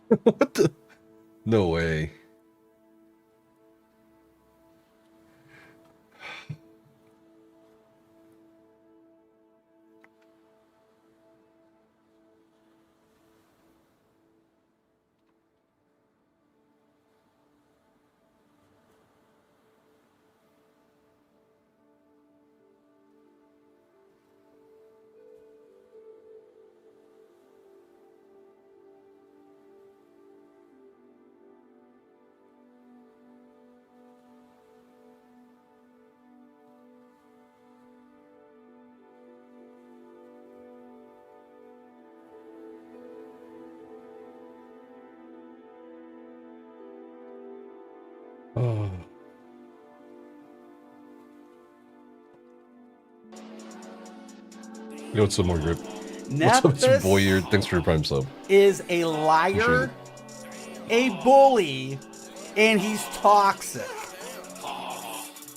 What the? No way. Oh. You know what's some more grip? What's up, it's Voyeur? Thanks for your prime sub. Is a liar, a bully, and he's toxic.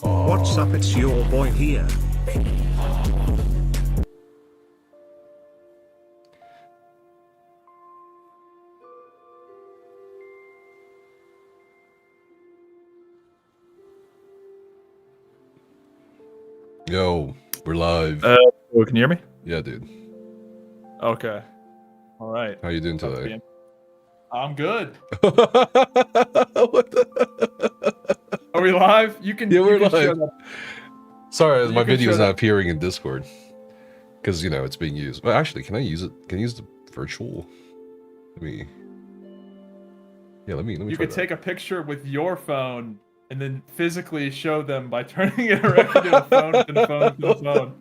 What's up? It's your boy here. Yo, we're live. Can you hear me? Yeah, dude. Okay. All right. How you doing today? I'm good. What the? Are we live? You can. Yeah, we're you can live. Sorry, my video's not up. appearing in Discord because you know it's being used. Well, actually, can I use it? Can I use the virtual? Let me. Yeah, let me. You try could that. take a picture with your phone and then physically show them by turning it around to the phone, to the phone, to the phone.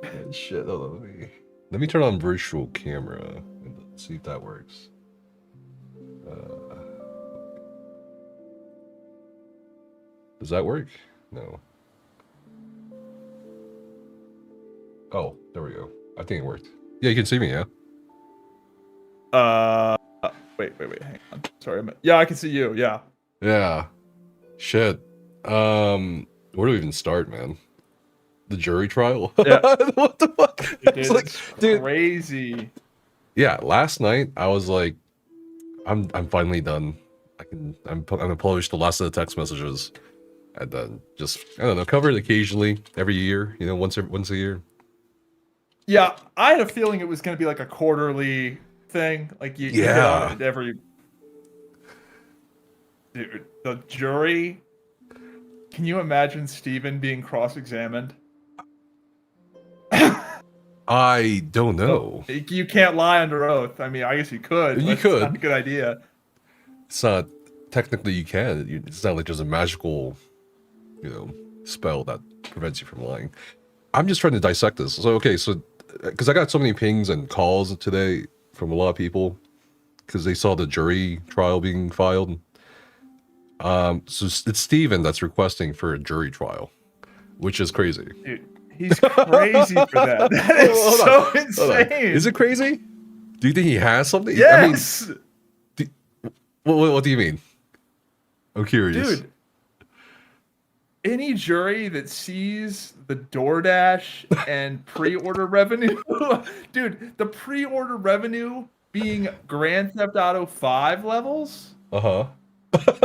Oh, shit, hold on, let me turn on virtual camera and see if that works. Does that work? No. Oh, there we go. I think it worked. Yeah, you can see me, yeah? Wait, hang on. Sorry, yeah, I can see you, yeah. Yeah. Shit. Where do we even start, man? The jury trial? Yeah. What the fuck? It's like, dude, crazy. Yeah, last night I was like, I'm finally done. I'm gonna publish the last of the text messages, and then just I don't know, cover it occasionally every year. You know, once a year. Yeah, I had a feeling it was gonna be like a quarterly thing, like you get on it every. Dude, the jury. Can you imagine Steven being cross-examined? I don't know. You can't lie under oath. I mean, I guess you could. You It's could. not a good idea. It's not technically you can. It's not like there's a magical, you know, spell that prevents you from lying. I'm just trying to dissect this. So okay, so because I got so many pings and calls today from a lot of people because they saw the jury trial being filed. So it's Steven that's requesting for a jury trial, which is crazy. Dude, he's crazy for that. That is so insane. Is it crazy? Do you think he has something? Yes. I mean, what do you mean? I'm curious. Dude, any jury that sees the DoorDash and pre-order revenue, dude, the pre-order revenue being Grand Theft Auto 5 levels.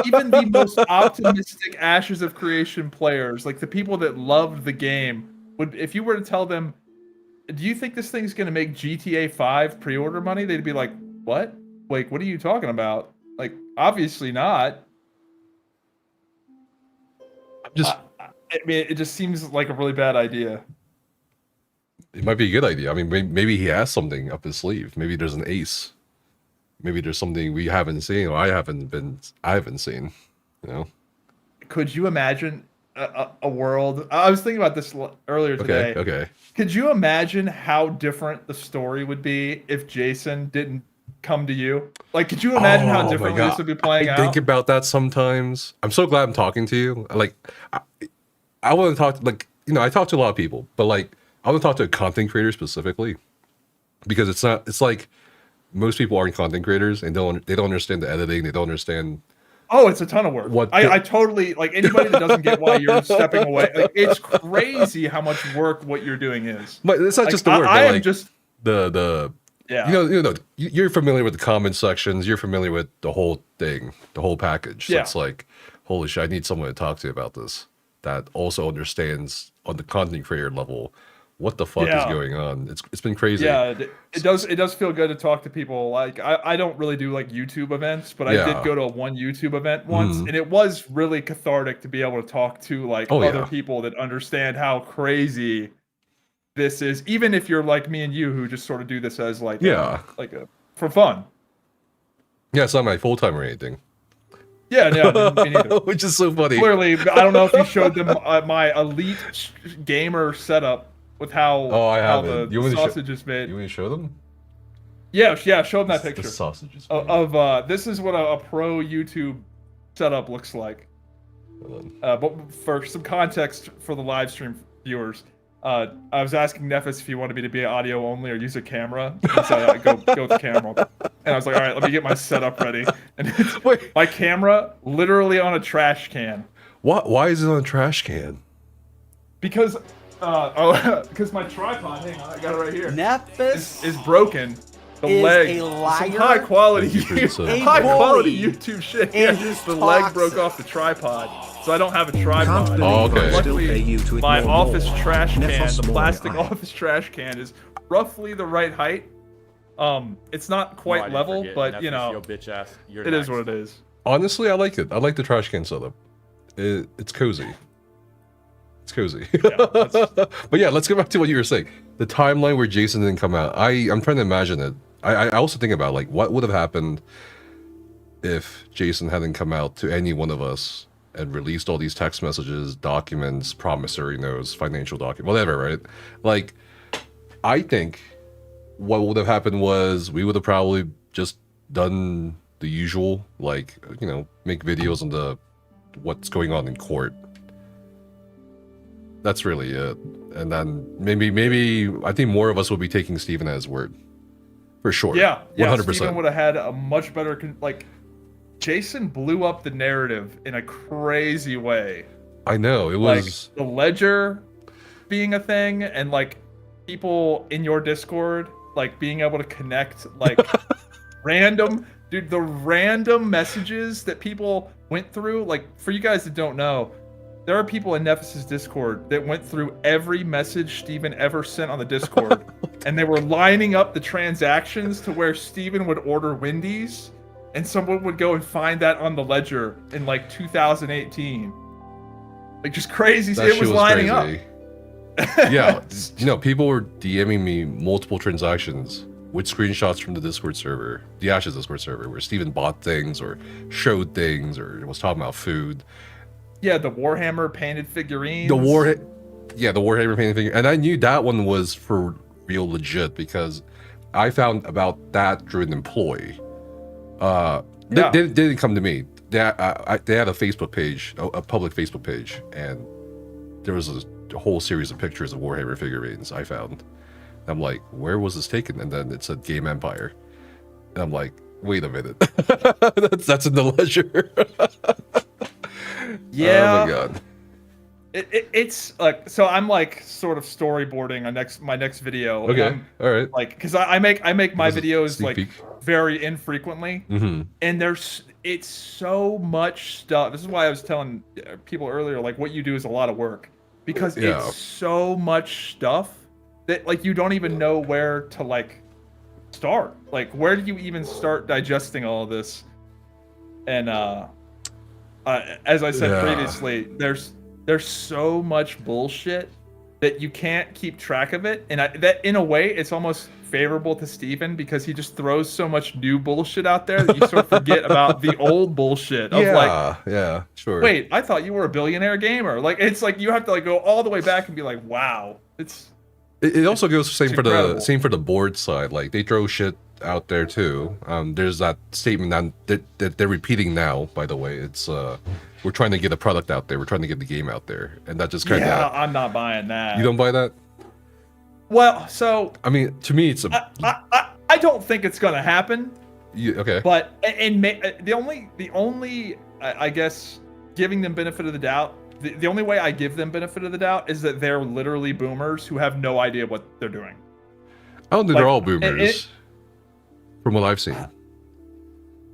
Even the most optimistic Ashes of Creation players, like the people that loved the game, would, if you were to tell them, do you think this thing's going to make GTA 5 pre-order money? They'd be like, what? Like, what are you talking about? Like, obviously not. I'm just... I mean, it just seems like a really bad idea. It might be a good idea. I mean, maybe he has something up his sleeve. Maybe there's an ace. Maybe there's something we haven't seen, or I haven't seen. You know? Could you imagine a world? I was thinking about this earlier today. Okay. Could you imagine how different the story would be if Jason didn't come to you? Like, could you imagine how differently this would be playing out? I think about that sometimes. I'm so glad I'm talking to you. Like, I want to talk. Like, you know, I talk to a lot of people, but like, I want to talk to a content creator specifically because it's not. It's like. Most people aren't content creators and they don't understand the editing. They don't understand. Oh, it's a ton of work. I totally like anybody that doesn't get why you're stepping away. Like, it's crazy how much work what you're doing is. But it's not like, just the work. I am like, just the Yeah. You're familiar with the comment sections. You're familiar with the whole thing, the whole package. So Yeah. it's like, holy shit, I need someone to talk to about this that also understands on the content creator level what the fuck is going on. It's been crazy. Yeah, it does feel good to talk to people. Like I don't really do like YouTube events, but I did go to one YouTube event once, and it was really cathartic to be able to talk to like other people that understand how crazy this is, even if you're like me and you who just sort of do this as like for fun. Yeah, it's not my full time or anything. Yeah, me neither. Which is so funny. Clearly, I don't know if you showed them my elite gamer setup with how the sausage is made. You want to show them? Yeah, show them that picture. The sausages of this is what a pro YouTube setup looks like. But for some context for the live stream viewers, I was asking Nefas if he wanted me to be audio only or use a camera. He said, go with the camera. And I was like, all right, let me get my setup ready. And it's my camera literally on a trash can. Why is it on a trash can? Because because my tripod, hang on, I got it right here. Nefas is broken. The leg, some high quality YouTube shit. The leg broke off the tripod, so I don't have a tripod. Luckily, my office trash can, the plastic office trash can, is roughly the right height. It's not quite level, but you know, it is what it is. Honestly, I like it. I like the trash can setup. It's cozy. It's cozy. But yeah, let's go back to what you were saying. The timeline where Jason didn't come out. I'm trying to imagine it. I also think about like what would have happened if Jason hadn't come out to any one of us and released all these text messages, documents, promissory notes, financial documents, whatever, right? Like, I think what would have happened was we would have probably just done the usual, like, you know, make videos on the what's going on in court. That's really it. And then maybe I think more of us will be taking Steven at his word. For sure. Yeah, 100%. Steven would have had a much better like Jason blew up the narrative in a crazy way. I know, it was like the ledger being a thing and like people in your Discord like being able to connect like the random messages that people went through. Like for you guys that don't know, there are people in Nefas's Discord that went through every message Steven ever sent on the Discord, and they were lining up the transactions to where Steven would order Wendy's, and someone would go and find that on the ledger in like 2018. Like just crazy. It was lining up. Yeah, you know, people were DMing me multiple transactions with screenshots from the Discord server, the Ashes Discord server, where Steven bought things or showed things or was talking about food. Yeah, the Warhammer painted figurines. The Warhammer painted figurine. And I knew that one was for real legit because I found about that through an employee. They didn't come to me. They had a Facebook page, a public Facebook page, and there was a whole series of pictures of Warhammer figurines I found. And I'm like, where was this taken? And then it said Game Empire. And I'm like, wait a minute. that's in the ledger. Yeah. Oh my god. It's like, so I'm like sort of storyboarding my next video. Okay. All right. Like, because I make my videos like very infrequently, and it's so much stuff. This is why I was telling people earlier, like what you do is a lot of work because it's so much stuff that like you don't even know where to like start. Like, where do you even start digesting all of this? And as I said previously, there's so much bullshit that you can't keep track of it, and that in a way it's almost favorable to Steven because he just throws so much new bullshit out there that you sort of forget about the old bullshit of sure. Wait, I thought you were a billionaire gamer. Like it's like you have to like go all the way back and be like, wow, it also goes same for the board side. Like they throw shit out there too. There's that statement that they're repeating now, by the way. It's we're trying to get a product out there, we're trying to get the game out there, and that just kind of I'm not buying that. You don't buy that? Well, so I mean, to me it's I don't think it's gonna happen. Okay. But the only I guess giving them benefit of the doubt, the only way I give them benefit of the doubt is that they're literally boomers who have no idea what they're doing. I don't think they're all boomers. from what I've seen.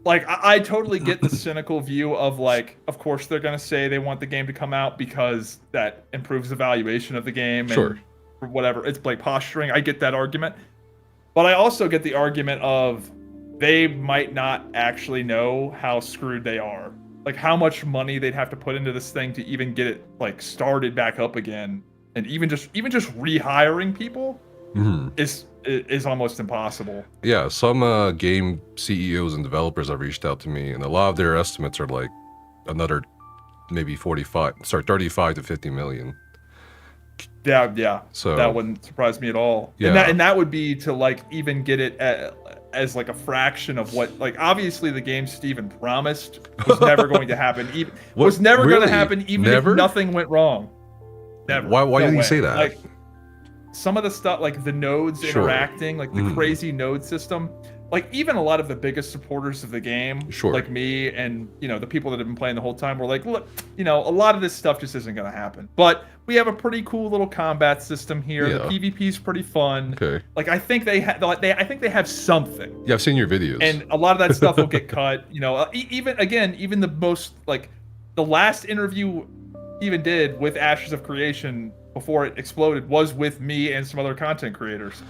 Like, I totally get the cynical view of, like, of course they're going to say they want the game to come out because that improves the valuation of the game. Sure. And whatever. It's like posturing. I get that argument. But I also get the argument of they might not actually know how screwed they are. Like, how much money they'd have to put into this thing to even get it, like, started back up again. And even just rehiring people is almost impossible. Yeah, some game CEOs and developers have reached out to me, and a lot of their estimates are like another maybe 35 to 50 million. Yeah. So that wouldn't surprise me at all. Yeah. And that would be to, like, even get it as like a fraction of what, like, obviously the game Steven promised was never going to happen. Was never going to happen even if nothing went wrong. Never. Why did he say that? Like, some of the stuff, like the nodes interacting, like the crazy node system, like even a lot of the biggest supporters of the game, like me and, you know, the people that have been playing the whole time were like, look, you know, a lot of this stuff just isn't going to happen. But we have a pretty cool little combat system here. The PvP is pretty fun. Okay. Like, I think they have something. Yeah, I've seen your videos. And a lot of that stuff will get cut. You know, even the most, like, the last interview even did with Ashes of Creation before it exploded was with me and some other content creators.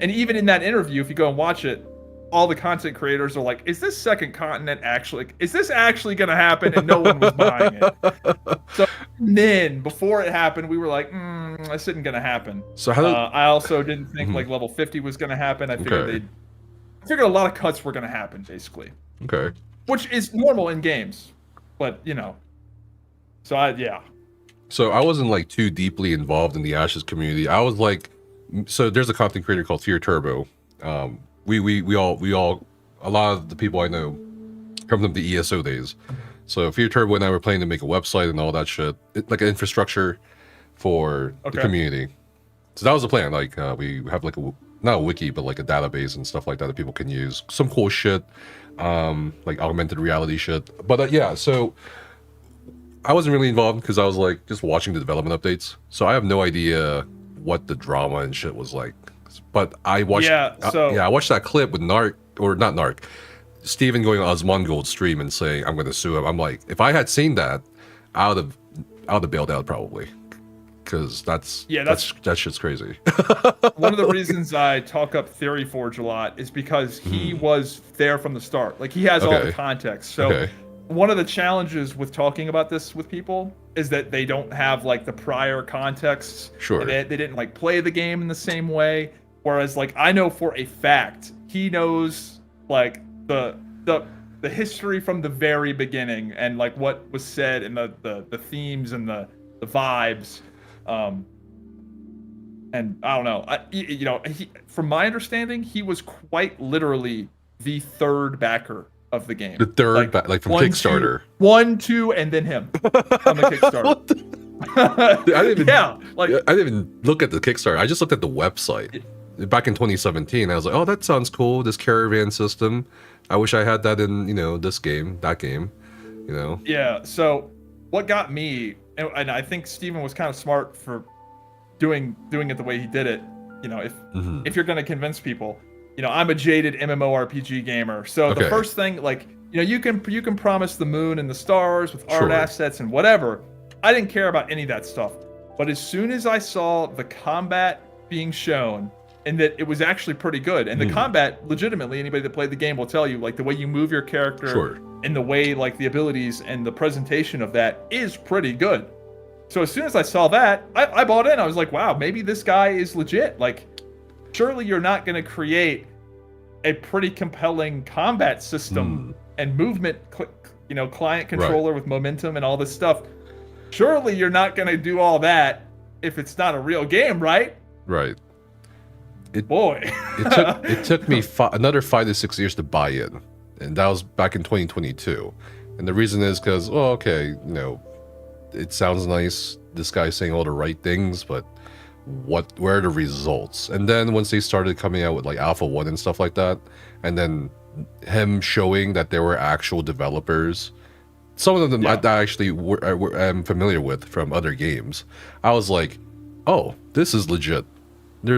And even in that interview, if you go and watch it, all the content creators are like, is this second continent actually going to happen? And no one was buying it. So then before it happened, we were like, this isn't going to happen. So how did... I also didn't think like level 50 was going to happen. I figured a lot of cuts were going to happen, basically. Okay. Which is normal in games. But, you know. So So I wasn't like too deeply involved in the Ashes community. I was like, so there's a content creator called Fear Turbo. We all, a lot of the people I know come from the ESO days. So Fear Turbo and I were planning to make a website and all that shit, like an infrastructure for the community. So that was the plan. Like we have like not a wiki, but like a database and stuff like that people can use. Some cool shit, like augmented reality shit. But yeah, so I wasn't really involved because I was like just watching the development updates. So I have no idea what the drama and shit was like. But I watched I watched that clip with Steven going on Osmongold's stream and saying I'm gonna sue him. I'm like, if I had seen that, I would have bailed out probably. Because that shit's crazy. One of the reasons I talk up Theory Forge a lot is because he was there from the start. Like, he has all the context. So one of the challenges with talking about this with people is that they don't have like the prior contexts. They didn't like play the game in the same way. Whereas like I know for a fact he knows like the history from the very beginning and like what was said and the themes and the vibes. And I don't know. From my understanding, he was quite literally the third backer of the game. The third, like from Kickstarter. 1, 2, and then him on the Kickstarter. Dude, I didn't even look at the Kickstarter. I just looked at the website. Back in 2017, I was like, oh, that sounds cool. This caravan system. I wish I had that in, that game, Yeah. So what got me, and I think Steven was kind of smart for doing it the way he did it. If you're going to convince people, I'm a jaded MMORPG gamer. So the first thing, like, you can promise the moon and the stars with art assets and whatever. I didn't care about any of that stuff. But as soon as I saw the combat being shown, and that it was actually pretty good, and the combat, legitimately, anybody that played the game will tell you, like, the way you move your character and the way, like, the abilities and the presentation of that is pretty good. So as soon as I saw that, I bought in. I was like, wow, maybe this guy is legit. Like, surely you're not going to create a pretty compelling combat system and movement, client controller with momentum and all this stuff. Surely you're not going to do all that if it's not a real game, right? Right. It took me another 5 to 6 years to buy in, and that was back in 2022. And the reason is because, it sounds nice. This guy's saying all the right things, but where are the results? And then once they started coming out with like Alpha 1 and stuff like that, and then him showing that there were actual developers, some of them I actually am familiar with from other games, I was like, oh, this is legit. I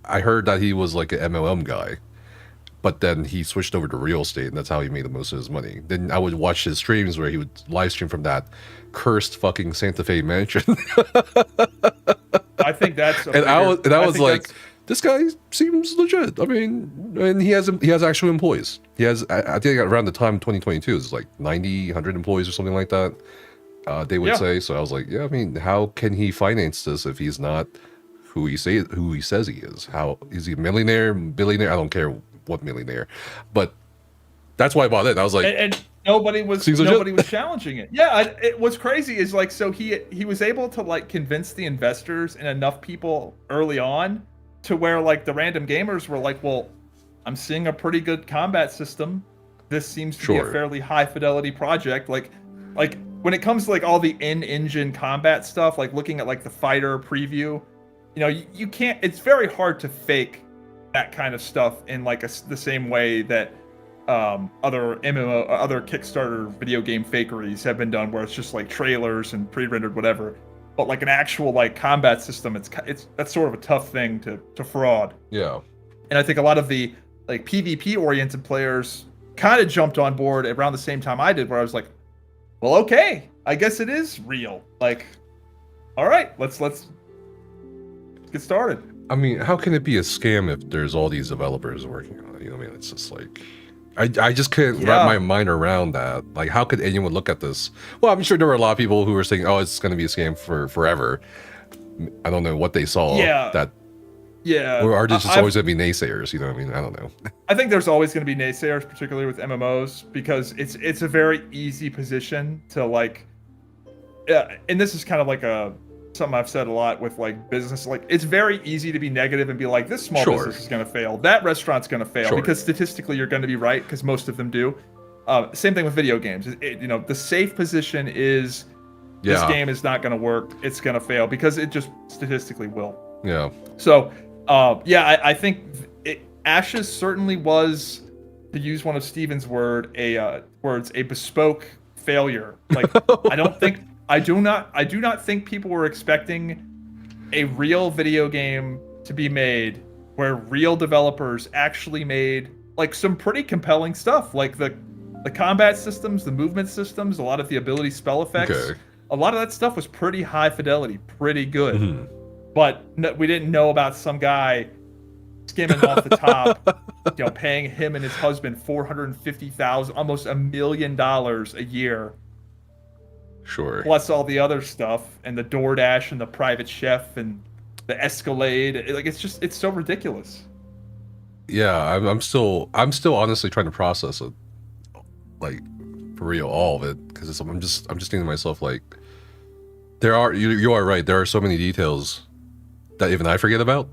I heard that he was like an MLM guy, but then he switched over to real estate, and that's how he made the most of his money. Then I would watch his streams where he would live stream from that cursed fucking Santa Fe mansion. I think that's. And I was like, this guy seems legit. I mean, and he has actual employees. He has, I think around the time 2022, it's like 90, 100 employees or something like that. They would say. So I was like, yeah, I mean, how can he finance this if he's not who he says he is? How is he a millionaire, billionaire? I don't care what millionaire, but that's why I bought it. I was like, and nobody was challenging it. Yeah, what's crazy is like, so he was able to like convince the investors and enough people early on to where like the random gamers were like, well, I'm seeing a pretty good combat system. This seems to be a fairly high fidelity project. Like when it comes to like all the in-engine combat stuff, like looking at like the fighter preview, you know, you can't. It's very hard to fake that kind of stuff in like the same way that other Kickstarter video game fakeries have been done, where it's just like trailers and pre-rendered whatever. But like an actual like combat system, that's sort of a tough thing to fraud. Yeah. And I think a lot of the like PvP oriented players kind of jumped on board around the same time I did, where I was like, well, okay, I guess it is real. Like, all right, let's get started. I mean, how can it be a scam if there's all these developers working on it? You know what I mean? It's just like, I just couldn't wrap my mind around that. Like, how could anyone look at this? Well, I'm sure there were a lot of people who were saying, oh, it's going to be a scam for forever. I don't know what they saw. Or are there just always going to be naysayers? You know what I mean? I don't know. I think there's always going to be naysayers, particularly with MMOs, because it's a very easy position to like, and this is kind of like something I've said a lot with like business. Like, it's very easy to be negative and be like, this small business is going to fail, that restaurant's going to fail, because statistically you're going to be right, because most of them do. Same thing with video games. You know, the safe position is this game is not going to work, it's going to fail, because it just statistically will. Yeah. So I think Ashes certainly was, to use one of Steven's words, a bespoke failure. Like, I do not think people were expecting a real video game to be made where real developers actually made like some pretty compelling stuff, like the combat systems, the movement systems, a lot of the ability spell effects. Okay. A lot of that stuff was pretty high fidelity, pretty good. Mm-hmm. But we didn't know about some guy skimming off the top, you know, paying him and his husband $450,000, almost $1 million a year. Sure. Plus all the other stuff, and the DoorDash and the private chef and the Escalade. Like, it's so ridiculous. Yeah, I'm still honestly trying to process it, like, for real, all of it, because I'm just thinking to myself, like, you are right. There are so many details that even I forget about,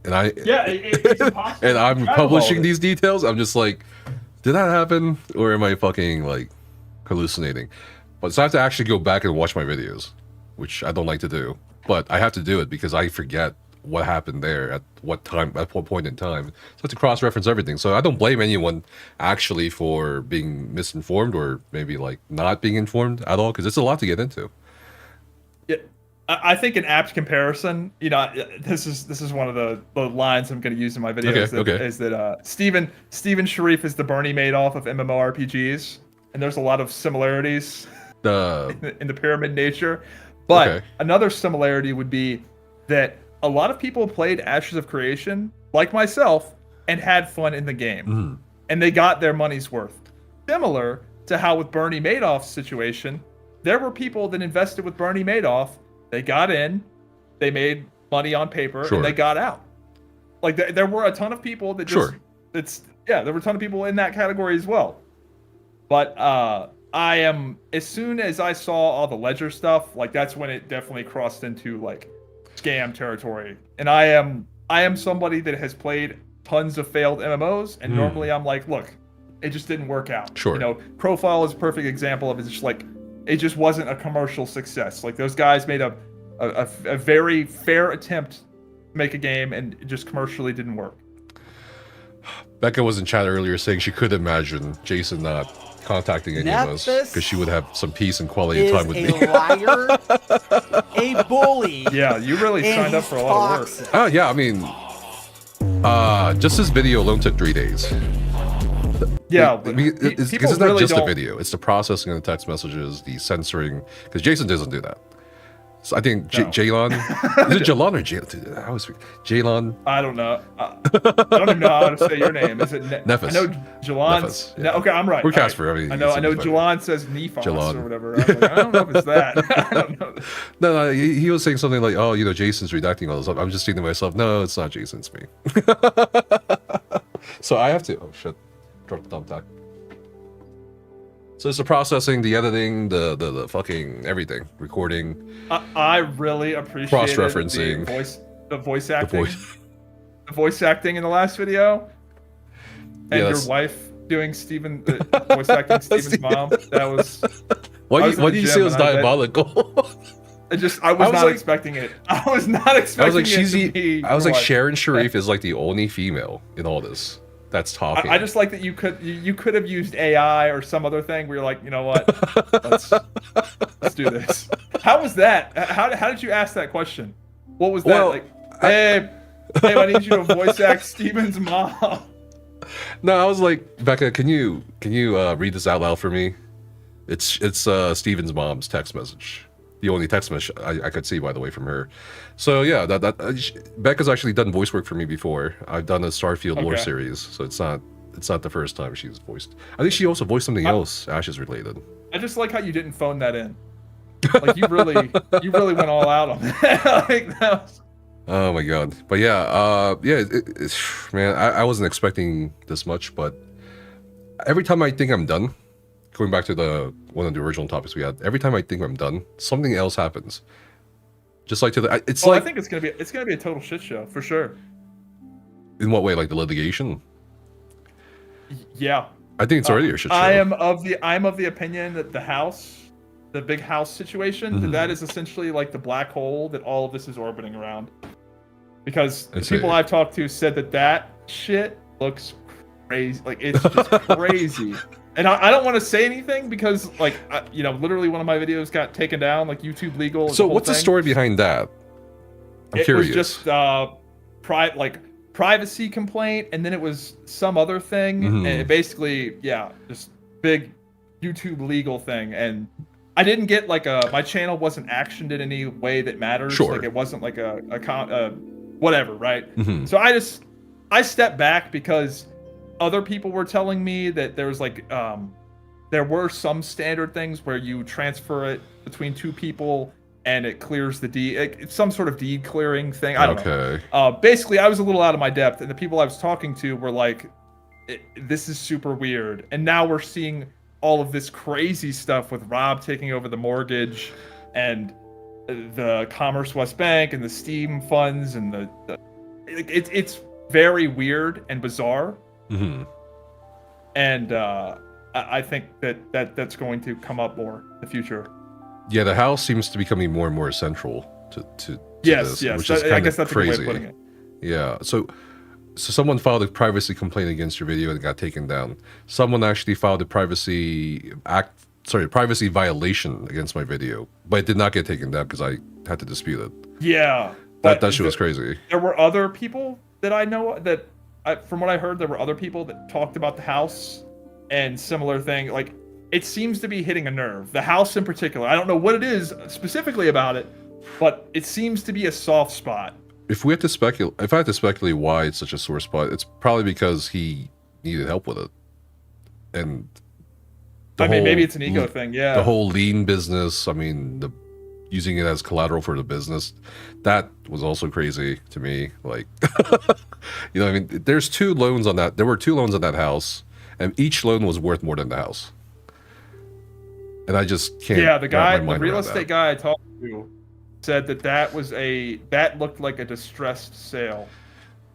and it's impossible. And I'm publishing these details. I'm just like, did that happen, or am I fucking like hallucinating? But so I have to actually go back and watch my videos, which I don't like to do, but I have to do it because I forget what happened there at what time, at what point in time. So I have to cross-reference everything. So I don't blame anyone actually for being misinformed, or maybe like not being informed at all, because it's a lot to get into. Yeah, I think an apt comparison, you know, this is one of the lines I'm going to use in my videos. Is that Steven Sharif is the Bernie Madoff of MMORPGs, and there's a lot of similarities in the pyramid nature. But another similarity would be that a lot of people played Ashes of Creation, like myself, and had fun in the game, and they got their money's worth. Similar to how with Bernie Madoff's situation, there were people that invested with Bernie Madoff. They got in, they made money on paper, and they got out. Like, there were a ton of people that just there were a ton of people in that category as well. But as soon as I saw all the Ledger stuff, like, that's when it definitely crossed into like scam territory. And I am somebody that has played tons of failed MMOs, and normally I'm like, look, it just didn't work out. You know, Profile is a perfect example of it. It's just like, it just wasn't a commercial success. Like, those guys made a very fair attempt to make a game, and it just commercially didn't work. Becca was in chat earlier saying she could imagine Jason not contacting any of us, because she would have some peace and quality of time with me. A liar, a bully. Yeah, you really signed up for a lot of work. Oh yeah, I mean, Just this video alone took 3 days. Yeah, Because it's not just the video; it's the processing of the text messages, the censoring. Because Jason doesn't do that. So I think Jalon, is it Jalon or Jalon? I always Jalon. I don't know. I don't even know how to say your name. Is it Nefas? I know Jalon. Nefas, yeah. Okay, I'm right. We're Casper. I mean, I know Jalon says Nefas Jalon. or whatever. I'm like, I don't know if it's that. I don't know. No, he was saying something like, "Oh, Jason's redacting all this stuff." I'm just thinking to myself, "No, it's not Jason, it's me." So I have to. Oh shit! Drop the thumbtack. So it's the processing, the editing, the fucking everything, recording. I really appreciate cross-referencing, the voice acting, the voice acting in the last video, and your wife doing voice acting Steven's mom. That was. Why did you say it was diabolical? I was not expecting it. I was not expecting it. I was like, Sharon Sharif is like the only female in all this that's talking. I just like that you could have used AI or some other thing where you're like, you know what, let's do this. How was that? How did you ask that question? What was that? Well, like, hey, I need you to voice act Steven's mom. No, I was like, Becca, can you read this out loud for me? It's Steven's mom's text message. The only text message I could see, by the way, from her. So yeah, Becca's actually done voice work for me before. I've done a Starfield lore series, so it's not the first time she's voiced. I think she also voiced something else Ashes related. I just like how you didn't phone that in. Like you really went all out on that. Like that was... Oh my god! But yeah, man, I wasn't expecting this much, but every time I think I'm done. Going back to one of the original topics we had, every time I think I'm done, something else happens. Just like I think it's gonna be a total shit show for sure. In what way? Like the litigation? Yeah. I think it's already a shit show. I'm of the opinion that the big house situation, that is essentially like the black hole that all of this is orbiting around. Because the people I've talked to said that shit looks crazy. Like it's just crazy. And I don't want to say anything because, like, literally one of my videos got taken down, like YouTube legal. So what's the story behind that? I'm curious. It was just privacy complaint, and then it was some other thing, and it basically, just big YouTube legal thing. And I didn't get my channel wasn't actioned in any way that matters. Sure. Like it wasn't like a whatever, right? So I stepped back because other people were telling me that there was there were some standard things where you transfer it between two people and it clears the deed. It's some sort of deed clearing thing. I don't know. Basically, I was a little out of my depth, and the people I was talking to were like, "This is super weird." And now we're seeing all of this crazy stuff with Rob taking over the mortgage, and the Commerce West Bank, and the Steam funds, and it's very weird and bizarre. And I think that's going to come up more in the future. Yeah, the house seems to be becoming more and more central to this, which is kind I guess that's crazy. a good way of putting it. Yeah, so someone filed a privacy complaint against your video and it got taken down. Someone actually filed a privacy violation against my video, but it did not get taken down because I had to dispute it. Yeah, that shit was crazy. There were other people that I know that. From what I heard, there were other people that talked about the house and similar thing. Like, it seems to be hitting a nerve. The house in particular. I don't know what it is specifically about it, but it seems to be a soft spot. If I had to speculate why it's such a sore spot, it's probably because he needed help with it. And maybe it's an ego thing. Yeah. The whole lien business. I mean, using it as collateral for the business, that was also crazy to me. Like, I mean, there's 2 loans on that. There were 2 loans on that house, and each loan was worth more than the house. And I just can't. Yeah, the real estate guy I talked to said that looked like a distressed sale.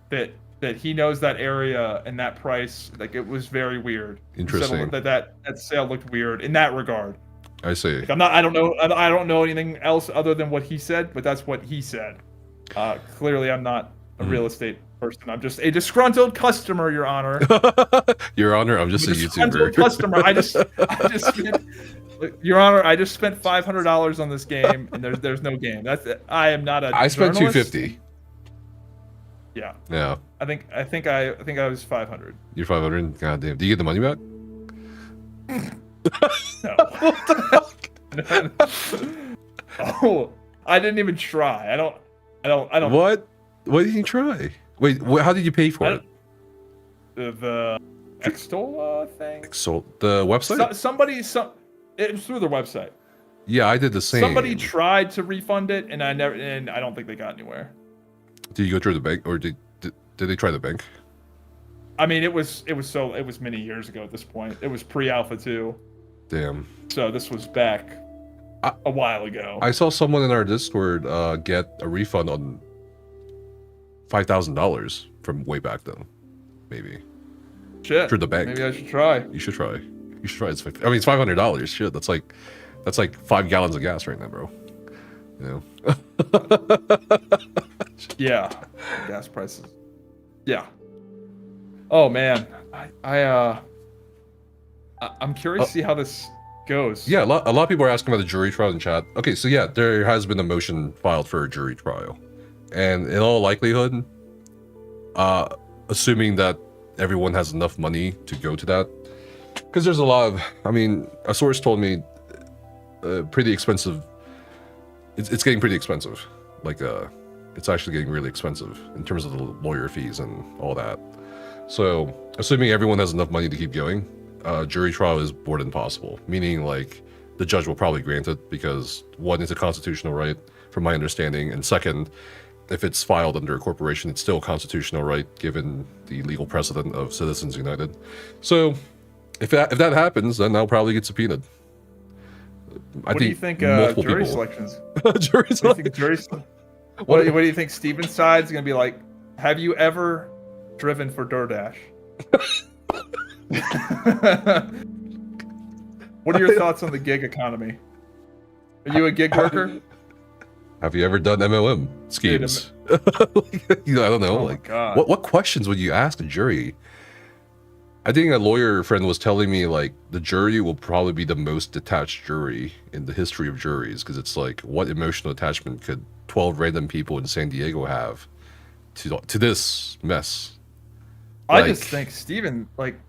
That he knows that area and that price. Like, it was very weird. Interesting. That sale looked weird in that regard. I see. Like, I don't know anything else other than what he said, but that's what he said. Clearly, I'm not a real estate person. I'm just a disgruntled customer, Your Honor. Your Honor, I'm just a YouTuber. Customer. I just spent, Your Honor, I just spent $500 on this game, and there's no game. I am not a. I spent journalist. $250. Yeah. Yeah. I think I was 500. You're 500. God damn. Do you get the money back? No. Oh, I didn't even try. I don't. What? What did you try? Wait, how did you pay for it? The Extol thing. So the website? It was through their website. Yeah, I did the same. Somebody tried to refund it, and I don't think they got anywhere. Did you go through the bank, or did they try the bank? I mean, it was many years ago at this point. It was pre-alpha 2. Damn. So this was back a while ago. I saw someone in our Discord get a refund on $5,000 from way back then. Maybe. Shit. Through the bank. Maybe I should try. You should try. You should try. I mean, it's $500. Shit, that's like 5 gallons of gas right now, bro. You know. Yeah. Gas prices. Yeah. Oh man, I'm curious to see how this goes. Yeah, a lot of people are asking about the jury trial in chat. Okay, so yeah, there has been a motion filed for a jury trial, and in all likelihood, assuming that everyone has enough money to go to that, because there's a lot of, I mean, a source told me, pretty expensive. It's getting pretty expensive. Like, it's actually getting really expensive in terms of the lawyer fees and all that. So, assuming everyone has enough money to keep going, jury trial is more than possible. Meaning, like, the judge will probably grant it because, one, it's a constitutional right, from my understanding, and second, if it's filed under a corporation, it's still a constitutional right, given the legal precedent of Citizens United. So, if that happens, then I'll probably get subpoenaed. What do you think jury selections? Jury selection. What do you think Steven's side's gonna be like? Have you ever driven for DoorDash? What are your thoughts on the gig economy? Are you a gig worker? Have you ever done MLM schemes? I don't know. Oh like, what questions would you ask a jury? I think a lawyer friend was telling me, like, the jury will probably be the most detached jury in the history of juries, because it's like, what emotional attachment could 12 random people in San Diego have to this mess? I just think Steven, like,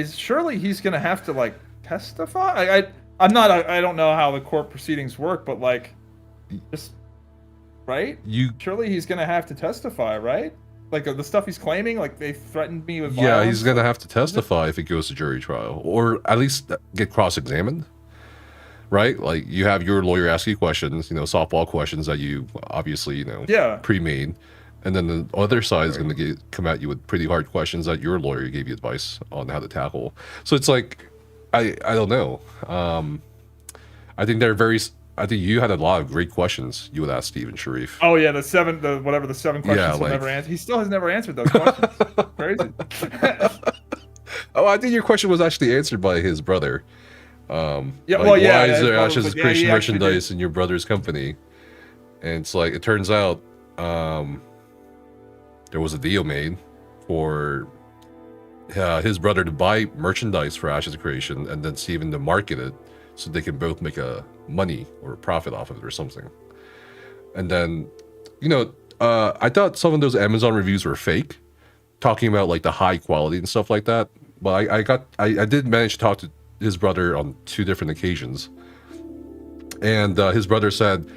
surely he's gonna have to, like, testify. I don't know how the court proceedings work, but, like, just right. Surely he's gonna have to testify, right? Like, the stuff he's claiming, like, they threatened me with violence. Yeah, he's gonna have to testify if it goes to jury trial, or at least get cross-examined, right? Like, you have your lawyer ask you questions, softball questions that you obviously, pre-made, and then the other side is gonna come at you with pretty hard questions that your lawyer gave you advice on how to tackle. So it's like, I don't know. I think I think you had a lot of great questions you would ask Steve and Sharif. Oh yeah, the 7 questions he'll never answer. He still has never answered those questions. Crazy. Oh, I think your question was actually answered by his brother. Yeah, like, why is there Ashes Creation merchandise in your brother's company? And it's like, it turns out there was a deal made for his brother to buy merchandise for Ashes Creation, and then Steven to market it so they can both make a money or a profit off of it or something. And then, I thought some of those Amazon reviews were fake, talking about like the high quality and stuff like that. But I did manage to talk to his brother on 2 different occasions, and his brother said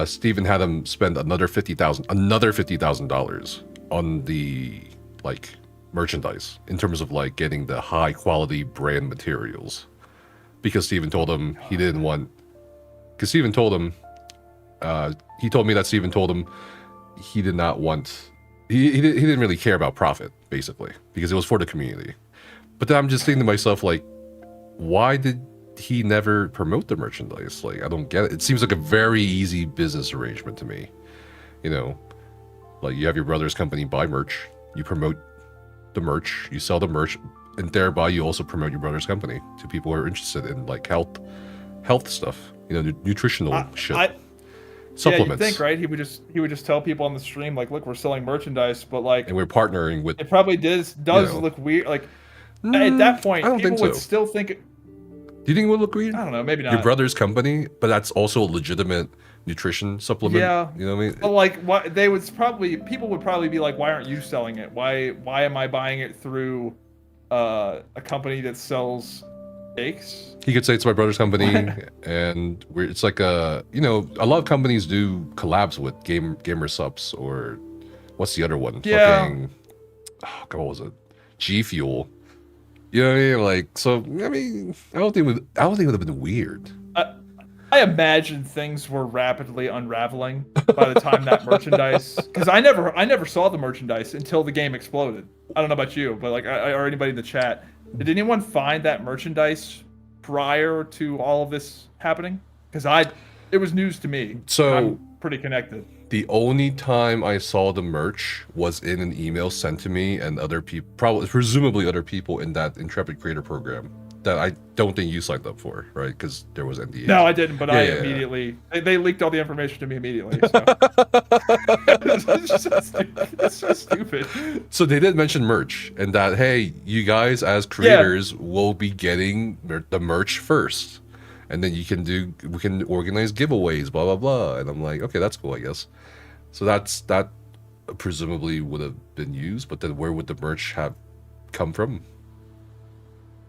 Steven had him spend another $50,000 on the merchandise in terms of like getting the high quality brand materials, because Steven told him he didn't want. Because Steven told him, he told me that Steven told him he did not want. He didn't really care about profit, basically, because it was for the community. But then I'm just thinking to myself, like, why did he never promote the merchandise? Like, I don't get it. It seems like a very easy business arrangement to me. Like, you have your brother's company buy merch, you promote the merch, you sell the merch, and thereby you also promote your brother's company to people who are interested in like health stuff, nutritional shit. Supplements. Yeah, you think, right? He would just tell people on the stream, like, look, we're selling merchandise, but like, and we're partnering with. It probably does look weird. Like, at that point, people would still think. Do you think it would look weird? I don't know, maybe not. Your brother's company, but that's also a legitimate nutrition supplement. Yeah. You know what I mean? But like, what they would probably people would probably be like, why aren't you selling it? Why am I buying it through a company that sells cakes? He could say it's my brother's company, and it's like a a lot of companies do collabs with gamer subs, or what's the other one? Yeah. Fucking, oh god, what was it? G Fuel. You know what I mean? Like, so I mean, I don't think it would have been weird. I imagine things were rapidly unraveling by the time that merchandise, because I never saw the merchandise until the game exploded. I don't know about you, but like, or anybody in the chat, did anyone find that merchandise prior to all of this happening? Because it was news to me. So I'm pretty connected. the only time I saw the merch was in an email sent to me and other people, presumably other people in that Intrepid Creator Program that I don't think you signed up for, right? Because there was NDA. No, I didn't, but Yeah, I yeah, immediately they leaked all the information to me immediately. So. It's so stupid. So they did mention merch, and that, hey, you guys as creators will be getting the merch first, and then we can organize giveaways, blah blah blah. And I'm like, okay, that's cool, I guess. So that presumably would have been used, but then where would the merch have come from?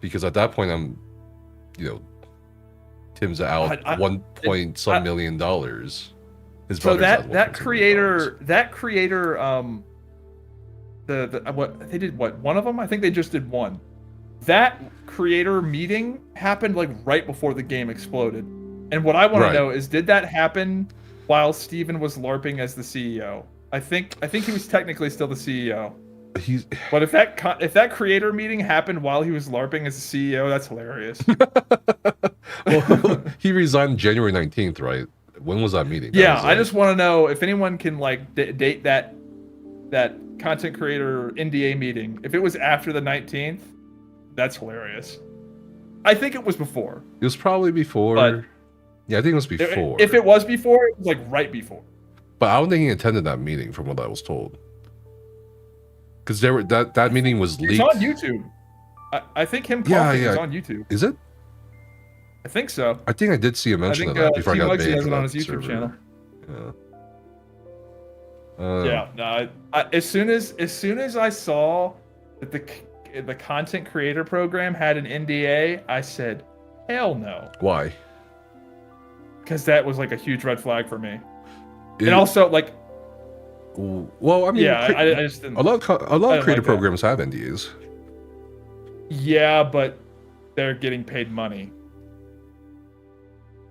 Because at that point, I'm, Tim's out $1 million. His So brother's out that $1.2 million. creator, what they did, one of them? I think they just did one. That creator meeting happened like right before the game exploded. And what I want to know is, did that happen while Steven was LARPing as the CEO? I think he was technically still the CEO. But if that creator meeting happened while he was LARPing as the CEO, that's hilarious. Well, he resigned January 19th, right? When was that meeting? Yeah, I just want to know if anyone can like date that content creator NDA meeting. If it was after the 19th, that's hilarious. I think it was before. It was probably before. But yeah, I think it was before. If it was before, it was like right before. But I don't think he attended that meeting, from what I was told. Because that meeting was leaked. It's on YouTube. I think him talking is on YouTube. Is it? I think so. I think I did see a mention of that before I got banned. He has it on his YouTube channel. Yeah. No. As soon as I saw that the content creator program had an NDA, I said, hell no. Why? Because that was like a huge red flag for me. And also, like, well, I mean, I just didn't. A lot of creator programs have NDAs. Yeah, but they're getting paid money.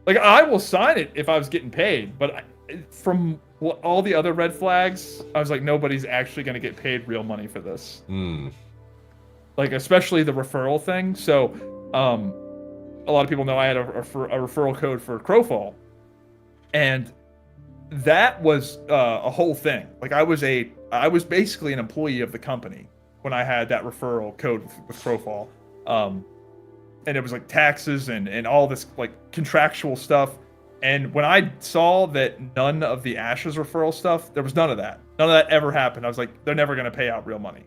Like, I will sign it if I was getting paid, but from all the other red flags, I was like, nobody's actually going to get paid real money for this. Like, especially the referral thing. So, a lot of people know I had a referral code for Crowfall, and that was a whole thing. Like, I was basically an employee of the company when I had that referral code with Crowfall. And it was like taxes and all this like contractual stuff. And when I saw that none of the Ashes referral stuff, there was none of that. None of that ever happened. I was like, they're never going to pay out real money.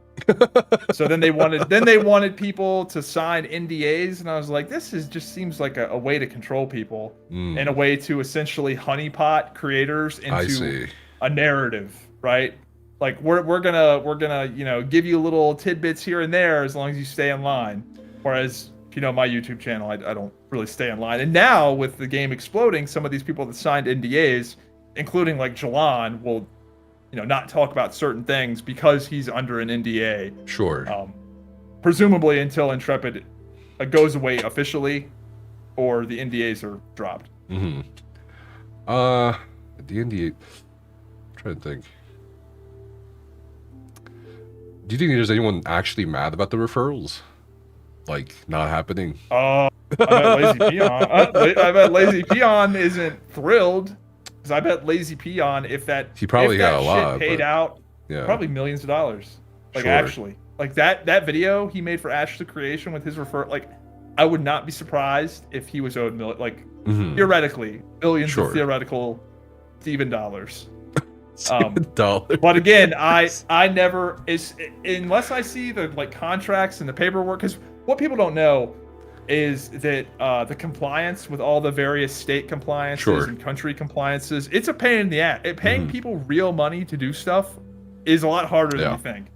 So then they wanted people to sign NDAs, and I was like, this just seems like a way to control people and a way to essentially honeypot creators into a narrative, right? Like we're gonna give you little tidbits here and there as long as you stay in line. Whereas, my YouTube channel, I don't really stay in line. And now with the game exploding, some of these people that signed NDAs, including like Jalon, will not talk about certain things because he's under an NDA. Sure. Presumably until Intrepid goes away officially, or the NDAs are dropped. The NDA. I'm trying to think. Do you think there's anyone actually mad about the referrals? Like, not happening? I bet Lazy Peon. I bet Lazy Peon isn't thrilled. Because I bet Lazy Peon, if that he probably got a shit lot paid out, probably millions of dollars. Like, actually, like that video he made for Ash the Creation with his like, I would not be surprised if he was owed theoretically billions of theoretical Steven dollars. But again, I never unless I see the like contracts and the paperwork, because what people don't know is that the compliance with all the various state compliances Sure. and country compliances, it's a pain in the ass. Paying people real money to do stuff is a lot harder than you think.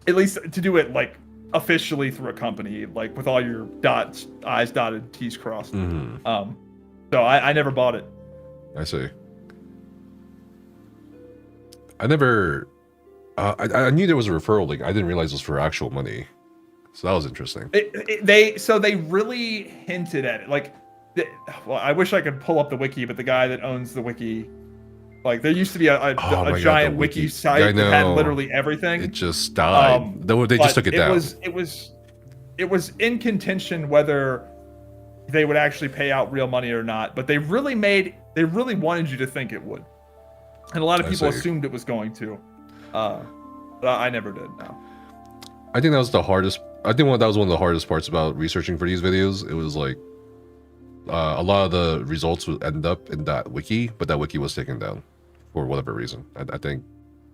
At least to do it like officially through a company, like with all your I's dotted, T's crossed. So I never bought it. I see. I never. I knew there was a referral link. I didn't realize it was for actual money. So that was interesting. They really hinted at it. Like, well, I wish I could pull up the wiki, but the guy that owns the wiki, like, there used to be a giant wiki site that had literally everything. It just died. They just took it down. It was in contention whether they would actually pay out real money or not. But they really wanted you to think it would, and a lot of people assumed it was going to. But I never did. No. I think that was the hardest. I think that was one of the hardest parts about researching for these videos. It was like a lot of the results would end up in that wiki, but that wiki was taken down for whatever reason. I think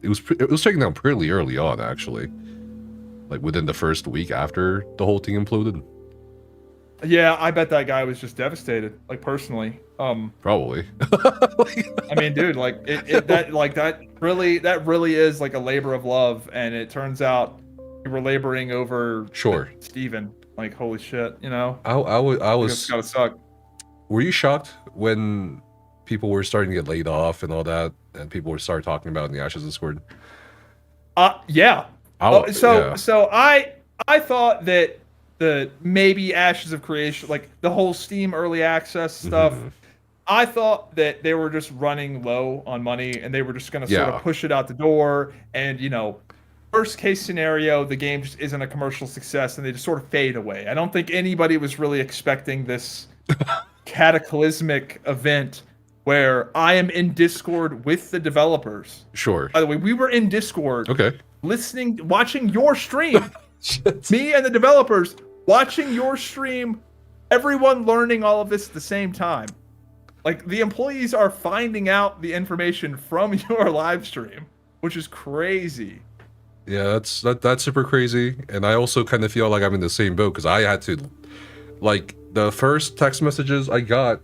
it was taken down pretty early on, actually, like within the first week after the whole thing imploded. Yeah, I bet that guy was just devastated, like personally. Probably. I mean, dude, like that really is like a labor of love, and it turns out you were laboring over Steven. Like, holy shit, you know? I was. It's gotta suck. Were you shocked when people were starting to get laid off and all that, and people were starting talking about it in the Ashes Discord? Yeah. So I thought that the maybe Ashes of Creation, like the whole Steam early access stuff, I thought that they were just running low on money and they were just going to sort of push it out the door. And, you know, worst case scenario, the game just isn't a commercial success and they just sort of fade away. I don't think anybody was really expecting this cataclysmic event where I am in Discord with the developers. Sure. By the way, we were in Discord. Okay. Watching your stream. Me and the developers watching your stream, everyone learning all of this at the same time. Like, the employees are finding out the information from your live stream, which is crazy. Yeah, that's super crazy. And I also kind of feel like I'm in the same boat because I had to, like, the first text messages I got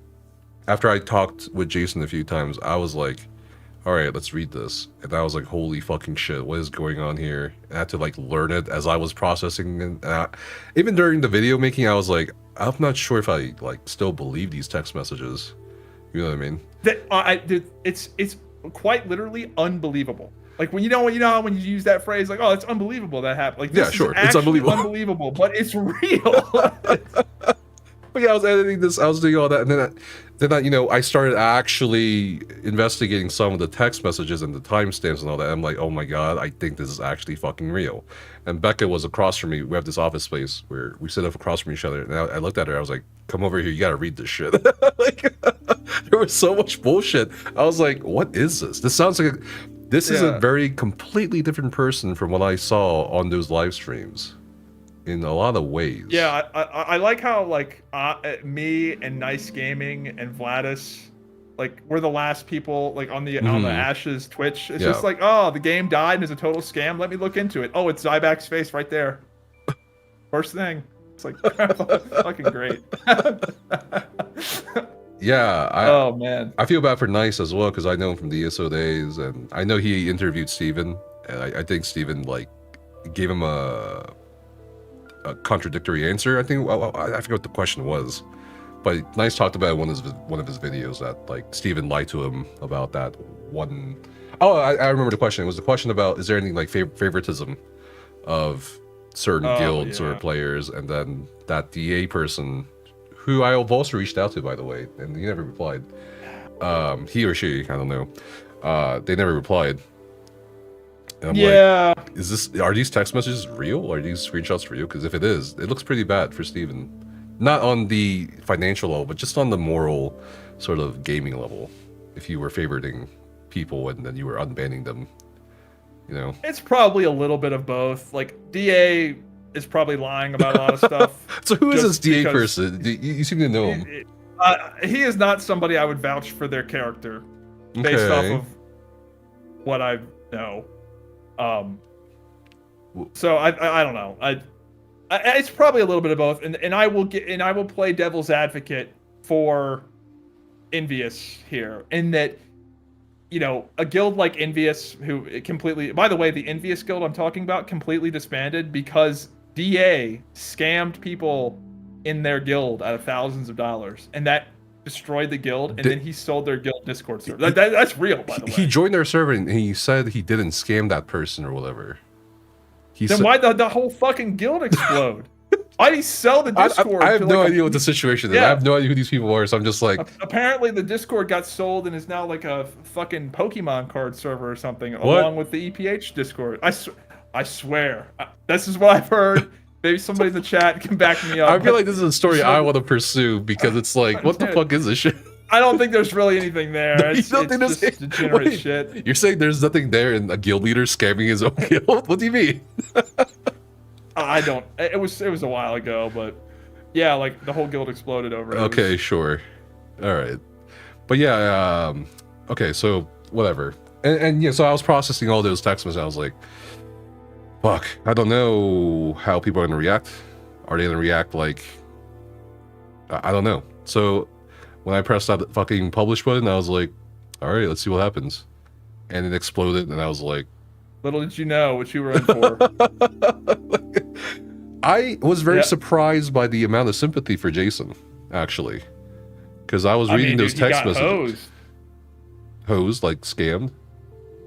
after I talked with Jason a few times, I was like, all right, let's read this. And I was like, holy fucking shit, what is going on here? And I had to like learn it as I was processing it. Even during the video making, I was like, I'm not sure if I like still believe these text messages. You know what I mean? It's quite literally unbelievable. Like when you know when you use that phrase, like, oh, it's unbelievable that happened. Like, this is it's unbelievable, but it's real. But yeah, I was editing this, I was doing all that, and then I started actually investigating some of the text messages and the timestamps and all that. I'm like, oh my god, I think this is actually fucking real. And Becca was across from me. We have this office space where we sit up across from each other, and I looked at her. I was like, come over here, you gotta read this shit. Like, there was so much bullshit. I was like, what is this? This sounds like this is a very completely different person from what I saw on those live streams. In a lot of ways. Yeah, I like how like me and Nice Gaming and Vladis, like, we're the last people like on the Ashes Twitch. It's just like, oh, the game died and it's a total scam. Let me look into it. Oh, it's Zyback's face right there. First thing. It's like fucking great. Yeah. Oh man. I feel bad for Nice as well because I know him from the ESO days, and I know he interviewed Steven, and I think Steven like gave him a contradictory answer. I think I forget what the question was, but Nice talked about one of his videos that like Steven lied to him about that one. Oh, I remember the question. It was the question about, is there any like favoritism of certain guilds or players, and then that DA person who I've also reached out to, by the way, and he never replied. He or she, I don't know. They never replied. And I'm like, are these text messages real? Are these screenshots real? Because if it is, it looks pretty bad for Steven. Not on the financial level, but just on the moral sort of gaming level. If you were favoriting people and then you were unbanning them, you know? It's probably a little bit of both. Like, DA is probably lying about a lot of stuff. So who is this DA person? You seem to know him. He is not somebody I would vouch for their character based off of what I know. So I don't know. It's probably a little bit of both, and I will play devil's advocate for Envious here, in that, you know, a guild like Envious, who completely, by the way, the Envious guild I'm talking about completely disbanded because DA scammed people in their guild out of thousands of dollars, and that destroyed the guild, and then he sold their guild Discord server. That's real, by the way. He joined their server and he said he didn't scam that person or whatever. Then why'd the whole fucking guild explode? Why'd he sell the Discord? I have no idea what the situation is. Yeah. I have no idea who these people are, so I'm just like... Apparently the Discord got sold and is now like a fucking Pokemon card server or something, along with the EPH Discord. I swear. This is what I've heard. Maybe somebody in the chat can back me up. I feel like this is a story I want to pursue, because it's like, what the fuck is this shit? I don't think there's really anything there. It's just degenerate shit. You're saying there's nothing there and a guild leader scamming his own guild? What do you mean? I don't. It was a while ago, but yeah, like the whole guild exploded over it. Okay, sure. All right. But yeah, okay, so whatever. And yeah, so I was processing all those text messages. I was like, fuck, I don't know how people are going to react. Are they going to react like... I don't know. So when I pressed that fucking publish button, I was like, all right, let's see what happens. And it exploded, and I was like... Little did you know what you were in for. I was very surprised by the amount of sympathy for Jason, actually. Because I was reading those text messages. Hosed, like scammed?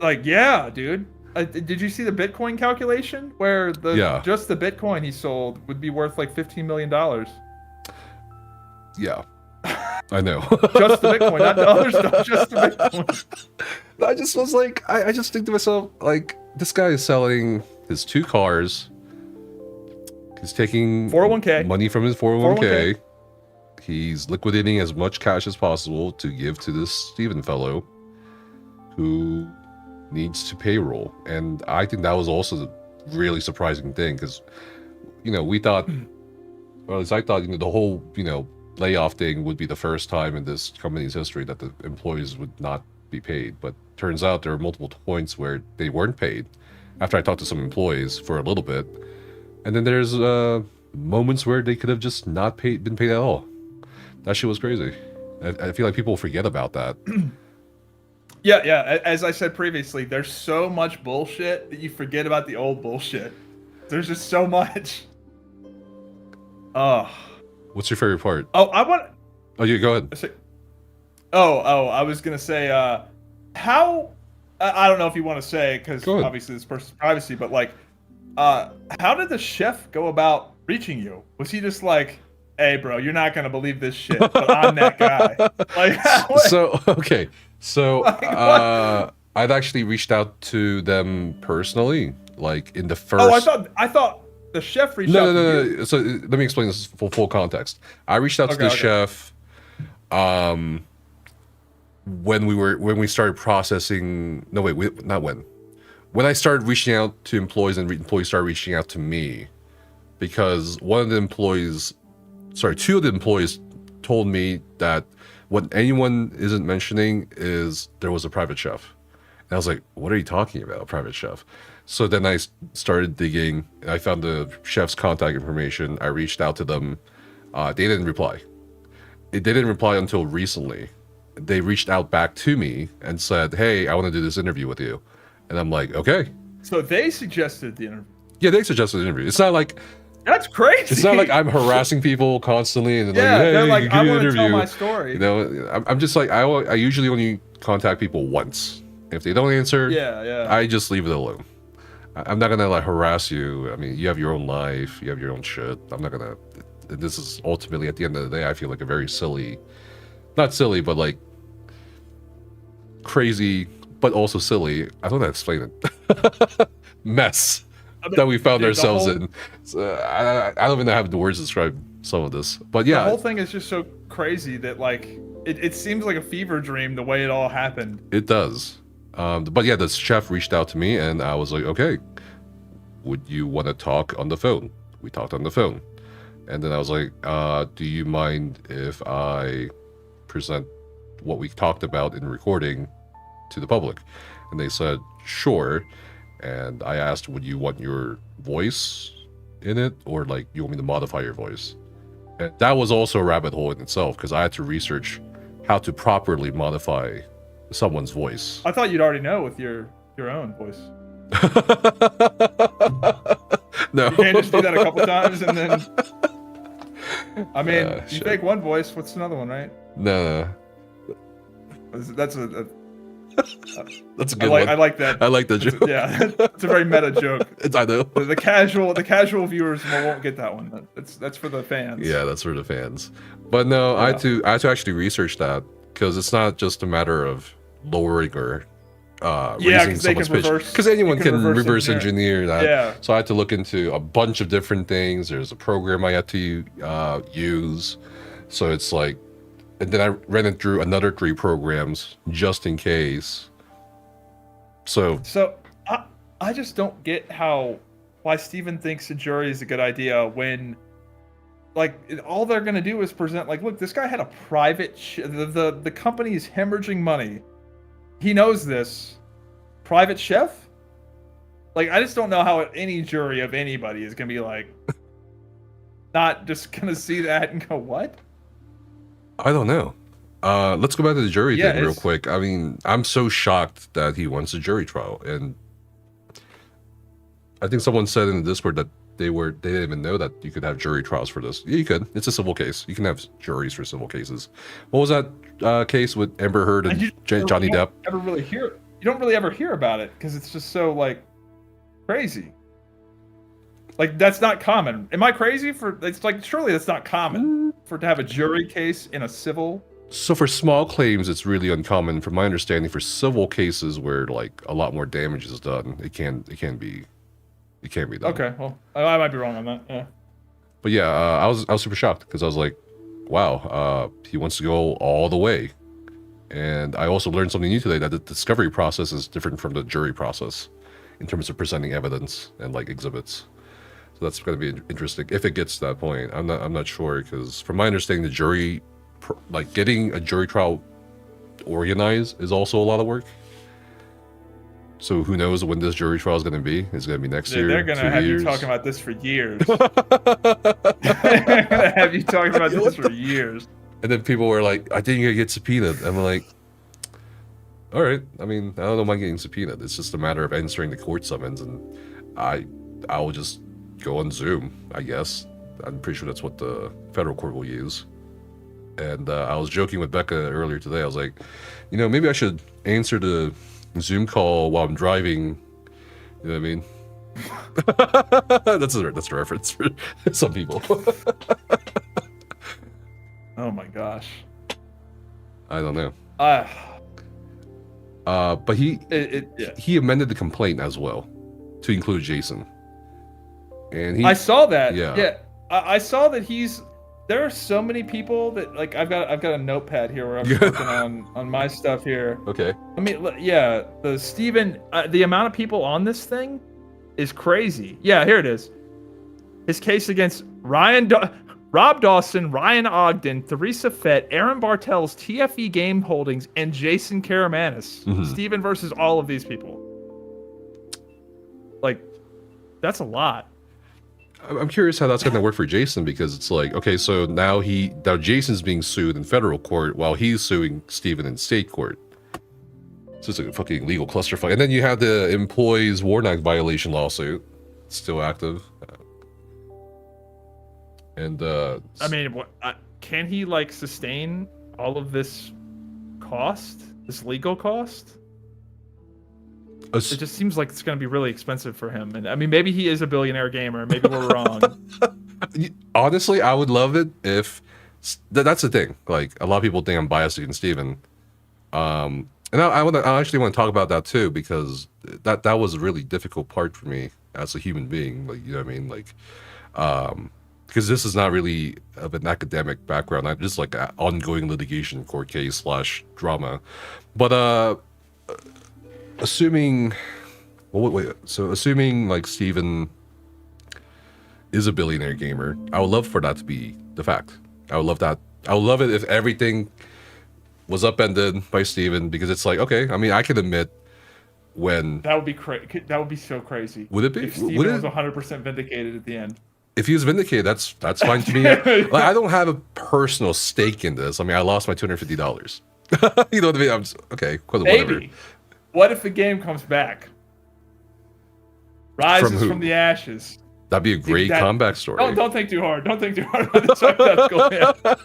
Like, yeah, dude. Did you see the Bitcoin calculation? Where just the Bitcoin he sold would be worth like $15 million. Yeah. I know. Just the Bitcoin, not the other stuff, just the Bitcoin. I just was like, I just think to myself, like, this guy is selling his 2 cars. He's taking 401k money from his 401k. He's liquidating as much cash as possible to give to this Steven fellow who needs to payroll. And I think that was also the really surprising thing, because, you know, we thought, or at least I thought, you know, the whole, you know, layoff thing would be the first time in this company's history that the employees would not be paid. But turns out there were multiple points where they weren't paid after I talked to some employees for a little bit. And then there's moments where they could have just not been paid at all. That shit was crazy. I feel like people forget about that. Yeah. As I said previously, there's so much bullshit that you forget about the old bullshit. There's just so much. What's your favorite part? Oh, I want... Oh, you go ahead. I was going to say, how... I don't know if you want to say, because obviously this person's privacy, but like, how did the chef go about reaching you? Was he just like, hey, bro, you're not going to believe this shit, but I'm that guy? Like, okay. So, like, I'd actually reached out to them personally, like in the first... Oh, I thought the chef reached out to you. No. So let me explain this for full context. I reached out to the chef when we started processing... No, wait, not when. When I started reaching out to employees and employees started reaching out to me, because two of the employees told me that what anyone isn't mentioning is there was a private chef. And I was like, what are you talking about, a private chef? So then I started digging, and I found the chef's contact information. I reached out to them. They didn't reply. They didn't reply until recently. They reached out back to me and said, hey, I want to do this interview with you. And I'm like, okay. So they suggested the interview. Yeah, they suggested the interview. It's not like... That's crazy. It's not like I'm harassing people constantly and they're like, hey, I want to tell my story. You know, I'm just like, I usually only contact people once. If they don't answer, I just leave it alone. I'm not gonna like harass you. I mean, you have your own life, you have your own shit. I'm not gonna. This is ultimately, at the end of the day, I feel like a very silly, not silly, but like crazy, but also silly. I don't know how to explain it. Mess that we found ourselves in. So, I don't even have the words to describe some of this, but yeah, the whole thing is just so crazy that like it seems like a fever dream the way it all happened. It does. But yeah, the chef reached out to me and I was like, okay, would you want to talk on the phone? We talked on the phone. And then I was like, do you mind if I present what we talked about in recording to the public? And they said, sure. And I asked, would you want your voice in it, or like you want me to modify your voice. And that was also a rabbit hole in itself because I had to research how to properly modify someone's voice. I thought you'd already know with your own voice. No, You can't just do that a couple times and then. I mean, you shit. fake one voice. What's another one, right? No. That's a That's a good one. I like that. I like that joke. Yeah, it's a very meta joke. I know. The casual viewers won't get that one. That's for the fans. Yeah, that's for the fans. But no, Yeah. I had to actually research that because it's not just a matter of lowering or raising 'cause they someone's can pitch. reverse- Because anyone you can can reverse reverse engineer that. Yeah. So I had to look into a bunch of different things. There's a program I had to use. So it's like, and then I ran it through another 3 programs just in case. So I just don't get why Steven thinks a jury is a good idea when, like, all they're gonna do is present like, look, this guy had a private the company is hemorrhaging money. He knows this. Private chef? Like, I just don't know how any jury of anybody is gonna be like, not just gonna see that and go, what? I don't know. Let's go back to the jury Yeah, thing real it's- quick. I mean, I'm so shocked that he wants a jury trial, and I think someone said in the Discord that they didn't even know that you could have jury trials for this. Yeah, you could. It's a civil case. You can have juries for civil cases. What was that case with Amber Heard and Johnny Depp? You don't really ever hear about it because it's just so like crazy. Like, that's not common. Am I crazy for? It's like, surely that's not common to have a jury case in a civil. So for small claims, it's really uncommon. From my understanding, for civil cases where like a lot more damage is done, it can be done. Okay, well, I might be wrong on that. Yeah. But yeah, I was super shocked because I was like, wow, he wants to go all the way. And I also learned something new today, that the discovery process is different from the jury process in terms of presenting evidence and like exhibits. So that's going to be interesting if it gets to that point. I'm not sure because from my understanding, the jury, like getting a jury trial organized is also a lot of work. So who knows when this jury trial is going to be? It's going to be next year. They're going to 2 have years. you talking about this for years. They're going to have you talking about this for years. And then people were like, I think you're going to get subpoenaed. I'm like, all right. I mean, I don't mind getting subpoenaed. It's just a matter of answering the court summons. And I will just go on Zoom, I guess. I'm pretty sure that's what the federal court will use. And I was joking with Becca earlier today. I was like, you know, maybe I should answer the Zoom call while I'm driving. You know what I mean? That's a reference for some people. Oh my gosh. I don't know. But he amended the complaint as well to include Jason. And I saw that. Yeah. Yeah. I saw that there are so many people that, like, I've got a notepad here where I'm working on my stuff here. Okay. I mean, yeah, the Steven, the amount of people on this thing is crazy. Yeah, here it is. His case against Rob Dawson, Ryan Ogden, Theresa Fett, Aaron Bartels, TFE Game Holdings, and Jason Karamanis. Mhm. Steven versus all of these people. Like, that's a lot. I'm curious how that's going to work for Jason, because it's like, okay, so now Jason's being sued in federal court while he's suing Steven in state court. So it's like a fucking legal clusterfuck. And then you have the Employees Warren Act violation lawsuit, still active. And I mean, can he like sustain all of this cost, this legal cost? It just seems like it's going to be really expensive for him. And I mean, maybe he is a billionaire gamer. Maybe we're wrong. honestly, I would love it if that's the thing. Like, a lot of people think I'm biased against Steven. And I actually want to talk about that too, because that was a really difficult part for me as a human being. Like, you know what I mean? Like, because this is not really of an academic background. I'm just like an ongoing litigation court case / drama. But assuming like Steven is a billionaire gamer, I would love for that to be the fact. I would love that. I would love it if everything was upended by Steven, because it's like, okay, I mean, I can admit when That would be crazy. That would be so crazy. Would it be? If Steven was 100% vindicated at the end. if he was vindicated, that's fine to me. Like, I don't have a personal stake in this. I mean, I lost my $250. You know what I mean? Okay, whatever. Maybe. What if the game comes back? Rises from the ashes. That'd be a great comeback story. Don't think too hard. Don't think too hard about this hypothetical.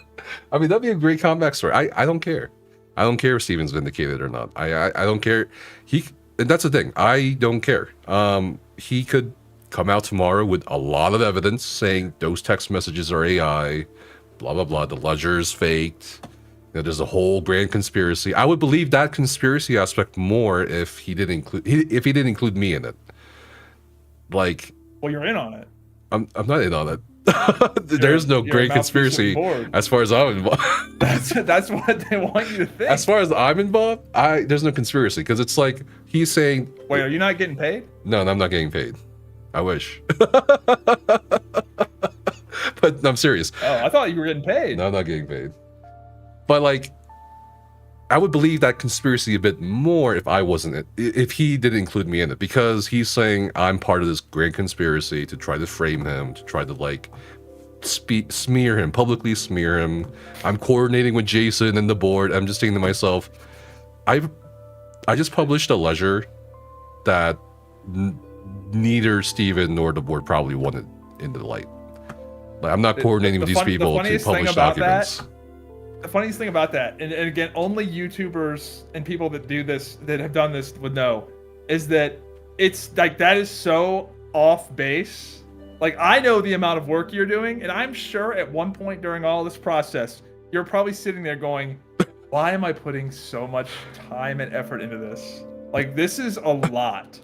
I mean, that'd be a great comeback story. I don't care. I don't care if Steven's vindicated or not. I don't care. And that's the thing. I don't care. He could come out tomorrow with a lot of evidence saying those text messages are AI, blah blah blah. The ledger's faked. You know, there's a whole grand conspiracy. I would believe that conspiracy aspect more if he didn't include me in it. Like, well, you're in on it. I'm not in on it. There's no great conspiracy as far as I'm involved. That's what they want you to think. As far as I'm involved, there's no conspiracy because it's like he's saying. Wait, are you not getting paid? No, I'm not getting paid. I wish. But I'm serious. Oh, I thought you were getting paid. No, I'm not getting paid. But like, I would believe that conspiracy a bit more if he didn't include me in it, because he's saying I'm part of this grand conspiracy to try to frame him, to try to like smear him, publicly smear him. I'm coordinating with Jason and the board. I'm just thinking to myself, I just published a ledger that neither Steven nor the board probably wanted into the light. Like, I'm not coordinating with these people to publish documents. The funniest thing about that, and again, only YouTubers and people that do this, that have done this, would know, is that it's like, that is so off base. Like, I know the amount of work you're doing, and I'm sure at one point during all this process, you're probably sitting there going, why am I putting so much time and effort into this? Like, this is a lot.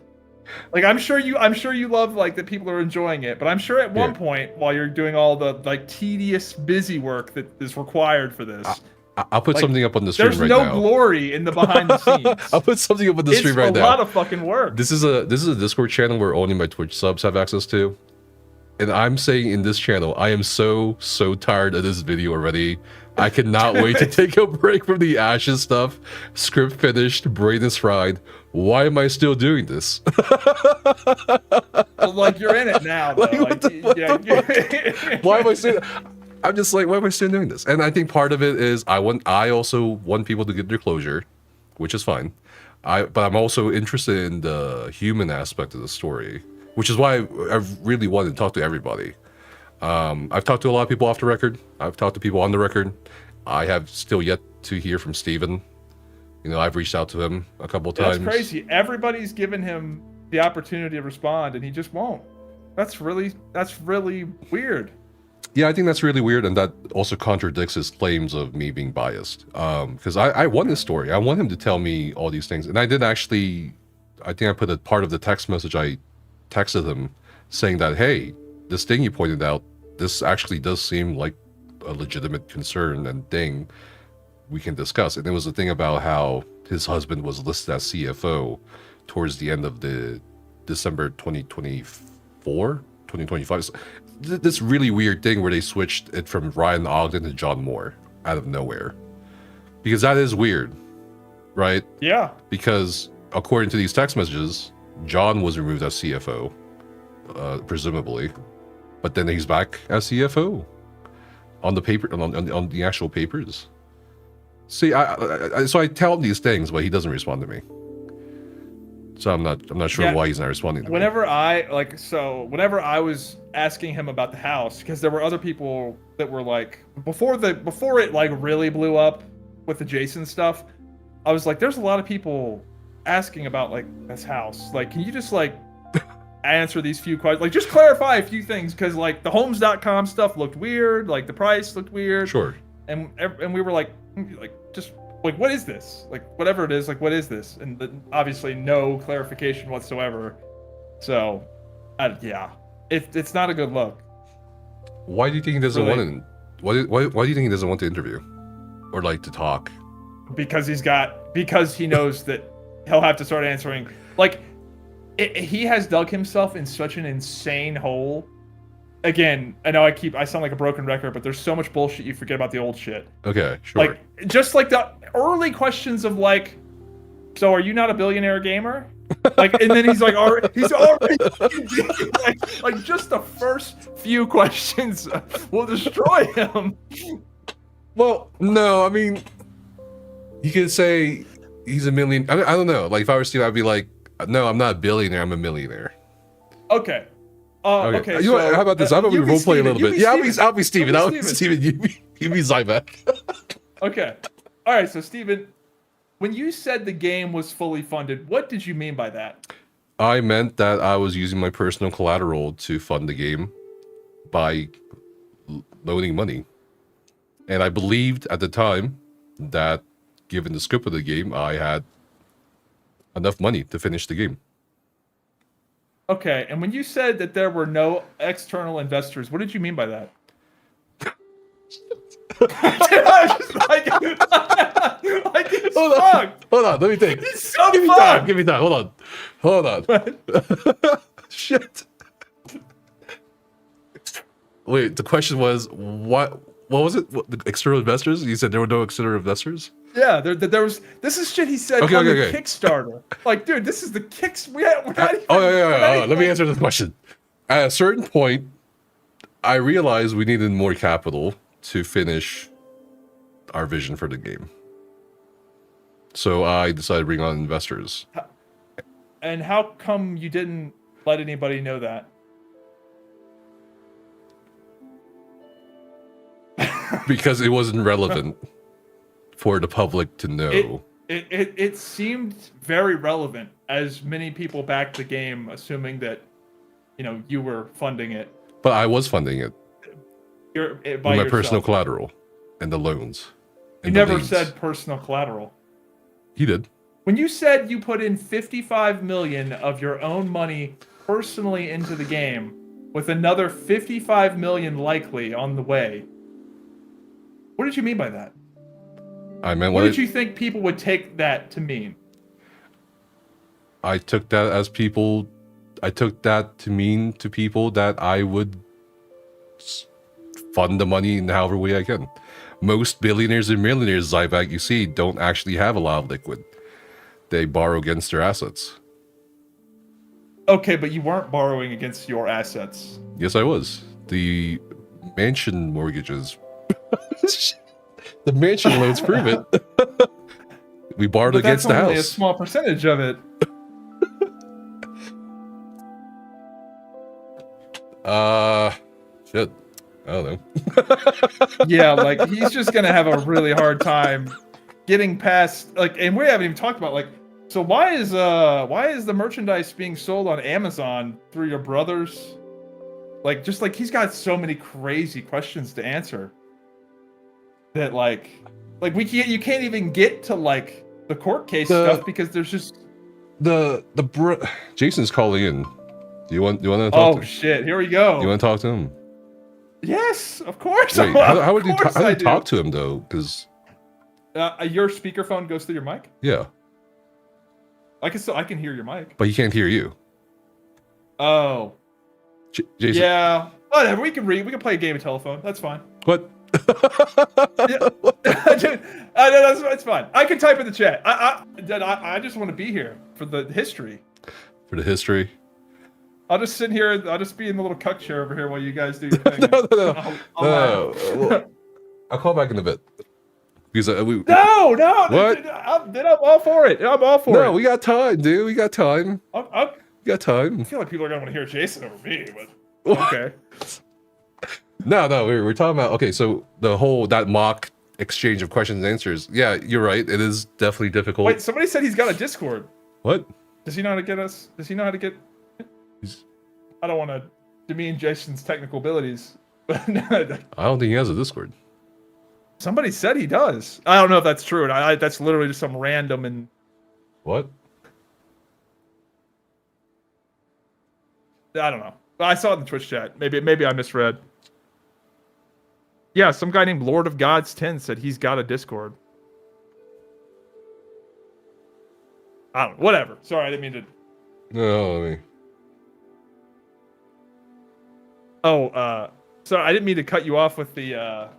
Like, I'm sure you love, like, that people are enjoying it, but I'm sure at one point, while you're doing all the like tedious busy work that is required for this, I'll put something up on the stream right now. There's no glory in the behind the scenes. I'll put something up on the stream right now. It's a lot of fucking work. This is a Discord channel where only my Twitch subs have access to. And I'm saying in this channel, I am so tired of this video already. I cannot wait to take a break from the Ashes stuff. Script finished, brain is fried. Why am I still doing this? Well, like, you're in it now, though. Why am I still... I'm just like, why am I still doing this? And I think part of it is I also want people to get their closure, which is fine. But I'm also interested in the human aspect of the story, which is why I really wanted to talk to everybody. I've talked to a lot of people off the record. I've talked to people on the record. I have still yet to hear from Steven. You know, I've reached out to him a couple of times. That's crazy. Everybody's given him the opportunity to respond, and he just won't. That's really weird. Yeah, I think that's really weird, and that also contradicts his claims of me being biased. Because I want this story. I want him to tell me all these things. And I did actually, I think I put a part of the text message I texted him saying that, hey, this thing you pointed out, this actually does seem like a legitimate concern and thing we can discuss. And it was the thing about how his husband was listed as CFO towards the end of the December 2024, 2025. So, this really weird thing where they switched it from Ryan Ogden to John Moore out of nowhere. Because that is weird, right? Yeah. Because according to these text messages, John was removed as CFO, presumably. But then he's back as CFO on the paper, on the actual papers. See, so I tell him these things, but he doesn't respond to me. So I'm not sure why he's not responding to me. Whenever I was asking him about the house, because there were other people that were like, before it like really blew up with the Jason stuff, I was like, there's a lot of people asking about like this house. Like, can you just like answer these few questions? Like, just clarify a few things, because like the homes.com stuff looked weird, like the price looked weird. Sure. And we were like just like, what is this? Like, whatever it is, like, what is this? And obviously no clarification whatsoever. So, yeah, it's not a good look. Why do you think he doesn't want to? Why do you think he doesn't want to interview or like to talk? Because he knows that he'll have to start answering. Like, he has dug himself in such an insane hole. Again, I know I sound like a broken record, but there's so much bullshit you forget about the old shit. Okay, sure. Like, just like the early questions of like, so are you not a billionaire gamer? Like, and then he's already like just the first few questions will destroy him. Well, no, I mean, you could say he's a million. I don't know. Like, if I were Steve, I'd be like, no, I'm not a billionaire. I'm a millionaire. Okay. Okay. You know what, how about this? How about we role play a little bit? Yeah, I'll be Steven. I'll be Steven. You be Zyback. Okay. All right. So, Steven, when you said the game was fully funded, what did you mean by that? I meant that I was using my personal collateral to fund the game by loaning money. And I believed at the time that, given the scope of the game, I had enough money to finish the game. Okay. And when you said that there were no external investors, what did you mean by that? Hold on, let me think. So give me time. Hold on. Shit. Wait, the question was what was it? The external investors? You said there were no external investors? Yeah, there was. This is shit he said on the Kickstarter. Like, dude, this is the kicks. We're not even, let me answer this question. At a certain point, I realized we needed more capital to finish our vision for the game. So I decided to bring on investors. And how come you didn't let anybody know that? Because it wasn't relevant for the public to know. It seemed very relevant, as many people backed the game, assuming that, you know, you were funding it. But I was funding it. By my personal collateral and the loans. You never said personal collateral. He did. When you said you put in 55 million of your own money personally into the game, with another 55 million likely on the way, what did you mean by that? I meant what did you think people would take that to mean? I took that as people. I took that to mean to people that I would fund the money in however way I can. Most billionaires and millionaires, Zyback, you see, don't actually have a lot of liquid. They borrow against their assets. Okay, but you weren't borrowing against your assets. Yes, I was. The mansion mortgages. The mansion loans prove it. We borrowed against the house. That's only a small percentage of it. Shit. I don't know. Yeah, like, he's just gonna have a really hard time getting past, like, and we haven't even talked about, like, so why is the merchandise being sold on Amazon through your brothers? Like, just like, he's got so many crazy questions to answer that like you can't even get to like the court case stuff because there's just Jason's calling in. Do you want to talk to him? Oh shit, here we go. You want to talk to him? Yes, of course. Wait, how would you talk to him though? Because your speakerphone goes through your mic. Yeah. I can hear your mic. But he can't hear you. Oh. Jason. Yeah. Whatever. We can play a game of telephone. That's fine. What? Yeah. That's fine. I can type in the chat. I just want to be here for the history. For the history. I'll just sit here. I'll just be in the little cuck chair over here while you guys do your thing. No. I'll call back in a bit. Because no. What? I'm all for it. I'm all for it. No, we got time, dude. We got time. We got time. I feel like people are gonna want to hear Jason over me, but okay. No, we're talking about, okay, so that mock exchange of questions and answers. Yeah, you're right. It is definitely difficult. Wait, somebody said he's got a Discord. What? Does he know how to get us? Does he know how to get? I don't want to demean Jason's technical abilities. I don't think he has a Discord. Somebody said he does. I don't know if that's true. That's literally just some random and. What? I don't know. I saw it in the Twitch chat. Maybe I misread. Yeah, some guy named Lord of Gods 10 said he's got a Discord. I don't know. Whatever. Sorry, I didn't mean to. No, I mean. So I didn't mean to cut you off with the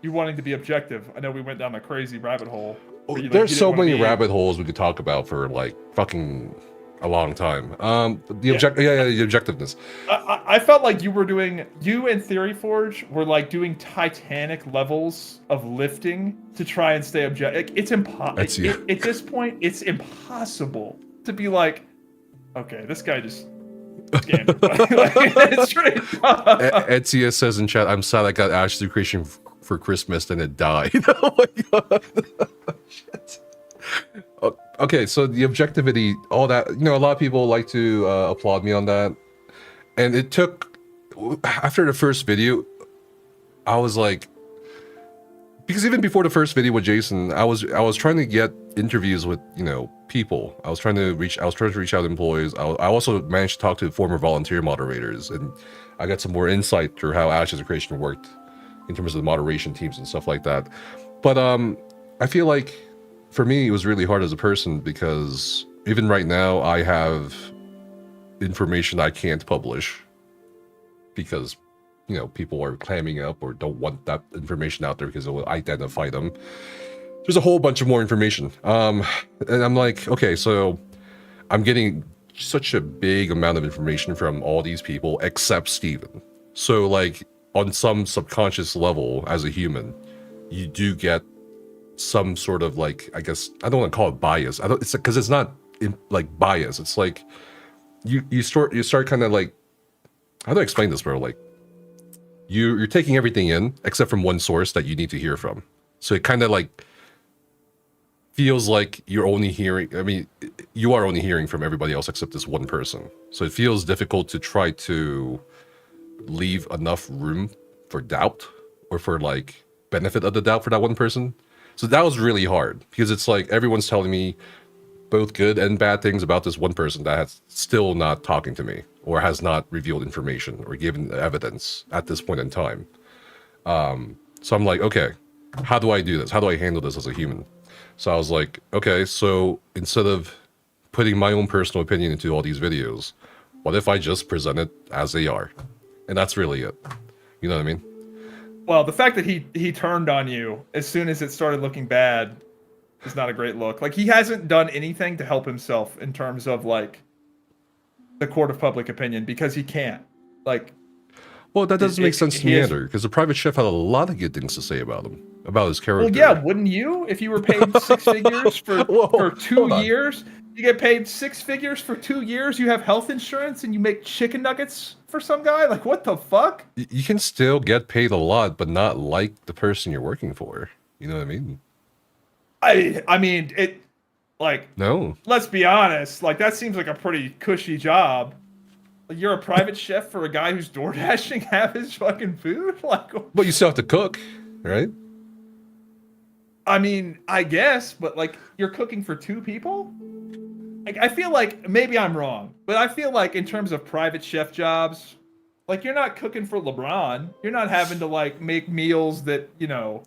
you wanting to be objective. I know we went down a crazy rabbit hole. There's so many rabbit holes we could talk about for like fucking a long time. The objectiveness. I felt like you and Theory Forge were like doing Titanic levels of lifting to try and stay objective. It's impossible. At this point, it's impossible to be like, okay, this guy just scammed everybody. Like, it's really Etia says in chat, I'm sad I got Ashes Creation for Christmas and it died. Oh my god. Shit. Okay, so the objectivity, all that, you know, a lot of people like to applaud me on that. And it took, after the first video, I was like, because even before the first video with Jason, I was trying to get interviews with, you know, people. I was trying to reach out to employees. I also managed to talk to former volunteer moderators, and I got some more insight through how Ashes of Creation worked in terms of the moderation teams and stuff like that. But I feel like for me, it was really hard as a person because even right now, I have information I can't publish because, you know, people are clamming up or don't want that information out there because it will identify them. There's a whole bunch of more information. And I'm like, okay, so I'm getting such a big amount of information from all these people except Steven. So like on some subconscious level as a human, you do get some sort of like, I guess, I don't want to call it bias. It's because it's not like bias. It's like you start kind of like, how do I explain this, bro? Like you're taking everything in except from one source that you need to hear from. So it kind of like feels like you're only hearing, I mean, you are only hearing from everybody else except this one person. So it feels difficult to try to leave enough room for doubt or for like benefit of the doubt for that one person. So that was really hard because it's like everyone's telling me both good and bad things about this one person that has still not talking to me or has not revealed information or given evidence at this point in time. So I'm like, okay, how do I do this? How do I handle this as a human? So I was like, okay, so instead of putting my own personal opinion into all these videos, what if I just present it as they are? And that's really it. You know what I mean? Well, the fact that he turned on you as soon as it started looking bad is not a great look. Like, he hasn't done anything to help himself in terms of, like, the court of public opinion because he can't. Like, well, that doesn't make sense to me either, because the private chef had a lot of good things to say about him, about his character. Well, yeah, wouldn't you? If you were paid 6 figures for 2 years, you get paid 6 figures for 2 years, you have health insurance, and you make chicken nuggets for some guy? Like, what the fuck? You can still get paid a lot, but not like the person you're working for. You know what I mean? I mean, it, like, no. Let's be honest. Like, that seems like a pretty cushy job. Like, you're a private chef for a guy who's door dashing half his fucking food? Like, but you still have to cook, right? I mean, I guess, but like, you're cooking for 2 people? Like, I feel like, maybe I'm wrong, but I feel like in terms of private chef jobs, like, you're not cooking for LeBron. You're not having to, like, make meals that, you know,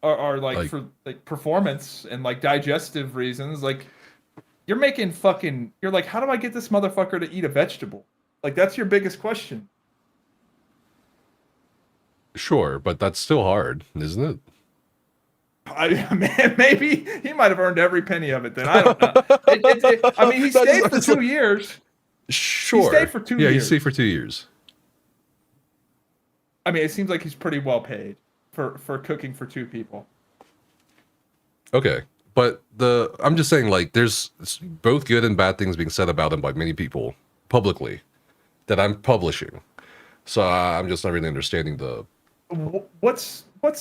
are like for like performance and like digestive reasons. Like, you're making fucking, you're like, how do I get this motherfucker to eat a vegetable? Like, that's your biggest question. Sure, but that's still hard, isn't it? Maybe he might have earned every penny of it then. I don't know. I mean, he stayed for 2 years. Sure. He stayed for 2 years. Yeah, he stayed for 2 years. I mean, it seems like he's pretty well paid for cooking for 2 people. Okay. But I'm just saying, like, there's both good and bad things being said about him by many people publicly that I'm publishing. So I'm just not really understanding the...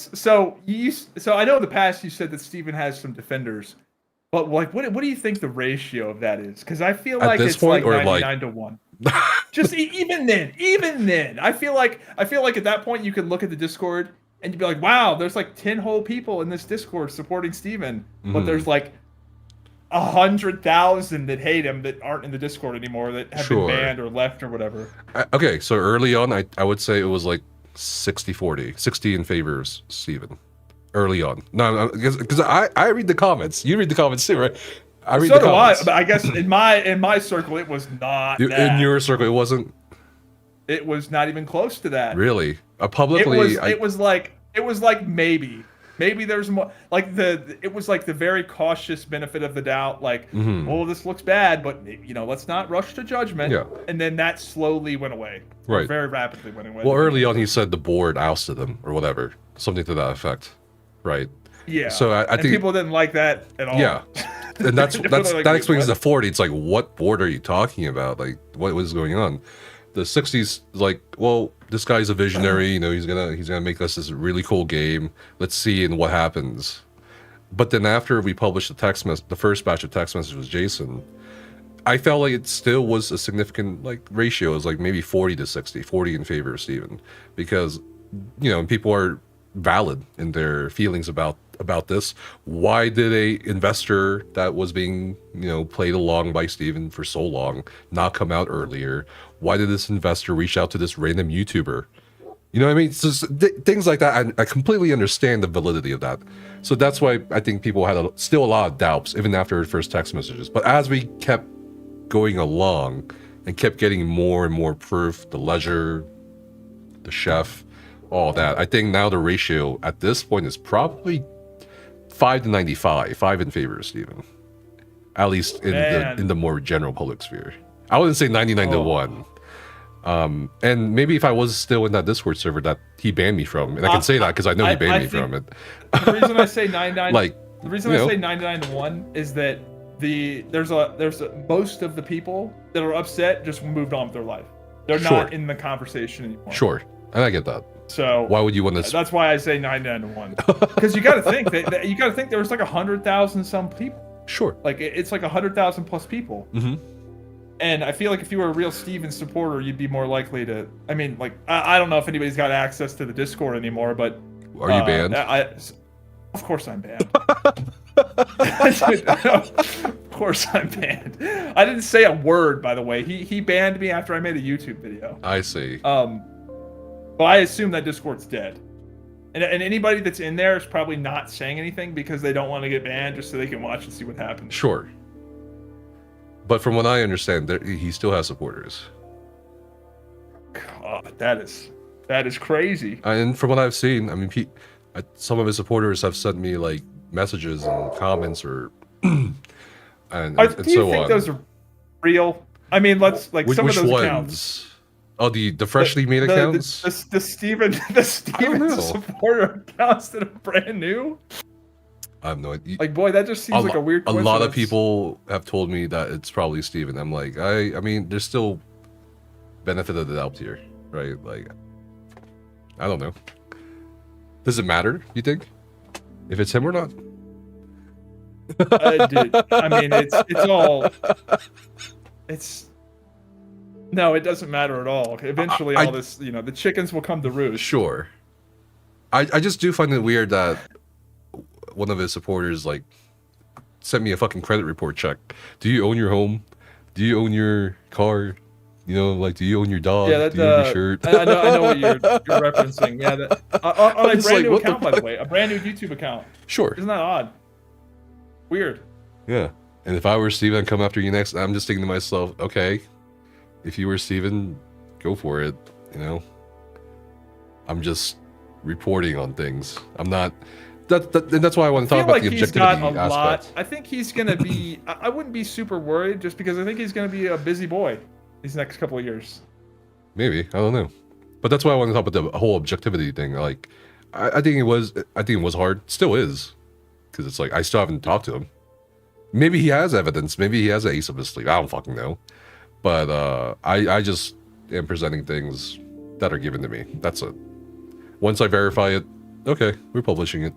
So I know in the past you said that Steven has some defenders, but like, what do you think the ratio of that is? Because I feel like it's like 99 to 1. Just even then, I feel like at that point you could look at the Discord and you'd be like, wow, there's like 10 whole people in this Discord supporting Steven, but there's like 100,000 that hate him that aren't in the Discord anymore, that have been banned or left or whatever. Okay, so early on, I would say it was like 60-40, 60 in favor of Steven. Early on. No, because I read the comments. You read the comments too, right? I read the comments. But I guess in my circle, it was not that. In your circle, it wasn't? It was not even close to that. Really? Publicly... It was like maybe. Maybe there's more, like it was like the very cautious benefit of the doubt, like, Mhm. oh, this looks bad, but let's not rush to judgment. Yeah. And then that slowly went away. Or Right. very rapidly went away. Well, early on, he said the board ousted him or whatever, something to that effect, right? Yeah. So I and think people didn't like that at all. yeah, and that's People are like, that "Wait, explains what?" the 40. It's like, what board are you talking about? Like, what was going on? The 60s, like, well, this guy's a visionary. You know, he's gonna make us this really cool game. Let's see and what happens. But then after we published the first batch of text messages with Jason, I felt like it still was a significant like ratio. It was like maybe 40 to 60, 40 in favor of Steven, because people are valid in their feelings about this. Why did a investor that was being played along by Steven for so long not come out earlier? Why did this investor reach out to this random YouTuber? You know what I mean? So, things like that. I completely understand the validity of that. So that's why I think people had still a lot of doubts even after the first text messages. But as we kept going along and kept getting more and more proof, the ledger, the chef, all that, I think now the ratio at this point is probably 5 to 95, 5 in favor of Steven. At least in the more general public sphere. I wouldn't say 99 to 1. And maybe if I was still in that Discord server that he banned me from, and I can say that because I know he banned me from it. The reason I say 99, like, the reason I say 99 to 1 is that there's most of the people that are upset just moved on with their life. They're not in the conversation anymore. Sure, and I get that. So why would you want to? That's why I say 99 to 1. Because you got to think that there was like 100,000 some people. Sure. Like it's like 100,000 plus people. Mm-hmm. And I feel like if you were a real Steven supporter, you'd be more likely to. I mean, like I don't know if anybody's got access to the Discord anymore, but are you banned? Of course I'm banned. Of course I'm banned. I didn't say a word, by the way. He banned me after I made a YouTube video. I see. But I assume that Discord's dead. And anybody that's in there is probably not saying anything because they don't want to get banned, just so they can watch and see what happens. Sure. But from what I understand, he still has supporters. God, that is crazy. And from what I've seen, I mean, some of his supporters have sent me like messages and comments or and so on. Do you think those are real? I mean, let's like some of those accounts. Oh, the freshly made accounts? The Steven supporter accounts that are brand new? I have no idea. Like, boy, that just seems like a weird coincidence. A lot of people have told me that it's probably Steven. I'm like, I mean, there's still benefit of the doubt here, right? Like, I don't know. Does it matter, you think? If it's him or not? Dude, I mean, no, it doesn't matter at all. Eventually, all this, the chickens will come to roost. Sure. I just do find it weird that one of his supporters, like, sent me a fucking credit report check. Do you own your home? Do you own your car? Like, do you own your dog? Yeah, do you own your shirt? I know what you're referencing. Yeah, on a brand new account, by the way. A brand new YouTube account. Sure. Isn't that odd? Weird. Yeah. And if I were Steven, I'd come after you next. I'm just thinking to myself, okay, if you were Steven, go for it. I'm just reporting on things. I'm not... That's why I want to talk about the objectivity aspect. I think he's going to be... I wouldn't be super worried just because I think he's going to be a busy boy these next couple of years. Maybe. I don't know. But that's why I want to talk about the whole objectivity thing. Like, I think it was hard. Still is. Because it's like, I still haven't talked to him. Maybe he has evidence. Maybe he has an ace up his sleeve. I don't fucking know. But I just am presenting things that are given to me. That's it. Once I verify it, okay, we're publishing it.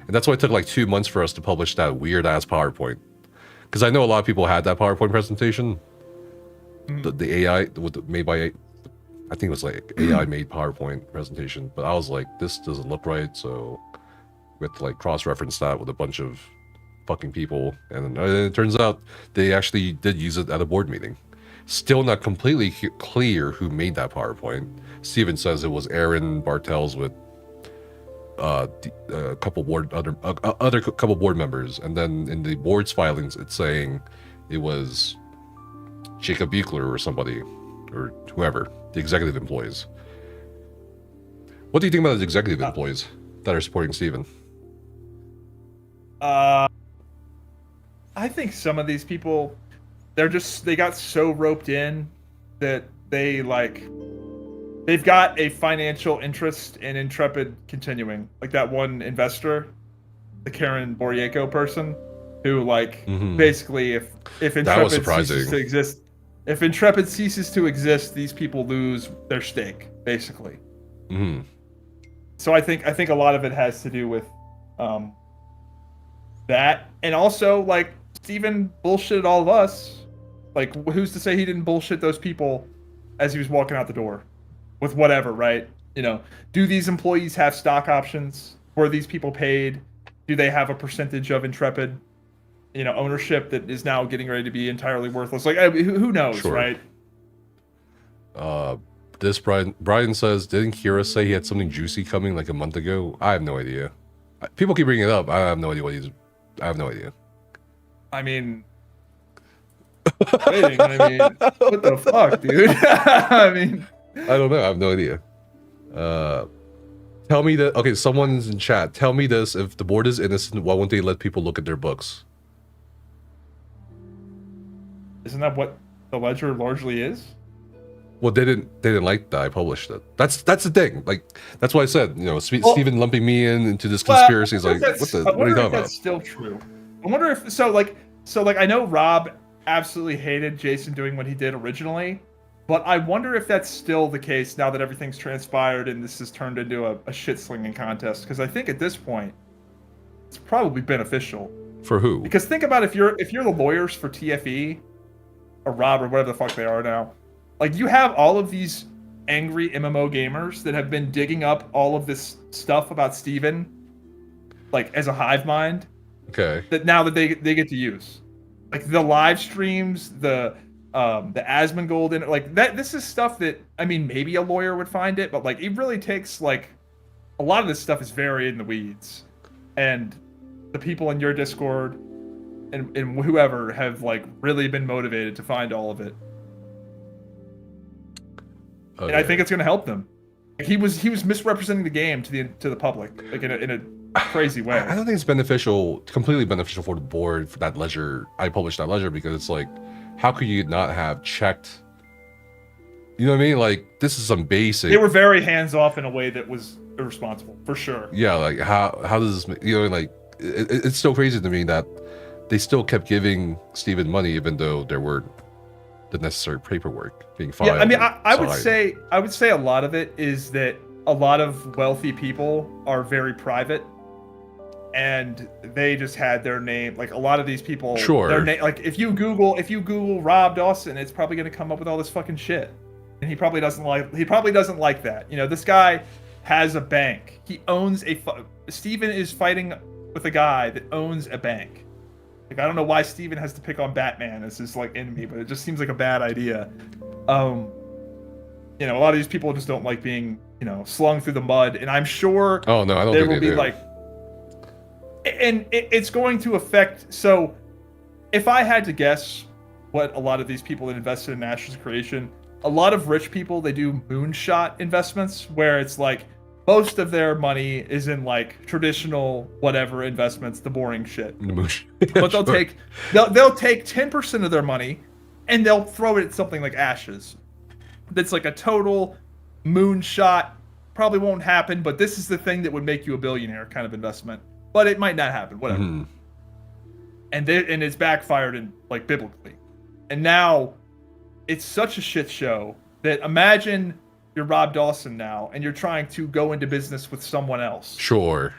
And that's why it took like 2 months for us to publish that weird-ass PowerPoint. Because I know a lot of people had that PowerPoint presentation. The AI, made by, I think it was like AI-made PowerPoint presentation. But I was like, this doesn't look right, so we have to like cross-reference that with a bunch of fucking people. And it turns out they actually did use it at a board meeting. Still not completely clear who made that PowerPoint. Steven says it was Aaron Bartels with a couple couple board members, and then in the board's filings it's saying it was Jacob Buechler or somebody or whoever, the executive employees. What do you think about the executive employees that are supporting Steven? I think some of these people, they got so roped in that they've got a financial interest in Intrepid continuing. Like that one investor, the Karen Boryako person, who basically if Intrepid ceases to exist, these people lose their stake, basically. Mm-hmm. So I think a lot of it has to do with that, and also like Steven bullshitted all of us. Like, who's to say he didn't bullshit those people as he was walking out the door with whatever, right? You know, do these employees have stock options? Were these people paid? Do they have a percentage of Intrepid, ownership that is now getting ready to be entirely worthless? Like, who knows, Sure. right? This Brian says, didn't Kira say he had something juicy coming like a month ago? I have no idea. People keep bringing it up. I have no idea I have no idea. I mean, what the fuck, dude? I mean, I don't know. I have no idea. Tell me that. Okay, someone's in chat. Tell me this: if the board is innocent, why won't they let people look at their books? Isn't that what the ledger largely is? Well, they didn't like that I published it. That's the thing. Like, that's why I said, Steven lumping me into this conspiracy is like, what are you talking about? That's still true. I wonder if so. I know Rob absolutely hated Jason doing what he did originally, but I wonder if that's still the case now that everything's transpired and this has turned into a shit slinging contest. Because I think at this point, it's probably beneficial. For who? Because think about if you're the lawyers for TFE or Rob or whatever the fuck they are now. Like, you have all of these angry MMO gamers that have been digging up all of this stuff about Steven, like, as a hive mind. Okay. That now that they get to use. Like, the live streams, the Asmongold, like, that. This is stuff that, I mean, maybe a lawyer would find it, but, like, it really takes, like, a lot of this stuff is very in the weeds. And the people in your Discord and whoever have, like, really been motivated to find all of it. Okay. And I think it's going to help them. Like, he was misrepresenting the game to the public, like in a crazy way. I don't think it's completely beneficial for the board for that ledger. I published that ledger because it's like, how could you not have checked? You know what I mean? Like, this is some basic. They were very hands off in a way that was irresponsible, for sure. Yeah, like how does this? Like it's so crazy to me that they still kept giving Steven money even though there weren't the necessary paperwork being filed. Yeah, I mean, I would say a lot of it is that a lot of wealthy people are very private, and they just had their name. Like, a lot of these people, sure. Their name, like, if you Google Rob Dawson, it's probably going to come up with all this fucking shit, and he probably doesn't like that. This guy has a bank. He owns Steven is fighting with a guy that owns a bank. Like, I don't know why Steven has to pick on Batman as his, like, enemy, but it just seems like a bad idea. A lot of these people just don't like being, slung through the mud, and I'm sure I don't there think will be, like, and it's going to affect. So, if I had to guess what a lot of these people that invested in Ashes Creation, a lot of rich people, they do moonshot investments, where it's like, most of their money is in, like, traditional whatever investments, the boring shit. But they'll take 10% of their money and they'll throw it at something like Ashes. That's like a total moonshot. Probably won't happen, but this is the thing that would make you a billionaire kind of investment. But it might not happen, whatever. Mm-hmm. And it's backfired in, like, biblically. And now it's such a shit show that imagine you're Rob Dawson now, and you're trying to go into business with someone else. Sure.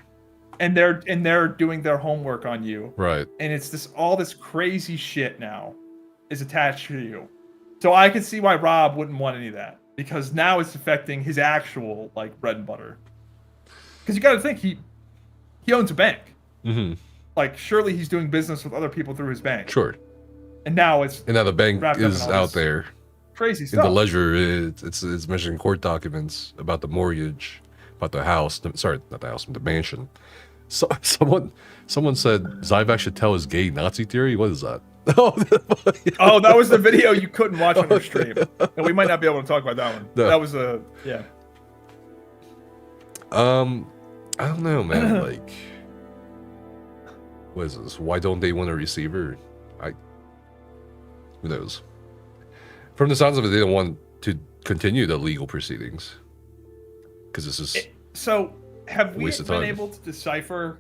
And they're doing their homework on you. Right. And it's all this crazy shit now is attached to you. So I can see why Rob wouldn't want any of that, because now it's affecting his actual, like, bread and butter. Because you got to think he owns a bank. Mm-hmm. Like, surely he's doing business with other people through his bank. Sure. And now the bank is out there. Crazy stuff. In the ledger, it's mentioning court documents about the mortgage, about the house. Sorry, not the house, the mansion. So someone said Zyvac should tell his gay Nazi theory. What is that? Oh, that was the video you couldn't watch on our stream. And we might not be able to talk about that one. No. That was yeah. I don't know, man. Like, what is this? Why don't they want a receiver? Who knows? From the sounds of it, they don't want to continue the legal proceedings because this is so. Have we been able to decipher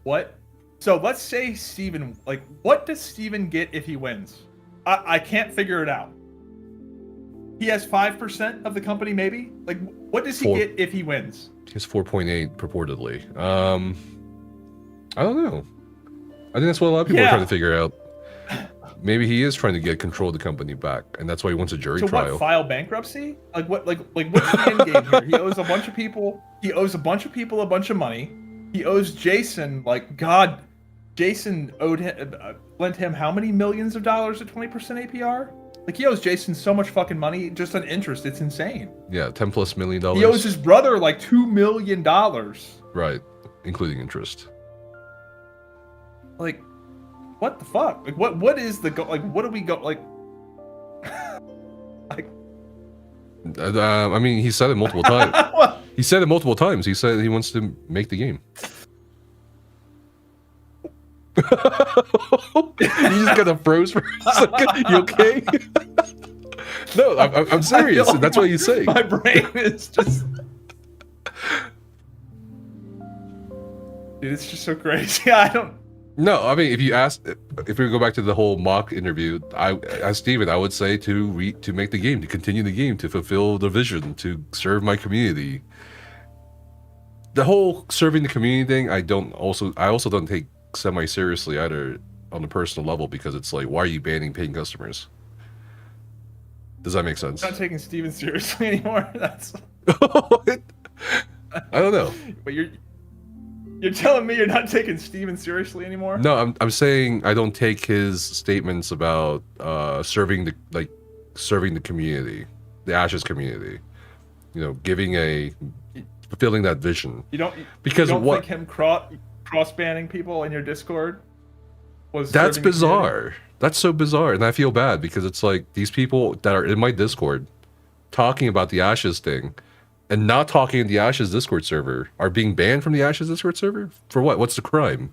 what? So let's say Steven, like, what does Steven get if he wins? I can't figure it out. He has 5% of the company, maybe. Like, what does he get if he wins? He has 4.8 purportedly. I don't know. I think that's what a lot of people are trying to figure out. Maybe he is trying to get control of the company back, and that's why he wants a jury trial. What, file bankruptcy? Like what? Like what's the end game here? He owes a bunch of people. He owes a bunch of people a bunch of money. He owes Jason, like, God. Jason owed him, lent him how many millions of dollars at 20% APR? Like, he owes Jason so much fucking money just on interest. It's insane. Yeah, $10+ million. He owes his brother like $2 million. Right, including interest. Like, what the fuck? Like, what is the go? Like, what do we go? Like, like. I mean, he said it multiple times. He said it multiple times. He said he wants to make the game. You just kind of froze for a second. You okay? No, I'm serious. That's what you say. My brain is just. Dude, it's just so crazy. I don't. No, I mean, if we go back to the whole mock interview, as Steven, I would say to make the game, to continue the game, to fulfill the vision, to serve my community. The whole serving the community thing, I also don't take semi-seriously either on a personal level, because it's like, why are you banning paying customers? Does that make sense? I'm not taking Steven seriously anymore. That's. I don't know. But you're telling me you're not taking Steven seriously anymore? No, I'm saying I don't take his statements about serving the community, the Ashes community. You know, fulfilling that vision. You don't think him cross banning people in your Discord was? That's bizarre. That's so bizarre, and I feel bad because it's like these people that are in my Discord talking about the Ashes thing. And not talking in the Ashes Discord server are being banned from the Ashes Discord server? For what? What's the crime?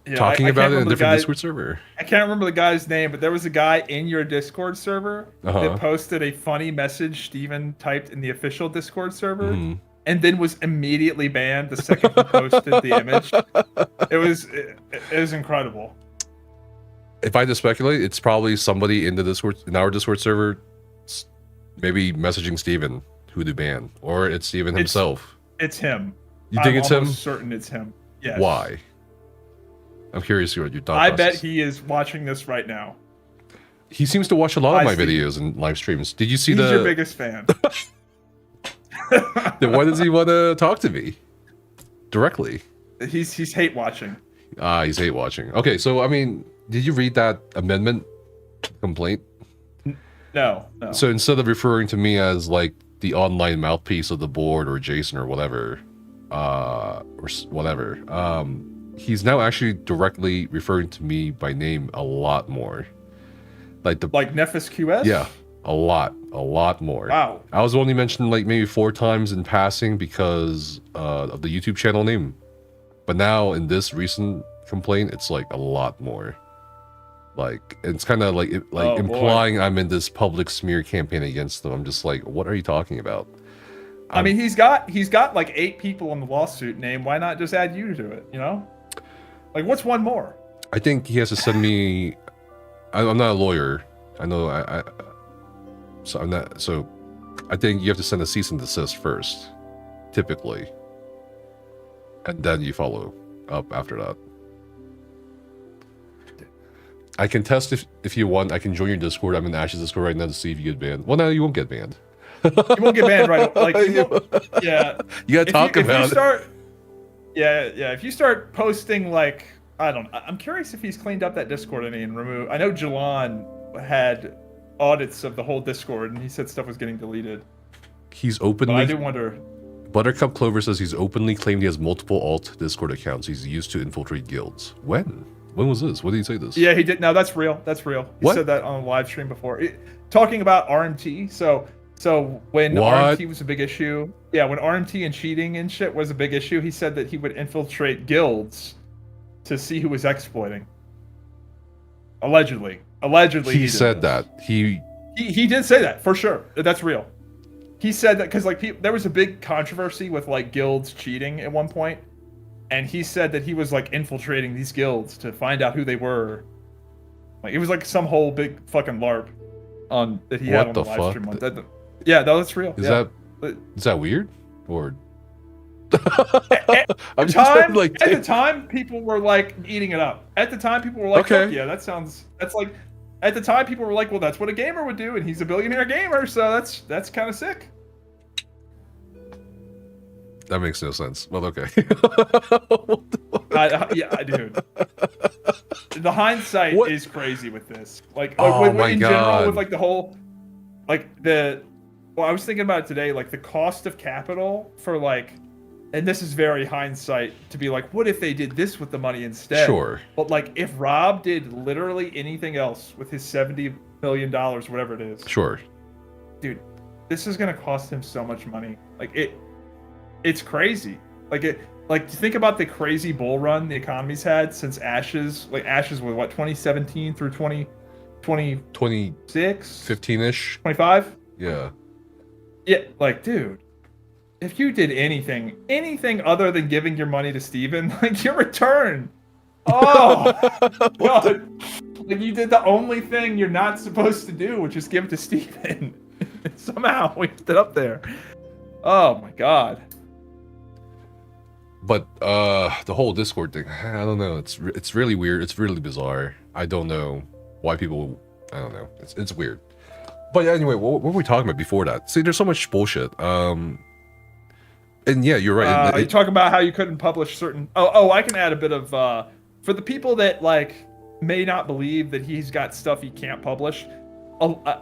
Yeah, talking about it in a different Discord server. I can't remember the guy's name, but there was a guy in your Discord server that posted a funny message Steven typed in the official Discord server, and then was immediately banned the second he posted the image. It was incredible. If I had to speculate, it's probably somebody in our Discord server, maybe messaging Steven who to ban, or it's Steven himself. It's him. You think it's him? I'm certain it's him. Yes. Why? I'm curious what your thought I process. bet he is watching this right now. He seems to watch a lot of my videos and live streams. Did you see He's your biggest fan. Then why does he want to talk to me directly? He's hate watching. He's hate watching. Okay, so I mean, did you read that amendment complaint? No. So instead of referring to me as like the online mouthpiece of the board or Jason or whatever, he's now actually directly referring to me by name a lot more. Like NefasQS? Yeah, a lot more. Wow. I was only mentioned like maybe 4 times in passing because of the YouTube channel name, but now in this recent complaint, it's like a lot more. Like, it's kind of like implying I'm in this public smear campaign against them. I'm just like, what are you talking about? I mean, he's got like 8 people in the lawsuit name. Why not just add you to it? You know, like, what's one more? I think he has to send me. I'm not a lawyer. I know. So I'm not. So I think you have to send a cease and desist first, typically, and then you follow up after that. I can test if you want. I can join your Discord. I'm in Ash's Discord right now to see if you get banned. Well, no, you won't get banned. You won't get banned, right? Like, yeah. You gotta talk about it. If you start posting, like, I'm curious if he's cleaned up that Discord and removed. I know Jalon had audits of the whole Discord, and he said stuff was getting deleted. He's openly. But I do wonder. Buttercup Clover says he's openly claimed he has multiple alt Discord accounts he's used to infiltrate guilds. When? When was this? When did he say this? Yeah, he did. No, that's real. That's real. He said that on a live stream before. Talking about RMT. So when RMT was a big issue, when RMT and cheating and shit was a big issue, he said that he would infiltrate guilds to see who was exploiting. Allegedly. Allegedly, He said this. that. He did say that for sure. That's real. He said that because like there was a big controversy with like guilds cheating at one point, and he said that he was like infiltrating these guilds to find out who they were. Like it was like some whole big fucking LARP on that he had on the live stream. Yeah, no, that's real. Is that weird or? At the time, people were like eating it up. At the time, people were like, okay. Fuck yeah, that's like. At the time, people were like, well, that's what a gamer would do, and he's a billionaire gamer, so that's kind of sick. That makes no sense. Well, okay. Yeah, dude. The hindsight is crazy with this. Like, oh in my God. general, with like the whole, like I was thinking about it today, like the cost of capital for like, and this is very hindsight to be like, what if they did this with the money instead? Sure. But like, if Rob did literally anything else with his $70 million, whatever it is. Sure. Dude, this is gonna cost him so much money. Like it's crazy. Like think about the crazy bull run the economy's had since Ashes. Like Ashes was what, 2017 through 2026? 15-ish. 25? Yeah. Yeah, like dude. If you did anything other than giving your money to Steven, like your return. Oh, God. Like you did the only thing you're not supposed to do, which is give it to Steven. Somehow we ended up there. Oh my God. But the whole Discord thing, I don't know. It's really weird. It's really bizarre. I don't know why people. I don't know. It's weird. But anyway, what were we talking about before that? See, there's so much bullshit. And yeah, you're right. You talk about how you couldn't publish certain. Oh, I can add a bit of for the people that like may not believe that he's got stuff he can't publish.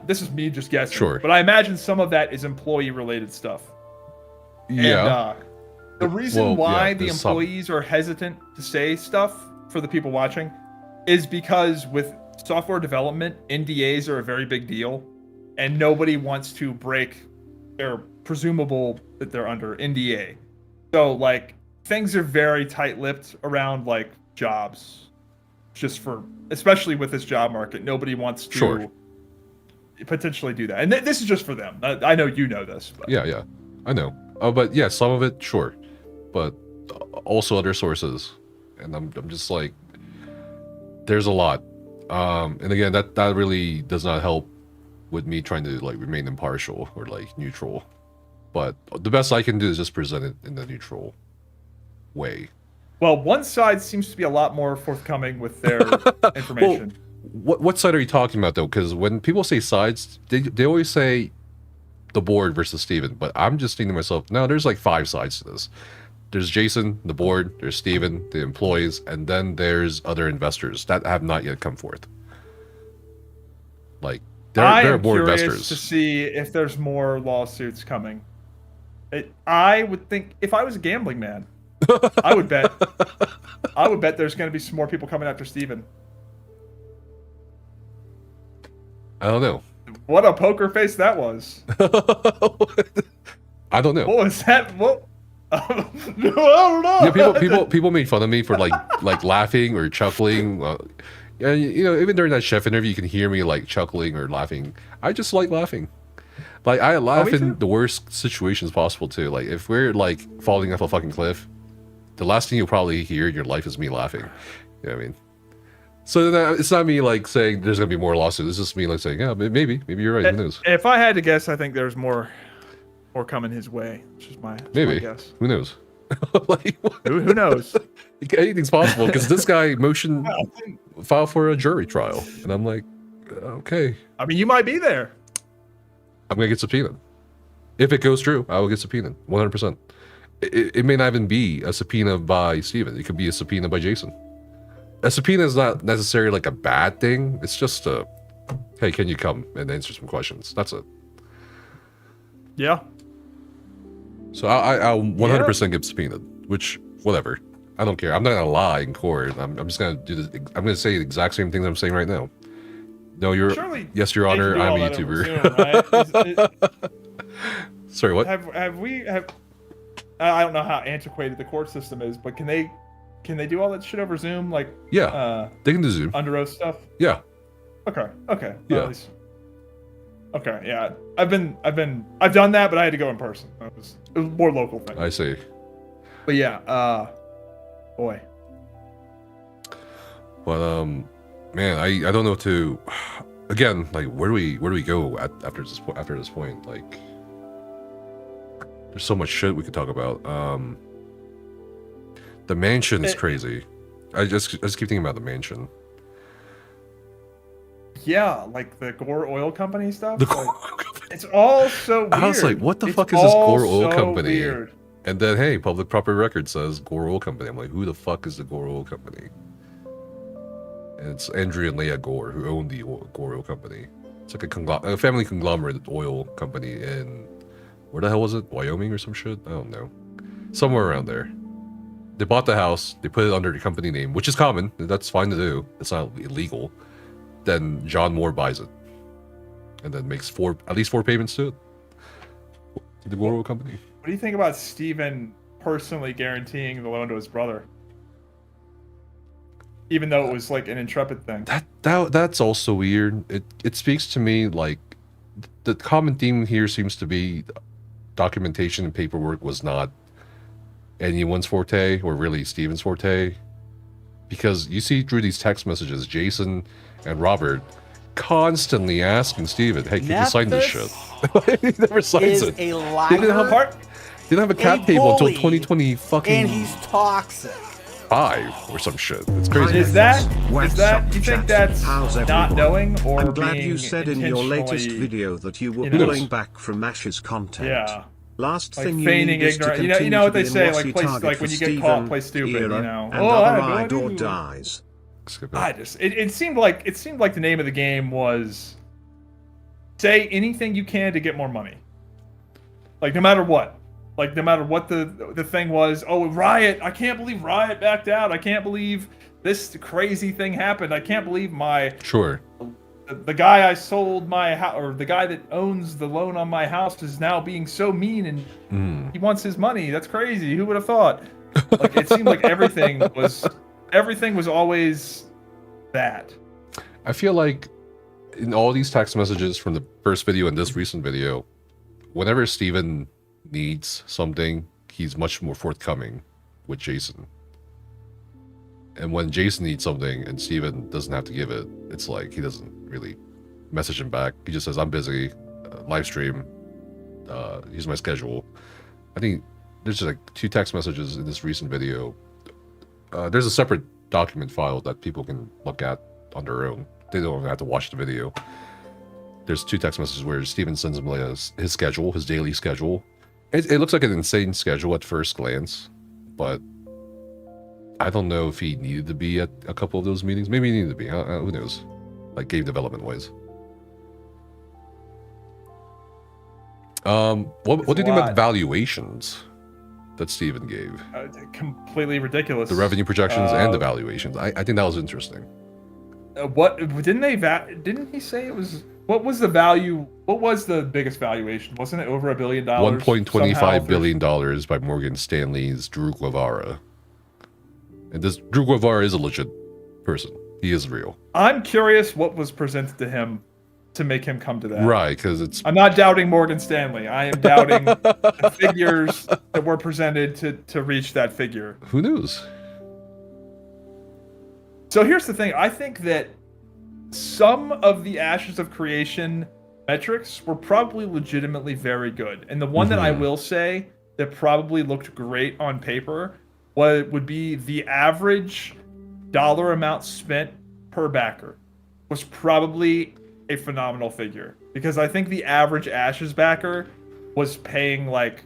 This is me just guessing. Sure. But I imagine some of that is employee-related stuff. Yeah. And, the reason why the employees are hesitant to say stuff for the people watching is because with software development, NDAs are a very big deal, and nobody wants to break their presumable that they're under NDA. So like things are very tight-lipped around like jobs, especially with this job market. Nobody wants to potentially do that, and this is just for them. I know you know this. But. Yeah, I know. But yeah, some of it, sure, but also other sources, and I'm just like, there's a lot, and again, that really does not help with me trying to like remain impartial or like neutral. But the best I can do is just present it in the neutral way. Well, one side seems to be a lot more forthcoming with their information. Well, what side are you talking about though? Because when people say sides, they always say the board versus Steven. But I'm just thinking to myself, no, there's like 5 sides to this. There's Jason, the board, there's Steven, the employees, and then there's other investors that have not yet come forth. Like, there are more investors. I am curious to see if there's more lawsuits coming. I would think if I was a gambling man, I would bet there's going to be some more people coming after Steven. I don't know. What a poker face that was. I don't know. What was that? What? I don't know. Yeah, people made fun of me for like laughing or chuckling. And you know, even during that chef interview, you can hear me like chuckling or laughing. I just like laughing. Like I laugh in the worst situations possible too. Like if we're like falling off a fucking cliff, the last thing you'll probably hear in your life is me laughing. You know what I mean? So it's not me like saying there's gonna be more lawsuits. It's just me like saying, yeah, maybe you're right. Who knows? If I had to guess, I think there's more coming his way. Which is my guess. Who knows? Like, who knows? Anything's possible because this guy motioned file for a jury trial, and I'm like, okay. I mean, you might be there. I'm gonna get subpoenaed. If it goes through, I will get subpoenaed 100%. It may not even be a subpoena by Steven. It could be a subpoena by Jason. A subpoena is not necessarily like a bad thing. It's just a, hey, can you come and answer some questions? That's it. Yeah. So I'll 100% get subpoenaed, which, whatever. I don't care. I'm not gonna lie in court. I'm just gonna do this. I'm gonna say the exact same thing that I'm saying right now. No, yes, Your Honor, I'm a YouTuber. Right? Sorry, what? Have I don't know how antiquated the court system is, but can they Can they do all that shit over Zoom? Like, Yeah, they can do Zoom. under oath stuff. Yeah. Okay. Okay. Yeah. Well, at least- okay. Yeah. I've done that, but I had to go in person. It was a more local thing. I see. But yeah. Boy. But man, I don't know to. Again, like where do we go after this point? Like, there's so much shit we could talk about. The mansion's crazy. I just keep thinking about the mansion. Yeah, like the Gore Oil Company stuff. The like, Gore Oil Company. It's all so weird. I was like, what the It's fuck is this all Gore Oil so Company? weird. And then, hey, public property record says Gore Oil Company. I'm like, who the fuck is the Gore Oil Company? And it's Andrea and Leah Gore who own the Gore Oil Company. It's like a family conglomerate oil company in, where the hell was it? Wyoming or some shit? I don't know. Somewhere around there. They bought the house. They put it under the company name, which is common. That's fine to do. It's not illegal. Then John Moore buys it. And then makes at least four payments to it. To the Gore Oil Company. What do you think about Steven personally guaranteeing the loan to his brother? Even though it was like an Intrepid thing. That's also weird. It speaks to me like the common theme here seems to be documentation and paperwork was not anyone's forte, or really Steven's forte. Because you see through these text messages, Jason and Robert constantly asking Steven, hey, can you sign this shit? He never signs Is it. a They didn't liar, have a cap a table until bully, 2020 fucking and he's toxic. 5 or some shit. It's crazy. Is that What's you up, think chat? that's How's not everyone? knowing or I'm glad being you said in your latest intentionally- video that you were you know- pulling back from Ash's content. Yeah. Last Like thing you feigning need is to ignorance. You continue know what to they be a say, mossy like play, target like for when you get Steven, caught, play stupid. You Era, know, and oh, other I ride or do. dies. Skip it. I just it seemed like the name of the game was say anything you can to get more money. Like no matter what. Like no matter what the thing was, oh Riot, I can't believe Riot backed out. I can't believe this crazy thing happened. I can't believe Sure. the guy I sold my house, or the guy that owns the loan on my house is now being so mean and he wants his money. That's crazy. Who would have thought? Like it seemed like everything was always that. I feel like in all these text messages from the first video and this recent video, whenever Steven needs something, he's much more forthcoming with Jason. And when Jason needs something and Steven doesn't have to give it, it's like he doesn't really message him back. He just says, I'm busy, live stream, here's my schedule. I think there's just like 2 text messages in this recent video. There's a separate document file that people can look at on their own. They don't even have to watch the video. There's 2 text messages where Steven sends him like his schedule, his daily schedule. It looks like an insane schedule at first glance, but I don't know if he needed to be at a couple of those meetings. Maybe he needed to be. Who knows? Like game development wise. What do you think about the valuations that Steven gave? Completely ridiculous. The revenue projections and the valuations. I think that was interesting. What didn't he say it was? What was the value? What was the biggest valuation? Wasn't it over $1 billion? $1.25 billion by Morgan Stanley's Drew Guevara. And this Drew Guevara is a legit person. He is real. I'm curious what was presented to him to make him come to that. Right, because it's... I'm not doubting Morgan Stanley. I am doubting the figures that were presented to reach that figure. Who knows? So here's the thing. I think that some of the Ashes of Creation metrics were probably legitimately very good. And the one that I will say that probably looked great on paper would be the average dollar amount spent per backer was probably a phenomenal figure. Because I think the average Ashes backer was paying like,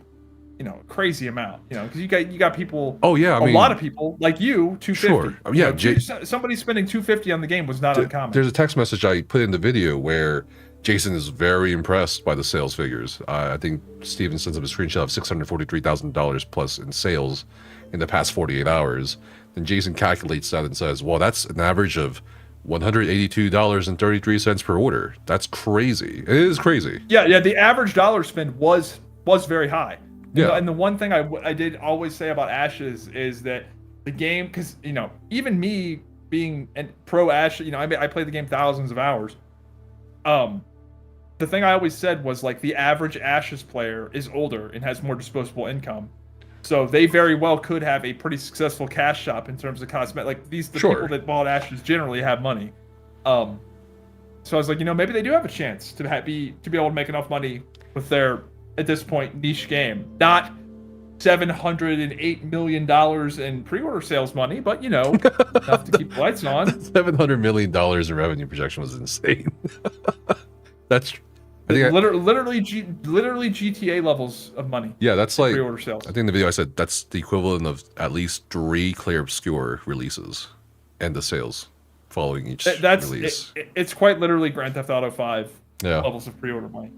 you know, a crazy amount. You know, because you got people. Oh yeah, I mean, a lot of people like you, 250. Sure. Yeah, you know, somebody spending 250 on the game was not uncommon. There's a text message I put in the video where Jason is very impressed by the sales figures. I think Steven sends him a screenshot of $643,000 plus in sales in the past 48 hours. And Jason calculates that and says, well, that's an average of $182.33 per order. That's crazy. It is crazy. Yeah. The average dollar spend was very high. Yeah. And the one thing I did always say about Ashes is that the game, because even me being a pro Ash, I played the game thousands of hours. The thing I always said was like the average Ashes player is older and has more disposable income, so they very well could have a pretty successful cash shop in terms of cosmetic. Like the people that bought Ashes generally have money. So I was like, maybe they do have a chance to be able to make enough money with their, at this point, niche game. Not $708 million in pre-order sales money, but enough to keep the lights on. $700 million in revenue projection was insane. That's literally GTA levels of money. Yeah, that's like pre-order sales. I think in the video I said that's the equivalent of at least 3 Clear Obscure releases and the sales following each release. It's quite literally Grand Theft Auto 5 levels of pre-order money.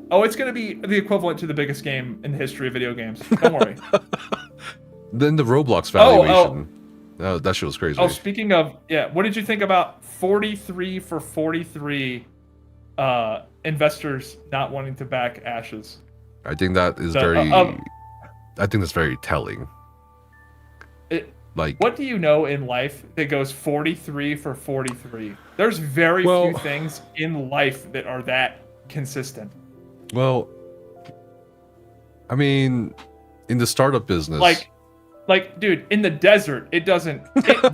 Oh, it's going to be the equivalent to the biggest game in the history of video games. Don't worry. Then the Roblox valuation. That shit was crazy. Oh, speaking of, what did you think about 43 for 43 investors not wanting to back Ashes? I think that is I think that's very telling. What do you know in life that goes 43 for 43? There's very few things in life that are that consistent. Well, I mean, in the startup business, like, dude, in the desert, it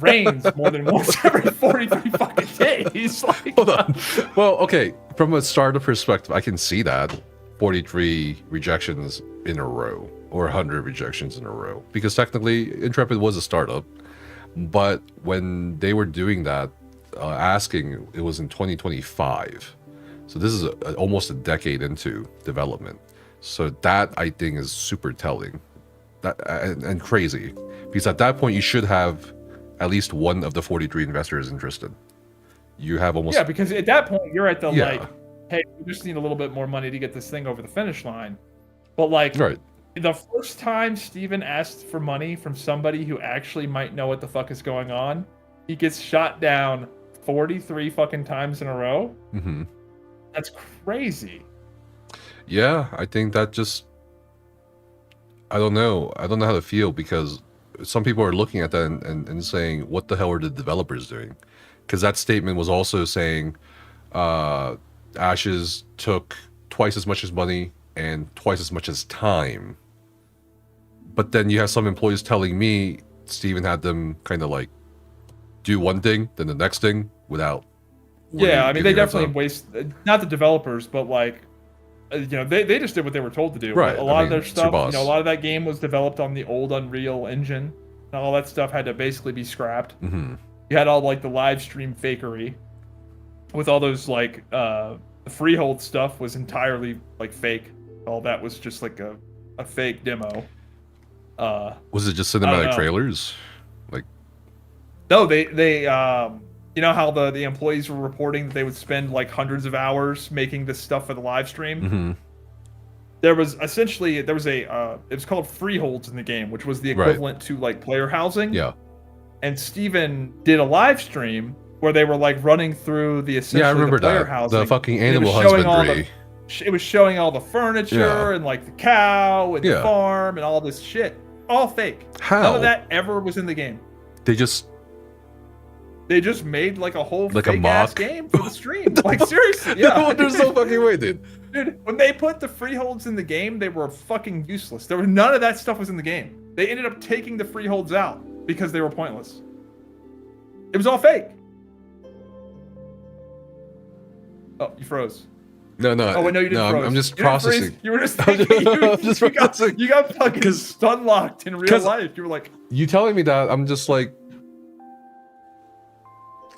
rains more than once every 43 fucking days. Like, hold on. Well, okay, from a startup perspective, I can see that 43 rejections in a row or 100 rejections in a row, because technically Intrepid was a startup, but when they were doing that, asking, it was in 2025. So this is almost a decade into development. So that, I think, is super telling. And crazy, because at that point you should have at least one of the 43 investors interested. You have almost because at that point you're at the like, hey, we just need a little bit more money to get this thing over the finish line. But like, the first time Steven asked for money from somebody who actually might know what the fuck is going on, he gets shot down 43 fucking times in a row. Mm-hmm. That's crazy. Yeah, I think that just, I don't know how to feel, because some people are looking at that and saying, what the hell are the developers doing? Because that statement was also saying Ashes took twice as much as money and twice as much as time. But then you have some employees telling me Steven had them kind of like do one thing, then the next thing without. Yeah, I mean, they definitely waste, not the developers, but like, they just did what they were told to do. Right. A lot of their stuff, a lot of that game was developed on the old Unreal Engine. And all that stuff had to basically be scrapped. Mm-hmm. You had all like the live stream fakery with all those like the freehold stuff was entirely like fake. All that was just like a fake demo. Was it just cinematic trailers? Like, no, they you know how the employees were reporting that they would spend like hundreds of hours making this stuff for the live stream? Mm-hmm. There was it was called freeholds in the game, which was the equivalent to like player housing. Yeah. And Steven did a live stream where they were like running through the I remember the player that. housing. The fucking animal husbandry. It was showing all the furniture and like the cow and the farm and all this shit. All fake. How? None of that ever was in the game. They just made like a whole like fake a mock ass game for the stream. Like seriously, yeah. There's no fucking way, dude. Dude, when they put the freeholds in the game, they were fucking useless. There was none of that stuff was in the game. They ended up taking the freeholds out because they were pointless. It was all fake. Oh, you froze. No. Oh wait, no, you didn't. No, I'm just processing. You were just thinking. I'm just processing. You got fucking stun locked in real life. You were like, you telling me that, I'm just like,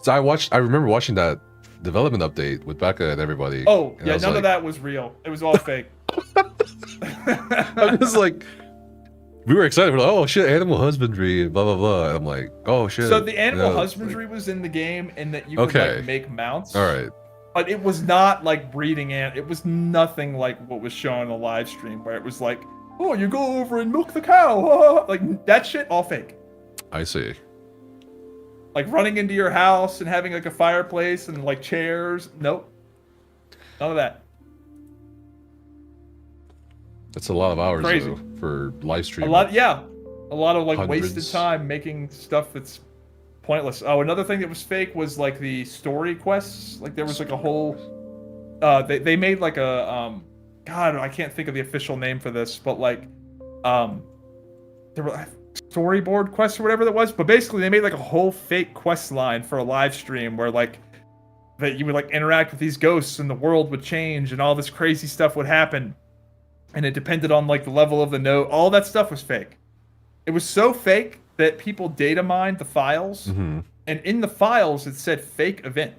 I remember watching that development update with Becca and everybody. Oh, and yeah, none of that was real. It was all fake. I'm just like, we were excited. We're like, oh shit, animal husbandry, blah blah blah. And I'm like, oh shit. So the animal husbandry was in the game, and that you could like make mounts. All right. But it was not like breeding ant. It was nothing like what was shown on the live stream, where it was like, oh, you go over and milk the cow. Like that shit, all fake. I see. Like running into your house and having like a fireplace and like chairs. Nope. None of that. That's a lot of hours though, for live stream. A lot, yeah. A lot of like wasted Hundreds. time making stuff that's pointless. Oh, another thing that was fake was like the story quests. Like there was like a whole they made like a God, I can't think of the official name for this, but like there were storyboard quests or whatever that was, but basically they made like a whole fake quest line for a live stream where like that you would like interact with these ghosts and the world would change and all this crazy stuff would happen. And it depended on like the level of the node. All that stuff was fake. It was so fake that people data mined the files, and in the files it said fake event.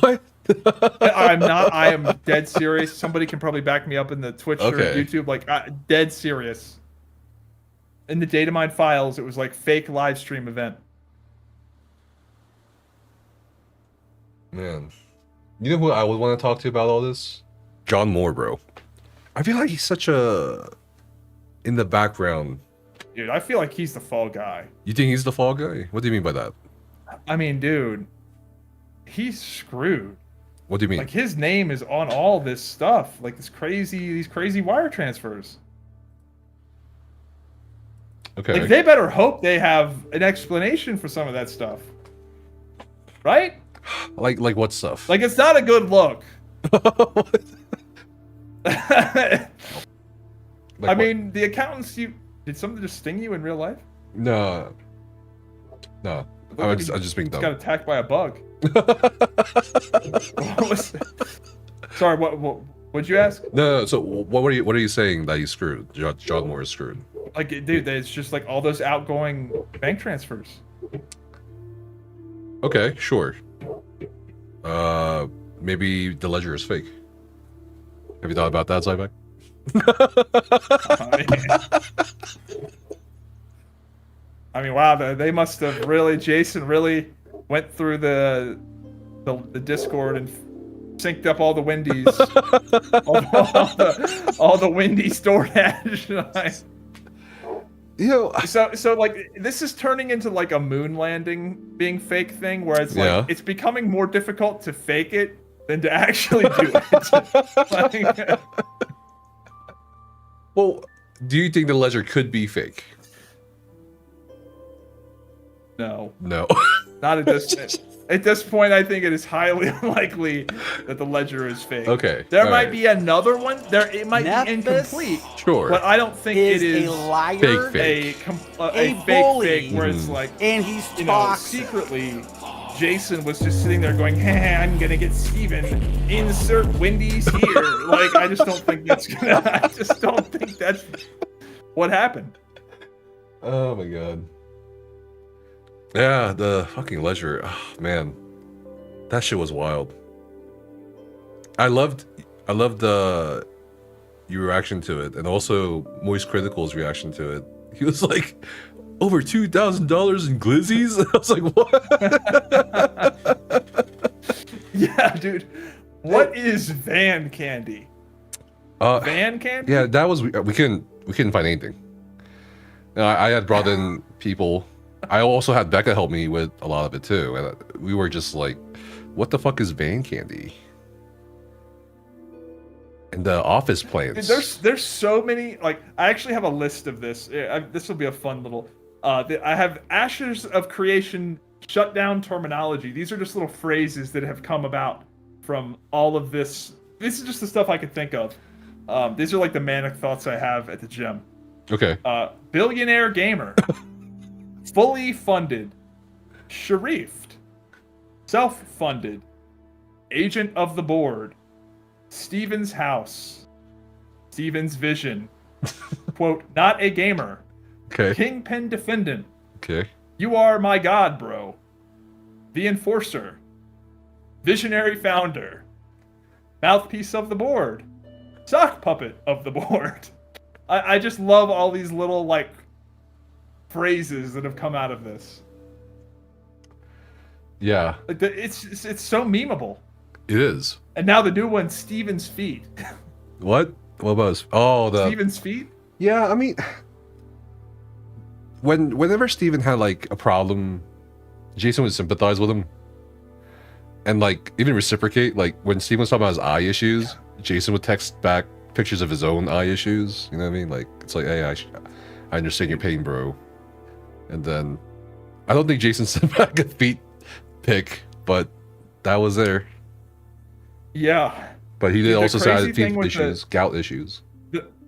What? I am dead serious. Somebody can probably back me up in the Twitch or Okay. YouTube. Like, dead serious. In the data mine files, it was like fake live stream event. Man. You know who I would want to talk to about all this? John Moore, bro. I feel like he's such a... in the background. Dude, I feel like he's the fall guy. You think he's the fall guy? What do you mean by that? I mean, dude, he's screwed. What do you mean? Like, his name is on all this stuff. Like, these crazy wire transfers. Okay. Like, they better hope they have an explanation for some of that stuff. Right? Like what stuff? Like, it's not a good look. Like I what? mean, the accountants, did something just sting you in real life? No. No. I'm just being He dumb. got attacked by a bug. Sorry, what'd you ask? No, so what are you saying that he's screwed? John Moore is screwed. Like, dude, it's just like all those outgoing bank transfers. Okay, sure. Maybe the ledger is fake. Have you thought about that, Zyback? I mean, wow, they must have really. Jason really went through the Discord and synced up all the Wendy's, all the Wendy's DoorDash. You know, So like this is turning into like a moon landing being fake thing, where it's like Yeah. it's becoming more difficult to fake it than to actually do it. Like, well, do you think the ledger could be fake? no, No. not at this. At this point, I think it is highly unlikely that the ledger is fake. Okay, There all might right. be another one. It might Nefas be incomplete, Sure. but I don't think Is it is a liar fake. a fake bully. fake where it's like, and he's you know, toxic. secretly, Jason was just sitting there going, "Hey, I'm gonna get Steven. Insert Wendy's here." Like, I just don't think that's gonna. I just don't think that's what happened. Oh my god. Yeah, the fucking ledger. Oh, man, that shit was wild. I loved your reaction to it, and also Moist Critical's reaction to it. He was like, over $2,000 in glizzies. I was like, what? Yeah, dude. What is Van Candy? Van Candy? Yeah, that was we couldn't find anything. I had brought in people. I also had Becca help me with a lot of it too, and we were just like, "What the fuck is Van Candy?" And the office plants. Dude, there's so many. Like, I actually have a list of this. This will be a fun little. I have Ashes of Creation shutdown terminology. These are just little phrases that have come about from all of this. This is just the stuff I could think of. These are like the manic thoughts I have at the gym. Okay. Billionaire gamer, fully funded, sharifed, self-funded, agent of the board, Steven's house, Steven's vision, quote, not a gamer, Okay. kingpin defendant, Okay. you are my god, bro, the enforcer, visionary founder, mouthpiece of the board, sock puppet of the board. I just love all these little, like, phrases that have come out of this. Yeah, Like, it's so memeable. it is. And now the new one, Steven's feet. What? What was? Oh, the. Steven's feet? Yeah, I mean, whenever Steven had like a problem, Jason would sympathize with him, and like even reciprocate. Like when Steven was talking about his eye issues, Jason would text back pictures of his own eye issues. You know what I mean? Like it's like, hey, I understand your pain, bro. And then I don't think Jason sent back a feet pic, but that was there. Yeah. But he did Dude, the also say crazy feet thing with issues, gout issues.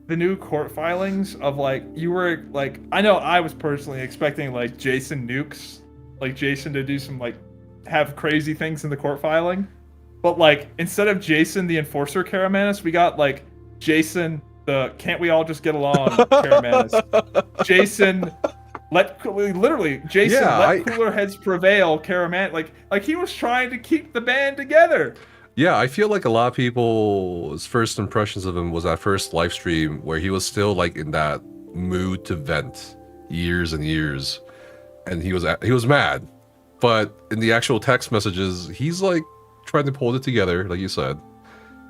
The new court filings of like, you were like, I know I was personally expecting like Jason nukes, like Jason to do some like have crazy things in the court filing, but like instead of Jason the enforcer Caramanus, we got like Jason the can't we all just get along Caramanus. Jason let cooler heads prevail Caraman, like he was trying to keep the band together. Yeah, I feel like a lot of people's first impressions of him was that first live stream where he was still like in that mood to vent years and years, and he was mad. But in the actual text messages, he's like trying to pull it together, like you said.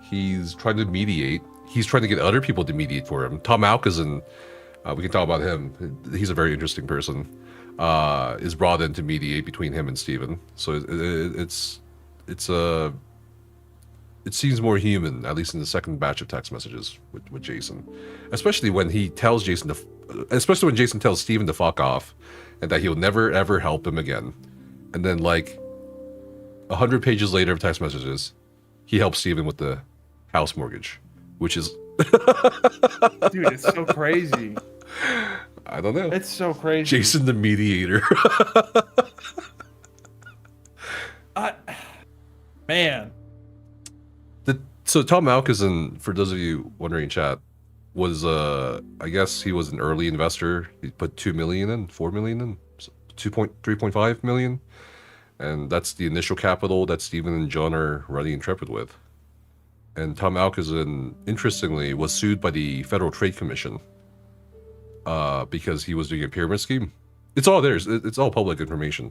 He's trying to mediate. He's trying to get other people to mediate for him. Tom Alkazan, we can talk about him. He's a very interesting person. Is brought in to mediate between him and Steven. So it seems more human, at least in the second batch of text messages with Jason. Especially when he tells Jason especially when Jason tells Steven to fuck off and that he'll never ever help him again. And then like 100 pages later of text messages, he helps Steven with the house mortgage, which is dude, it's so crazy. I don't know. It's so crazy. Jason the mediator. Man. So Tom Alkazan, for those of you wondering in chat, was I guess he was an early investor. He put 2 million in, 4 million in, 3.5 million, and that's the initial capital that Steven and John are running Intrepid with. And Tom Alkazan, interestingly, was sued by the Federal Trade Commission because he was doing a pyramid scheme. It's all theirs. It's all public information.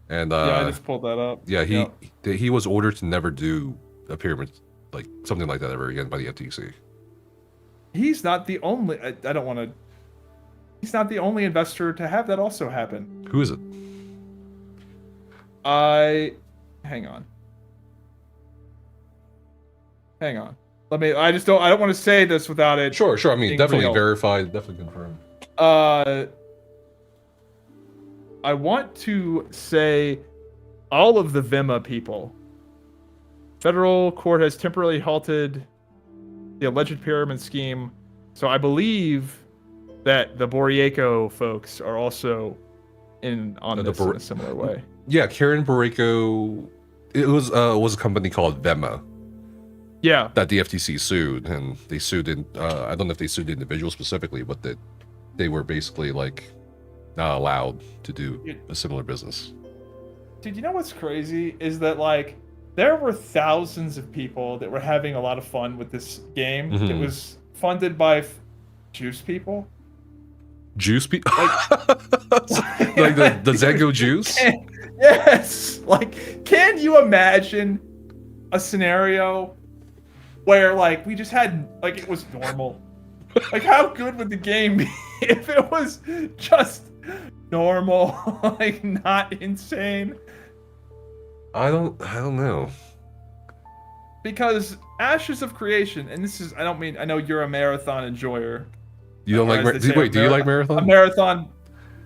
And yeah, I just pulled that up. Yeah, he was ordered to never do a pyramid, like something like that ever again by the FTC. He's not the only. I don't want to. He's not the only investor to have that also happen. Who is it? Hang on. Let me. I don't want to say this without it. Sure. I mean, definitely real. verified, definitely confirmed. I want to say all of the Vima people. Federal court has temporarily halted the alleged pyramid scheme, so I believe that the Borrico folks are also in on this in a similar way. Yeah, Karen Borrico. It was a company called Vema. Yeah, that the FTC sued, and they sued in. I don't know if they sued the individual specifically, but that they were basically like not allowed to do a similar business. Dude, you know what's crazy is that like there were thousands of people that were having a lot of fun with this game. Mm-hmm. It was funded by juice people. Juice people? Like the Zango juice? Yes. Like, can you imagine a scenario where like we just had like it was normal? Like, how good would the game be if it was just normal, like not insane? I don't know. Because Ashes of Creation, and this is, I don't mean, I know you're a marathon enjoyer. You don't like, wait, do you like marathon? A marathon,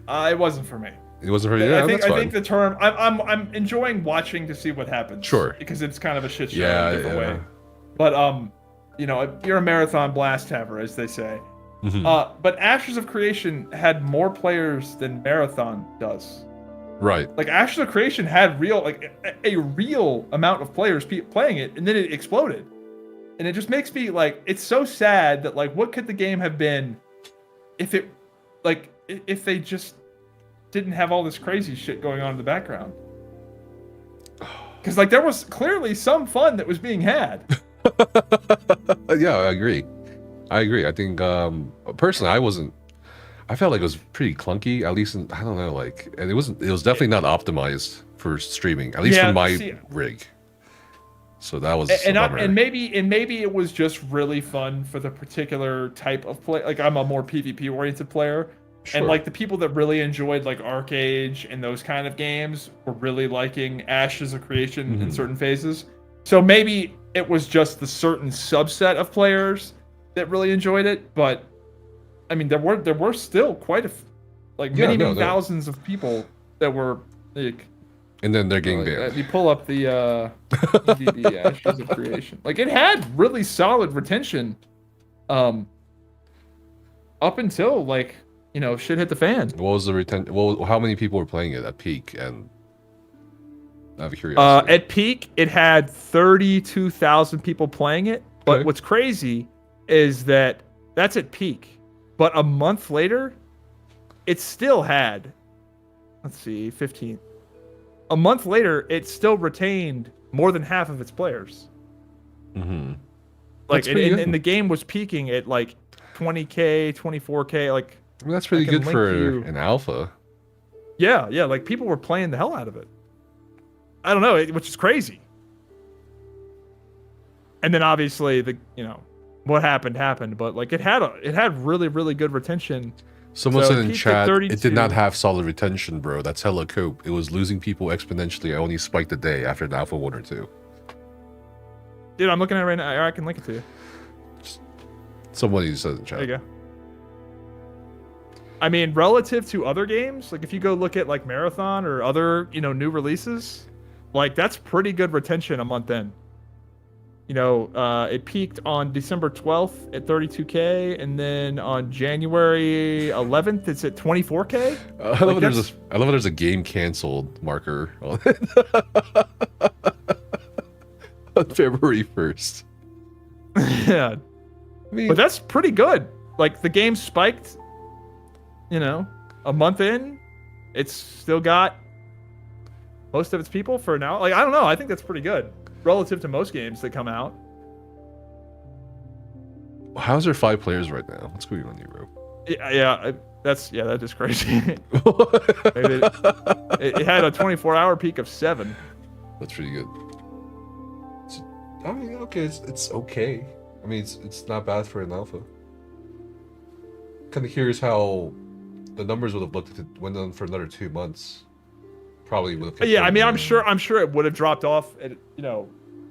it wasn't for me. It wasn't for you? Yeah, I think the term, I'm enjoying watching to see what happens. Sure. Because it's kind of a shit show in a different way. But, you know, you're a marathon blast haver, as they say. Mm-hmm. But Ashes of Creation had more players than Marathon does. Right. Like Ashes of Creation had a real amount of players playing it, and then it exploded. And it just makes me like, it's so sad that like, what could the game have been if they just didn't have all this crazy shit going on in the background? Because like there was clearly some fun that was being had. Yeah, I agree. I think personally, I felt like it was pretty clunky, at least I don't know, like, and it was definitely not optimized for streaming, at least for my rig. So that was and maybe it was just really fun for the particular type of play. Like I'm a more PvP oriented player, sure. And like the people that really enjoyed like Arcade and those kind of games were really liking Ashes of Creation in certain phases. So maybe it was just the certain subset of players that really enjoyed it, but I mean, there were still quite many thousands of people that were like. And then they're getting banned. Let me pull up the EDB Ashes of Creation. Like it had really solid retention, up until like shit hit the fan. What was the retention? Well, how many people were playing it at peak? And out of curiosity. At peak, it had 32,000 people playing it. But Okay. what's crazy is that that's at peak. But a month later, it still had, let's see, 15. A month later, it still retained more than half of its players. Mm-hmm. Like, That's pretty good. and the game was peaking at like 20K, 24K. Like, I mean, that's pretty I can good link for you- an alpha. yeah, like people were playing the hell out of it. I don't know, which is crazy. And then obviously what happened, but like it had really, really good retention. Someone So said it in peaked at chat, it did not 32. have solid retention, bro. That's hella cope. It was losing people exponentially. I only spiked a day after an alpha 1 or 2. Dude, I'm looking at it right now. I can link it to you. Somebody said in chat. There you go. I mean, relative to other games, like if you go look at like Marathon or other, new releases, like that's pretty good retention a month in. It peaked on December 12th at 32K, and then on January 11th, it's at 24K. I love it. There's a game canceled marker on it. On February 1st. Yeah, I mean, but that's pretty good. Like the game spiked, a month in, it's still got most of its people for now. Like I don't know, I think that's pretty good relative to most games that come out. how's there 5 players right now? What's going on here, bro? Yeah, that is crazy. Maybe it had a 24-hour peak of 7. That's pretty good. I mean, okay, it's okay. I mean, it's not bad for an alpha. Kind of curious how the numbers would have looked if it went on for another 2 months. Probably would have. Yeah, I mean, I'm sure it would have dropped off.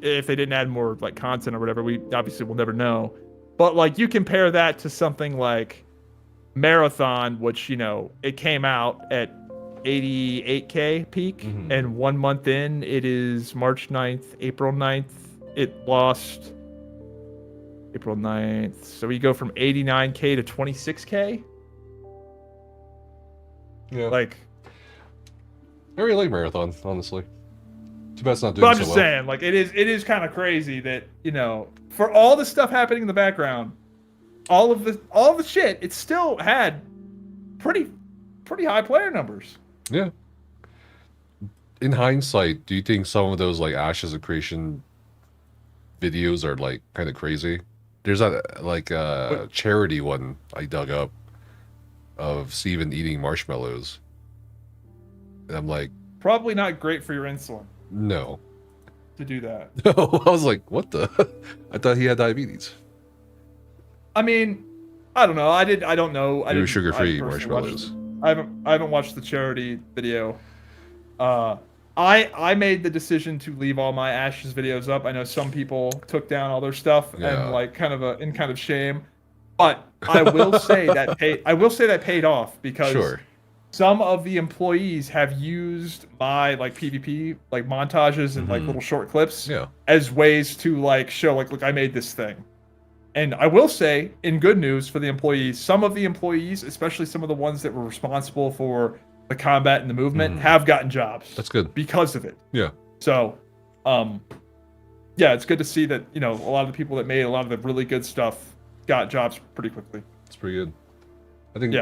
If they didn't add more like content or whatever. We obviously will never know. But like you compare that to something like Marathon, which it came out at 88K peak, and 1 month in, it is March 9th, April 9th. It lost April 9th. So we go from 89K to 26K. Yeah. Like, I really like Marathon, honestly. Too bad it's not doing but I'm so just well. saying, like, it is kind of crazy that, for all the stuff happening in the background, all of the shit, it still had pretty high player numbers. Yeah. In hindsight, do you think some of those like Ashes of Creation videos are like kind of crazy? There's a charity one I dug up of Steven eating marshmallows. And I'm like, Probably not great for your insulin no. to do that. No, I was like, what the? I thought he had diabetes. I mean, I don't know. I don't know. They were sugar-free marshmallows. I haven't watched the charity video. I made the decision to leave all my Ashes videos up. I know some people took down all their stuff and like kind of shame, but I will say that paid off because some of the employees have used my like PvP like montages and like little short clips as ways to like show like, look, I made this thing. And I will say, in good news for the employees, some of the employees, especially some of the ones that were responsible for the combat and the movement, have gotten jobs. That's good. Because of it. Yeah. So, yeah, it's good to see that, a lot of the people that made a lot of the really good stuff got jobs pretty quickly. It's pretty good. I think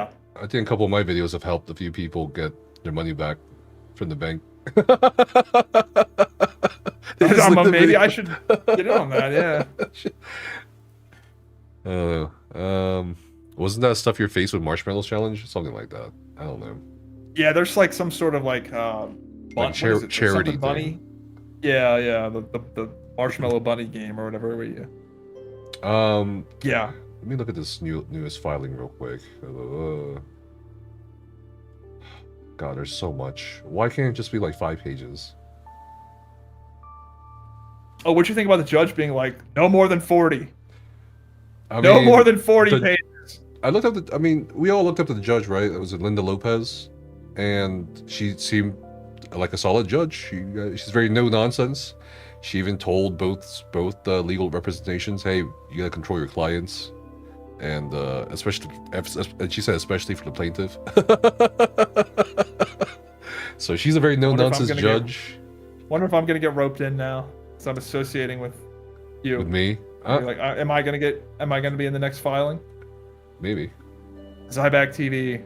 a couple of my videos have helped a few people get their money back from the bank. Maybe I should get in on that, yeah. I don't know. Wasn't that stuff your face with marshmallows challenge? Something like that. I don't know. Yeah, there's like some sort of like charity bunny. thing. Yeah, the marshmallow bunny game or whatever. Where you... Yeah. Let me look at this newest filing real quick. God, there's so much. Why can't it just be like 5 pages? Oh, what you think about the judge being like, no more than 40? I No mean, more than 40 pages. I looked up the. I mean, we all looked up to the judge, right? It was Linda Lopez, and she seemed like a solid judge. She's very no nonsense. She even told both legal representations, "Hey, you gotta control your clients," and especially, and she said especially for the plaintiff. So she's a very no nonsense judge. Wonder if I'm gonna get roped in now, because I'm associating with you. With me? Like, am I gonna be in the next filing? Maybe. Zyback TV,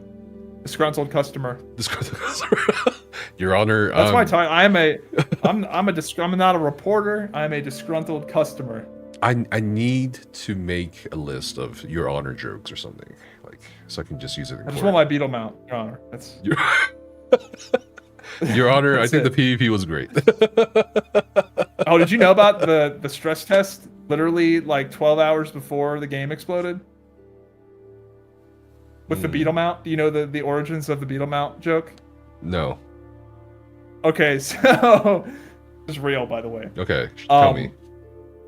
disgruntled customer. Disgruntled customer. Your Honor. That's my title. I'm not a reporter. I'm a disgruntled customer. I need to make a list of Your Honor jokes or something, like, so I can just use it in court. I just want my beetle mount, Your Honor. That's. Your Honor, I think the PvP was great. Oh, did you know about the stress test? Literally, like 12 hours before the game exploded. With the beetle mount, do you know the origins of the beetle mount joke? No. Okay, so it's real, by the way. Okay, tell me.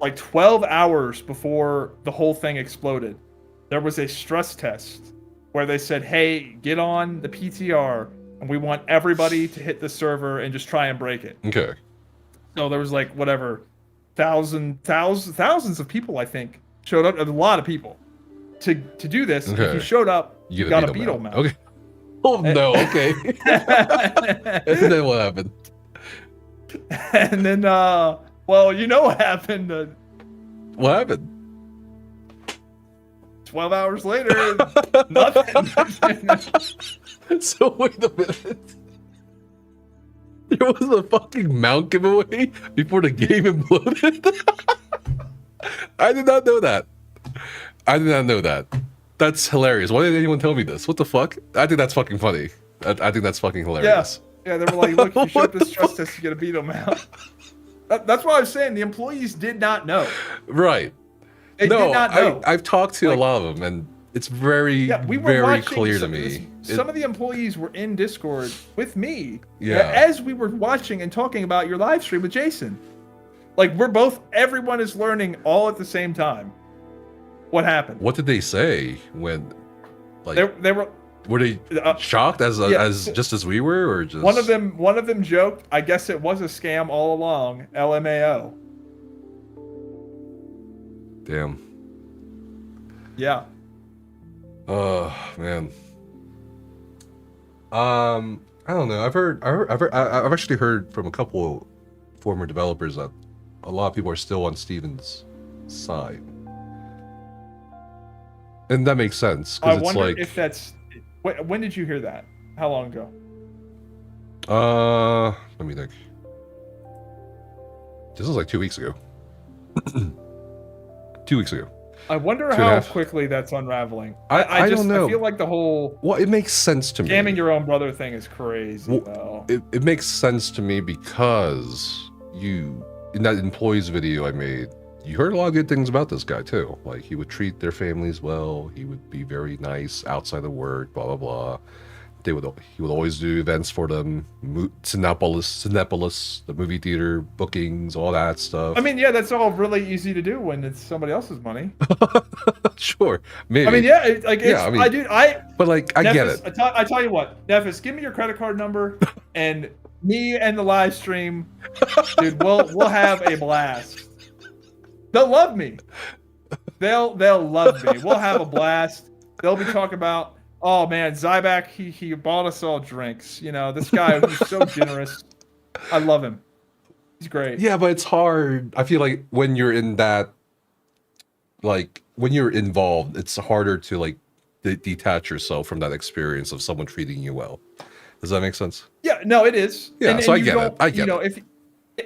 Like 12 hours before the whole thing exploded, there was a stress test where they said, "Hey, get on the PTR, and we want everybody to hit the server and just try and break it." Okay. So there was like whatever, thousands of people, I think, showed up. A lot of people to do this. Okay. If you showed up, you got a beetle mount. Okay. Oh no. Okay. And then what happened? And then, well, you know what happened. What happened? 12 hours later, nothing. So wait a minute. There was a fucking mount giveaway before the game imploded. I did not know that. I did not know that. That's hilarious. Why didn't anyone tell me this? What the fuck? I think that's fucking funny. I think that's fucking hilarious. Yeah, they were like, "Look, you show up this stress test, you get a beetle mount." That's what I was saying. The employees did not know. Right. They did not know. I've talked to a lot of them, and it's very, very clear to me. Some of the employees were in Discord with me Yeah. as we were watching and talking about your live stream with Jason. Like, everyone is learning all at the same time. What happened? What did they say when, like, they were they shocked as just as we were, or just one of them joked, "I guess it was a scam all along." LMAO. Damn. Yeah. Oh man. I don't know. I've actually heard from a couple former developers that a lot of people are still on Steven's side. And that makes sense, I because it's wonder like, if that's. When did you hear that? How long ago? let me think. This was like 2 weeks ago. 2 weeks ago. I wonder how quickly that's unraveling. I don't know. I feel like the whole Well, it makes sense to me. scamming your own brother thing is crazy. Well, it makes sense to me because in that employees video I made, you heard a lot of good things about this guy too. Like, he would treat their families well. He would be very nice outside of work. Blah blah blah. He would always do events for them. Cinepolis, the movie theater bookings, all that stuff. I mean, yeah, that's all really easy to do when it's somebody else's money. Sure, maybe. I mean, yeah, But like, I Nefas, get it. I tell you what, Nefas, give me your credit card number, and me and the live stream, dude, we'll have a blast. They'll love me. They'll love me. We'll have a blast. They'll be talking about, "Oh man, Zyback, he bought us all drinks. You know, this guy who's so generous. I love him. He's great." Yeah, but it's hard. I feel like when you're in that, like, when you're involved, it's harder to like detach yourself from that experience of someone treating you well. Does that make sense? Yeah, no, it is. Yeah, so I get it. I get it.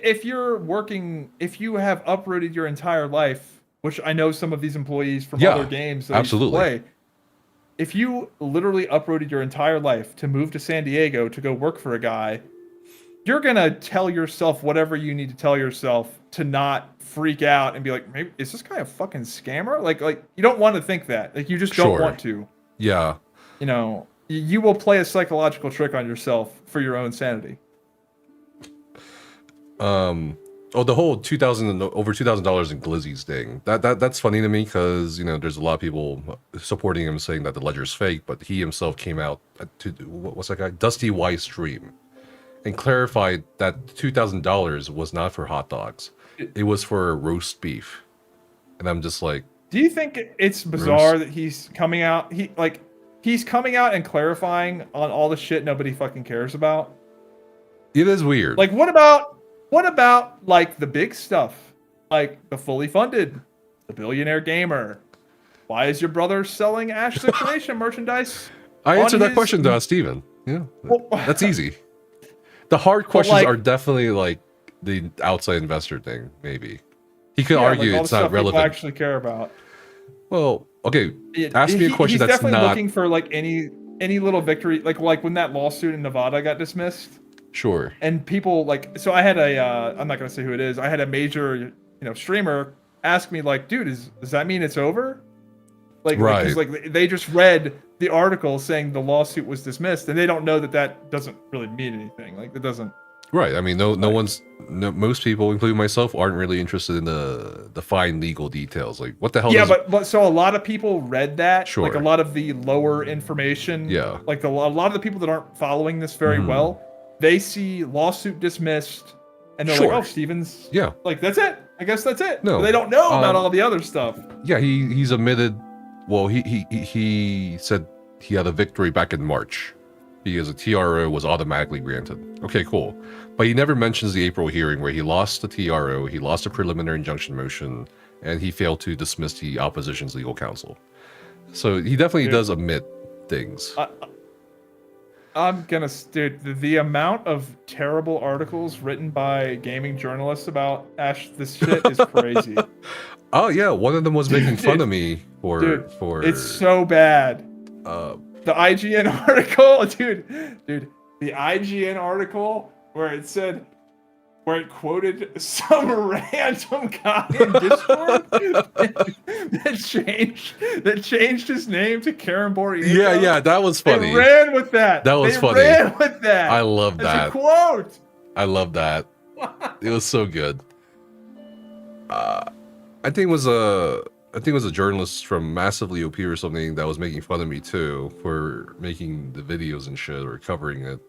If you're working, if you have uprooted your entire life, which I know some of these employees from other games that I used to play, if you literally uprooted your entire life to move to San Diego to go work for a guy, you're gonna tell yourself whatever you need to tell yourself to not freak out and be like, "Maybe is this guy a fucking scammer?" Like you don't want to think that. Like, you just don't want to. Yeah. You know, you will play a psychological trick on yourself for your own sanity. the whole over $2,000 in glizzies thing. That's funny to me because there's a lot of people supporting him saying that the ledger's fake, but he himself came out to what's that guy Dusty Y stream and clarified that $2,000 was not for hot dogs; it was for roast beef. And I'm just like, do you think it's bizarre that he's coming out? He's coming out and clarifying on all the shit nobody fucking cares about. It is weird. Like, what about like the big stuff, like the fully funded, the billionaire gamer? Why is your brother selling Ash Circulation merchandise? I answered that question to Steven. Yeah, that's easy. The hard questions are definitely like the outside investor thing. Maybe he could argue like it's not relevant. People actually care about. Well, okay. Ask me a question he's that's definitely not looking for like any little victory, like when that lawsuit in Nevada got dismissed. Sure. And people so I had I'm not gonna say who it is. I had a major streamer ask me like, dude, does that mean it's over? Like, right. Like they just read the article saying the lawsuit was dismissed, and they don't know that doesn't really mean anything. Like, it doesn't. Right. I mean, most people, including myself, aren't really interested in the fine legal details. Like, what the hell? Yeah, but so a lot of people read that. Sure. Like a lot of the lower information. Yeah. Like a lot of the people that aren't following this very well, they see lawsuit dismissed, and they're like, "Oh, Steven's." Yeah. Like, that's it. I guess that's it. No, but they don't know about all the other stuff. Yeah, he's admitted. Well, he said he had a victory back in March because a TRO was automatically granted. Okay, cool. But he never mentions the April hearing where he lost the TRO, he lost a preliminary injunction motion, and he failed to dismiss the opposition's legal counsel. So he definitely does admit things. I'm gonna, dude, the amount of terrible articles written by gaming journalists about Ash, this shit is crazy. Oh yeah, one of them was making fun of me for it's so bad. The IGN article, dude, the IGN article where it quoted some random guy in Discord that changed his name to Karen Borriello. Yeah, that was funny. They ran with that. That was funny. They ran with that. I love that. As a quote. I love that. It was so good. I think it was a journalist from Massively OP or something that was making fun of me too for making the videos and shit or covering it.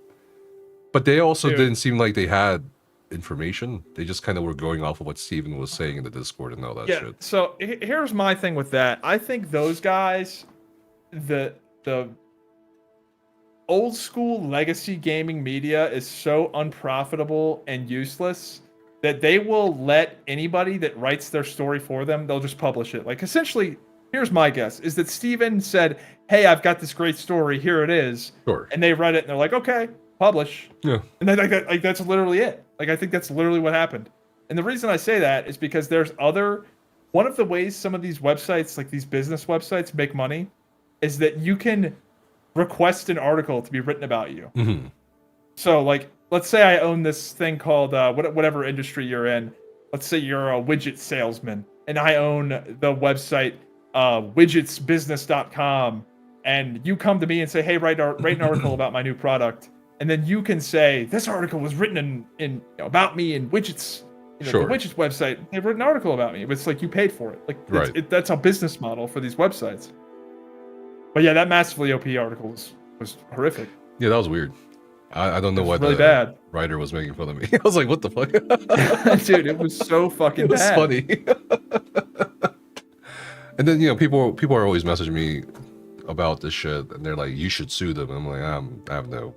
But they also didn't seem like they had information. They just kind of were going off of what Steven was saying in the Discord and all that shit. So here's my thing with that. I think those guys, the old school legacy gaming media is so unprofitable and useless that they will let anybody that writes their story for them, they'll just publish it. Like, essentially, here's my guess, is that Steven said, hey, I've got this great story, here it is. Sure. And they read it and they're like, okay, publish. Yeah. And then like that's literally it. Like, I think that's literally what happened. And the reason I say that is because one of the ways some of these websites, like these business websites, make money is that you can request an article to be written about you. Mm-hmm. So, like, let's say I own this thing called whatever industry you're in. Let's say you're a widget salesman, and I own the website widgetsbusiness.com, and you come to me and say, "Hey, write an article about my new product," and then you can say, "This article was written in about me in widgets." The widgets website. They've written an article about me, but it's like you paid for it. Like, that's a business model for these websites. But yeah, that Massively OP article was horrific. Yeah, that was weird. I don't know why really the bad. writer was making fun of me. I was like, what the fuck? Dude, it was so fucking bad. It was funny. And then, people are always messaging me about this shit, and they're like, you should sue them. And I'm like, I have no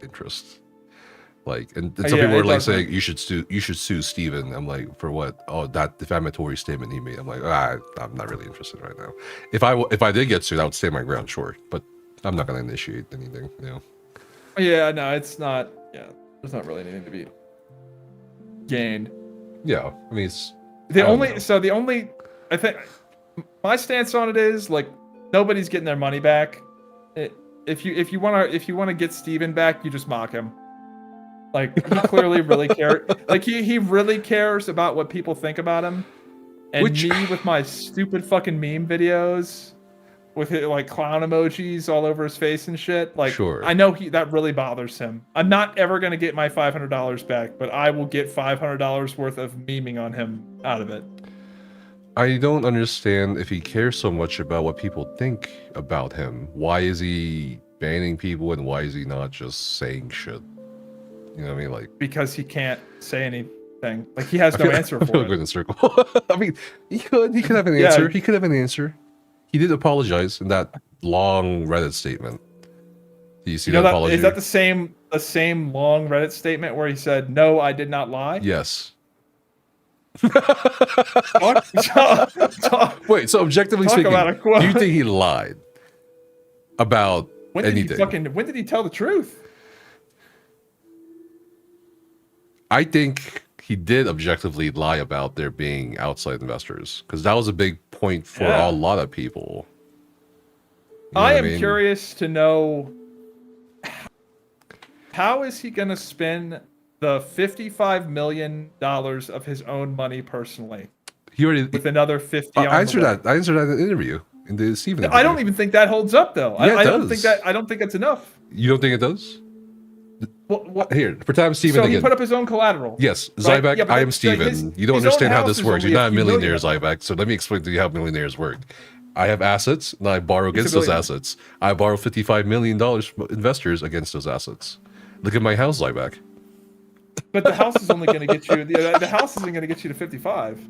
interest. Like, and some people are like saying, you should sue Steven. I'm like, for what? Oh, that defamatory statement he made. I'm like, I'm not really interested right now. If I did get sued, I would stand my ground, sure. But I'm not going to initiate anything, Yeah, no, it's not. Yeah, there's not really anything to be gained. Yeah, I mean, I think my stance on it is like nobody's getting their money back. If you want to get Steven back, you just mock him. Like, he clearly really cares. Like, he really cares about what people think about him. And me with my stupid fucking meme videos. with it, like clown emojis all over his face and shit. Like, Sure. I know that really bothers him. I'm not ever gonna get my $500 back, but I will get $500 worth of memeing on him out of it. I don't understand if he cares so much about what people think about him. Why is he banning people and why is he not just saying shit? You know what I mean? Like, because he can't say anything. Like, he has no answer I for feel it. good in a circle. I mean, he could have an answer. He could have an answer. He did apologize in that long Reddit statement. Do you see that apology? Is that the same long Reddit statement where he said, "No, I did not lie"? Yes. Talk, Wait, so objectively speaking, about a quote. do you think he lied about anything? When did he tell the truth? I think he did objectively lie about there being outside investors, because that was a big point for a lot of people. You know I what am curious to know, how is he going to spend the $55 million of his own money personally? He already with another 50. I answered that. I answered that in the interview, in the Steven interview. I don't even think that holds up, though. Yeah, I don't think that's enough. You don't think it does? What? Here, pretend Steven so again. he put up his own collateral. Yes, right? Zyback, Yeah, I am Steven. You don't understand how this works. You're not a millionaire, Zyback. So let me explain to you how millionaires work. I have assets, and I borrow against those assets. I borrow $55 million from investors against those assets. Look at my house, Zyback. But the house is only going to get you. The house isn't going to get you to 55.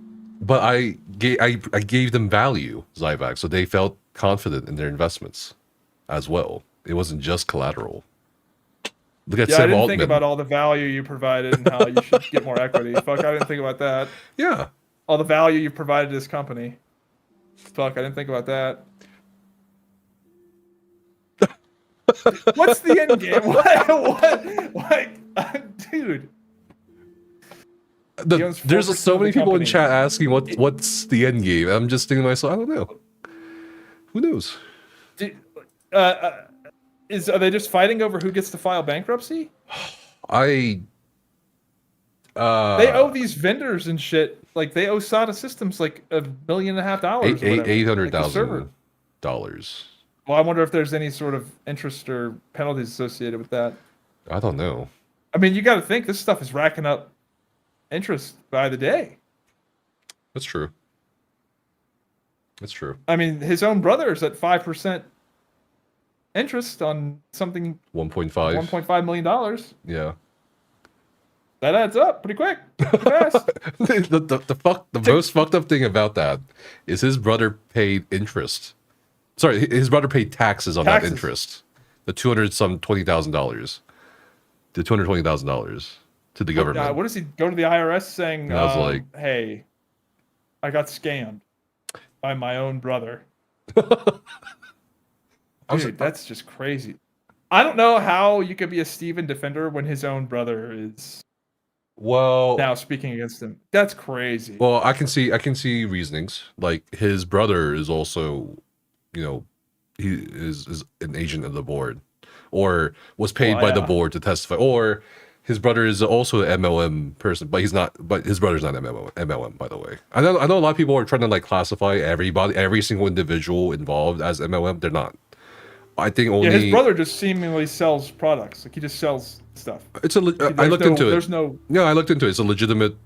But I gave them value, Zyvac, so they felt confident in their investments as well. It wasn't just collateral. Look at Sam I didn't Altman. think about all the value you provided and how you should get more equity. Fuck, I didn't think about that. Yeah. All the value you provided this company. Fuck, I didn't think about that. What's the end game? Dude. There's so many people in chat asking what's the end game. I'm just thinking to myself, I don't know. Who knows? Are they just fighting over who gets to file bankruptcy? They owe these vendors and shit. Like, they owe SATA Systems like $1.5 million. $800,000. Well, I wonder if there's any sort of interest or penalties associated with that. I don't know. I mean, you got to think this stuff is racking up interest by the day. That's true. That's true. I mean, his own brother is at 5% interest on something. $1.5 million. Yeah. That adds up pretty quick, pretty fast. the most fucked up thing about that is his brother paid interest. Sorry, his brother paid taxes on that interest. The $220,000. The $220,000 to the government. What does he go to the IRS saying? And I was like, "Hey, I got scammed by my own brother." Dude, that's just crazy. I don't know how you could be a Steven defender when his own brother is now speaking against him. That's crazy. Well, I can see reasonings. Like, his brother is also, he is an agent of the board, or was paid by the board to testify, or his brother is also an MLM person, but he's not. But his brother's not MLM, by the way. I know a lot of people are trying to like classify every single individual involved as MLM. They're not. I think only his brother just seemingly sells products. Like, he just sells stuff. It's I looked into it. I looked into it. It's a legitimate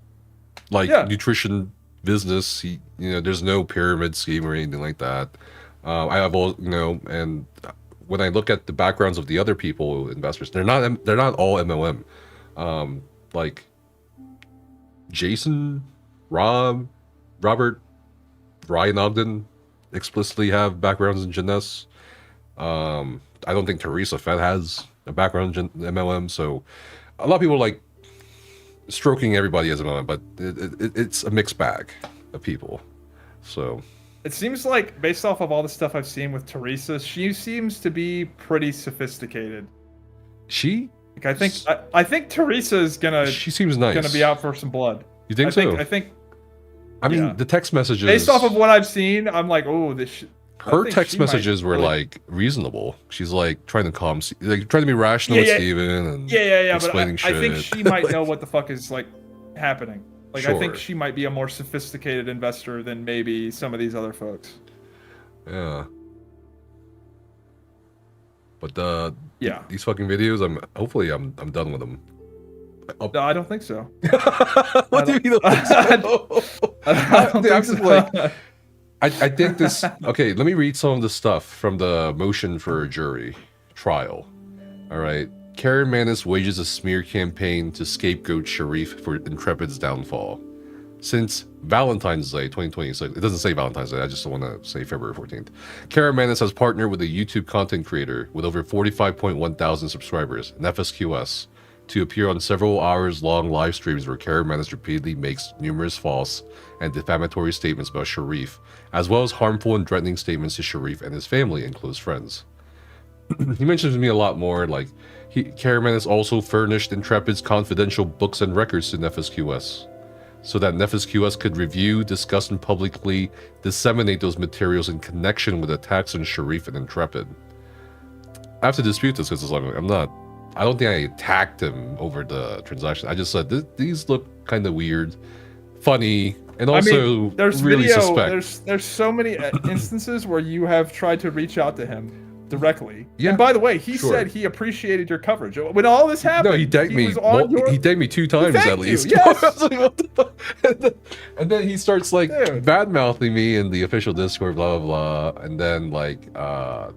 nutrition business. There's no pyramid scheme or anything like that. I have all and when I look at the backgrounds of the other people, investors, they're not all MLM. Like Jason, Robert, Ryan Ogden explicitly have backgrounds in Jeunesse. I don't think Teresa Fett has a background in MLM, so a lot of people are like stroking everybody as MLM, but it's a mixed bag of people. So it seems like, based off of all the stuff I've seen with Teresa, she seems to be pretty sophisticated. I think Teresa is gonna. She seems nice. Gonna be out for some blood. You think so? I think. I mean, the text messages. Based off of what I've seen, I'm like, oh, this. Her text messages were like reasonable. She's like trying to trying to be rational with Steven and explaining but shit. I think she might know what the fuck is like happening. Like, I think she might be a more sophisticated investor than maybe some of these other folks. Yeah. But Yeah. these fucking videos, hopefully I'm done with them. No, I don't think so. What do you mean? You don't think so? I don't think I'm just so. like, I think this. Okay, let me read some of the stuff from the motion for a jury trial. All right, Karen Manis wages a smear campaign to scapegoat Sharif for Intrepid's downfall. Since Valentine's Day 2026, it doesn't say Valentine's Day, I just want to say February 14th. Karen Manis has partnered with a YouTube content creator with over 45.1 thousand subscribers, NefasQS, to appear on several hours-long live streams where Karen Manis repeatedly makes numerous false and defamatory statements about Sharif, as well as harmful and threatening statements to Sharif and his family and close friends. He mentions to me a lot more, like, Karen Manis also furnished Intrepid's confidential books and records to NefasQS, so that NefasQS could review, discuss, and publicly disseminate those materials in connection with attacks on Sharif and Intrepid. I have to dispute this because I don't think I attacked him over the transaction. I just said, these look kind of weird, funny, and also there's really video, suspect. There's so many instances where you have tried to reach out to him directly. Yeah, and by the way, he sure. said he appreciated your coverage when all this happened. No, he tagged me. Was on your... He tagged me 2 times at least. Yes. I was like, what the fuck? And then he starts like bad mouthing me in the official Discord, blah blah blah. And then like,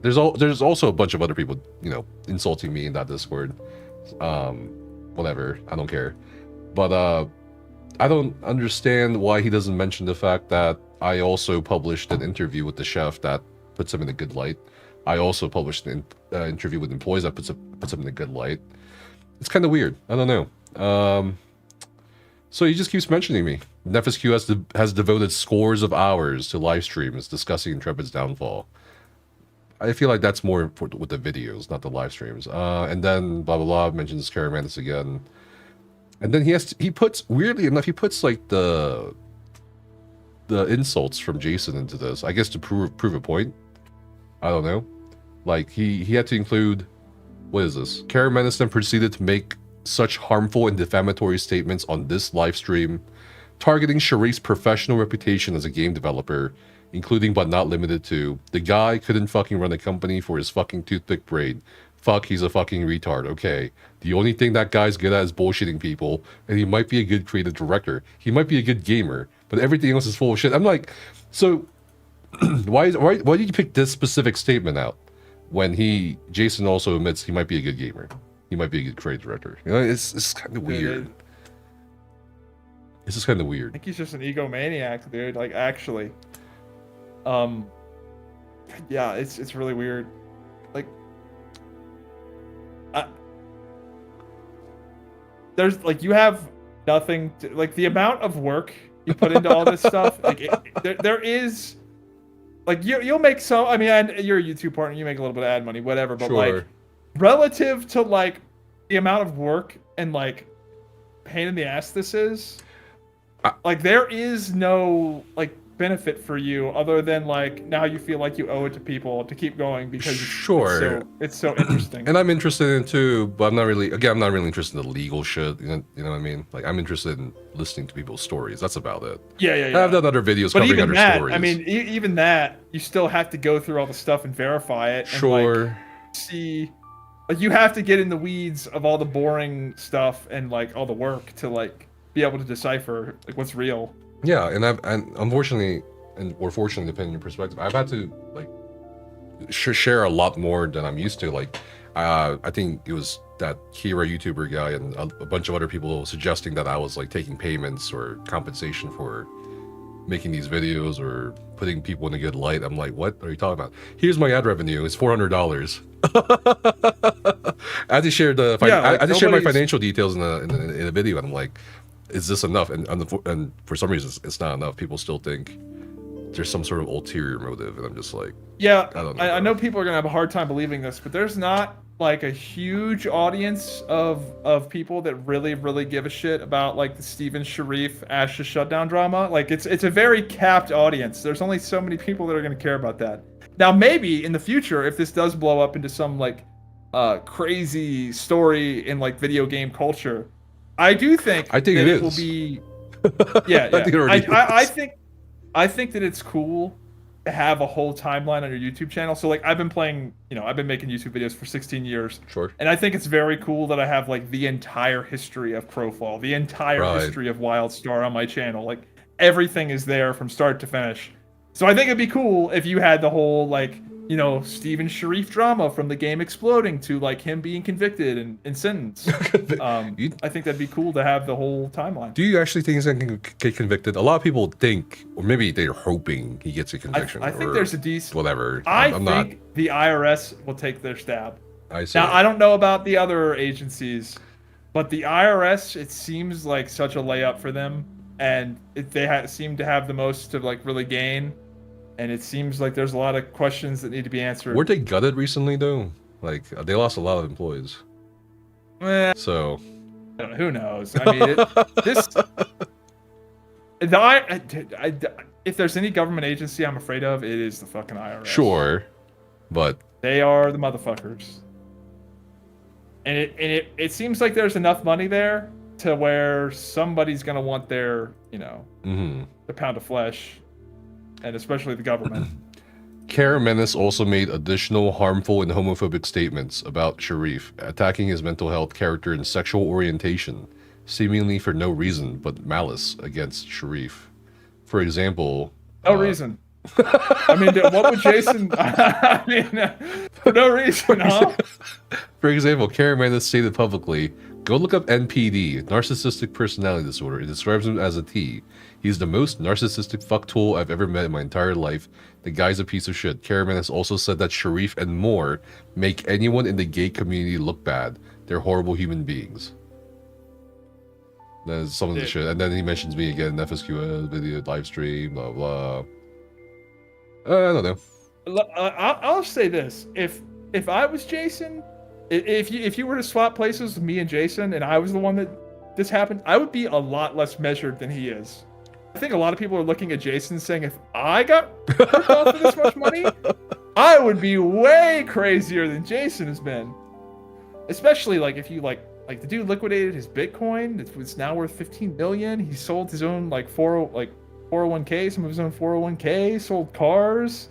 there's also a bunch of other people, you know, insulting me in that Discord. Whatever, I don't care. But I don't understand why he doesn't mention the fact that I also published an interview with the chef that puts him in a good light. I also published an interview with employees that puts him in a good light. It's kind of weird. I don't know. So he just keeps mentioning me. NefasQS has devoted scores of hours to live streams discussing Intrepid's downfall. I feel like that's more important with the videos, not the live streams. And then blah blah blah mentions Karen Manis again. And then he puts, weirdly enough, he puts like the insults from Jason into this, I guess to prove a point. I don't know. Like he had to include, what is this? Karen Manis then proceeded to make such harmful and defamatory statements on this live stream, targeting Sharif's professional reputation as a game developer, including but not limited to, the guy couldn't fucking run a company for his fucking toothpick brain. Fuck, he's a fucking retard, okay. The only thing that guy's good at is bullshitting people, and he might be a good creative director. He might be a good gamer, but everything else is full of shit. I'm like, so why did you pick this specific statement out when Jason also admits he might be a good gamer? He might be a good creative director. You know, it's kind of weird. It's just kind of weird. I think he's just an egomaniac, dude. Like, actually. Yeah, it's really weird. Like, there's, like, you have nothing to, like, the amount of work you put into all this stuff, like, there is, like, you'll make some, I mean, you're a YouTube partner, you make a little bit of ad money, whatever, but, sure, like, relative to, like, the amount of work and, like, pain in the ass this is, like, there is no, like, benefit for you other than, like, now you feel like you owe it to people to keep going because sure, it's so interesting. And I'm interested in it too, but I'm not really interested in the legal shit, you know what I mean? Like, I'm interested in listening to people's stories. That's about it. Yeah. I've done other videos but covering even other that, stories. I mean, even that, you still have to go through all the stuff and verify it. Sure. And, like, see, like, you have to get in the weeds of all the boring stuff and, like, all the work to, like, be able to decipher, like, what's real. Yeah, and unfortunately, or fortunately, depending on your perspective, I've had to, like, share a lot more than I'm used to. Like, I think it was that Kira YouTuber guy and a bunch of other people suggesting that I was, like, taking payments or compensation for making these videos or putting people in a good light. I'm like, what are you talking about? Here's my ad revenue. It's $400. I had to share I had to share my financial details in a video, and I'm like, is this enough? And for some reason, it's not enough. People still think there's some sort of ulterior motive, and I'm just like, yeah, I don't know. I know people are gonna have a hard time believing this, but there's not, like, a huge audience of people that really give a shit about, like, the Steven Sharif Ashes shutdown drama. Like, it's a very capped audience. There's only so many people that are gonna care about that. Now, maybe in the future, if this does blow up into some, like, crazy story in, like, video game culture, I think it will be. Yeah. I think it already is. I think that it's cool, to have a whole timeline on your YouTube channel. So like I've been playing, I've been making YouTube videos for 16 years. Sure. And I think it's very cool that I have like the entire history of Crowfall, the entire history of Wildstar on my channel. Like everything is there from start to finish. So I think it'd be cool if you had the whole like, Stephen Sharif drama from the game exploding to like him being convicted and sentenced. I think that'd be cool to have the whole timeline. Do you actually think he's going to get convicted? A lot of people think, or maybe they're hoping he gets a conviction. I think there's a decent... Whatever. I think the IRS will take their stab. I see. Now, I don't know about the other agencies, but the IRS, it seems like such a layup for them, and they seem to have the most to like really gain. And it seems like there's a lot of questions that need to be answered. Were they gutted recently, though? Like, they lost a lot of employees. So... I don't know, who knows? I mean, if there's any government agency I'm afraid of, it is the fucking IRS. Sure, but... They are the motherfuckers. And it seems like there's enough money there to where somebody's going to want their, their pound of flesh. And especially the government. Kara Menace also made additional harmful and homophobic statements about Sharif, attacking his mental health, character, and sexual orientation, seemingly for no reason but malice against Sharif. For example... No reason. I mean, what would Jason... I mean, for no reason, huh? For example, Kara Menace stated publicly, "Go look up NPD, Narcissistic Personality Disorder. It describes him as a T. He's the most narcissistic fuck tool I've ever met in my entire life. The guy's a piece of shit." Kara Menace also said that Sharif and more make anyone in the gay community look bad. They're horrible human beings. That is some of the shit. And then he mentions me again, NefasQS, video, live stream, blah, blah. I don't know. I'll say this. If I was Jason, if you were to swap places with me and Jason, and I was the one that this happened, I would be a lot less measured than he is. I think a lot of people are looking at Jason saying, if I got ripped off for this much money, I would be way crazier than Jason has been. Especially like if you like the dude liquidated his Bitcoin. It's now worth 15 million. He sold his own 401k, some of his own 401k, sold cars,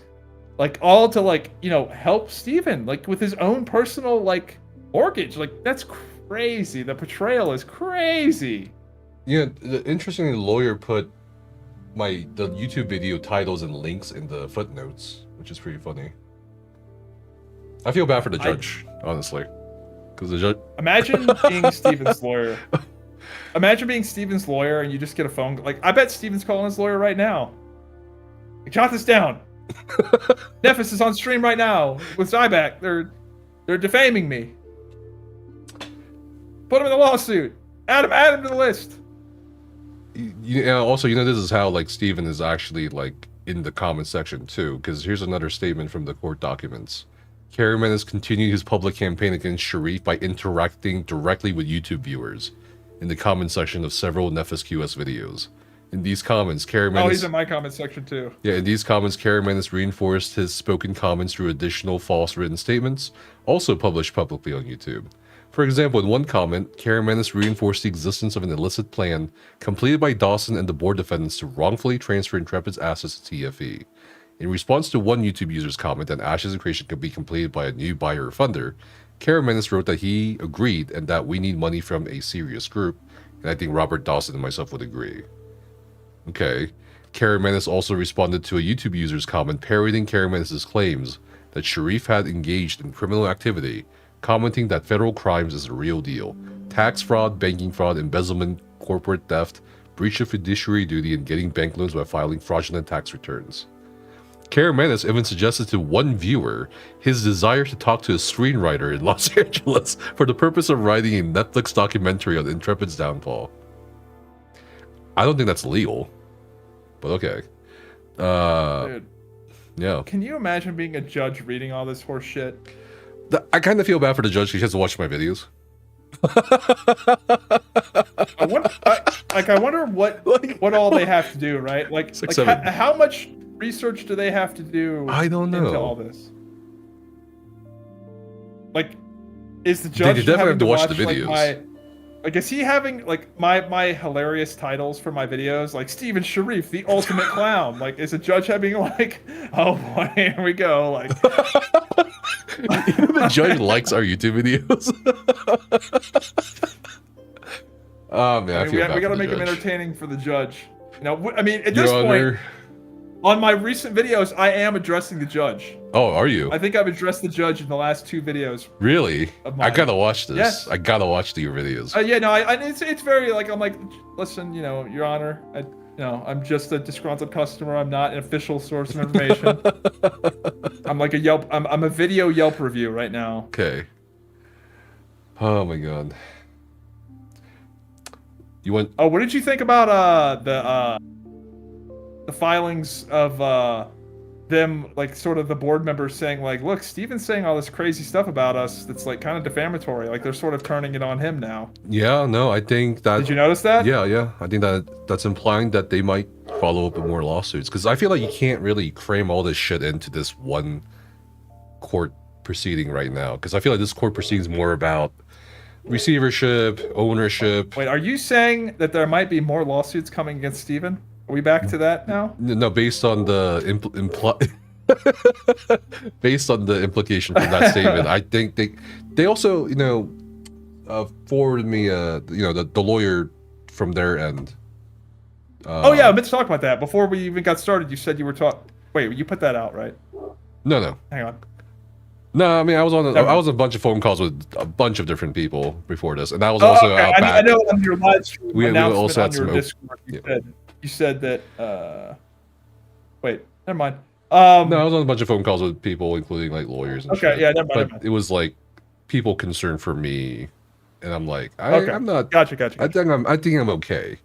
like all to help Steven, with his own personal mortgage. That's crazy. The portrayal is crazy. Yeah, interestingly, the lawyer put the YouTube video titles and links in the footnotes, which is pretty funny. I feel bad for the judge, honestly, because the judge. Imagine being Steven's lawyer. Imagine being Steven's lawyer and you just get a phone. I bet Steven's calling his lawyer right now. Jot this down. Nefas is on stream right now with Zyback. They're defaming me. Put him in the lawsuit. Add him to the list. Also, this is how Steven is actually in the comment section too, because here's another statement from the court documents. Kara Menace continued his public campaign against Sharif by interacting directly with YouTube viewers in the comment section of several NefasQS videos. In these comments, Kara Menace... Oh, he's in my comment section too. Yeah, in these comments, Kara Menace reinforced his spoken comments through additional false written statements, also published publicly on YouTube. For example, in one comment, Kara Menace reinforced the existence of an illicit plan completed by Dawson and the board defendants to wrongfully transfer Intrepid's assets to TFE. In response to one YouTube user's comment that Ashes and Creation could be completed by a new buyer or funder, Kara Menace wrote that he agreed and that we need money from a serious group, and I think Robert Dawson and myself would agree. Okay. Kara Menace also responded to a YouTube user's comment parodying Kara Menace's claims that Sharif had engaged in criminal activity, commenting that federal crimes is a real deal. Tax fraud, banking fraud, embezzlement, corporate theft, breach of fiduciary duty, and getting bank loans by filing fraudulent tax returns. Kara Menace even suggested to one viewer his desire to talk to a screenwriter in Los Angeles for the purpose of writing a Netflix documentary on Intrepid's downfall. I don't think that's legal, but okay. Dude, yeah. Can you imagine being a judge reading all this horse shit? I kind of feel bad for the judge. He has to watch my videos. I wonder what all they have to do, right? How much research do they have to do? I don't know. Into all this, is the judge they definitely have to watch the videos? Like, is he having like my hilarious titles for my videos? Like Steven Sharif, the ultimate clown. Like, is a judge having like, oh boy, here we go. Like, the judge likes our YouTube videos. Oh man, I mean, we got to make them entertaining for the judge. You know, I mean, at Your this Honor. point, on my recent videos, I am addressing the judge. Oh, are you? I think I've addressed the judge in the last 2 videos. Really? I gotta watch this. Yes. I gotta watch your videos. Yeah, no, it's very like, I'm like, listen, you know, Your Honor, I'm just a disgruntled customer. I'm not an official source of information. I'm like a Yelp. I'm a video Yelp review right now. Okay. Oh my god. You went. Oh, what did you think about the filings of them, like, sort of the board members saying like, look, Steven's saying all this crazy stuff about us that's like kind of defamatory. Like, they're sort of turning it on him now. Yeah, no, I think that. Did you notice that? Yeah. I think that's implying that they might follow up with more lawsuits, because I feel like you can't really cram all this shit into this one court proceeding right now. Because I feel like this court proceeding is more about receivership, ownership. Wait, are you saying that there might be more lawsuits coming against Steven? Are we back to that now? No, based on the based on the implication from that statement, I think they also, you know, forwarded me, you know, the lawyer from their end. Oh yeah, I meant to talk about that before we even got started. You said you were Wait, you put that out, right? No. Hang on. No, I mean I was on a bunch of phone calls with a bunch of different people before this, and that was also okay. out back. I know on your live stream We announcement also had on your some Discord, you said that. Wait, never mind. No, I was on a bunch of phone calls with people, including like lawyers and shit. Yeah, never mind. But it was like people concerned for me, and I'm like, I'm not. Gotcha. I think I'm okay.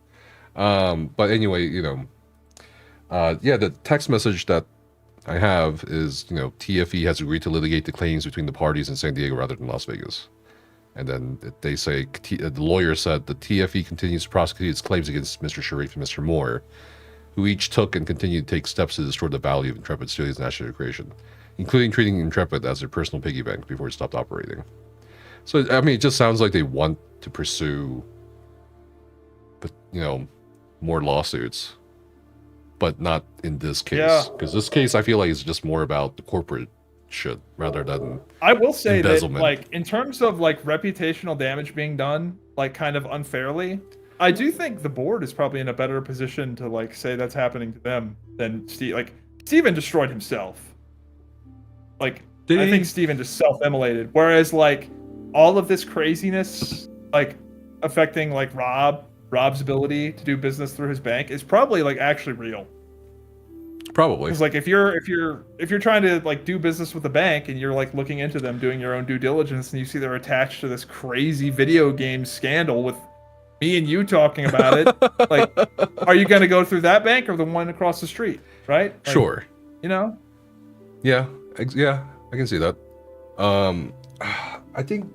But anyway, you know, yeah, the text message that I have is, you know, TFE has agreed to litigate the claims between the parties in San Diego rather than Las Vegas. And then they say, the lawyer said the TFE continues to prosecute its claims against Mr. Sharif and Mr. Moore, who each took and continue to take steps to destroy the value of Intrepid Studios' national creation, including treating Intrepid as their personal piggy bank before it stopped operating. So, I mean, it just sounds like they want to pursue, but, you know, more lawsuits, but not in this case. Because this case, I feel like, is just more about the corporate shit rather than I will say embezzlement. that, like, in terms of like reputational damage being done, like, kind of unfairly, I do think the board is probably in a better position to like say that's happening to them than Steve. Like, Steven destroyed himself. Like, I think Steven just self-immolated. Whereas like all of this craziness, like affecting like Rob's ability to do business through his bank is probably like actually real. Probably. Because like if you're trying to like do business with a bank and you're like looking into them, doing your own due diligence, and you see they're attached to this crazy video game scandal with me and you talking about it, like, are you going to go through that bank or the one across the street, right? Like, Sure. You know? Yeah, I can see that. I think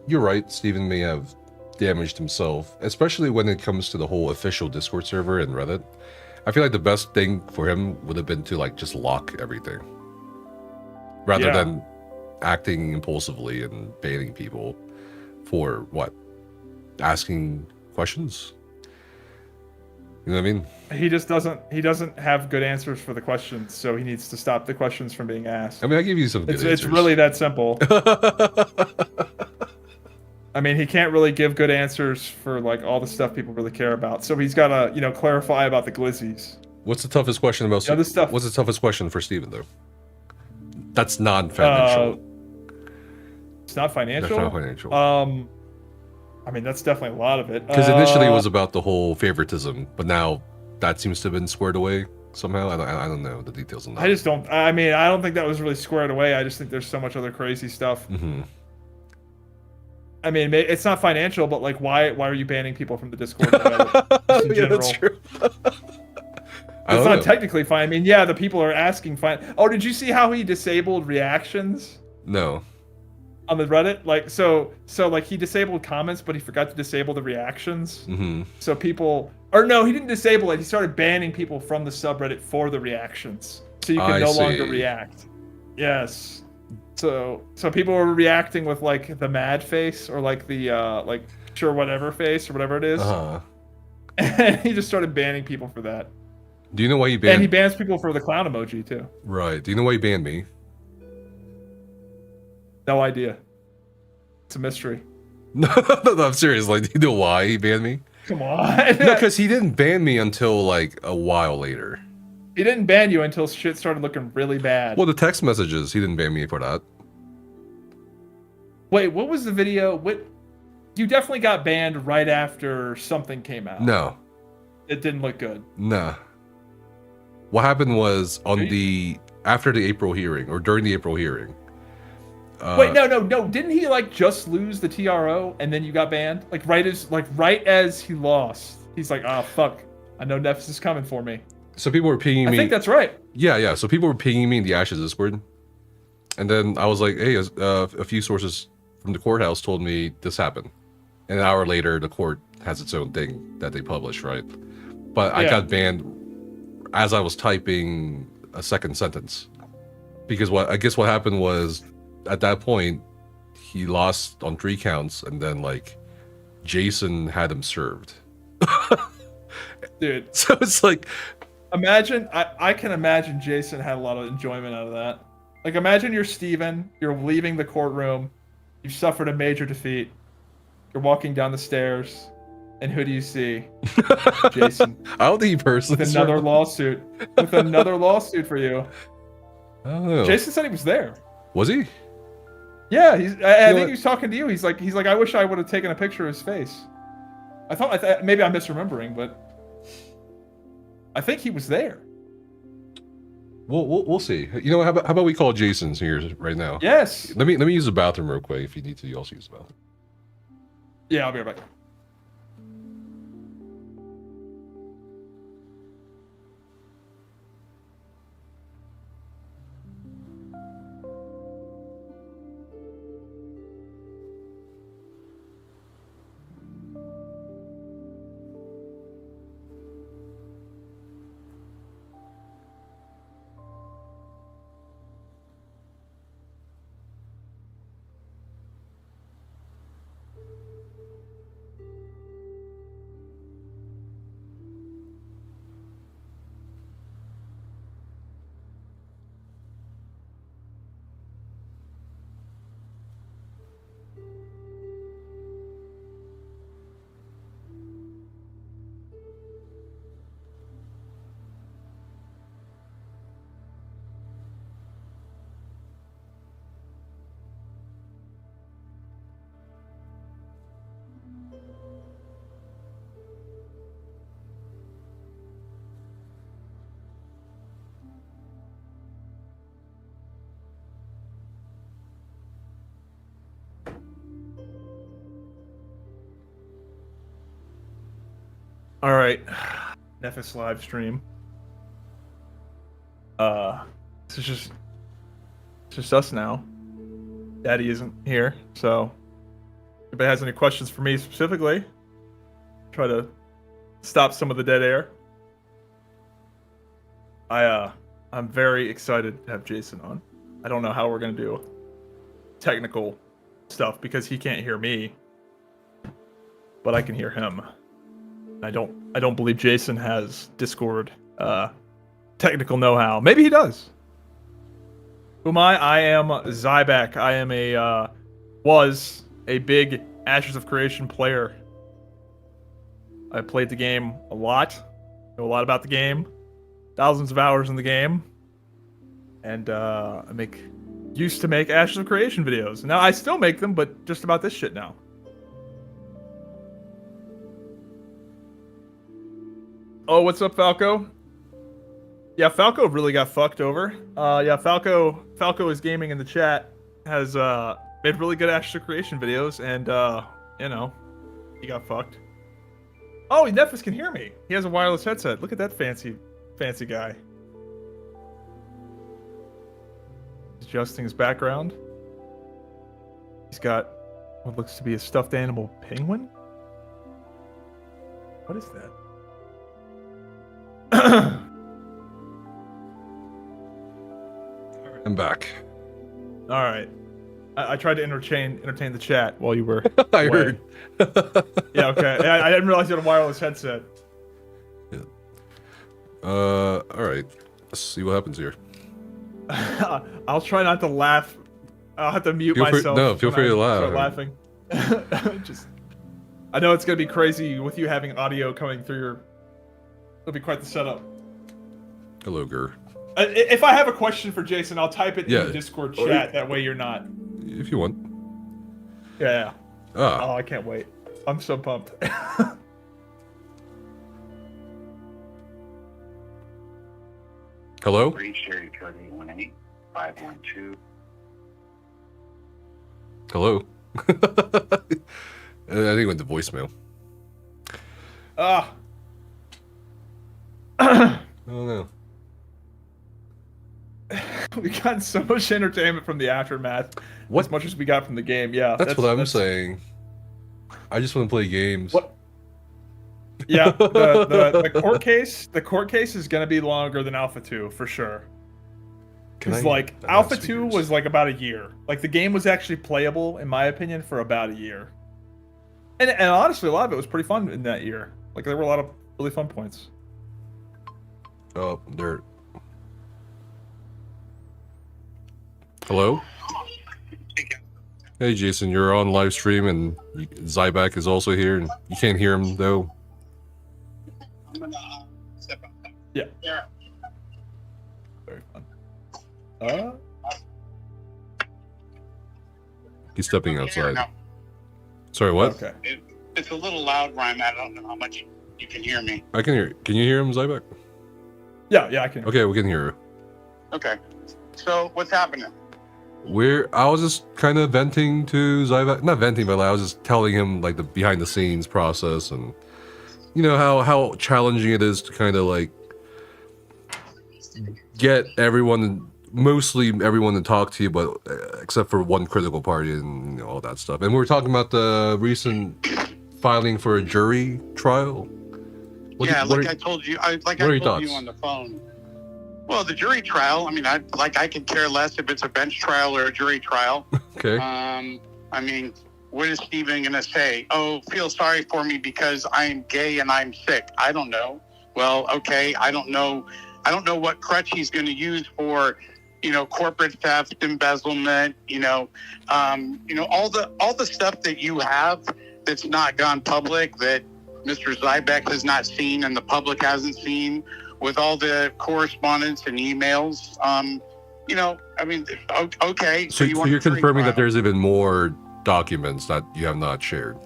you're right. Steven may have damaged himself, especially when it comes to the whole official Discord server and Reddit. I feel like the best thing for him would have been to like just lock everything, rather than acting impulsively and banning people for what? Asking questions. You know what I mean? He doesn't have good answers for the questions, so he needs to stop the questions from being asked. I mean, I give you some good answers. It's really that simple. I mean, he can't really give good answers for like all the stuff people really care about. So he's got to, you know, clarify about the glizzies. What's the toughest question about this stuff? What's the toughest question for Steven though? That's non-financial. It's not financial. That's not financial. I mean, that's definitely a lot of it. Because initially it was about the whole favoritism, but now that seems to have been squared away somehow. I don't know the details on that. I mean, I don't think that was really squared away. I just think there's so much other crazy stuff. Mm-hmm. I mean, it's not financial, but like, why are you banning people from the Discord? Yeah, that's true. It's not technically fine. I mean, yeah, the people are asking fine. Oh, did you see how he disabled reactions? No. On the Reddit, like so like he disabled comments, but he forgot to disable the reactions. Mm-hmm. So people, or no, he didn't disable it. He started banning people from the subreddit for the reactions, so you can no longer react. Yes. So people were reacting with like the mad face or like the sure whatever face or whatever it is. Uh-huh. And he just started banning people for that. Do you know why he banned? And he bans people for the clown emoji too. Right. Do you know why he banned me? No idea. It's a mystery. No, I'm serious. Like, do you know why he banned me? Come on. No, because he didn't ban me until like a while later. He didn't ban you until shit started looking really bad. Well, the text messages, he didn't ban me for that. Wait, what was the video? What? You definitely got banned right after something came out. No. It didn't look good. Nah. What happened was after the April hearing or during the April hearing. Wait, no. Didn't he like just lose the TRO and then you got banned? Like right as he lost, he's like, "Oh fuck, I know Nefas is coming for me." So people were pinging me. I think that's right. Yeah. So people were pinging me in the Ashes Discord, and then I was like, "Hey, a few sources from the courthouse told me this happened." And an hour later, the court has its own thing that they publish, right? But I got banned as I was typing a second sentence, because what happened was at that point he lost on 3 counts, and then like Jason had him served. Dude. So it's like, imagine I can imagine Jason had a lot of enjoyment out of that. Like imagine you're Steven, you're leaving the courtroom, you've suffered a major defeat, you're walking down the stairs, and who do you see? Jason. I don't think he personally with another lawsuit. With another lawsuit for you. I don't know. Jason said he was there. Was he? Yeah, I think he was talking to you. He's like, I wish I would have taken a picture of his face. I thought maybe I'm misremembering, but I think he was there. We'll see. You know, how about we call Jason's here right now? Yes. Let me use the bathroom real quick. If you need to, you also use the bathroom. Yeah, I'll be right back. All right, Nefas live stream. This is just us now. Daddy isn't here, so if anybody has any questions for me specifically, try to stop some of the dead air. I'm very excited to have Jason on. I don't know how we're gonna do technical stuff because he can't hear me, but I can hear him. I don't believe Jason has Discord technical know-how. Maybe he does. Who am I? I am Zyback. I am was a big Ashes of Creation player. I played the game a lot. Know a lot about the game. Thousands of hours in the game. And I used to make Ashes of Creation videos. Now I still make them, but just about this shit now. Oh, what's up, Falco? Yeah, Falco really got fucked over. Yeah, Falco is gaming in the chat. Has made really good Ashes of Creation videos, and you know, he got fucked. Oh, Nefas can hear me. He has a wireless headset. Look at that fancy guy. He's adjusting his background. He's got what looks to be a stuffed animal penguin. What is that? I'm back. All right. I tried to entertain the chat while you were. I away. heard. Yeah. Okay. I didn't realize you had a wireless headset. Yeah. All right. Let's see what happens here. I'll try not to laugh. I'll have to mute myself. Feel free to laugh. Start laughing. I know it's gonna be crazy with you having audio coming through your. It'll be quite the setup. Hello, Gur. If I have a question for Jason, I'll type it in the Discord Or- chat. That way you're not. If you want. Yeah. Ah. Oh, I can't wait. I'm so pumped. Hello? Sherry code 818-512. Hello? I think it went to voicemail. Ah. I don't know. We got so much entertainment from the aftermath. What? As much as we got from the game, yeah. That's what I'm saying. I just want to play games. What? Yeah, the court case. The court case is gonna be longer than Alpha 2 for sure. Because like Alpha 2 was like about a year. Like the game was actually playable, in my opinion, for about a year. And honestly, a lot of it was pretty fun in that year. Like there were a lot of really fun points. Oh, there. Hello? Hey, Jason, you're on live stream, and Zyback is also here, and you can't hear him though. I'm gonna step outside. Yeah. Yeah. Very fun. He's stepping outside. No, Sorry, what? Okay. it's a little loud where I'm at. I don't know how much you can hear me. I can hear. Can you hear him, Zyback? Yeah, I can. Okay, we can hear you. Okay. So what's happening? I was just kind of venting to Zyback, not venting, but I was just telling him like the behind the scenes process, and you know how challenging it is to kind of like get everyone, mostly everyone, to talk to you, but except for one critical party and all that stuff. And we were talking about the recent filing for a jury trial. I told you, I told you on the phone. Well, the jury trial. I mean, I could care less if it's a bench trial or a jury trial. Okay. I mean, what is Steven gonna say? Oh, feel sorry for me because I'm gay and I'm sick. I don't know. Well, okay. I don't know what crutch he's gonna use for, corporate theft, embezzlement. All the stuff that you have that's not gone public, that Mr. Zybeck has not seen and the public hasn't seen, with all the correspondence and emails. Okay. So you want you're a jury confirming trial. that there's even more documents that you have not shared.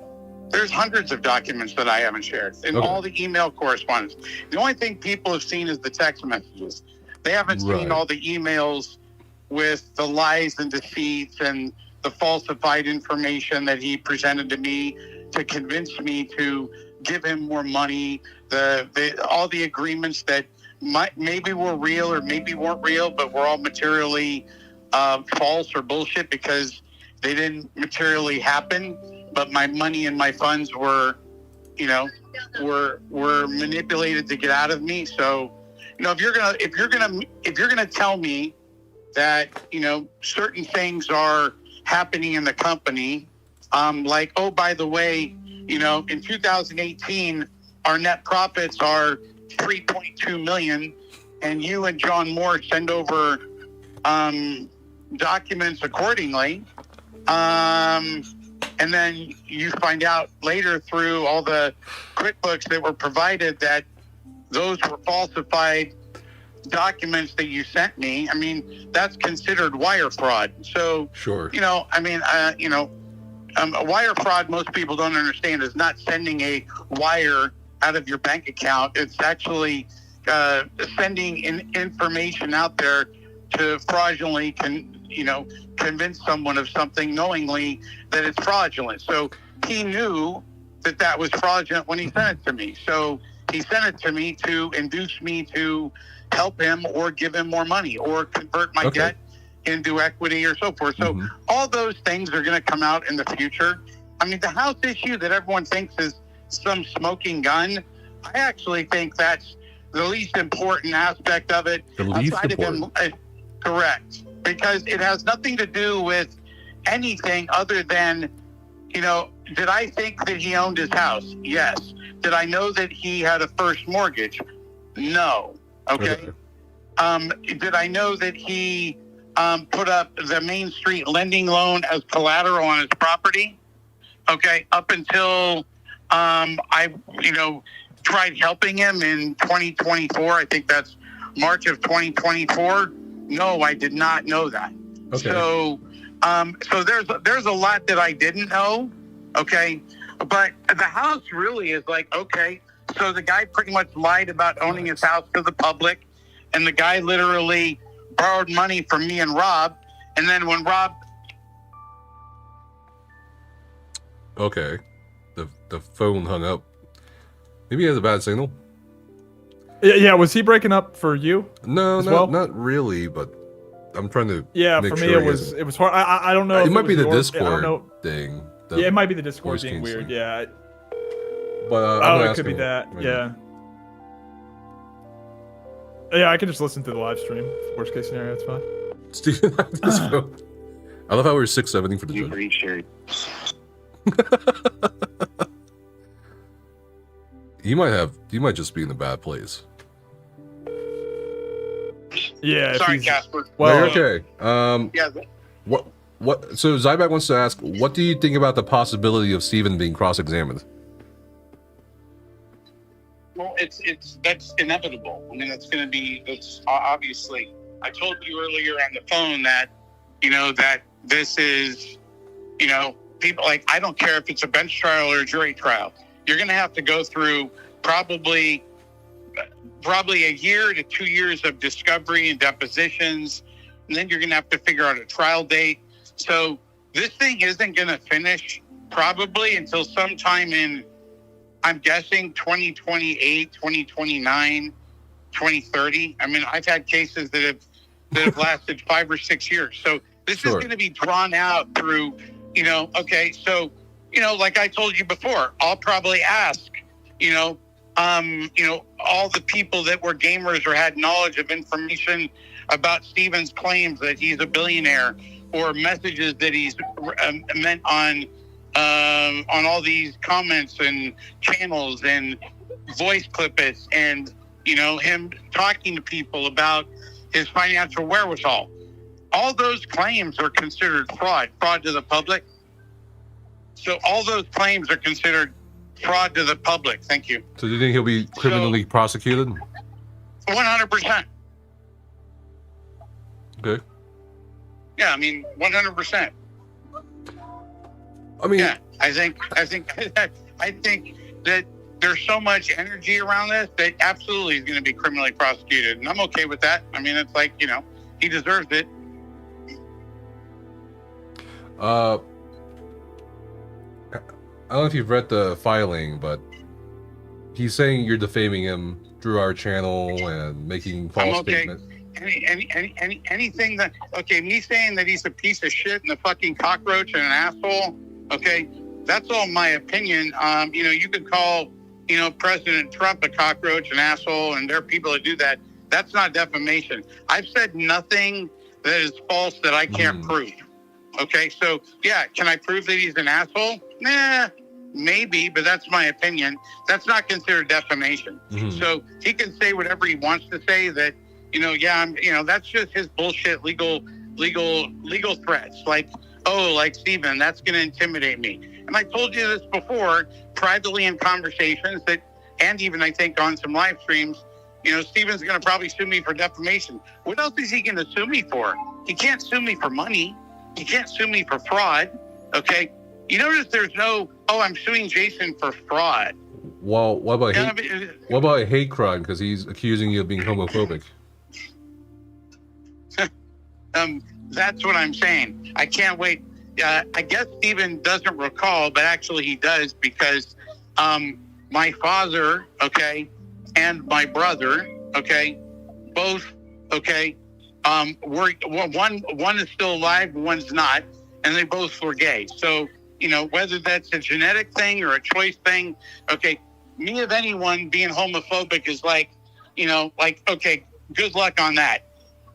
There's hundreds of documents that I haven't shared, and Okay. all the email correspondence. The only thing people have seen is the text messages. They haven't Right. seen all the emails with the lies and deceits and the falsified information that he presented to me to convince me to give him more money. All the agreements that maybe were real or maybe weren't real, but were all materially false or bullshit because they didn't materially happen. But my money and my funds were manipulated to get out of me. So, if you're gonna tell me that certain things are happening in the company, like, oh, by the way, in 2018, our net profits are 3.2 million, and you and John Moore send over documents accordingly. And then you find out later through all the QuickBooks that were provided that those were falsified documents that you sent me. I mean, that's considered wire fraud. So, Sure. Wire fraud, most people don't understand, is not sending a wire out of your bank account. It's actually sending information out there to fraudulently convince someone of something knowingly that it's fraudulent. So he knew that was fraudulent when he sent it to me. So he sent it to me to induce me to help him or give him more money or convert my debt into equity or so forth. So all those things are going to come out in the future. I mean, the house issue that everyone thinks is some smoking gun, I actually think that's the least important aspect of it. The least important. Correct. Because it has nothing to do with, anything other than, did I think that he owned his house? Yes. Did I know that he had a first mortgage? No. Okay. Did I know that he put up the Main Street lending loan as collateral on his property? Okay. Up until I, tried helping him in 2024. I think that's March of 2024. No, I did not know that. Okay. So there's a lot that I didn't know. Okay. But the house really is like, okay, so the guy pretty much lied about owning his house to the public. And the guy literally borrowed money from me and Rob. And then when Rob... Okay. The phone hung up. Maybe he has a bad signal. Yeah, was he breaking up for you? No, not really, but I'm trying to make for me sure it was hard. I don't know. It if might be the yours. Discord thing. Yeah, it might be the Discord being weird. thing. Yeah. But it could be that. Yeah. Yeah, I can just listen to the live stream. Worst case scenario, it's fine. Steven, I love how we're 670 for the judge. He might just be in a bad place. Yeah. Sorry, Casper. Well, no, you're okay. Yeah. What? So Zyback wants to ask, what do you think about the possibility of Steven being cross-examined? Well, that's inevitable. I mean, that's obviously. I told you earlier on the phone that, that this is, people like, I don't care if it's a bench trial or a jury trial. You're going to have to go through probably a year to 2 years of discovery and depositions. And then you're going to have to figure out a trial date. So this thing isn't going to finish probably until sometime in, I'm guessing 2028, 2029, 2030. I mean, I've had cases that have lasted 5 or 6 years. So this is going to be drawn out through, okay. So, like I told you before, I'll probably ask, all the people that were gamers or had knowledge of information about Steven's claims that he's a billionaire, or messages that he's meant on all these comments and channels and voice clippets, and him talking to people about his financial wherewithal. All those claims are considered fraud to the public. So all those claims are considered fraud to the public. Thank you. So do you think he'll be criminally prosecuted? 100%. Okay. Yeah, I mean, 100%. I mean, yeah, I think that there's so much energy around this that absolutely is going to be criminally prosecuted, and I'm okay with that. I mean, it's like, he deserves it. I don't know if you've read the filing, but he's saying you're defaming him through our channel and making false statements. Anything that, me saying that he's a piece of shit and a fucking cockroach and an asshole, that's all my opinion. You could call, President Trump a cockroach, an asshole, and there are people that do that. That's not defamation. I've said nothing that is false that I can't prove. Okay, so yeah, can I prove that he's an asshole? Nah, maybe, but that's my opinion. That's not considered defamation. So he can say whatever he wants to say. That that's just his bullshit legal threats. Like Steven, that's going to intimidate me. And I told you this before, privately in conversations and even I think on some live streams. Steven's going to probably sue me for defamation. What else is he going to sue me for? He can't sue me for money. He can't sue me for fraud. Okay. You notice there's no, I'm suing Jason for fraud. Well, what about a hate crime? Because he's accusing you of being homophobic. That's what I'm saying. I can't wait. I guess Steven doesn't recall, but actually he does, because my father, and my brother, both, were one is still alive, one's not, and they both were gay. So, whether that's a genetic thing or a choice thing, me of anyone being homophobic is like, good luck on that.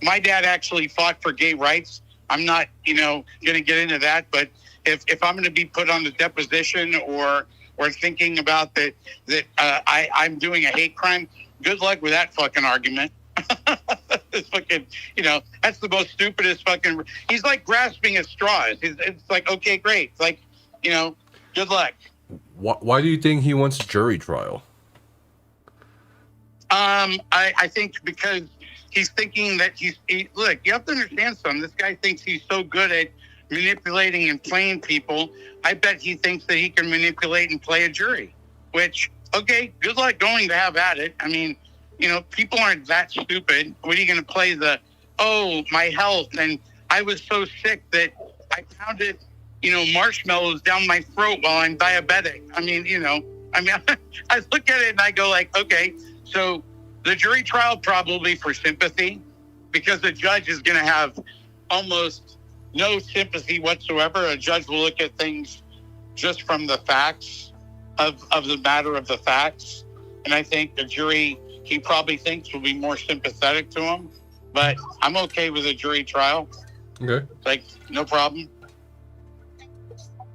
My dad actually fought for gay rights I'm not, going to get into that. But if I'm going to be put on the deposition or thinking about that I'm doing a hate crime, good luck with that fucking argument. It's fucking, that's the most stupidest fucking. He's like grasping at straws. It's like, okay, great. It's like, good luck. Why do you think he wants a jury trial? I think because he's thinking that look, you have to understand something. This guy thinks he's so good at manipulating and playing people. I bet he thinks that he can manipulate and play a jury, which, okay, good luck going to have at it. I mean, people aren't that stupid. What are you going to play my health, and I was so sick that I pounded, marshmallows down my throat while I'm diabetic. I mean, I look at it and I go like, okay, so the jury trial probably for sympathy, because the judge is going to have almost no sympathy whatsoever. A judge will look at things just from the facts of the matter of the facts. And I think the jury, he probably thinks, will be more sympathetic to him. But I'm okay with a jury trial. Okay. Like, no problem.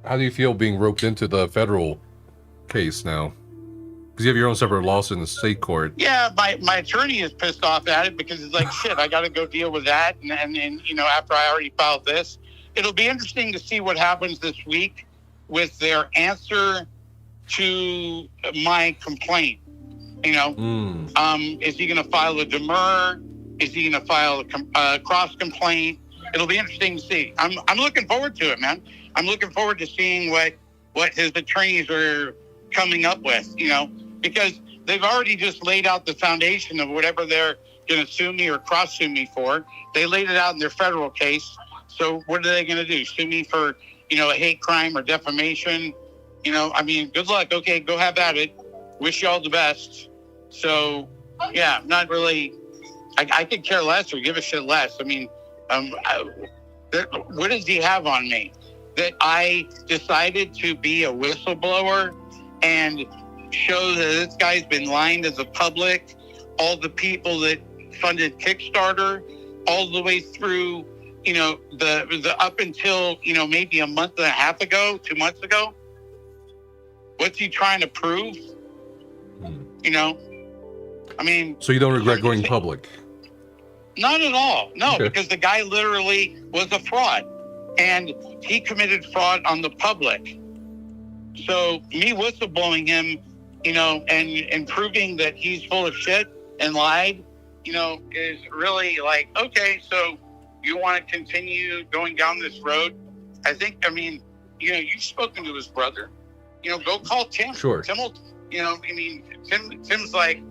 How do you feel being roped into the federal case now? Because you have your own separate lawsuit in the state court. Yeah, my attorney is pissed off at it because it's like, shit, I got to go deal with that. And after I already filed this, it'll be interesting to see what happens this week with their answer to my complaint. Is he going to file a demur? Is he going to file a cross complaint? It'll be interesting to see. I'm looking forward to it, man. I'm looking forward to seeing what his attorneys are coming up with, because they've already just laid out the foundation of whatever they're going to sue me or cross sue me for. They laid it out in their federal case. So what are they going to do? Sue me for, a hate crime or defamation? Good luck. Okay, go have at it. Wish you all the best. So, yeah, not really. I could care less or give a shit less. What does he have on me? That I decided to be a whistleblower and show that this guy's been lying to the public, all the people that funded Kickstarter, all the way through, the up until, maybe a month and a half ago, 2 months ago. What's he trying to prove? So you don't regret going public? Not at all. No, Okay. Because the guy literally was a fraud, and he committed fraud on the public. So me whistleblowing him, and proving that he's full of shit and lied, is really like, okay, so you want to continue going down this road? I think, you've spoken to his brother. Go call Tim. Sure. Tim will, Tim's like,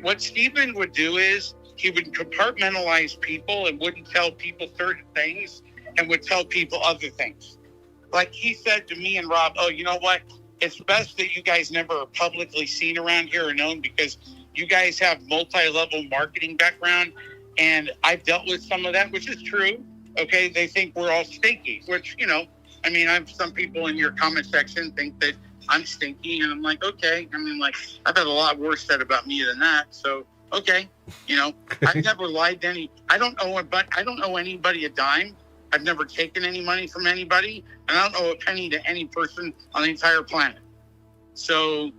what Stephen would do is he would compartmentalize people and wouldn't tell people certain things and would tell people other things. Like he said to me and Rob, oh, you know what? It's best that you guys never are publicly seen around here or known because you guys have multi-level marketing background. And I've dealt with some of that, which is true. Okay. They think we're all stinky, which, I've some people in your comment section think that I'm stinky. And I'm like, okay. I've had a lot worse said about me than that. So, okay. I've never lied to I don't owe anybody a dime. I've never taken any money from anybody, and I don't owe a penny to any person on the entire planet. So,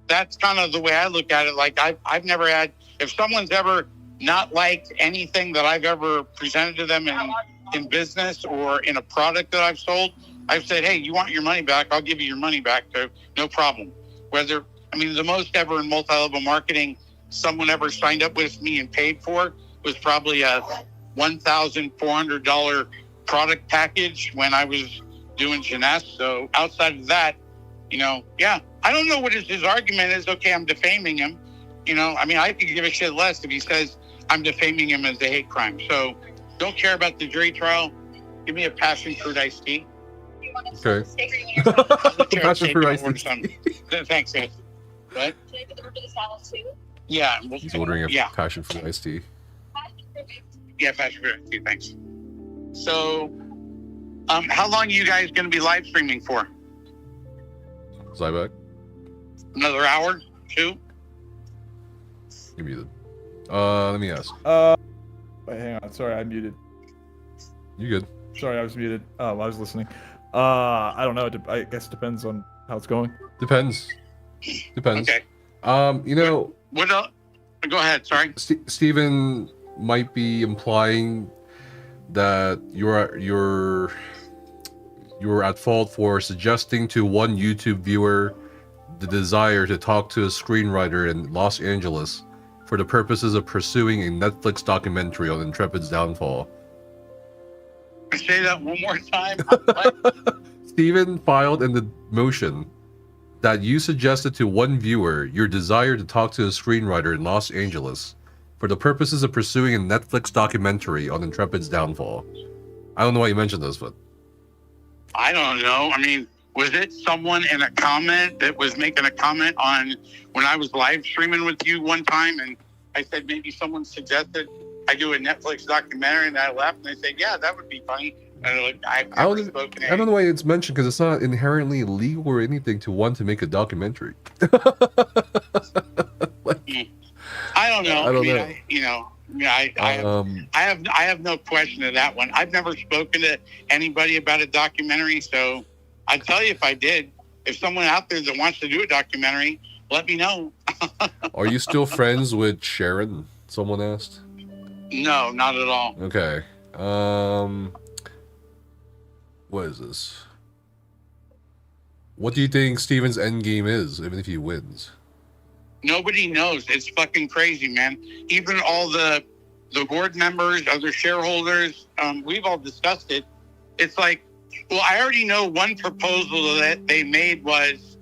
that's kind of the way I look at it. Like I've never had, if someone's ever not liked anything that I've ever presented to them in business or in a product that I've sold, I've said, hey, you want your money back? I'll give you your money back. So no problem. The most ever in multi-level marketing someone ever signed up with me and paid for was probably a $1,400 product package when I was doing Jeunesse. So outside of that, I don't know what his argument is. Okay, I'm defaming him. I could give a shit less if he says I'm defaming him as a hate crime. So don't care about the jury trial. Give me a passion fruit iced tea. Okay. Passion fruit iced tea. Thanks, Ed. What? Should I put the order to the salad too? Yeah. He's ordering a yeah. passion fruit iced tea. Yeah, passion fruit iced tea. Thanks. So, how long are you guys going to be live streaming for? Zyback? Another hour? 2? You're muted. Let me ask. Wait, hang on. Sorry, I muted. You good? Sorry, I was muted. I was listening. I don't know. I guess it depends on how it's going. Depends. Depends. Okay. You know, What else? Go ahead. Sorry. Steven might be implying that you're at fault for suggesting to one YouTube viewer the desire to talk to a screenwriter in Los Angeles for the purposes of pursuing a Netflix documentary on Intrepid's downfall. Say that one more time. Steven filed in the motion that you suggested to one viewer your desire to talk to a screenwriter in Los Angeles for the purposes of pursuing a Netflix documentary on Intrepid's downfall. I don't know why you mentioned this, but... I don't know. I mean, was it someone in a comment that was making a comment on when I was live streaming with you one time, and I said maybe someone suggested I do a Netflix documentary, and I laughed, and they said, yeah, that would be funny. And like, I don't know why it's mentioned, because it's not inherently illegal or anything to want to make a documentary. I don't know. I don't know. I have no question of that one. I've never spoken to anybody about a documentary, so I'd tell you if I did. If someone out there that wants to do a documentary, let me know. Are you still friends with Sharon? Someone asked. No, not at all. Okay. What is this? What do you think Steven's endgame is, even if he wins? Nobody knows. It's fucking crazy, man. Even all the board members, other shareholders, we've all discussed it. It's like, well, I already know one proposal that they made was,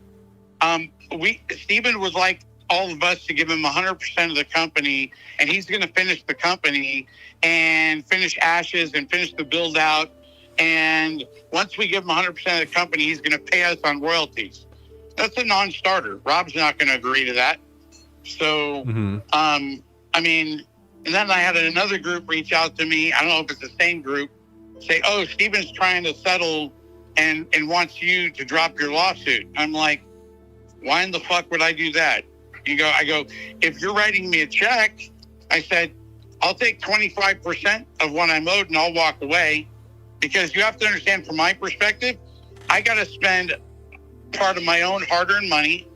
Steven would like all of us to give him 100% of the company, and he's going to finish the company and finish Ashes and finish the build out. And once we give him 100% of the company, he's going to pay us on royalties. That's a non-starter. Rob's not going to agree to that. So, I mean, and then I had another group reach out to me. I don't know if it's the same group. Say, oh, Steven's trying to settle and wants you to drop your lawsuit. I'm like, why in the fuck would I do that? I go, if you're writing me a check, I said, I'll take 25% of what I'm owed and I'll walk away. Because you have to understand, from my perspective, I got to spend part of my own hard-earned money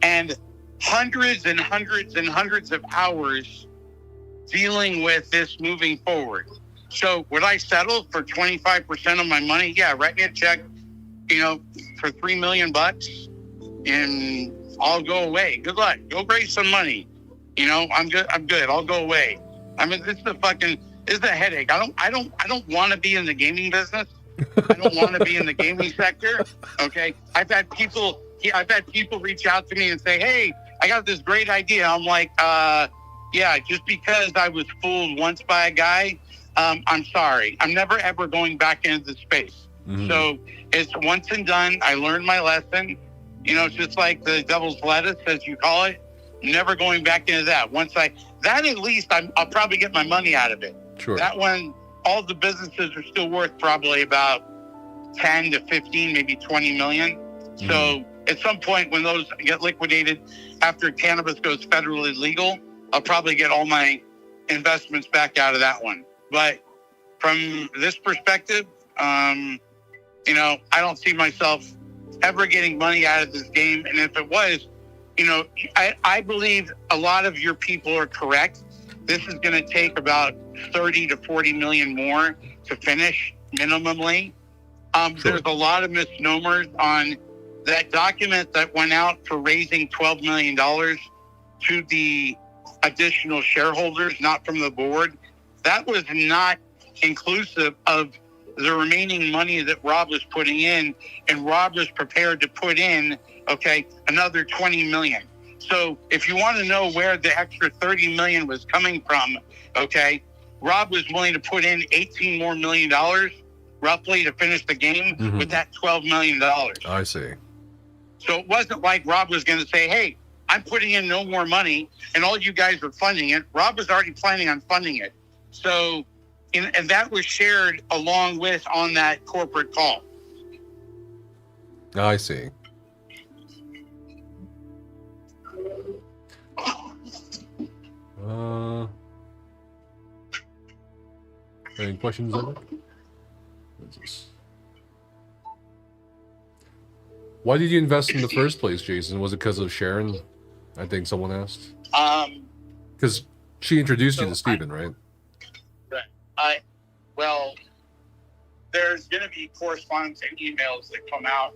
and hundreds and hundreds and hundreds of hours dealing with this moving forward. So would I settle for 25% of my money? Yeah, write me a check, for $3 million and I'll go away. Good luck. Go raise some money. I'm good. I'll go away. I mean, this is a headache. I don't want to be in the gaming business. I don't want to be in the gaming sector. Okay. I've had people reach out to me and say, hey, I got this great idea. I'm like, yeah, just because I was fooled once by a guy, I'm sorry. I'm never, ever going back into the space. Mm-hmm. So it's once and done. I learned my lesson. It's just like the devil's lettuce, as you call it. Never going back into that. That at least I'll probably get my money out of it. Sure. That one, all the businesses are still worth probably about 10 to 15, maybe 20 million. Mm-hmm. So at some point when those get liquidated after cannabis goes federally legal, I'll probably get all my investments back out of that one. But from this perspective, I don't see myself ever getting money out of this game. And if it was, I believe a lot of your people are correct. This is going to take about 30 to 40 million more to finish minimally. Sure. There's a lot of misnomers on that document that went out for raising $12 million to the additional shareholders, not from the board. That was not inclusive of the remaining money that Rob was putting in, and Rob was prepared to put in, another 20 million. So if you want to know where the extra 30 million was coming from, Rob was willing to put in $18 more million roughly to finish the game with that $12 million. I see. So it wasn't like Rob was going to say, hey, I'm putting in no more money and all you guys are funding it. Rob was already planning on funding it. So, and that was shared along with on that corporate call. I see. Any questions, Evan? Jesus. Why did you invest in the first place, Jason? Was it because of Sharon? I think someone asked. Because she introduced you to Steven, right? Well, there's going to be correspondence and emails that come out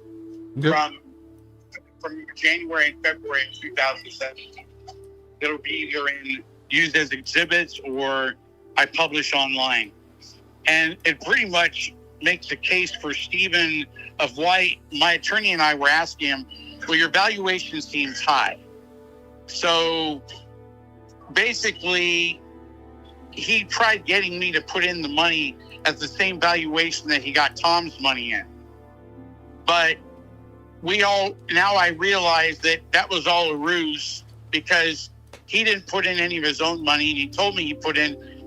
from January and February of 2017. That'll be either used as exhibits or I publish online. And it pretty much makes a case for Steven of why my attorney and I were asking him, well, your valuation seems high. So basically, he tried getting me to put in the money at the same valuation that he got Tom's money in. But now I realize that was all a ruse because he didn't put in any of his own money, and he told me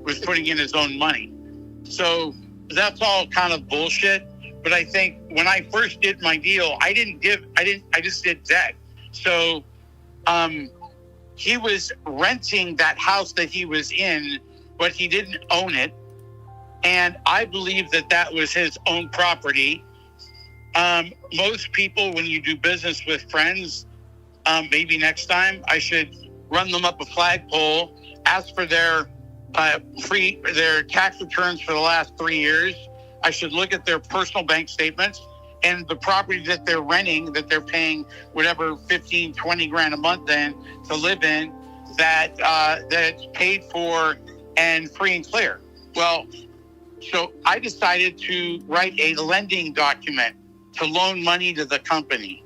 was putting in his own money. So that's all kind of bullshit. But I think when I first did my deal, I just did debt. So he was renting that house that he was in, but he didn't own it. And I believe that was his own property. Most people, when you do business with friends, maybe next time I should run them up a flagpole, ask for their tax returns for the last 3 years. I should look at their personal bank statements and the property that they're renting, that they're paying whatever 15, 20 grand a month in to live in, that it's paid for and free and clear. Well, so I decided to write a lending document to loan money to the company.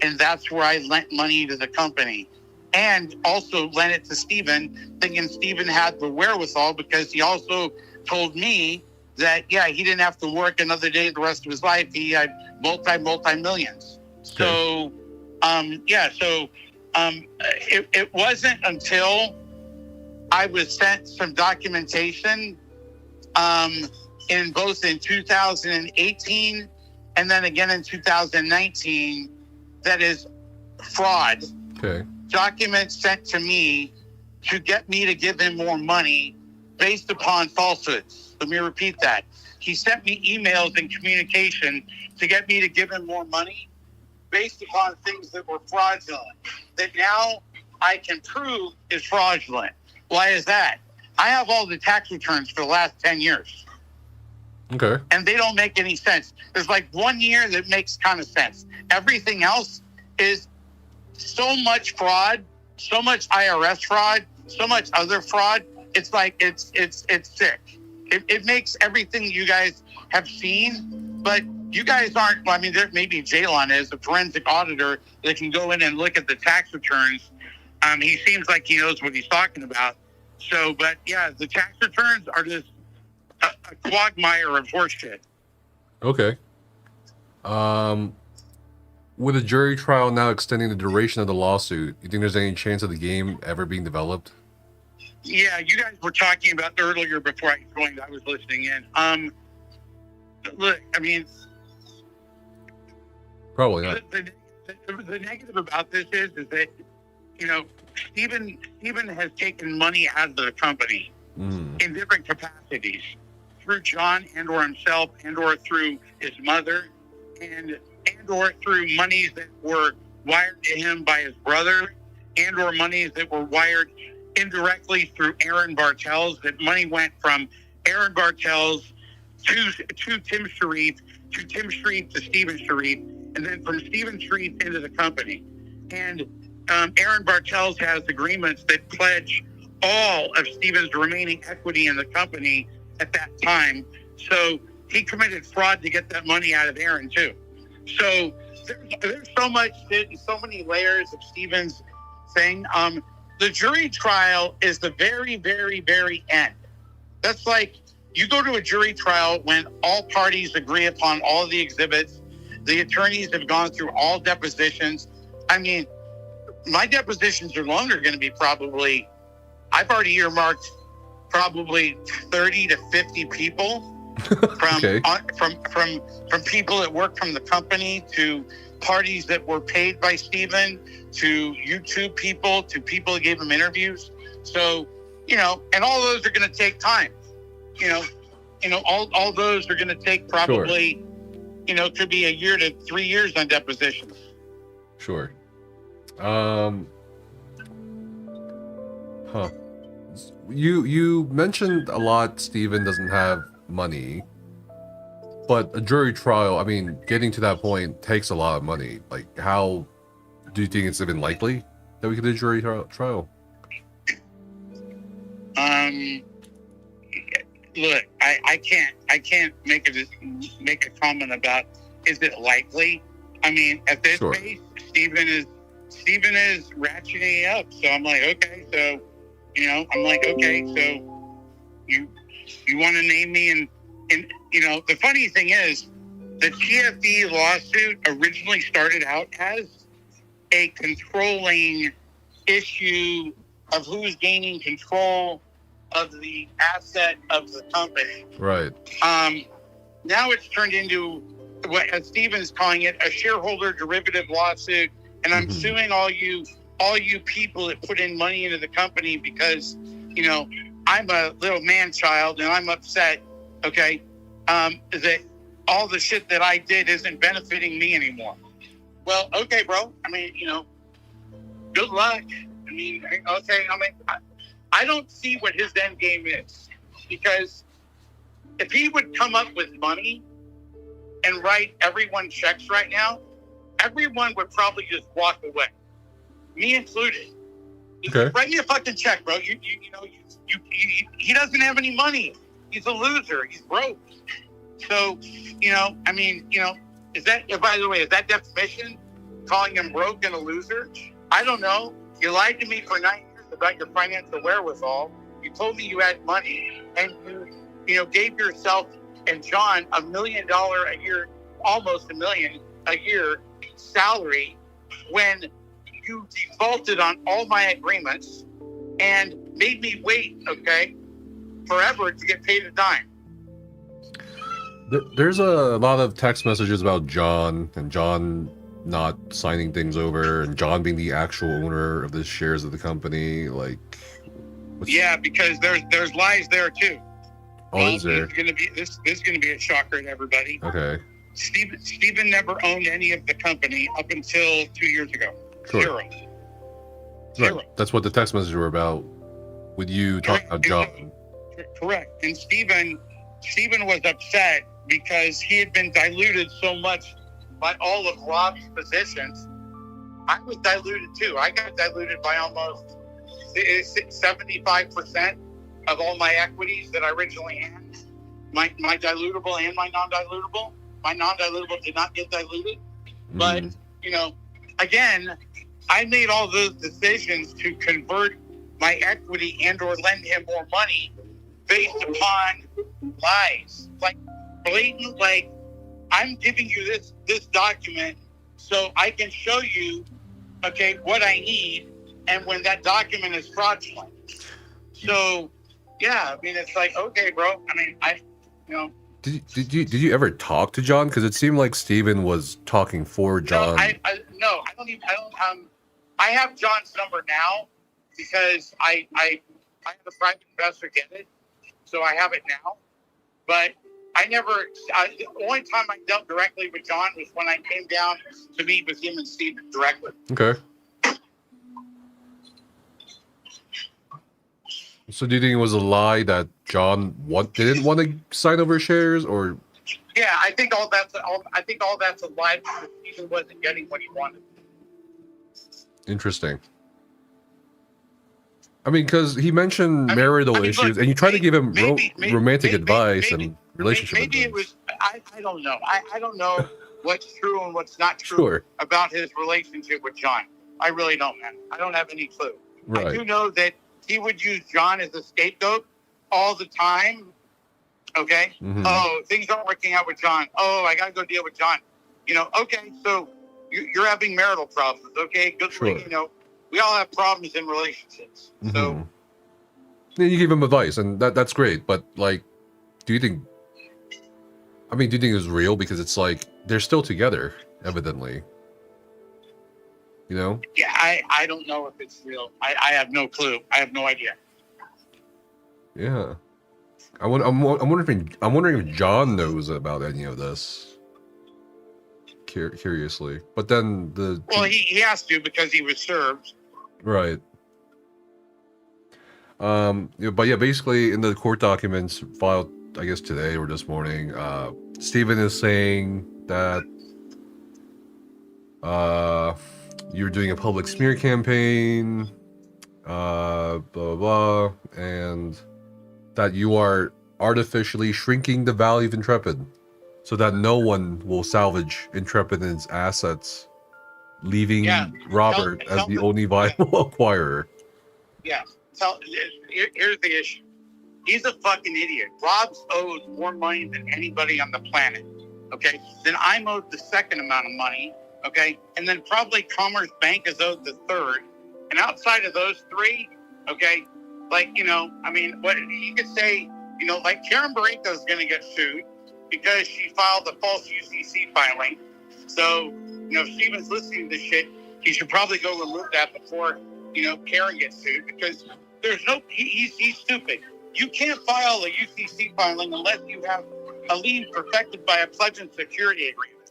And that's where I lent money to the company. And also lent it to Steven, thinking Steven had the wherewithal because he also told me that, he didn't have to work another day the rest of his life. He had multi-millions. Okay. So, it wasn't until I was sent some documentation in 2018 and then again in 2019 that is fraud. Okay. Documents sent to me to get me to give him more money based upon falsehoods. Let me repeat that. He sent me emails and communication to get me to give him more money based upon things that were fraudulent, that now I can prove is fraudulent. Why is that? I have all the tax returns for the last 10 years. Okay. And they don't make any sense. There's like 1 year that makes kind of sense. Everything else is so much fraud, so much IRS fraud, so much other fraud. It's like, it's sick. It makes everything you guys have seen, but you guys aren't, well, I mean, maybe Jalon is a forensic auditor that can go in and look at the tax returns. He seems like he knows what he's talking about. So, but yeah, the tax returns are just a quagmire of horseshit. Okay. With a jury trial now extending the duration of the lawsuit, you think there's any chance of the game ever being developed? Yeah, you guys were talking about earlier before I joined. I was listening in. Look, I mean, probably not. The negative about this is that, you know, Steven has taken money out of the company in different capacities through John and or himself and or through his mother and or through monies that were wired to him by his brother and or monies that were wired indirectly through Aaron Bartels. That money went from Aaron Bartels to Tim Sharif, to Tim Sharif to Steven Sharif, and then from Steven Sharif into the company. And Aaron Bartels has agreements that pledge all of Steven's remaining equity in the company at that time. So he committed fraud to get that money out of Aaron too. So there's so many layers of Steven's thing. The jury trial is the very, very, very end. That's like you go to a jury trial when all parties agree upon all of the exhibits. The attorneys have gone through all depositions. I mean, my depositions are longer going to be probably, I've already earmarked probably 30 to 50 people from people that work from the company to parties that were paid by Steven to YouTube people to people that gave him interviews. So, you know, and all those are going to take time. You know, all those are going to take probably, could be a year to 3 years on depositions. Sure. You mentioned a lot Steven doesn't have money, but a jury trial, I mean, getting to that point takes a lot of money. Like, how do you think it's even likely that we could do a jury trial? Look, I can't make a comment about is it likely. I mean, at this pace, Steven is ratcheting up. So I'm like, okay, so you want to name me, and the funny thing is, the TFE lawsuit originally started out as a controlling issue of who's gaining control of the asset of the company. Right. Now it's turned into what Steven's calling it, a shareholder derivative lawsuit, and I'm suing all you people that put in money into the company because I'm a little man child and I'm upset. Okay, that all the shit that I did isn't benefiting me anymore. Well, okay, bro. I mean, good luck. I mean, okay. I mean, I don't see what his end game is, because if he would come up with money and write everyone checks right now, everyone would probably just walk away, me included. Okay. Write me a fucking check, bro. He doesn't have any money. He's a loser. He's broke. So, I mean, is that, by the way, is that definition, calling him broke and a loser? I don't know. You lied to me for 9 years about your financial wherewithal. You told me you had money, and you gave yourself and John $1 million a year, almost $1 million a year salary, when you defaulted on all my agreements and made me wait, forever to get paid a dime. There's a lot of text messages about John and John not signing things over, and John being the actual owner of the shares of the company. Like, yeah, because there's lies there too. Oh, is there? This is gonna be a shocker to everybody. Okay. Steven never owned any of the company up until 2 years ago. Sure. Zero. Right. That's what the text messages were about, with you talking about John. Correct. And Steven was upset because he had been diluted so much by all of Rob's positions. I was diluted too. I got diluted by almost 75% of all my equities that I originally had. My dilutable and my non-dilutable. My non-dilutable did not get diluted. But, again, I made all those decisions to convert my equity and or lend him more money based upon lies. Like, blatant, like, I'm giving you this document so I can show you, what I need, and when that document is fraudulent. So, yeah, I mean, it's like, okay, bro. I mean, Did you ever talk to John? Because it seemed like Steven was talking for John. No, I have John's number now because I had a private investor get it, so I have it now. But the only time I dealt directly with John was when I came down to meet with him and Steven directly. Okay. So do you think it was a lie that John didn't want to sign over shares, or? Yeah, I think all that's a lie because Steven wasn't getting what he wanted. Interesting. I mean, because he mentioned marital issues, and you tried to give him romantic advice and relationship advice. Maybe it was. I don't know. I don't know what's true and what's not true about his relationship with John. I really don't, man. I don't have any clue. Right. I do know that he would use John as a scapegoat all the time. Okay. Mm-hmm. Oh, things aren't working out with John. Oh, I gotta go deal with John. Okay, so you're having marital problems. Okay, good for you. We all have problems in relationships. Mm-hmm. So you give him advice, and that's great. But like, do you think it was real? Because it's like they're still together, evidently. Yeah, I don't know if it's real. I have no clue. I have no idea. Yeah. I'm wondering if John knows about any of this. Curiously, but then Well, he has to because he was served. right. But yeah, basically in the court documents filed, I guess today or this morning, Stephen is saying that you're doing a public smear campaign, blah blah blah, and that you are artificially shrinking the value of Intrepid so that no one will salvage Intrepid and its assets, leaving Robert as the only viable acquirer. Yeah. Here's the issue. He's a fucking idiot. Rob's owed more money than anybody on the planet. Okay? Then I'm owed the second amount of money. Okay? And then probably Commerce Bank is owed the third. And outside of those three, okay, like, you know, I mean, what you could say, you know, like Karen Barreto is going to get sued because she filed a false UCC filing. So, you know, if Steven's listening to this shit, he should probably go remove that before, you know, Karen gets sued, because there's no, he's stupid. You can't file a UCC filing unless you have a lien perfected by a pledge and security agreement,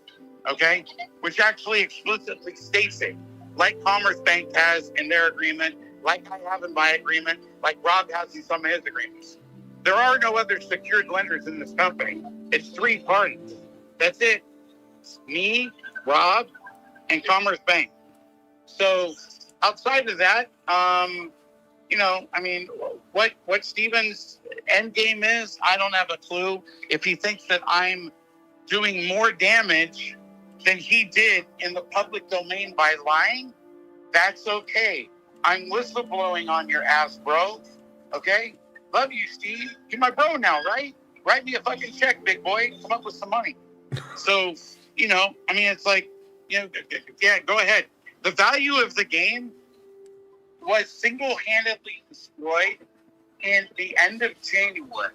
okay? Which actually explicitly states it, like Commerce Bank has in their agreement, like I have in my agreement, like Rob has in some of his agreements. There are no other secured lenders in this company. It's three parties. That's it. Me, Rob, and Commerce Bank. So outside of that, you know, I mean, what Steven's end game is, I don't have a clue. If he thinks that I'm doing more damage than he did in the public domain by lying, that's okay. I'm whistleblowing on your ass, bro. Okay? Love you, Steve. You're my bro now, right? Write me a fucking check, big boy. Come up with some money. So, you know, I mean, it's like, you know, yeah, go ahead. The value of the game was single-handedly destroyed in the end of January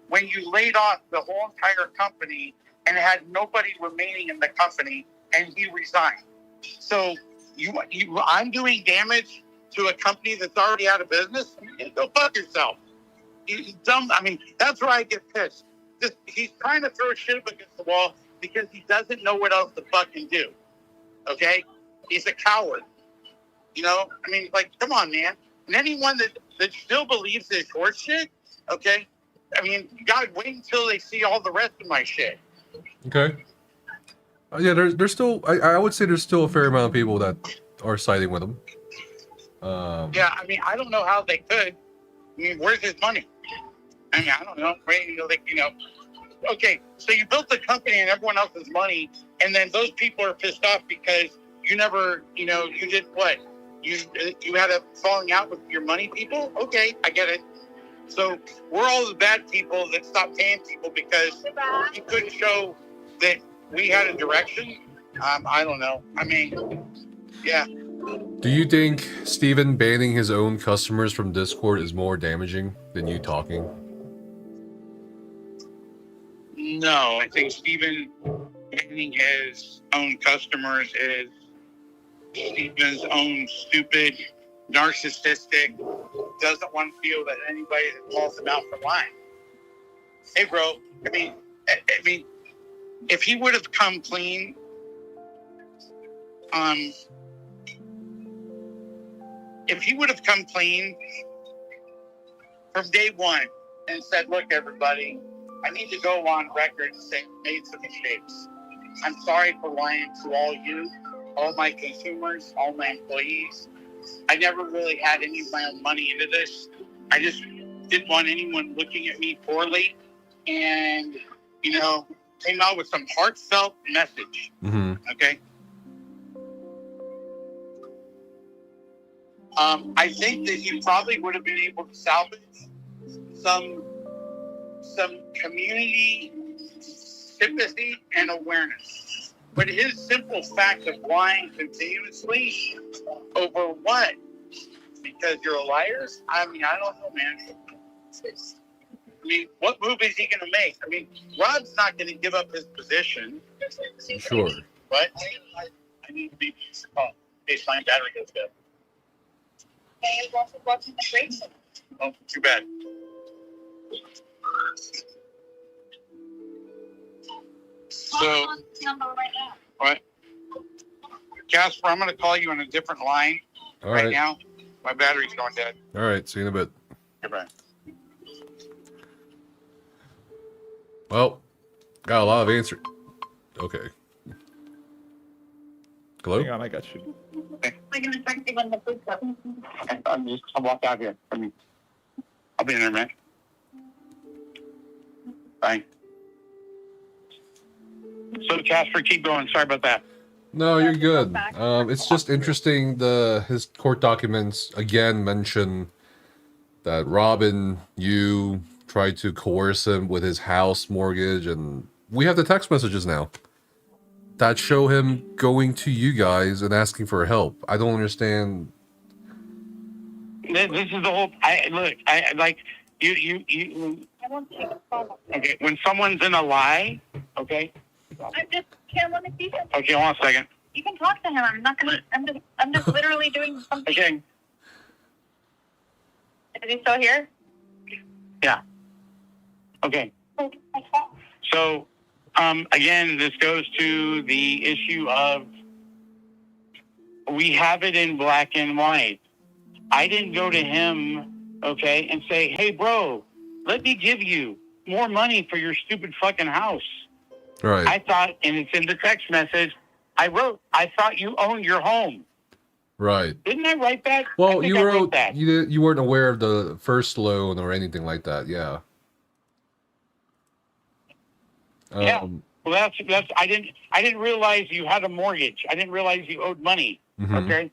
when you laid off the whole entire company and had nobody remaining in the company, and he resigned. So I'm doing damage to a company that's already out of business? Go fuck yourself. He's dumb. I mean, that's where I get pissed. He's trying to throw shit up against the wall because he doesn't know what else to fucking do. Okay? He's a coward. You know? I mean, like, come on, man. And anyone that still believes this horse shit, okay? I mean, God, wait until they see all the rest of my shit. Okay. Yeah, there's still, I would say there's still a fair amount of people that are siding with him. Yeah, I mean, I don't know how they could. I mean, where's his money? I mean, I don't know. Like, you know, okay, so you built the company and everyone else's money, and then those people are pissed off because you never, you know, you did what? You had a falling out with your money people? Okay, I get it. So we're all the bad people that stopped paying people because you couldn't show that we had a direction. I don't know. I mean, yeah. Do you think Steven banning his own customers from Discord is more damaging than you talking? No, I think Steven banning his own customers is Steven's own stupid, narcissistic, doesn't want to feel that anybody that calls him out for lying. Hey, bro, I mean, if he would have come clean, if he would have come clean from day one and said, look, everybody, I need to go on record and say I made some mistakes. I'm sorry for lying to all you, all my consumers, all my employees. I never really had any of my own money into this. I just didn't want anyone looking at me poorly, and, you know, came out with some heartfelt message. Okay? I think that he probably would have been able to salvage some community sympathy and awareness. But his simple fact of lying continuously over what? Because you're liars? I mean, I don't know, man. I mean, what move is he going to make? I mean, Rod's not going to give up his position. Sure. What? I need to be baseline battery goes dead. Oh, too bad. So, what? Casper, I'm going to call you on a different line All right right. now. My battery's going dead. All right. See you in a bit. Goodbye. Well, got a lot of answers. Okay. Hello? Hang on, I got you. I'll walk out here. I'll be in there, man. Bye. So, Casper, keep going. Sorry about that. No, you're good. It's just interesting. His court documents again mention that Robin, you tried to coerce him with his house mortgage, and we have the text messages now that show him going to you guys and asking for help. I don't understand. This is the whole. I like you. I won't take a phone. Okay, when someone's in a lie, okay. I just can't want to see him. Okay, hold on a second. You can talk to him. I'm not gonna. I'm just literally doing something. Okay. Is he still here? Yeah. Okay. So, again, this goes to the issue of we have it in black and white. I didn't go to him, okay, and say, hey, bro, let me give you more money for your stupid fucking house. Right. I thought, and it's in the text message, I wrote, I thought you owned your home. Right. Didn't I write that? Well, I think you I wrote that. you weren't aware of the first loan or anything like that. Yeah. Yeah. Well, that's I didn't realize you had a mortgage. I didn't realize you owed money. Mhm. Okay.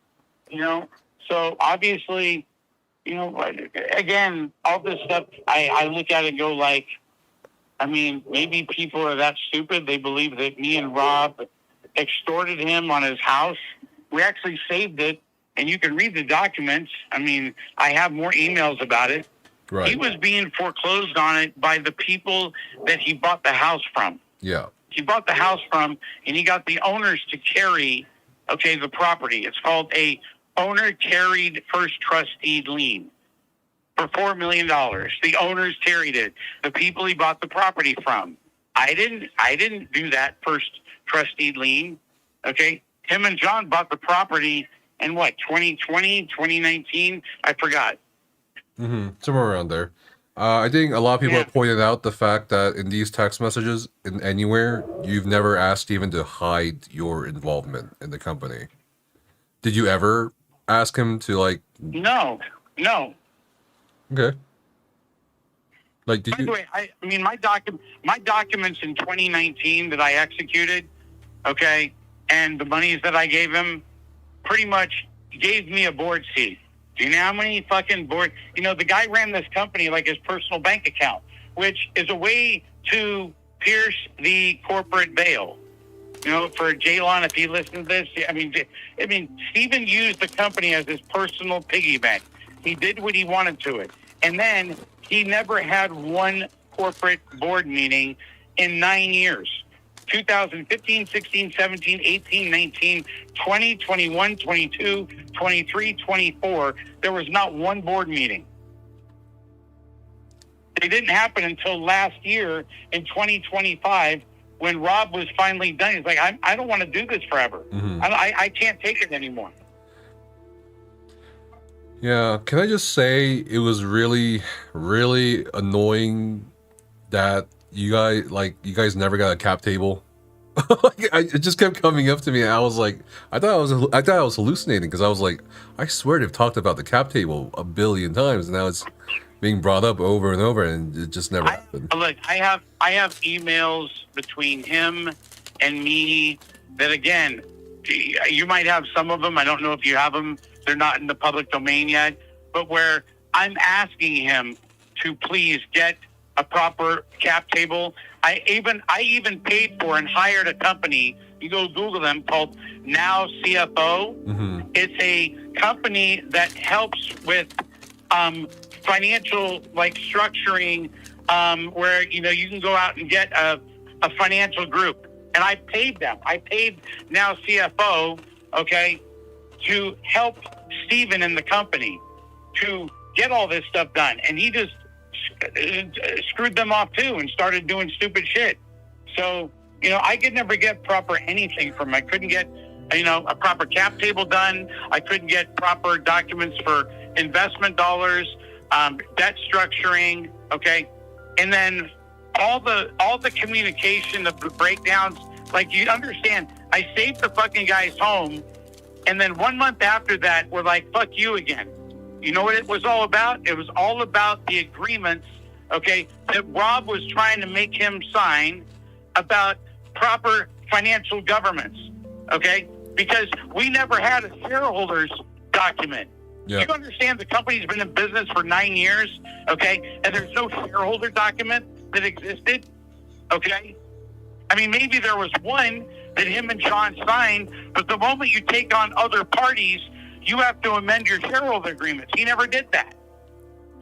You know, so obviously, you know, again, all this stuff, I look at it and go like, I mean, maybe people are that stupid. They believe that me and Rob extorted him on his house. We actually saved it, and you can read the documents. I mean, I have more emails about it. Right. He was being foreclosed on it by the people that he bought the house from. Yeah. He bought the house from, and he got the owners to carry, okay, the property. It's called a owner-carried first trustee lien for $4 million. The owners carried it. The people he bought the property from. I didn't do that first trustee lien, okay? Him and John bought the property in what, 2020, 2019? I forgot. Somewhere around there. I think a lot of people Yeah. have pointed out the fact that in these text messages, in anywhere, you've never asked Steven to hide your involvement in the company. Did you ever ask him to, like... No. Okay. Like, did By the you... way, I mean, my documents in 2019 that I executed, okay, and the monies that I gave him pretty much gave me a board seat. Do you know how many fucking board... You know, the guy ran this company like his personal bank account, which is a way to pierce the corporate veil. You know, for Jalon, if he listens to this, I mean, Steven used the company as his personal piggy bank. He did what he wanted to it. And then he never had one corporate board meeting in 9 years. 2015, 16, 17, 18, 19, 20, 21, 22, 23, 24. There was not one board meeting. They didn't happen until last year in 2025 when Rob was finally done. He's like, I don't want to do this forever. I can't take it anymore. Yeah, can I just say it was really, really annoying that you guys never got a cap table. It just kept coming up to me, and I was like, I thought I was hallucinating, because I was like, I swear they've talked about the cap table a billion times, and now it's being brought up over and over, and it just never happened. Look, I have emails between him and me that, again, you might have some of them. I don't know if you have them. They're not in the public domain yet, but where I'm asking him to please get a proper cap table. I even paid for and hired a company. You go Google them, called Now CFO. It's a company that helps with financial, like, structuring, where, you know, you can go out and get a financial group. And I paid them. I paid Now CFO, okay, to help Steven and the company to get all this stuff done. And he just screwed them off too and started doing stupid shit. So I could never get proper anything from him. I couldn't get, a proper cap table done. I couldn't get proper documents for investment dollars, debt structuring, okay? And then all the communication, the breakdowns, like, you understand, I saved the fucking guy's home, and then 1 month after that, we're like, fuck you again. You know what it was all about? It was all about the agreements, okay, that Rob was trying to make him sign about proper financial governance, okay? Because we never had a shareholders document. Yeah. You understand the company's been in business for 9 years, okay? And there's no shareholder document that existed, okay? I mean, maybe there was one that him and John signed, but the moment you take on other parties, you have to amend your shareholder agreements. He never did that.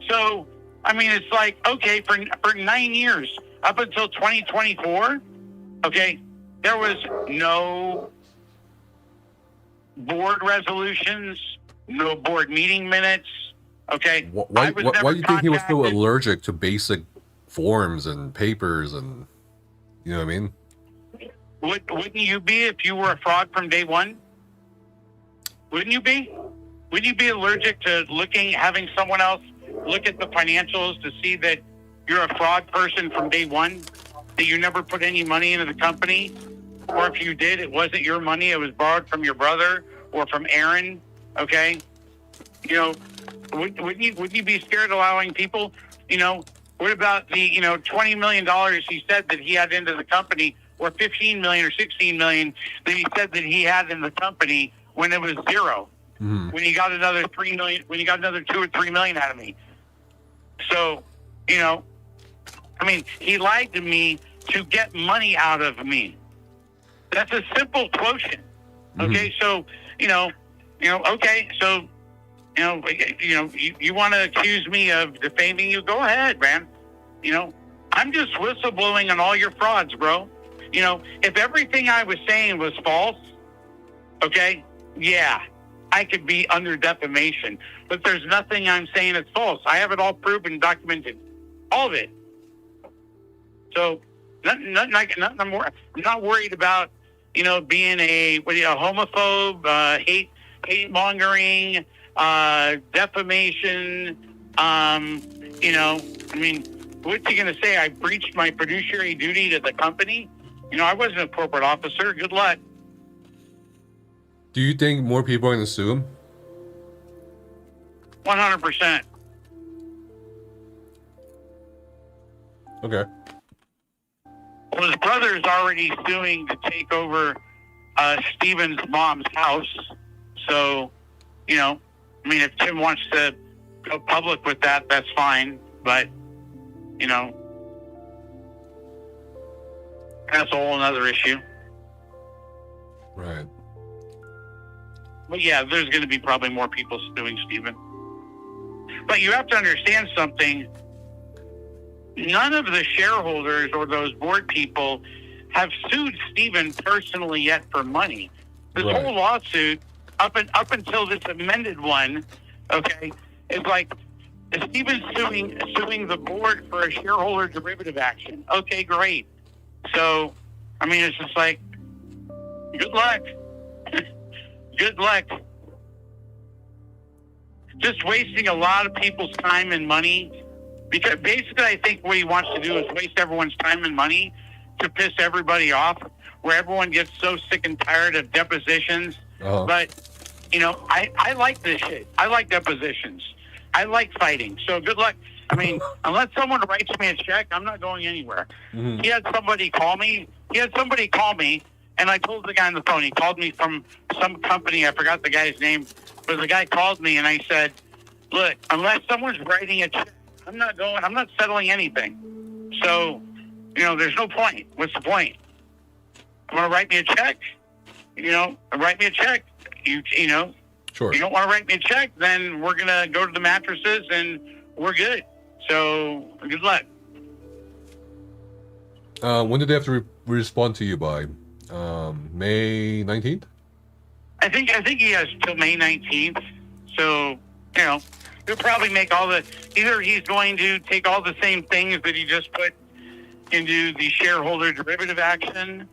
So, I mean, it's like, okay, for 9 years, up until 2024, okay, there was no board resolutions, no board meeting minutes, okay? Why do you think he was so allergic to basic forms and papers and, you know what I mean? Wouldn't you be if you were a fraud from day one? Wouldn't you be? Would you be allergic to having someone else look at the financials to see that you're a fraud person from day one? That you never put any money into the company? Or if you did, it wasn't your money, it was borrowed from your brother or from Aaron, okay? Wouldn't you be scared allowing people, what about the, $20 million he said that he had into the company, or 15 million or 16 million that he said that he had in the company when it was zero, when he got another 3 million, when he got another 2 or 3 million out of me. So, I mean, he lied to me to get money out of me. That's a simple quotient. Okay, so, okay, so, you want to accuse me of defaming you? Go ahead, man. I'm just whistleblowing on all your frauds, bro. If everything I was saying was false, okay, yeah, I could be under defamation. But there's nothing I'm saying that's false. I have it all proven, documented, all of it. So, I'm not worried about, being a homophobe, hate mongering, defamation. I mean, what's he going to say? I breached my fiduciary duty to the company? I wasn't a corporate officer. Good luck. Do you think more people are going to sue him? 100%. Okay. Well, his brother is already suing to take over Steven's mom's house. So, if Tim wants to go public with that, that's fine. But, that's a whole other issue. Right. But yeah, there's going to be probably more people suing Steven. But you have to understand something. None of the shareholders or those board people have sued Steven personally yet for money. This whole lawsuit, up until this amended one, okay, is like Steven's suing the board for a shareholder derivative action. Okay, great. So, I mean, it's just like, good luck. Good luck. Just wasting a lot of people's time and money. Because basically, I think what he wants to do is waste everyone's time and money to piss everybody off, where everyone gets so sick and tired of depositions. But, I like this shit. I like depositions. I like fighting. So good luck. I mean, unless someone writes me a check, I'm not going anywhere. He had somebody call me, and I told the guy on the phone, he called me from some company, I forgot the guy's name, but the guy called me and I said, look, unless someone's writing a check, I'm not settling anything. So, there's no point. What's the point? You want to write me a check? Write me a check. Sure. You don't want to write me a check, then we're going to go to the mattresses and we're good. So, good luck. When did they have to respond to you by? May 19th? I think he has till May 19th. So, he'll probably make either he's going to take all the same things that he just put can do the shareholder derivative action,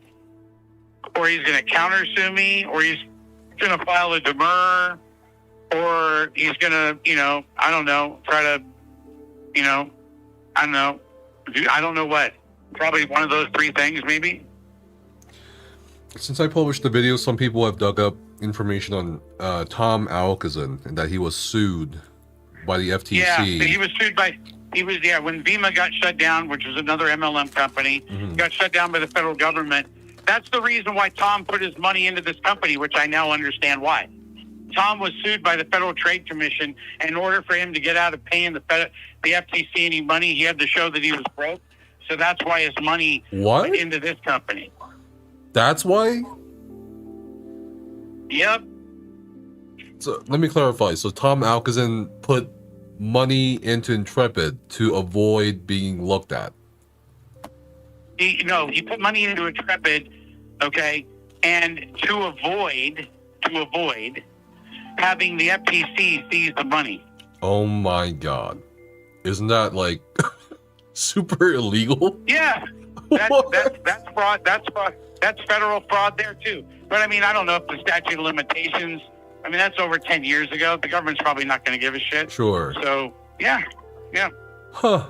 or he's going to countersue me, or he's going to file a demur, or he's going to, I don't know, try to, I don't know, I don't know what. Probably one of those three things, maybe. Since I published the video, some people have dug up information on Tom Alkazan and that he was sued by the FTC. Yeah, he was sued by, when Vima got shut down, which was another MLM company, got shut down by the federal government. That's the reason why Tom put his money into this company, which I now understand why. Tom was sued by the Federal Trade Commission. In order for him to get out of paying the FTC any money, he had to show that he was broke. So that's why his money went into this company. That's why? Yep. So let me clarify. So Tom Alkazan put money into Intrepid to avoid being looked at. He put money into Intrepid, okay, and to avoid having the FTC seize the money. Oh my God. Isn't that like super illegal? Yeah. That's fraud. That's fraud. That's federal fraud there too. But I mean, I don't know if the statute of limitations, I mean, that's over 10 years ago. The government's probably not going to give a shit. Sure. So, yeah. Huh.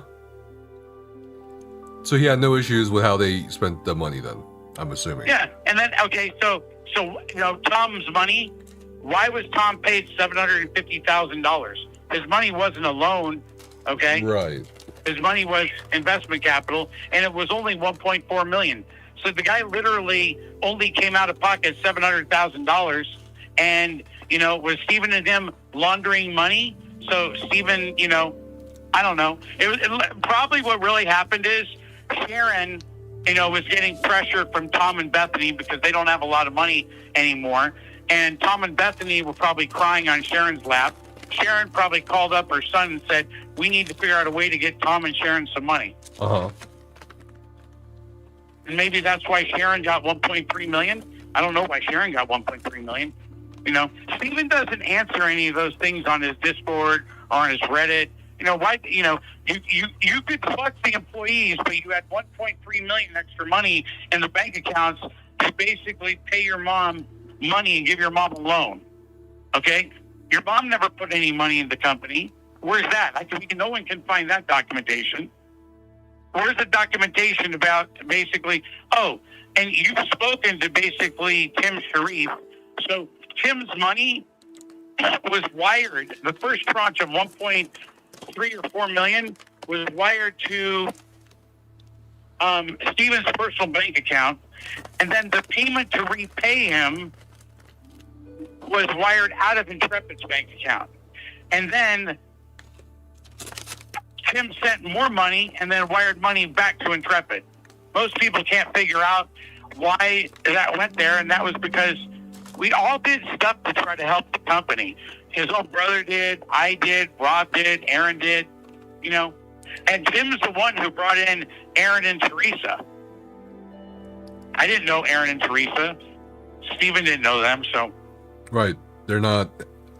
So he had no issues with how they spent the money then, I'm assuming. Yeah. And then, okay, so Tom's money, why was Tom paid $750,000? His money wasn't a loan, okay? Right. His money was investment capital, and it was only $1.4 million. So the guy literally only came out of pocket $700,000, and was Stephen and him laundering money? So Stephen, I don't know. Probably what really happened is Sharon, was getting pressure from Tom and Bethany because they don't have a lot of money anymore, and Tom and Bethany were probably crying on Sharon's lap. Sharon probably called up her son and said, "We need to figure out a way to get Tom and Sharon some money." And maybe that's why Sharon got $1.3 million. I don't know why Sharon got $1.3 million. Stephen doesn't answer any of those things on his Discord or on his Reddit. Why? You could flex the employees, but you had $1.3 million extra money in the bank accounts to basically pay your mom money and give your mom a loan. Okay, your mom never put any money in the company. Where's that? No one can find that documentation. Where's the documentation about basically? Oh, and you've spoken to basically Tim Sharif. So Tim's money was wired. The first tranche of 1.3 or 4 million was wired to Stephen's personal bank account, and then the payment to repay him was wired out of Intrepid's bank account, and then Tim sent more money and then wired money back to Intrepid. Most people can't figure out why that went there, and that was because we all did stuff to try to help the company. His own brother did, I did, Rob did, Aaron did, And Tim's the one who brought in Aaron and Teresa. I didn't know Aaron and Teresa. Stephen didn't know them, so. Right. They're not.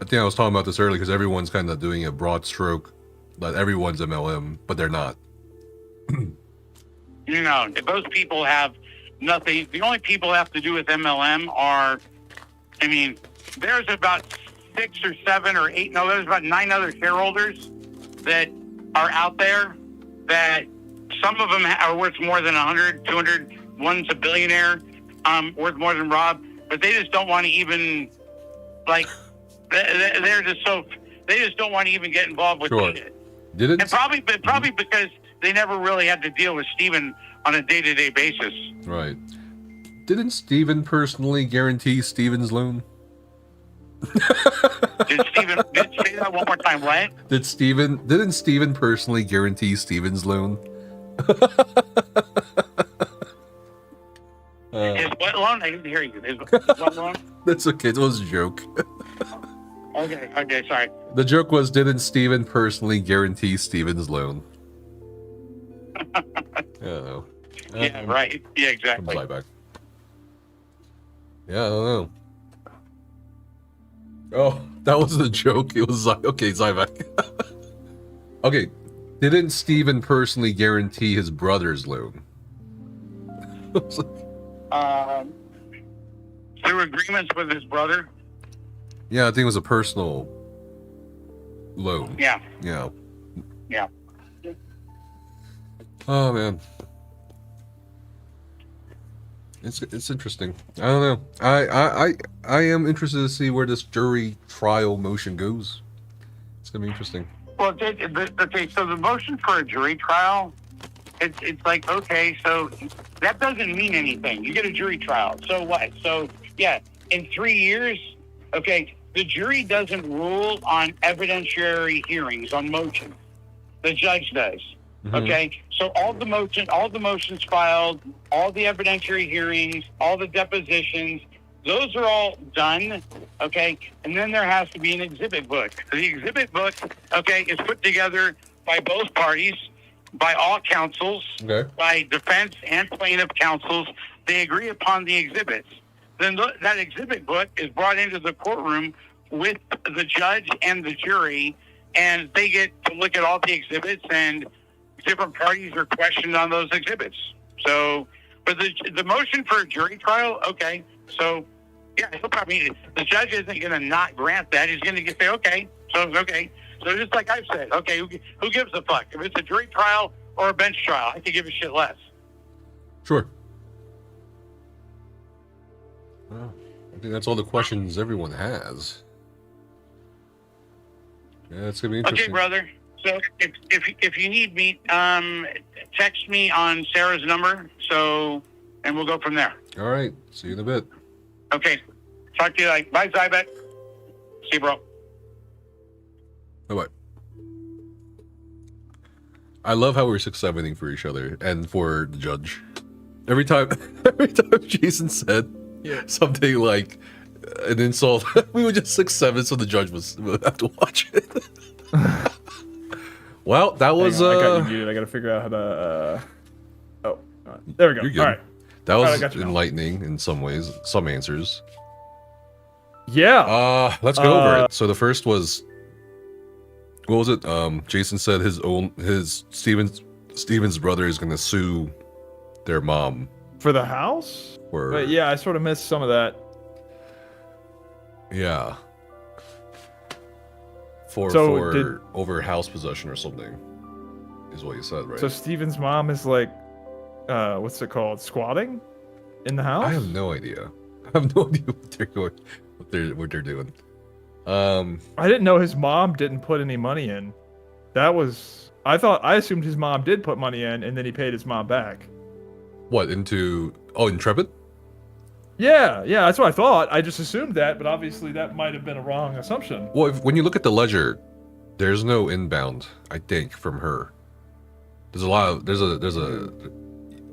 I think I was talking about this earlier because everyone's kind of doing a broad stroke. Like everyone's MLM, but they're not. Those people have nothing. The only people that have to do with MLM are, there's about 6 or 7 or 8, no, there's about 9 other shareholders that are out there that some of them are worth more than 100, 200. One's a billionaire, worth more than Rob, but they just don't want to even, they're just so, they just don't want to even get involved with shit. And probably because they never really had to deal with Stephen on a day-to-day basis. Right. Didn't Stephen personally guarantee Stephen's loan? Did say that one more time? What? Didn't Stephen personally guarantee Stephen's loan? His what loan? I didn't hear you. His what loan? That's okay. It was a joke. Okay, sorry. The joke was, didn't Stephen personally guarantee Stephen's loan? Yeah, right. Yeah, exactly. Back. Yeah, I don't know. Oh, that wasn't a joke. It was like, okay, Zyvac. Okay, didn't Stephen personally guarantee his brother's loan? Through agreements with his brother. Yeah, I think it was a personal loan. Yeah. Yeah. Yeah. Oh man. It's interesting. I don't know. I am interested to see where this jury trial motion goes. It's gonna be interesting. Well, okay, so the motion for a jury trial, it's like, okay, so that doesn't mean anything. You get a jury trial. So what? So, yeah, in 3 years, okay, the jury doesn't rule on evidentiary hearings, on motions. The judge does. Mm-hmm. Okay, so all the motions filed, all the evidentiary hearings, all the depositions, those are all done, okay? And then there has to be an exhibit book. The exhibit book, okay, is put together by both parties, by all counsels, Okay. by defense and plaintiff counsels. They agree upon the exhibits. Then that exhibit book is brought into the courtroom with the judge and the jury, and they get to look at all the exhibits, and different parties are questioned on those exhibits. So, but the motion for a jury trial, okay, so yeah, he'll probably, the judge isn't going to not grant that. He's going to say, okay. So just like I've said, okay, who gives a fuck? If it's a jury trial or a bench trial, I could give a shit less. Sure. Well, I think that's all the questions everyone has. Yeah, it's gonna be interesting. Okay, brother. So if you need me, text me on Sarah's number. And we'll go from there. All right. See you in a bit. Okay. Talk to you later. Bye, Zybek. See you, bro. Bye-bye. I love how we're 6-7ing for each other and for the judge. Every time Jason said something like an insult, we would just 6-7 so the judge would have to watch it. Well, that was I got you muted. I gotta figure out how to there we go. You're good. All right. That was got you now. enlightening in some ways, some answers. Yeah. Let's go over it. So the first was, what was it? Jason said Steven's brother is gonna sue their mom For the house? for But yeah, I sort of missed some of that. yeah. For over house possession or something, is what you said, right? So Steven's mom is like, what's it called? Squatting in the house? I have no idea. I have no idea what they're doing. What they're doing. I didn't know his mom didn't put any money in. I assumed his mom did put money in, and then he paid his mom back. What, into Intrepid? Yeah, that's what I thought. I just assumed that, but obviously that might have been a wrong assumption. Well, when you look at the ledger, there's no inbound, I think, from her. There's a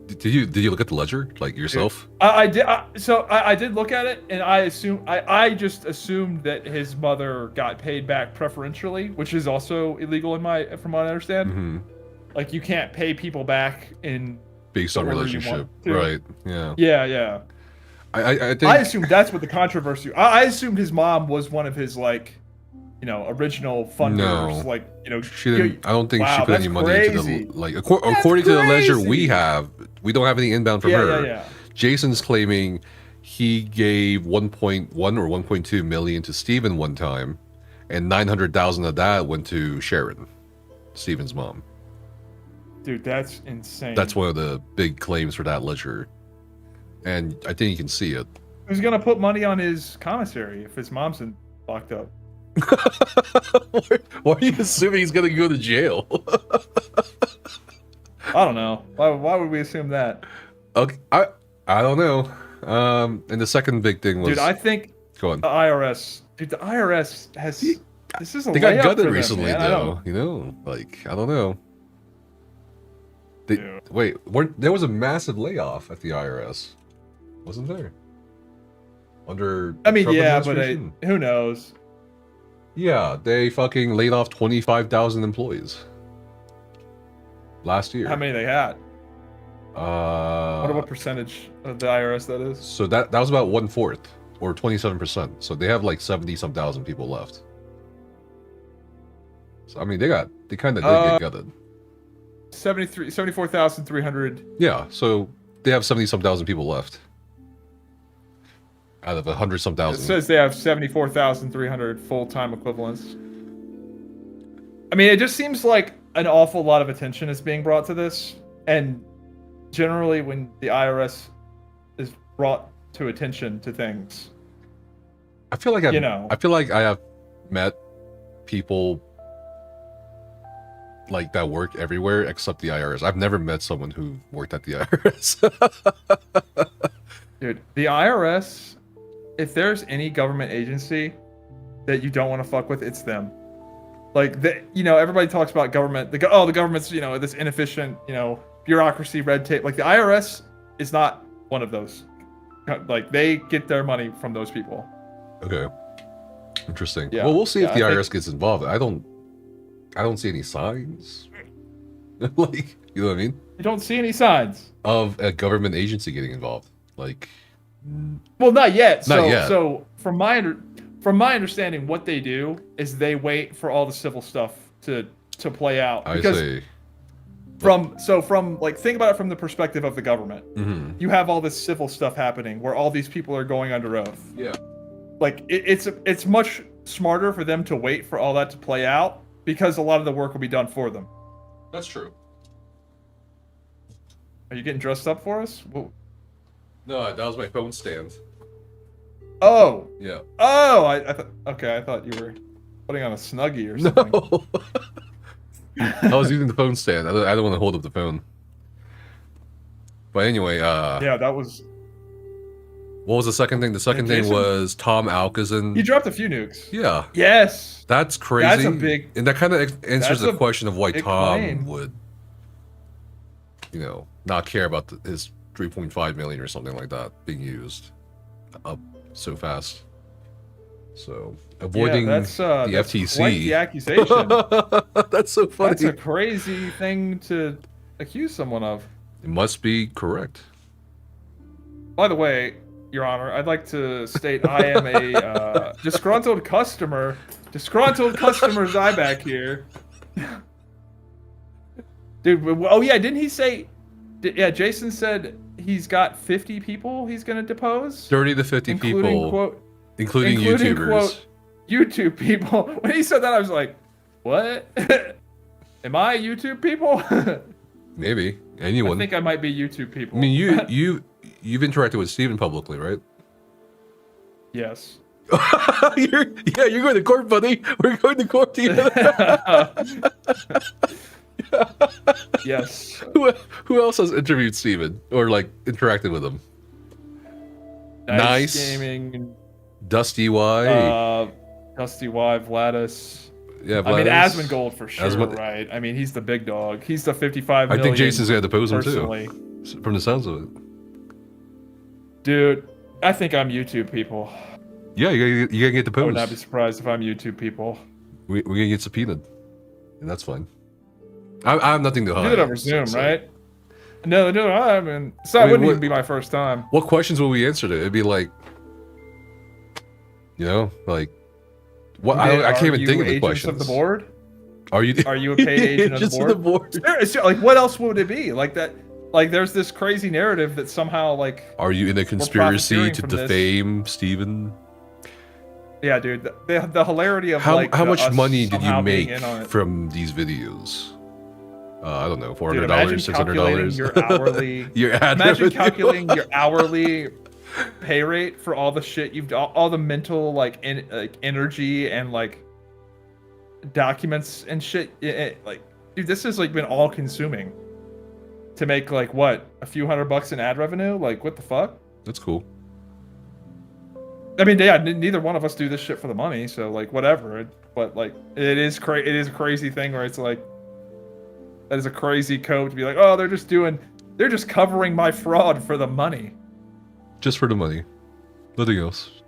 Did you look at the ledger, like, yourself? I did. I did look at it, and I just assumed that his mother got paid back preferentially, which is also illegal from what I understand. Mm-hmm. Like, you can't pay people back in Based on the order you relationship, want to. right? Yeah. Yeah. I think I assumed that's what the controversy. I assumed his mom was one of his original funders. No. She didn't. I don't think she wow, put any that's money into crazy. according to the ledger we have. We don't have any inbound from her. Yeah. Jason's claiming he gave 1.1 or 1.2 million to Steven one time, and 900,000 of that went to Sharon, Steven's mom. Dude, that's insane. That's one of the big claims for that ledger, and I think you can see it. Who's gonna put money on his commissary if his mom's locked up? Why are you assuming he's gonna go to jail? I don't know. Why would we assume that? Okay, I don't know. And the second big thing was, Dude, I think go on. the IRS. Dude, the IRS has. This is a They got layup gutted for them, recently, man. though. I don't know. Dude. Wait, there was a massive layoff at the IRS, wasn't there? Under I mean, Trump yeah, but administration? who knows? Yeah, they fucking laid off 25,000 employees last year. How many they had? I wonder what percentage of the IRS that is. So that was about 1/4 or 27%. So they have like 70-some thousand people left. So I mean, they kind of did get gutted. 74,300. Yeah. So they have 70-some thousand people left out of 100-some It thousand. says they have 74,300 full-time equivalents. I mean, it just seems like an awful lot of attention is being brought to this, and generally when the IRS is brought to attention to things, I feel like I feel like I have met people like that work everywhere except the IRS. I've never met someone who worked at the IRS. dude, the IRS, if there's any government agency that you don't want to fuck with, it's them. Like, everybody talks about government. The government's, this inefficient, bureaucracy, red tape. Like, the IRS is not one of those. Like, they get their money from those people. Okay. Interesting. Yeah. Well, we'll see if the I IRS think... gets involved. I don't see any signs. Like, you know what I mean? You don't see any signs Of a government agency getting involved. Like, well, not yet. Not yet. So from my understanding, what they do is they wait for all the civil stuff to play out. I see. From think about it from the perspective of the government. Mm-hmm. You have all this civil stuff happening where all these people are going under oath. Yeah. Like it's much smarter for them to wait for all that to play out because a lot of the work will be done for them. That's true. Are you getting dressed up for us? Whoa. No, that was my phone stand. Oh. Yeah. Oh, I thought you were putting on a Snuggie or something. No. I was using the phone stand. I don't want to hold up the phone. But anyway, yeah, that was... What was the second thing? The second thing was Tom Alkazin. He dropped a few nukes. Yeah. Yes. That's crazy. That's a big... And that kind of answers the question of why Tom claim. would, not care about his 3.5 million or something like that being used up so fast. So avoiding that's the FTC. Quite the accusation. That's so funny. That's a crazy thing to accuse someone of. It must be correct. By the way, Your Honor, I'd like to state I am a disgruntled customer. Disgruntled customer Zyback here. Dude, oh yeah, didn't he say... Yeah, Jason said he's got 50 people he's going to depose? 30 to 50 people. Including YouTubers. Quote, YouTube people. When he said that, I was like, what? Am I YouTube people? Maybe. Anyone. I think I might be YouTube people. I mean, you've interacted with Steven publicly, right? Yes. You're going to court, buddy. We're going to court together. Yes. Who else has interviewed Steven or interacted with him? Nice Gaming. Dusty Y. Dusty Y, Vladis. Yeah, Vladis. I mean, Asmongold for sure, Asmon... right? I mean, he's the big dog. He's the 55 million. I think Jason's going to depose him personally. too. From the sounds of it. Dude, I think I'm YouTube people. Yeah, you're going to get deposed. I would not be surprised if I'm YouTube people. We're going to get subpoenaed. And that's fine. I have nothing to hide. Do it over Zoom, right? No, I mean, so it wouldn't even be my first time. What questions will we answer to? It'd be like, what? I can't even think of the questions. Of the board? Are you a paid agent of the board? Like, what else would it be? Like that? Like, there's this crazy narrative that somehow, are you in a conspiracy to defame Steven? Yeah, dude. The hilarity of how much money did you make from these videos? I don't know, $400, $600. Your hourly. Imagine calculating your hourly pay rate for all the shit you've done, all the mental energy and documents and shit. Dude, this has been all consuming to make what, a few $100 in ad revenue? What the fuck? That's cool. I mean, yeah, neither one of us do this shit for the money, so whatever. But it is a crazy thing where it's that is a crazy code to be oh, they're just covering my fraud for the money. Just for the money. Nothing else.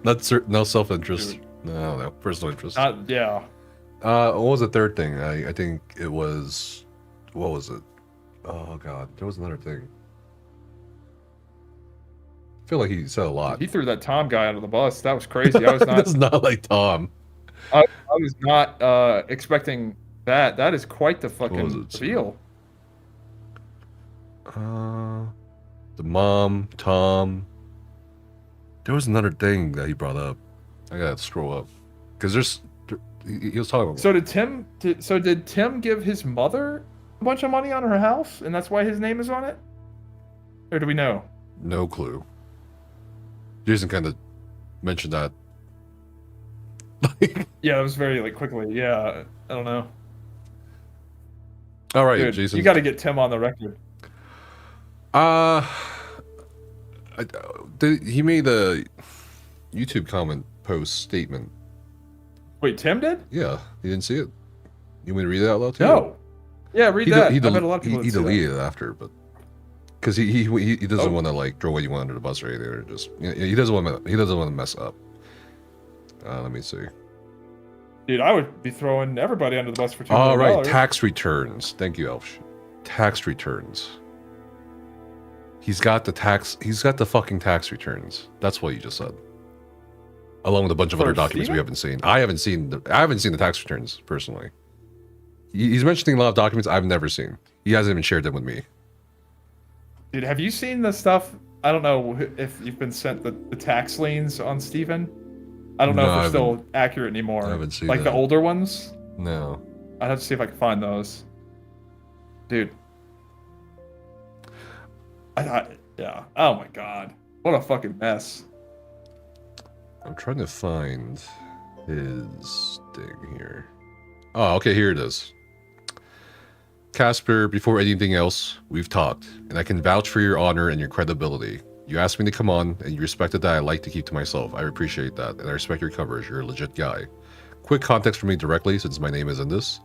No self-interest. No, I don't know. Personal interest. Yeah. What was the third thing? I think it was... What was it? Oh, God. There was another thing. I feel like he said a lot. He threw that Tom guy under the bus. That was crazy. I was not... That's not like Tom. I was not expecting... That is quite the fucking reveal. The mom, Tom. There was another thing that he brought up. I gotta scroll up because he was talking about. So did Tim give his mother a bunch of money on her house, and that's why his name is on it? Or do we know? No clue. Jason kind of mentioned that. Yeah, it was very like quickly. Yeah, I don't know. All right, Dude, Jason. you got to get Tim on the record. He made a YouTube comment post statement. Wait, Tim did? Yeah, you didn't see it. You want me to read it out loud too? No. Yeah, read that. I bet a lot of people he didn't see that. deleted it after, but because he doesn't want to like throw anyone under the bus or anything, or just he doesn't want to mess up. Let me see. Dude, I would be throwing everybody under the bus for $2 All million. right, tax returns. Thank you, Elf. Tax returns. He's got the fucking tax returns. That's what you just said. Along with a bunch of For other documents we Steven? haven't seen. I haven't seen the tax returns personally. He's mentioning a lot of documents I've never seen. He hasn't even shared them with me. Dude, have you seen the stuff? I don't know if you've been sent the tax liens on Steven. I don't know No, if I they're still accurate anymore. I haven't seen like that. the older ones. No. I'd have to see if I can find those. Dude. Yeah. Oh my god. What a fucking mess. I'm trying to find his thing here. Oh, okay, here it is. Casper, before anything else, we've talked, and I can vouch for your honor and your credibility. You asked me to come on, and you respected that I like to keep to myself. I appreciate that, and I respect your coverage. You're a legit guy. Quick context for me directly, since my name is in this.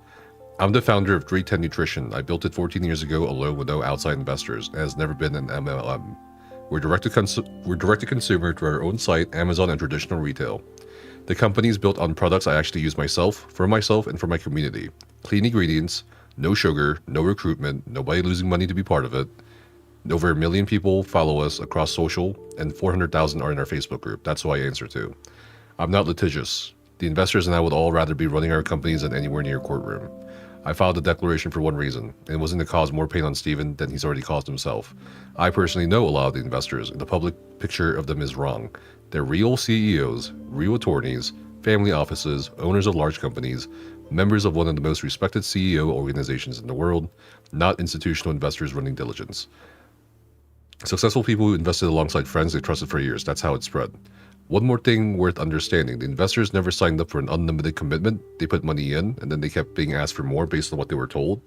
I'm the founder of 310 Nutrition. I built it 14 years ago alone with no outside investors, and has never been an MLM. We're direct to consumer through our own site, Amazon, and traditional retail. The company is built on products I actually use myself, and for my community. Clean ingredients, no sugar, no recruitment, nobody losing money to be part of it. Over 1 million people follow us across social, and 400,000 are in our Facebook group. That's who I answer to. I'm not litigious. The investors and I would all rather be running our companies than anywhere near a courtroom. I filed a declaration for one reason, and it wasn't to cause more pain on Steven than he's already caused himself. I personally know a lot of the investors, and the public picture of them is wrong. They're real CEOs, real attorneys, family offices, owners of large companies, members of one of the most respected CEO organizations in the world, not institutional investors running diligence. Successful people who invested alongside friends they trusted for years. That's how it spread. One more thing worth understanding. The investors never signed up for an unlimited commitment. They put money in, and then they kept being asked for more based on what they were told.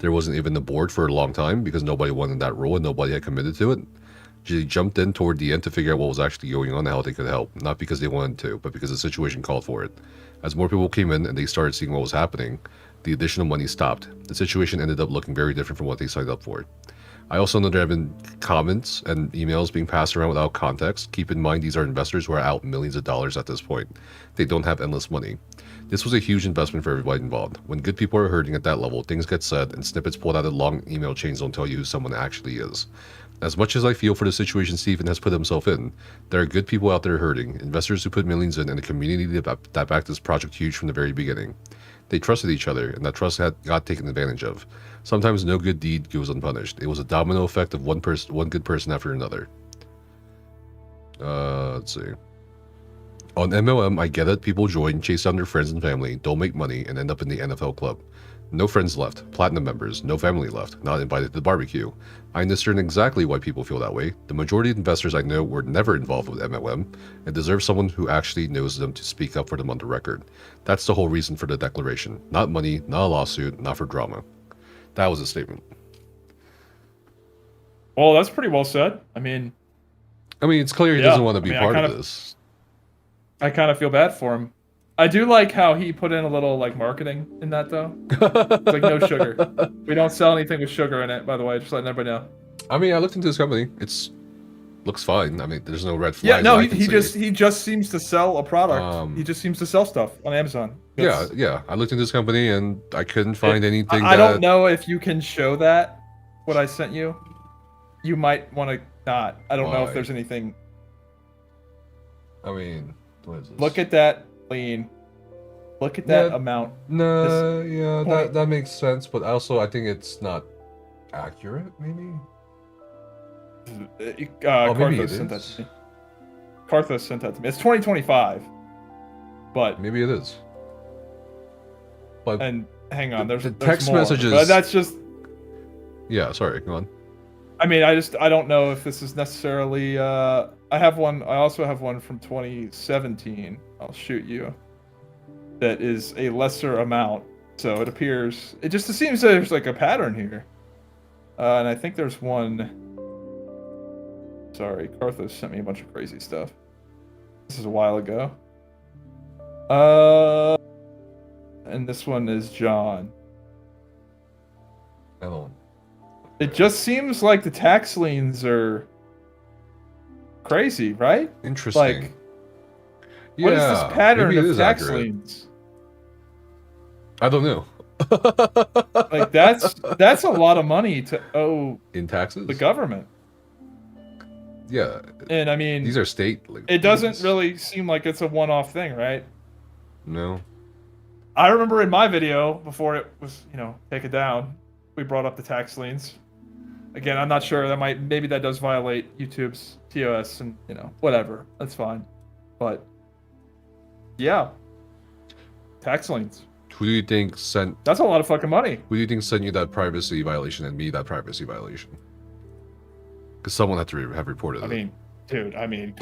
There wasn't even a board for a long time because nobody wanted that role and nobody had committed to it. They jumped in toward the end to figure out what was actually going on and how they could help. Not because they wanted to, but because the situation called for it. As more people came in and they started seeing what was happening, the additional money stopped. The situation ended up looking very different from what they signed up for. I also know there have been comments and emails being passed around without context. Keep in mind these are investors who are out millions of dollars at this point. They don't have endless money. This was a huge investment for everybody involved. When good people are hurting at that level, things get said and snippets pulled out of long email chains don't tell you who someone actually is. As much as I feel for the situation Stephen has put himself in, there are good people out there hurting, investors who put millions in, and a community that backed this project huge from the very beginning. They trusted each other, and that trust got taken advantage of. Sometimes no good deed goes unpunished. It was a domino effect of one good person after another. Let's see. On MLM, I get it. People join, chase down their friends and family, don't make money, and end up in the NFL club. No friends left, platinum members, no family left, not invited to the barbecue. I understand exactly why people feel that way. The majority of investors I know were never involved with MLM and deserve someone who actually knows them to speak up for them on the record. That's the whole reason for the declaration. Not money, not a lawsuit, not for drama. That was a statement. Well, that's pretty well said. I mean, it's clear he doesn't want to be part of this. I kind of feel bad for him. I do like how he put in a little like marketing in that though. It's like no sugar. We don't sell anything with sugar in it, by the way, just letting everybody know. I looked into this company. Looks fine. There's no red flags. Yeah, no, he just seems to sell a product. He just seems to sell stuff on Amazon. Yeah. I looked into this company and I couldn't find anything. I don't know if you can show that what I sent you. You might want to not. I don't know if there's anything. What is this? Look at that lien. Look at that amount. No, that makes sense, but also I think it's not accurate, maybe? maybe Carthos it sent that is. to me. Carthos sent that to me. It's 2025, but Maybe it is. But and hang on, there's the there's text more, messages. but that's just. Yeah, sorry. Go on. I mean, I don't know if this is necessarily. I have one. I also have one from 2017. I'll shoot you. That is a lesser amount. So it appears. It just seems there's like a pattern here. And I think there's one. Sorry, Carthos sent me a bunch of crazy stuff. This is a while ago. And this one is John. It just seems like the tax liens are crazy, right? Interesting. Like, what is this pattern maybe it of is tax accurate. liens? I don't know. Like that's a lot of money to owe In taxes? the government. Yeah. And I mean, These are state. it doesn't really seem like it's a one-off thing, right? No. I remember in my video before it was, taken down, we brought up the tax liens. Again, I'm not sure. Maybe that does violate YouTube's TOS and whatever. That's fine. But yeah, tax liens. Who do you think sent? That's a lot of fucking money. Who do you think sent you that privacy violation and me that privacy violation? Because someone had to have reported it. I mean, dude.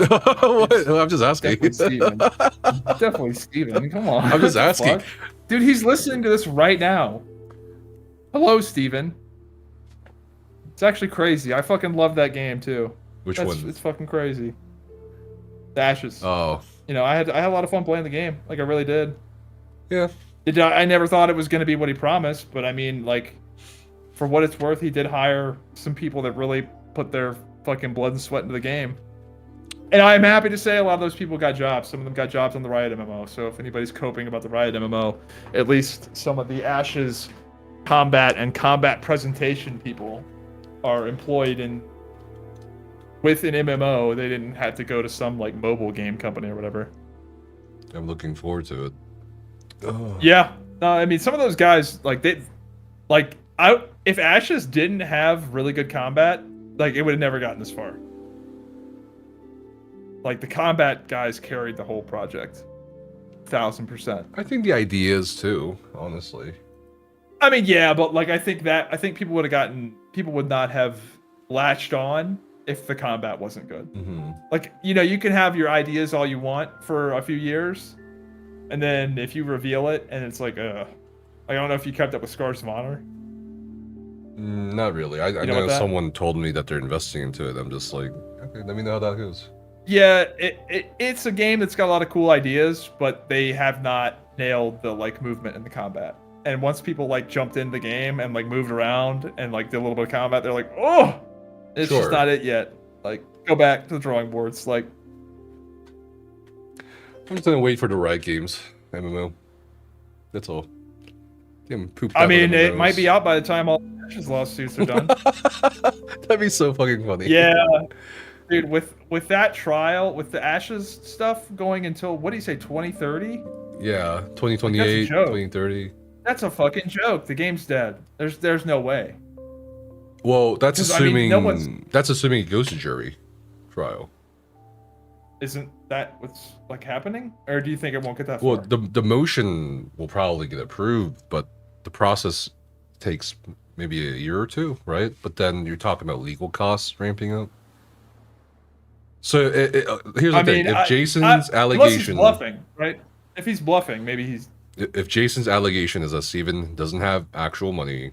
What? I'm just asking. Definitely Steven. Definitely Steven. Come on. I'm just What the asking. fuck? Dude, he's listening to this right now. Hello, Steven. It's actually crazy. I fucking love that game too. Which one? It's fucking crazy. The Ashes. Oh. I had a lot of fun playing the game. Like I really did. Yeah. I never thought it was going to be what he promised, but I mean, like, for what it's worth, he did hire some people that really put their fucking blood and sweat into the game. And I'm happy to say a lot of those people got jobs. Some of them got jobs on the Riot MMO. So if anybody's coping about the Riot MMO, at least some of the Ashes combat and combat presentation people are employed with an MMO. They didn't have to go to some like mobile game company or whatever. I'm looking forward to it. Oh. Yeah. No, I mean some of those guys if Ashes didn't have really good combat, like it would have never gotten this far. Like the combat guys carried the whole project. 1000%. I think the ideas too, honestly. I mean, yeah, but like I think people would not have latched on if the combat wasn't good. Mm-hmm. Like, you can have your ideas all you want for a few years, and then if you reveal it and it's like, I don't know if you kept up with Scars of Honor. Not really. I know someone told me that they're investing into it. I'm just like, okay, let me know how that goes. Yeah, it's a game that's got a lot of cool ideas, but they have not nailed the like movement and the combat. And once people like jumped in the game and like moved around and like did a little bit of combat, they're like, oh, it's just not it yet. Like, go back to the drawing boards. Like, I'm just gonna wait for the Riot Games MMO. That's all. Poop I mean, it might be out by the time all the Ashes lawsuits are done. That'd be so fucking funny. Yeah, dude. With that trial, with the Ashes stuff going until what do you say, 2030? Yeah, 2028, 2030. That's a fucking joke. The game's dead. There's no way. Well, that's assuming that's assuming it goes to jury trial. Isn't that what's like happening, or do you think it won't get that Well, far? the motion will probably get approved, but the process takes maybe a year or two, right? But then you're talking about legal costs ramping up. So here's the thing: if Jason's allegation, unless he's bluffing, right? If he's bluffing, maybe he's. If Jason's allegation is that Steven doesn't have actual money,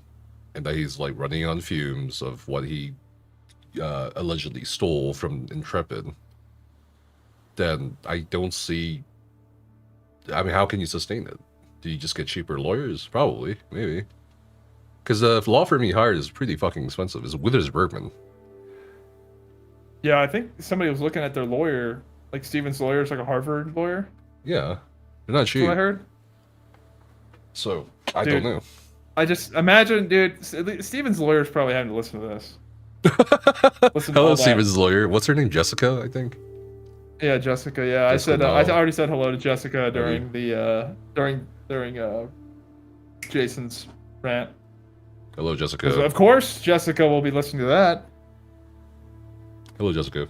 and that he's like running on fumes of what he allegedly stole from Intrepid, then I don't see. I mean, how can you sustain it? Do you just get cheaper lawyers? Probably, maybe. Because the law firm he hired is pretty fucking expensive. It's Withers Bergman. Yeah, I think somebody was looking at their lawyer. Like Steven's lawyer is like a Harvard lawyer. Yeah, they're not cheap. That's what I heard. So I don't know. I just imagine, dude. Steven's lawyer is probably having to listen to this. Hello, Steven's lawyer. What's her name? Jessica, I think. Yeah, Jessica. Yeah, Jessica, I already said hello to Jessica during the during Jason's rant. Hello, Jessica. Of course, Jessica will be listening to that. Hello, Jessica.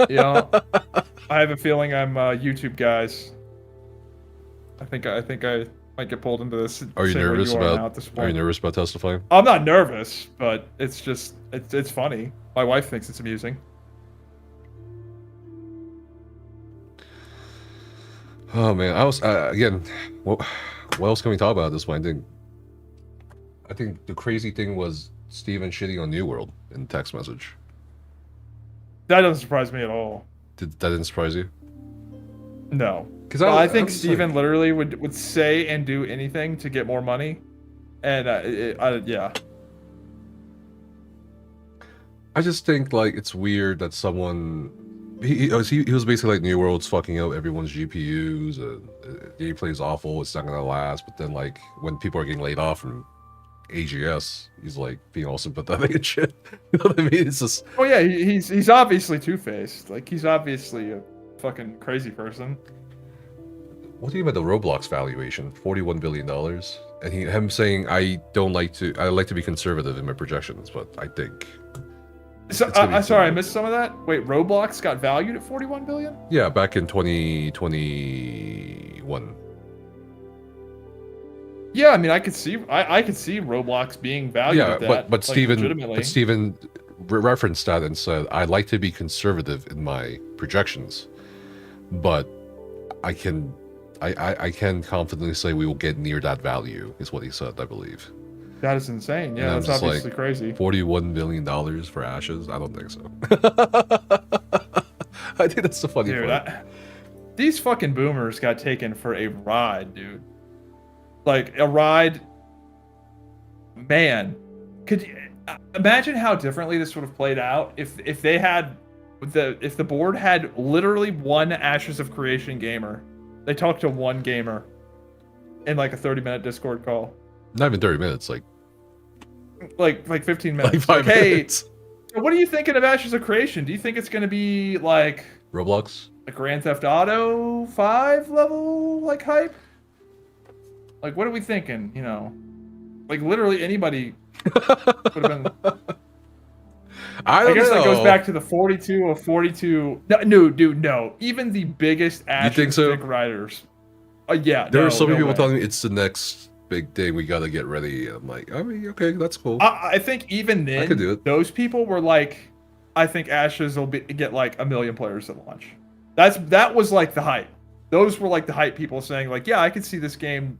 Yeah, I have a feeling I'm YouTube guys. I think I might get pulled into this. Are you same way nervous you are now about? at this Are you point. nervous about testifying? I'm not nervous, but it's just it's funny. My wife thinks it's amusing. Oh man, I was again. What else can we talk about at this point? I think the crazy thing was Steven shitting on New World in text message. That doesn't surprise me at all. That didn't surprise you? No, 'Cause I think was Steven like- literally would say and do anything to get more money, and yeah. I just think like it's weird that someone he was basically like New World's fucking up everyone's GPUs and gameplay is awful, it's not gonna last. But then like when people are getting laid off from AGS, he's like being all sympathetic and shit. You know what I mean? It's just Oh yeah, he's obviously two-faced. Like he's obviously a fucking crazy person. what do you mean by the Roblox valuation? $41 billion, and him saying I like to be conservative in my projections, but I think. So, It's gonna be sorry, I something. missed some of that. Wait, Roblox got valued at 41 billion? Yeah, back in 2021. Yeah, I mean, I could see Roblox being valued Yeah, at that. but like, legitimately. Steven referenced that and said, "I like to be conservative in my projections, but I can confidently say we will get near that value," is what he said, I believe. That is insane. And Yeah, I'm that's just obviously like, crazy. $41 million for Ashes? I don't think so. I think that's the funny Dude, part. these fucking boomers got taken for a ride, dude. Like a ride. Man, could you imagine how differently this would have played out if the board had literally one Ashes of Creation gamer. They talked to one gamer in like a 30-minute Discord call. Not even 30 minutes, like 15 minutes. like 5 Hey, minutes. what are you thinking of Ashes of Creation? Do you think it's going to be like Roblox? a Grand Theft Auto 5 level like hype? Like, what are we thinking? You know, like literally anybody would have been. I guess don't that know. goes back to the 42 of 42. No, dude, no. Even the biggest Ashes think so? stick riders. Yeah, There no, are so many no people way. telling me it's the next big thing. We got to get ready. I'm like, I mean, okay, that's cool. I think even then, could do it. those people were like, I think Ashes will get like 1 million players at launch. That was like the hype. Those were like the hype people saying like, yeah, I could see this game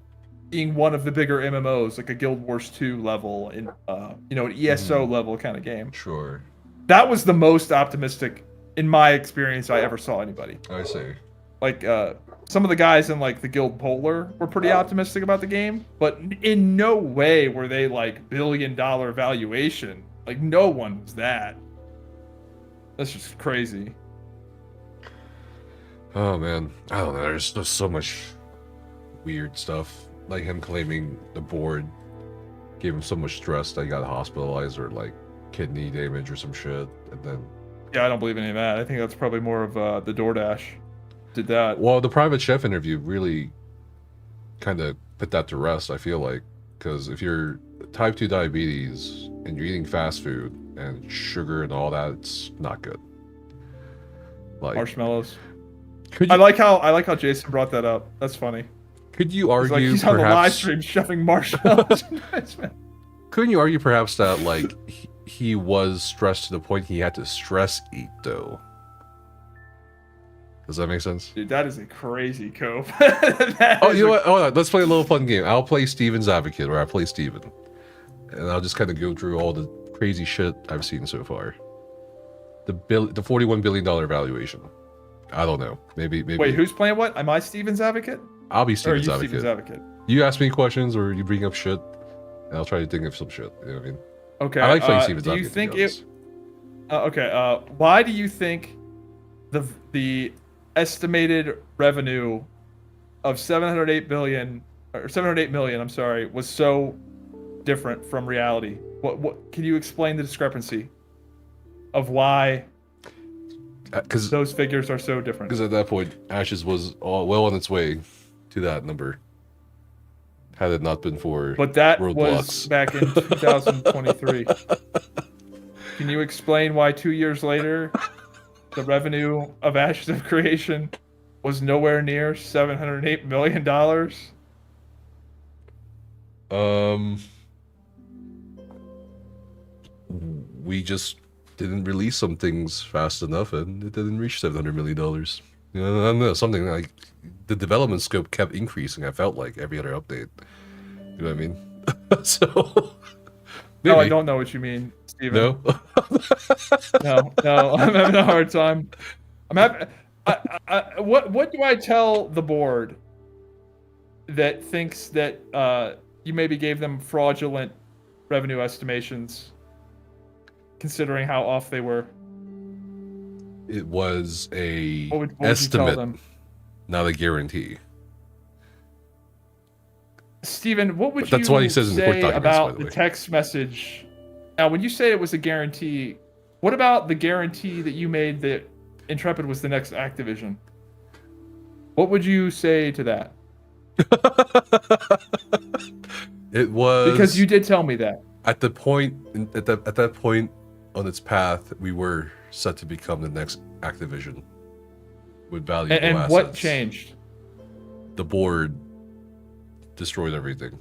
being one of the bigger MMOs, like a Guild Wars 2 level, in an ESO level kind of game. Sure. That was the most optimistic, in my experience, I ever saw anybody. I see. Like some of the guys in like the Guild Polar were pretty optimistic about the game, but in no way were they like $1 billion valuation. Like no one was that. That's just crazy. Oh man, I don't know. There's just so much weird stuff. Like him claiming the board gave him so much stress that he got hospitalized or like kidney damage or some shit, and then. Yeah, I don't believe any of that. I think that's probably more of the DoorDash did that. Well, the private chef interview really kind of put that to rest, I feel like. Because if you're type 2 diabetes and you're eating fast food and sugar and all that, it's not good. Like, Marshmallows. could I you, like how Jason brought that up. That's funny. could you He's argue like he's on the live perhaps? stream shoving marshmallows in his mouth. Couldn't you argue perhaps that like he was stressed to the point he had to stress eat though? Does that make sense? Dude, that is a crazy cope. Oh, you know what? Hold on. Let's play a little fun game. I'll play Steven's advocate, or I play Steven, and I'll just kind of go through all the crazy shit I've seen so far. The $41 billion valuation. I don't know. Maybe. Wait, who's playing what? Am I Steven's advocate? I'll be Or are Steven's you advocate. Steven's advocate? You ask me questions, or you bring up shit, and I'll try to think of some shit. You know what I mean? Okay. I like playing Steven's do you advocate. think to be honest. why do you think the estimated revenue of 708 million, I'm sorry, was so different from reality? What can you explain the discrepancy of why Because those figures are so different? at that point, Ashes was well on its way to that number. Had it not been for But that roadblocks. was back in 2023. Can you explain why 2 years later, the revenue of Ashes of Creation was nowhere near $708 million? We just didn't release some things fast enough, and it didn't reach $700 million. You know, I don't know, something like the development scope kept increasing. I felt like every other update. You know what I mean? So. Maybe. No, I don't know what you mean, Steven. No. No, I'm having a hard time. What do I tell the board that thinks that you maybe gave them fraudulent revenue estimations, considering how off they were? It was a what would estimate, you tell them? not a guarantee. Steven, what would That's you what he says in the court say documents, by about the the way. text message? Now, when you say it was a guarantee, what about the guarantee that you made that Intrepid was the next Activision? What would you say to that? It was Because you did tell me that. at the point at that point on its path, we were set to become the next Activision with valuable And assets. what changed? The board destroyed everything.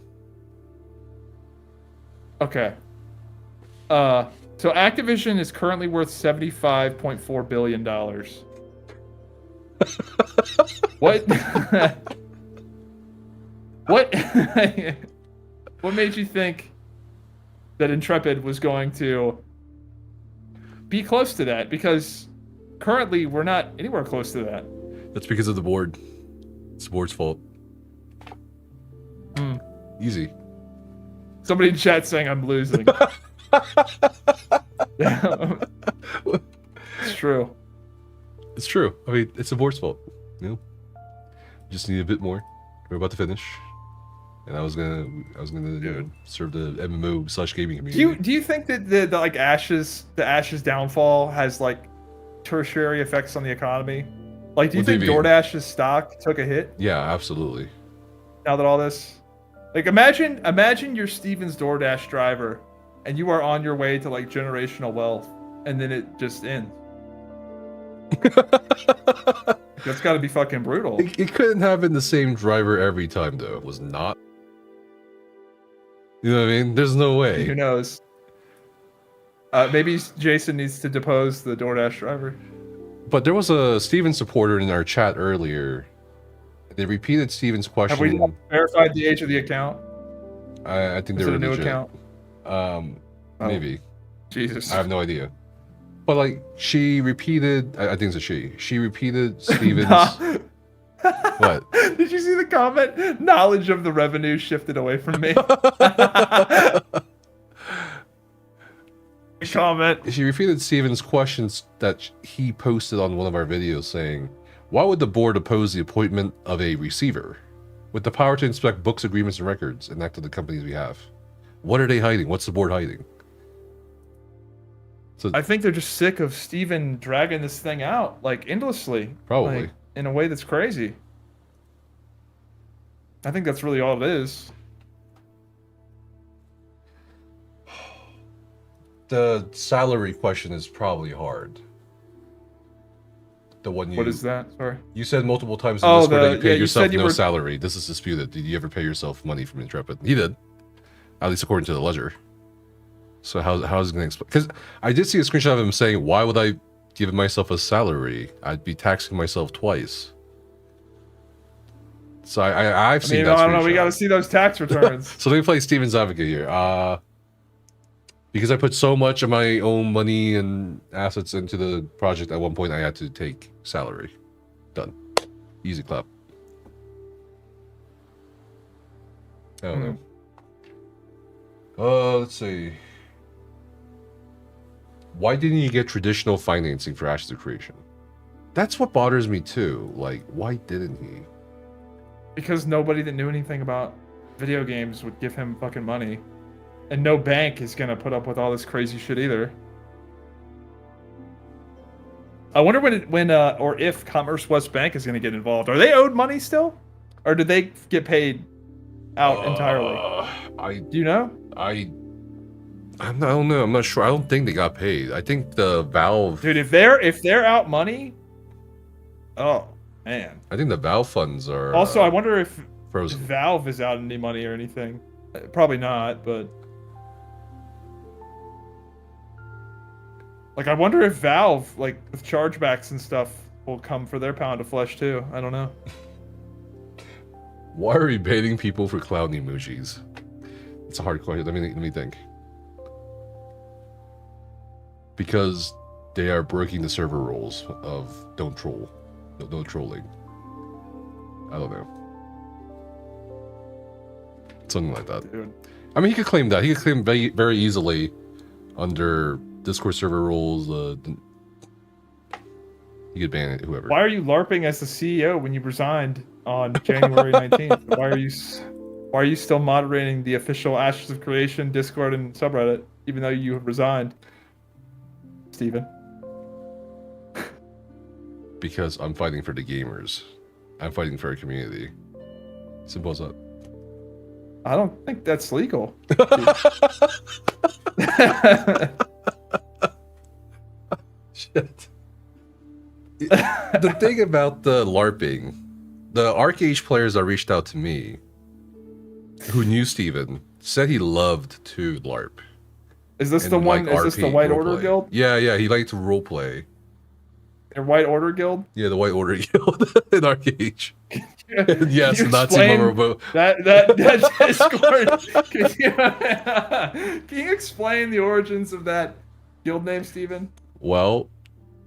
Okay. So Activision is currently worth $75.4 billion. What? What made you think that Intrepid was going to be close to that? Because currently we're not anywhere close to that. That's because of the board. It's the board's fault. Easy. Somebody in chat saying I'm losing. It's true. It's true. I mean, it's the board's fault. You know, just need a bit more. We're about to finish, and I was gonna you know, serve the MMO/gaming community. Do you think that the like the Ashes downfall has like tertiary effects on the economy? Like, do you What do you think mean? DoorDash's stock took a hit Yeah, absolutely. now that all this? Like, imagine you're Steven's DoorDash driver, and you are on your way to like generational wealth, and then it just ends. That's got to be fucking brutal. It couldn't have been the same driver every time, though. It was not. You know what I mean? There's no Who way. knows? Maybe Jason needs to depose the DoorDash driver. But there was a Steven supporter in our chat earlier. They repeated Steven's Have we question. verified the age of the account? I think Is they it were a new legit. account? Maybe. Jesus. I have no idea. But like, she repeated. I think it's a she. She repeated Steven's. What? Did you see the comment? Knowledge of the revenue shifted away from me. Comment. She repeated Steven's questions that he posted on one of our videos, saying, "Why would the board oppose the appointment of a receiver with the power to inspect books, agreements, and records and act on the company's behalf? What are they hiding? What's the board hiding?" So I think they're just sick of Steven dragging this thing out like endlessly. Probably. Like, in a way that's crazy. I think that's really all it is. the salary question is probably hard. The one you. What is that? Sorry. You said multiple times in Oh, Discord that you yeah, paid you yourself said you no were- salary. This is disputed. Did you ever pay yourself money from Intrepid? He did. At least according to the ledger. So how is he going to explain? Because I did see a screenshot of him saying, "Why would I give myself a salary? I'd be taxing myself twice." So I've seen that. I don't know. We screenshot. got to see those tax returns. So let me play Steven's advocate here. Because I put so much of my own money and assets into the project, at one point I had to take salary. Done. Easy clap. I don't know. Let's see. Why didn't you get traditional financing for Ashes of Creation? That's what bothers me too. Like, why didn't he? Because nobody that knew anything about video games would give him fucking money. And no bank is going to put up with all this crazy shit either. I wonder when or if Commerce West Bank is going to get involved. Are they owed money still? Or did they get paid out entirely? I Do you know? I I don't know. I'm not sure. I don't think they got paid. I think the Valve. Dude, if they're out money, oh man. I think the Valve funds are. Also, I wonder if frozen. Valve is out any money or anything. Probably not, but like I wonder if Valve, like with chargebacks and stuff, will come for their pound of flesh too. I don't know. Why are we baiting people for clown emojis? It's a hard question. Let me think. Because they are breaking the server rules of don't troll, no trolling. I don't know. Something like that. Dude. I mean, he could claim that. He could claim very, very easily under Discord server rules. He could ban it, whoever. Why are you LARPing as the CEO when you resigned on January 19th? Why are you still moderating the official Ashes of Creation Discord and subreddit, even though you have resigned, Steven? Because I'm fighting for the gamers. I'm fighting for a community. Simple as that. I don't think that's legal. Shit. The thing about the LARPing, the Arcage players that reached out to me, who knew Steven, said he loved to LARP. Is this and the one? like Is this the White Order roleplay. Guild? Yeah, he liked to roleplay. Your White Order Guild? Yeah, the White Order Guild in Arcage. Yes, You Nazi explain memorable. That Discord. Can you explain the origins of that guild name, Steven? Well,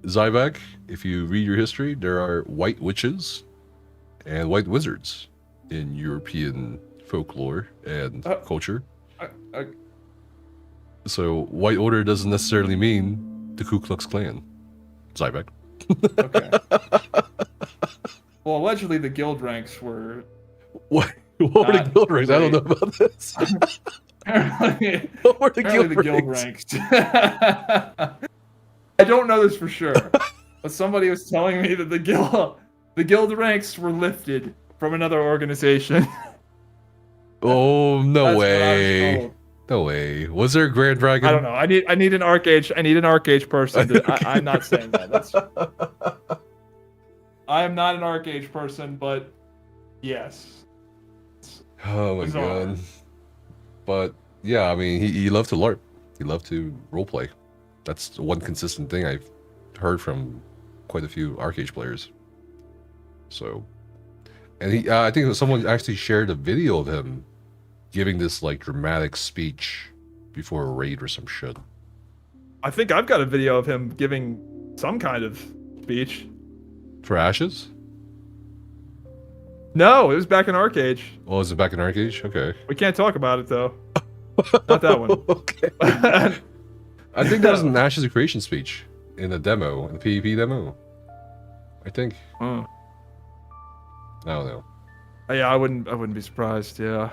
Zyback, if you read your history, there are white witches and white wizards in European folklore and culture. So White Order doesn't necessarily mean the Ku Klux Klan. Zyback. Okay. Well, allegedly the guild ranks were. What were the guild ranks? I don't know about this. Apparently, What were the apparently guild ranks? I don't know this for sure, but somebody was telling me that the guild ranks were lifted from another organization. Oh, no That's what I was way. told. No way. Was there a Grand Dragon? I don't know. I need an Arcage. I need an Arcage person. I'm not saying that. I am not an Arcage person, but yes. Oh my Bizarre. god. But yeah, I mean, he loved to LARP. He loved to roleplay. That's one consistent thing I've heard from quite a few Arcage players. So, and he, I think someone actually shared a video of him giving this like dramatic speech before a raid or some shit. I think I've got a video of him giving some kind of speech. For Ashes? No, it was back in Arcage. Oh, is it back in Arcage? Okay. We can't talk about it though. Not that one. Okay. I think that was an Ashes of Creation speech in the demo, in the PvP demo. I think. Oh. I don't know. Yeah, I wouldn't be surprised. Yeah.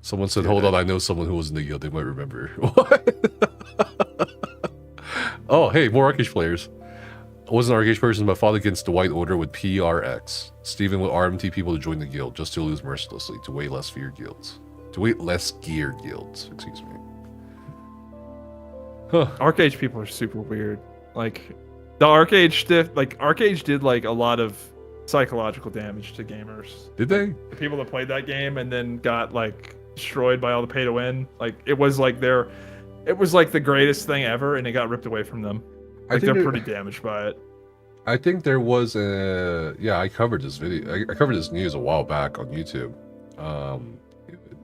Someone said, "Hold on, I know someone who was in the guild. They might remember." What? Oh, hey, more Arcage players. I wasn't an Arcage person, but fought against the White Order with PRX. Steven would RMT people to join the guild, just to lose mercilessly, to way less geared guilds. Excuse me. Huh. Arcage people are super weird. Like, the Arcage did like a lot of psychological damage to gamers. Did they? The people that played that game and then got like destroyed by all the pay to win. Like, it was like the greatest thing ever, and it got ripped away from them. Like, they're pretty damaged by it. I think there was a... Yeah, I covered this video. I covered this news a while back on YouTube.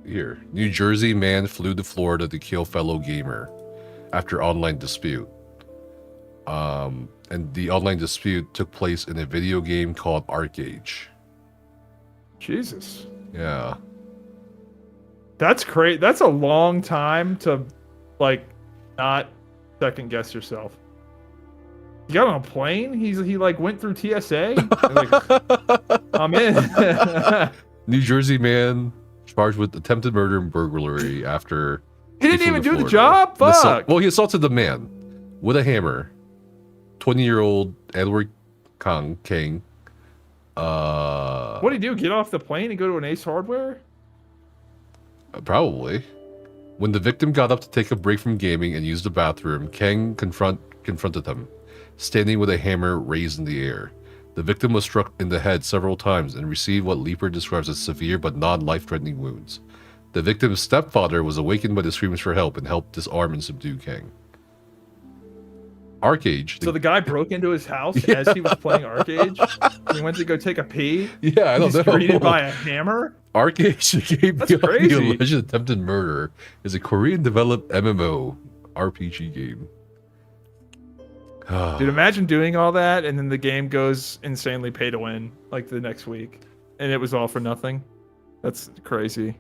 Here. New Jersey man flew to Florida to kill fellow gamer after online dispute. And the online dispute took place in a video game called Arcage. Jesus. Yeah. That's crazy. That's a long time to, like, not second guess yourself. You got on a plane? He like went through TSA? Like, I'm in. New Jersey man charged with attempted murder and burglary after He didn't flew even to do the Florida. job? Fuck. Well, he assaulted the man with a hammer. 20-year-old Edward Kang. What did he do? Get off the plane and go to an Ace Hardware? Probably. When the victim got up to take a break from gaming and use the bathroom, Kang confronted him, standing with a hammer raised in the air. The victim was struck in the head several times and received what Leaper describes as severe but non-life-threatening wounds. The victim's stepfather was awakened by the screams for help and helped disarm and subdue Kang. Arcade. So the guy broke into his house as he was playing Arcade. He went to go take a pee. Yeah, I don't know. He's greeted by a hammer. Arcade Game That's Beyond the crazy. Alleged Attempted Murder is a Korean-developed MMO RPG game. Dude, imagine doing all that and then the game goes insanely pay to win like the next week, and it was all for nothing. That's crazy.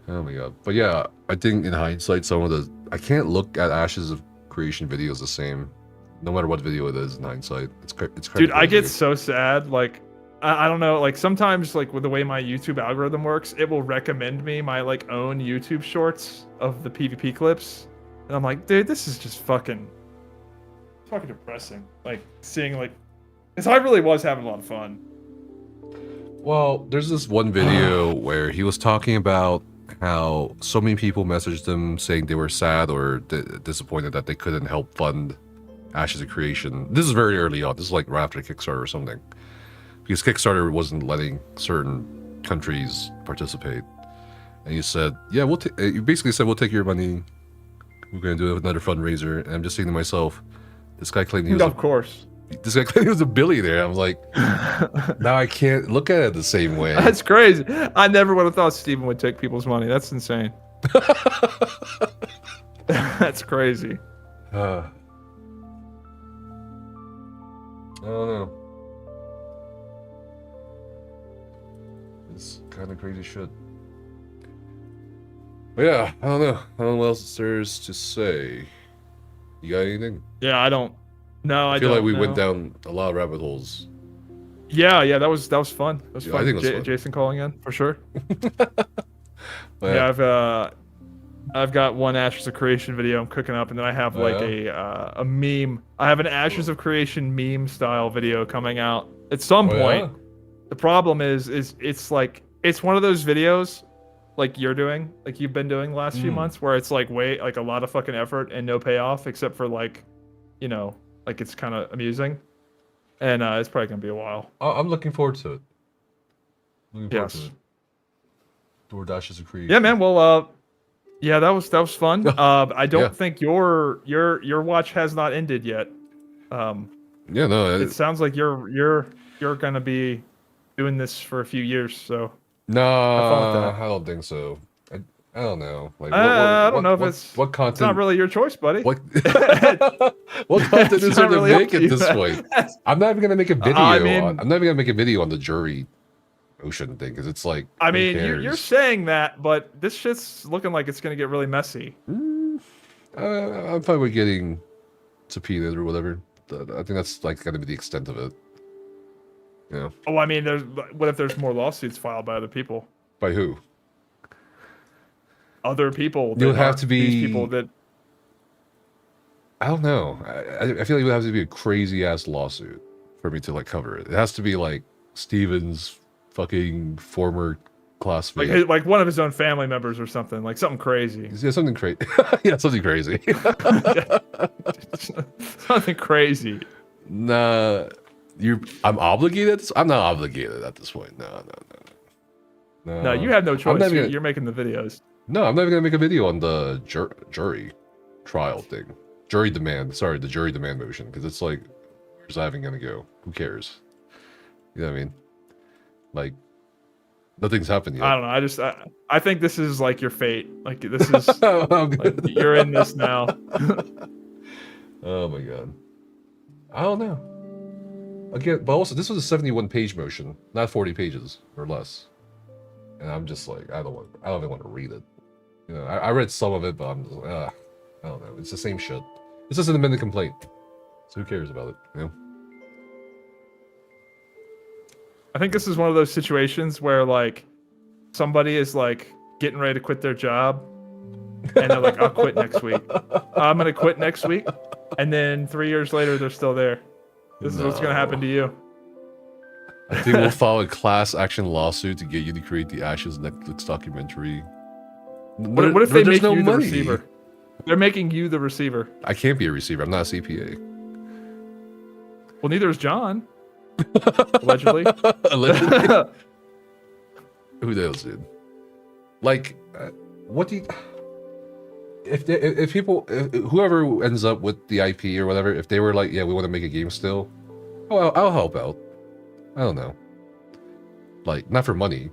Oh my god. But yeah, I think in hindsight, some of the... I can't look at Ashes of Creation videos the same, no matter what video it is in hindsight. It's kind Dude, of I get crazy. so sad. Like, I don't know. Like, sometimes, like, with the way my YouTube algorithm works, it will recommend me my, like, own YouTube shorts of the PvP clips. And I'm like, dude, this is just fucking depressing. Like, seeing, like... Because I really was having a lot of fun. Well, there's this one video where he was talking about how so many people messaged him saying they were sad or disappointed that they couldn't help fund Ashes of Creation. This is very early on. This is like right after Kickstarter or something. Because Kickstarter wasn't letting certain countries participate. And you said, yeah, you basically said, we'll take your money. We're going to do another fundraiser. And I'm just saying to myself, this guy claimed he was Of course. This guy claimed he was a billionaire. I was like, now I can't look at it the same way. That's crazy. I never would have thought Steven would take people's money. That's insane. That's crazy. I don't know. It's kind of crazy shit. But yeah, I don't know. I don't know what else there's to say. You got anything? Yeah, I don't. No, I feel don't like we know. went down a lot of rabbit holes. Yeah, that was fun. That was Yeah, fun. I think it was fun. Jason calling in for sure. But Yeah, I've got one Ashes of Creation video I'm cooking up, and then I have like a meme. I have an Ashes of Creation meme style video coming out at some point. Yeah? The problem is it's like it's one of those videos like you're doing, like you've been doing the last few months, where it's like like a lot of fucking effort and no payoff except for like, you know, like it's kind of amusing, and it's probably gonna be a while. I'm looking forward to it. Looking forward Yes. to it. Ashes of Creation. Yeah, man. Well, yeah, that was fun. I don't Yeah. think your watch has not ended yet. Yeah, no. It sounds like you're gonna be doing this for a few years. So No, fun with that. I don't think so. I don't know. Like, I don't know if what content. it's not really your choice, buddy. What what content It's is there not to really up make to at you. this point? I'm not even gonna make a video. I mean- I'm not even gonna make a video on the jury ocean thing because it's like. I who mean, cares? you're saying that, but this shit's looking like it's gonna get really messy. I'm fine with getting subpoenaed or whatever. I think that's like gonna be the extent of it. Yeah. Oh, I mean, what if there's more lawsuits filed by other people? By who? Other people. You would that have aren't to be- these people that. I don't know. I feel like it would have to be a crazy ass lawsuit for me to like cover it. It has to be like Steven's fucking former classmate. Like one of his own family members or something, like something crazy. Yeah, something crazy. Yeah, something crazy. Something crazy. Nah, I'm obligated. I'm not obligated at this point. No. No, you have no I'm choice. not even- You're making the videos. No, I'm not even gonna make a video on the jury trial thing. Jury demand. Sorry, the jury demand motion, because it's like, where's that even gonna go? Who cares? You know what I mean? Like, nothing's happened yet. I don't know. I think this is like your fate. Like this is I'm like, good. you're in this now. Oh my god. I don't know. Again, but also this was a 71-page motion, not 40 pages or less. And I'm just like, I don't even want to read it. You know, I read some of it, but I'm just like, I don't know. It's the same shit. It's just an amended complaint. So who cares about it? You know? I think this is one of those situations where like somebody is like getting ready to quit their job and they're like, I'll quit next week. I'm gonna quit next week, and then 3 years later they're still there. This is what's gonna happen to you. I think we'll file a class action lawsuit to get you to create the Ashes Netflix documentary. What if they there's make no you the money. receiver? They're making you the receiver. I can't be a receiver. I'm not a CPA. Well, neither is John. Allegedly. Allegedly. Who knows, dude? Like, what do you? If people, whoever ends up with the IP or whatever, if they were like, yeah, we want to make a game still, oh, I'll help out. I don't know. Like, not for money,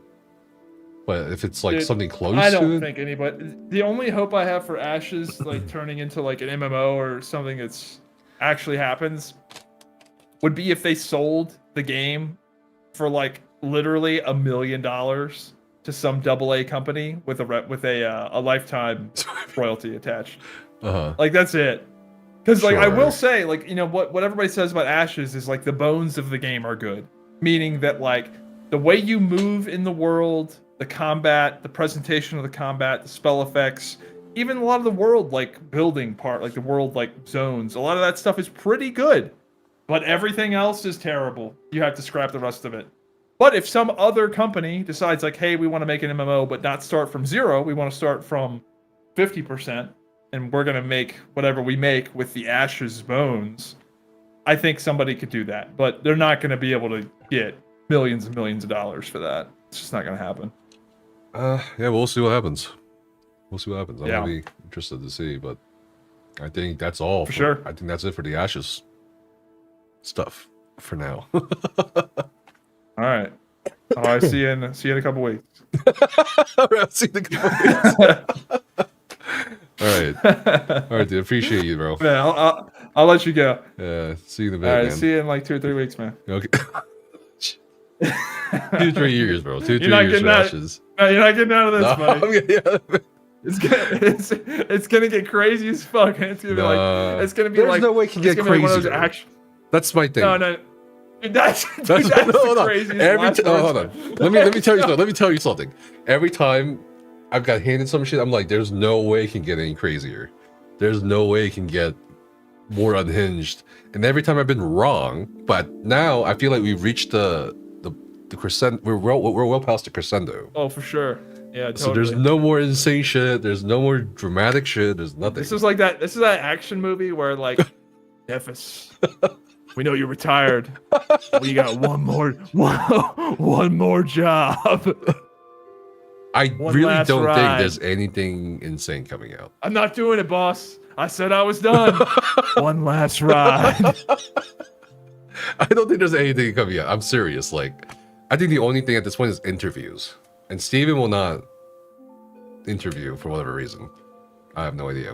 but if it's like Dude, something close I to don't it. think anybody. The only hope I have for Ashes like turning into like an MMO or something that's actually happens would be if they sold the game for like literally $1 million to some AA company with a lifetime royalty attached. Like that's it. Because like I will Sure. say, like, you know, what everybody says about Ashes is like the bones of the game are good, meaning that like the way you move in the world, the combat, the presentation of the combat, the spell effects, even a lot of the world like building part, like the world like zones, a lot of that stuff is pretty good. But everything else is terrible. You have to scrap the rest of it. But if some other company decides like, hey, we want to make an MMO, but not start from 0, we want to start from 50%, and we're going to make whatever we make with the Ashes bones, I think somebody could do that. But they're not going to be able to get millions and millions of dollars for that. It's just not going to happen. Yeah, we'll see what happens. We'll see what happens. I'm Yeah. gonna be interested to see, but I think that's all. For sure. I think that's it for the Ashes stuff for now. All right. Oh, I see you in a couple weeks. All right, see the all right, dude. Appreciate you, bro. Man, I'll let you go. Yeah, see you in a bit, All right, man. see you in like 2 or 3 weeks, man. Okay. 2 3 years, bro. 2 3 not years getting for out- Ashes. No, you're not getting out of this, No, buddy. yeah. It's gonna get crazy as fuck. It's gonna be like it's gonna be There's like no way it can it's get gonna be one of those crazier. action. That's my thing. No. Dude, that's That's the hold on. craziest Every last hold words. on. Let me tell you something. Let me tell you something. Every time I've got handed some shit, I'm like, there's no way it can get any crazier. There's no way it can get more unhinged. And every time I've been wrong, but now I feel like we've reached the crescendo. We're well past the crescendo. Oh, for sure. Yeah, totally. So there's no more insane shit. There's no more dramatic shit. There's nothing. This is like that. This is that action movie where like, Nefas, we know you're retired. We got one more job. I One really last don't think ride. there's anything insane coming out. I'm not doing it, boss. I said I was done. One last ride. I don't think there's anything coming out. I'm serious. Like, I think the only thing at this point is interviews. And Steven will not interview for whatever reason. I have no idea.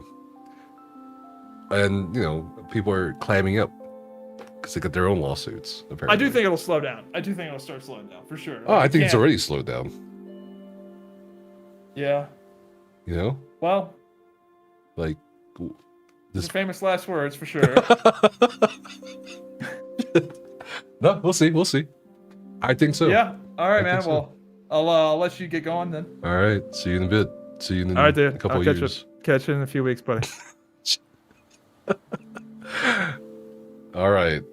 And, you know, people are climbing up because they got their own lawsuits, apparently. I do think it'll slow down. I do think it'll start slowing down for sure. Oh, I think it's can't- already slowed down. Yeah. You know? Well, Like, these are famous last words for sure. no, we'll see. We'll see. I think so. Yeah. All right, I man. think so. Well, I'll let you get going then. All right. See you in a bit. See you in All right, dude. a couple I'll of years. catch you in a few weeks, buddy. All right.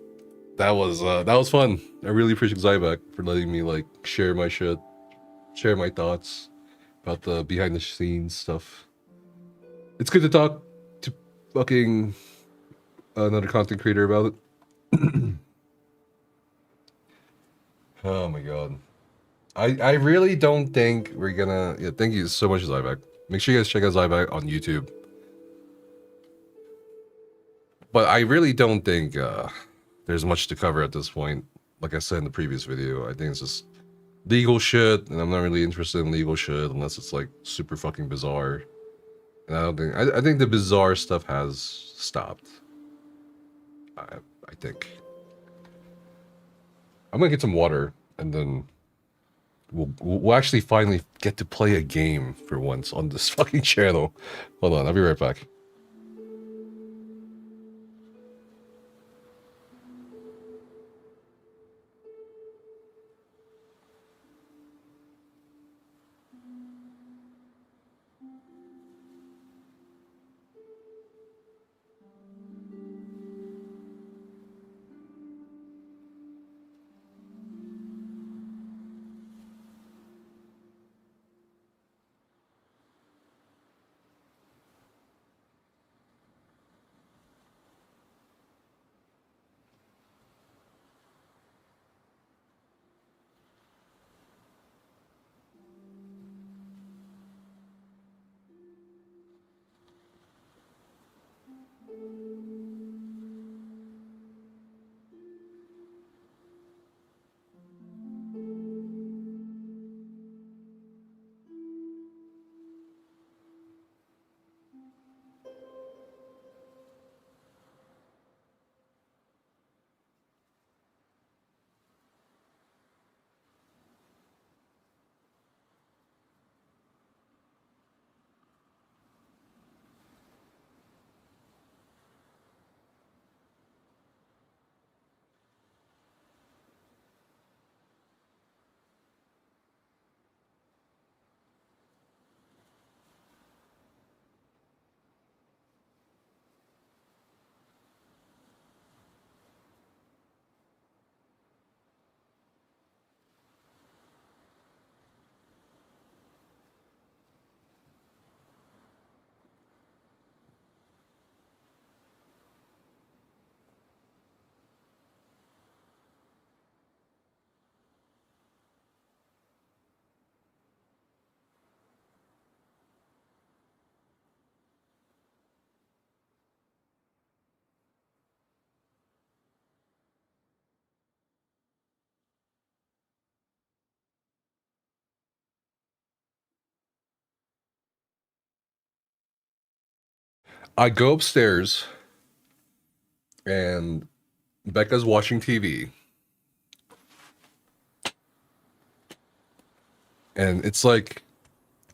That was fun. I really appreciate Zyback for letting me like share my shit, share my thoughts about the behind the scenes stuff. It's good to talk to fucking another content creator about it. Oh my god. I really don't think we're gonna. Yeah, thank you so much, Zyback. Make sure you guys check out Zyback on YouTube. But I really don't think there's much to cover at this point. Like I said in the previous video, I think it's just legal shit, and I'm not really interested in legal shit unless it's like super fucking bizarre. And I don't think I think the bizarre stuff has stopped. I think. I'm gonna get some water, and then we'll actually finally get to play a game for once on this fucking channel. Hold on, I'll be right back. I go upstairs and Becca's watching TV. And it's like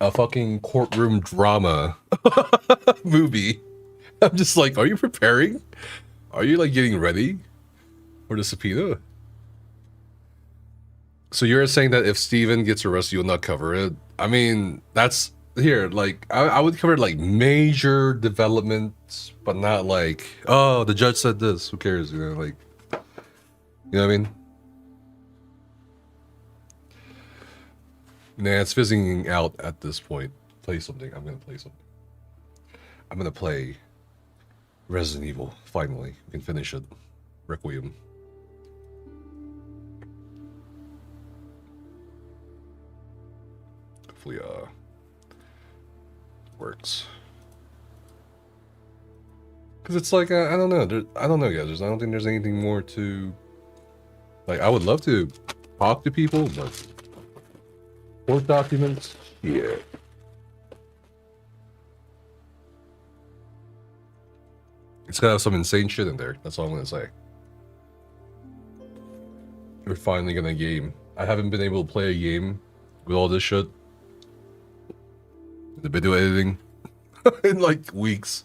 a fucking courtroom drama movie. I'm just like, are you preparing? Are you like getting ready for the subpoena? So you're saying that if Steven gets arrested, you'll not cover it? I mean, that's here. Like, I would cover like major developments, but not like, oh, the judge said this. Who cares? You know, like, you know what I mean? Nah, it's fizzing out at this point. Play something. I'm gonna play something. I'm gonna play Resident Evil. Finally, we can finish it. Requiem. Hopefully, works. Because it's like, I don't know. I don't know, guys. I don't think there's anything more to... Like, I would love to talk to people, but... Court documents? Yeah. It's gotta have some insane shit in there. That's all I'm gonna say. We're finally gonna game. I haven't been able to play a game with all this shit. The video editing in like weeks.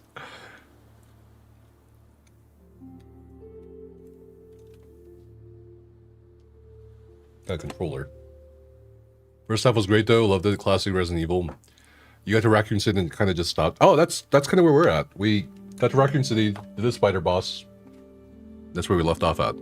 That controller. First half was great though. Loved it. Classic Resident Evil. You got to Raccoon City and kind of just stopped. Oh, that's kind of where we're at. We got to Raccoon City, did the spider boss. That's where we left off at.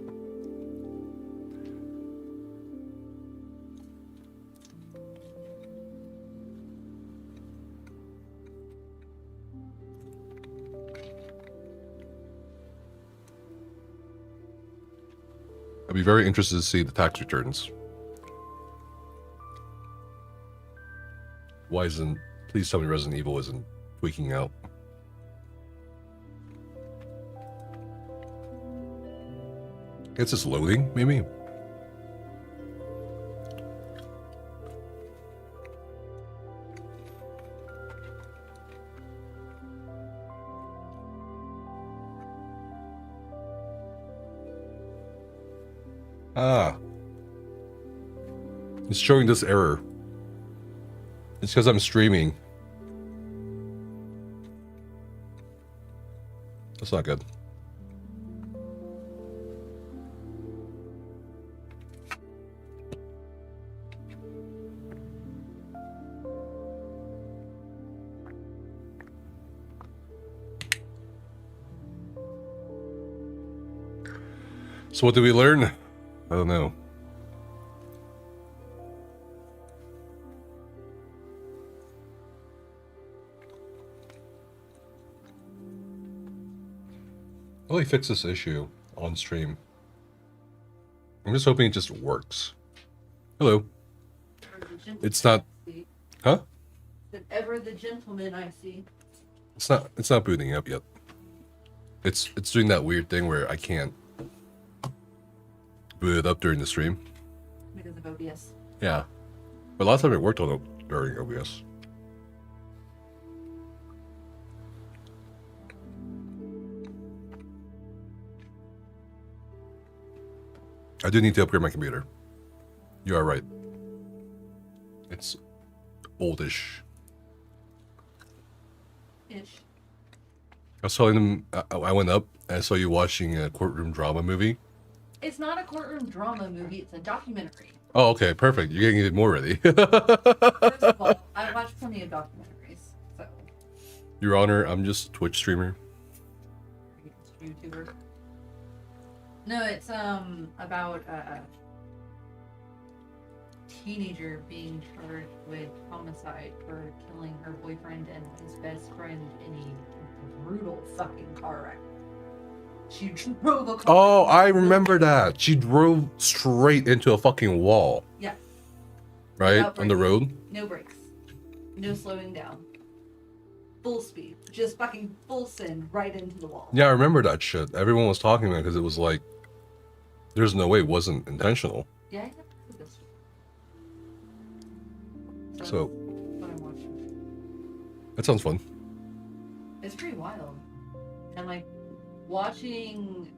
I'd be very interested to see the tax returns. Why isn't... Please tell me Resident Evil isn't tweaking out. It's just loading, maybe? Ah. It's showing this error. It's because I'm streaming. That's not good. So what did we learn? I don't know. How do I fix this issue on stream? I'm just hoping it just works. Hello. It's not... Huh? Ever the gentleman I see. It's not booting up yet. It's doing that weird thing where I can't boot it up during the stream. Because of OBS. Yeah. But last time it worked on it during OBS. I do need to upgrade my computer. You are right. It's oldish. Ish. I was telling them, I went up and I saw you watching a courtroom drama movie. It's not a courtroom drama movie, it's a documentary. Oh, okay, perfect. You're getting it more ready. First of all, I watch plenty of documentaries, so. Your Honor, I'm just a Twitch streamer. YouTuber. No, it's about a teenager being charged with homicide for killing her boyfriend and his best friend in a brutal fucking car wreck. She drove a car. Oh, I remember that. She drove straight into a fucking wall. Yeah. Right? Without On the braking. road? No brakes. No slowing down. Full speed. Just fucking full send right into the wall. Yeah, I remember that shit. Everyone was talking about it because it was like, there's no way it wasn't intentional. Yeah, I never heard this. So, that's what I'm watching. that sounds fun. It's pretty wild. And like watching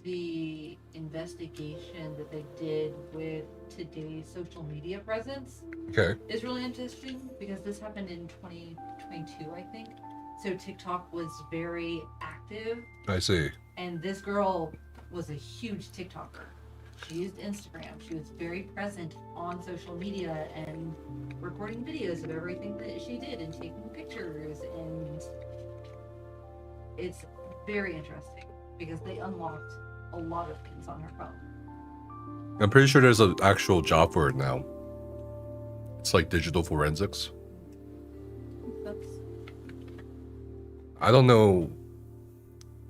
the investigation that they did with today's social media presence Okay. is really interesting because this happened in 2022, I think. So TikTok was very active, I see. and this girl was a huge TikToker. She used Instagram. She was very present on social media and recording videos of everything that she did and taking pictures, and it's very interesting because they unlocked a lot of things on her phone. I'm pretty sure there's an actual job for it now. It's like digital forensics. That's I don't know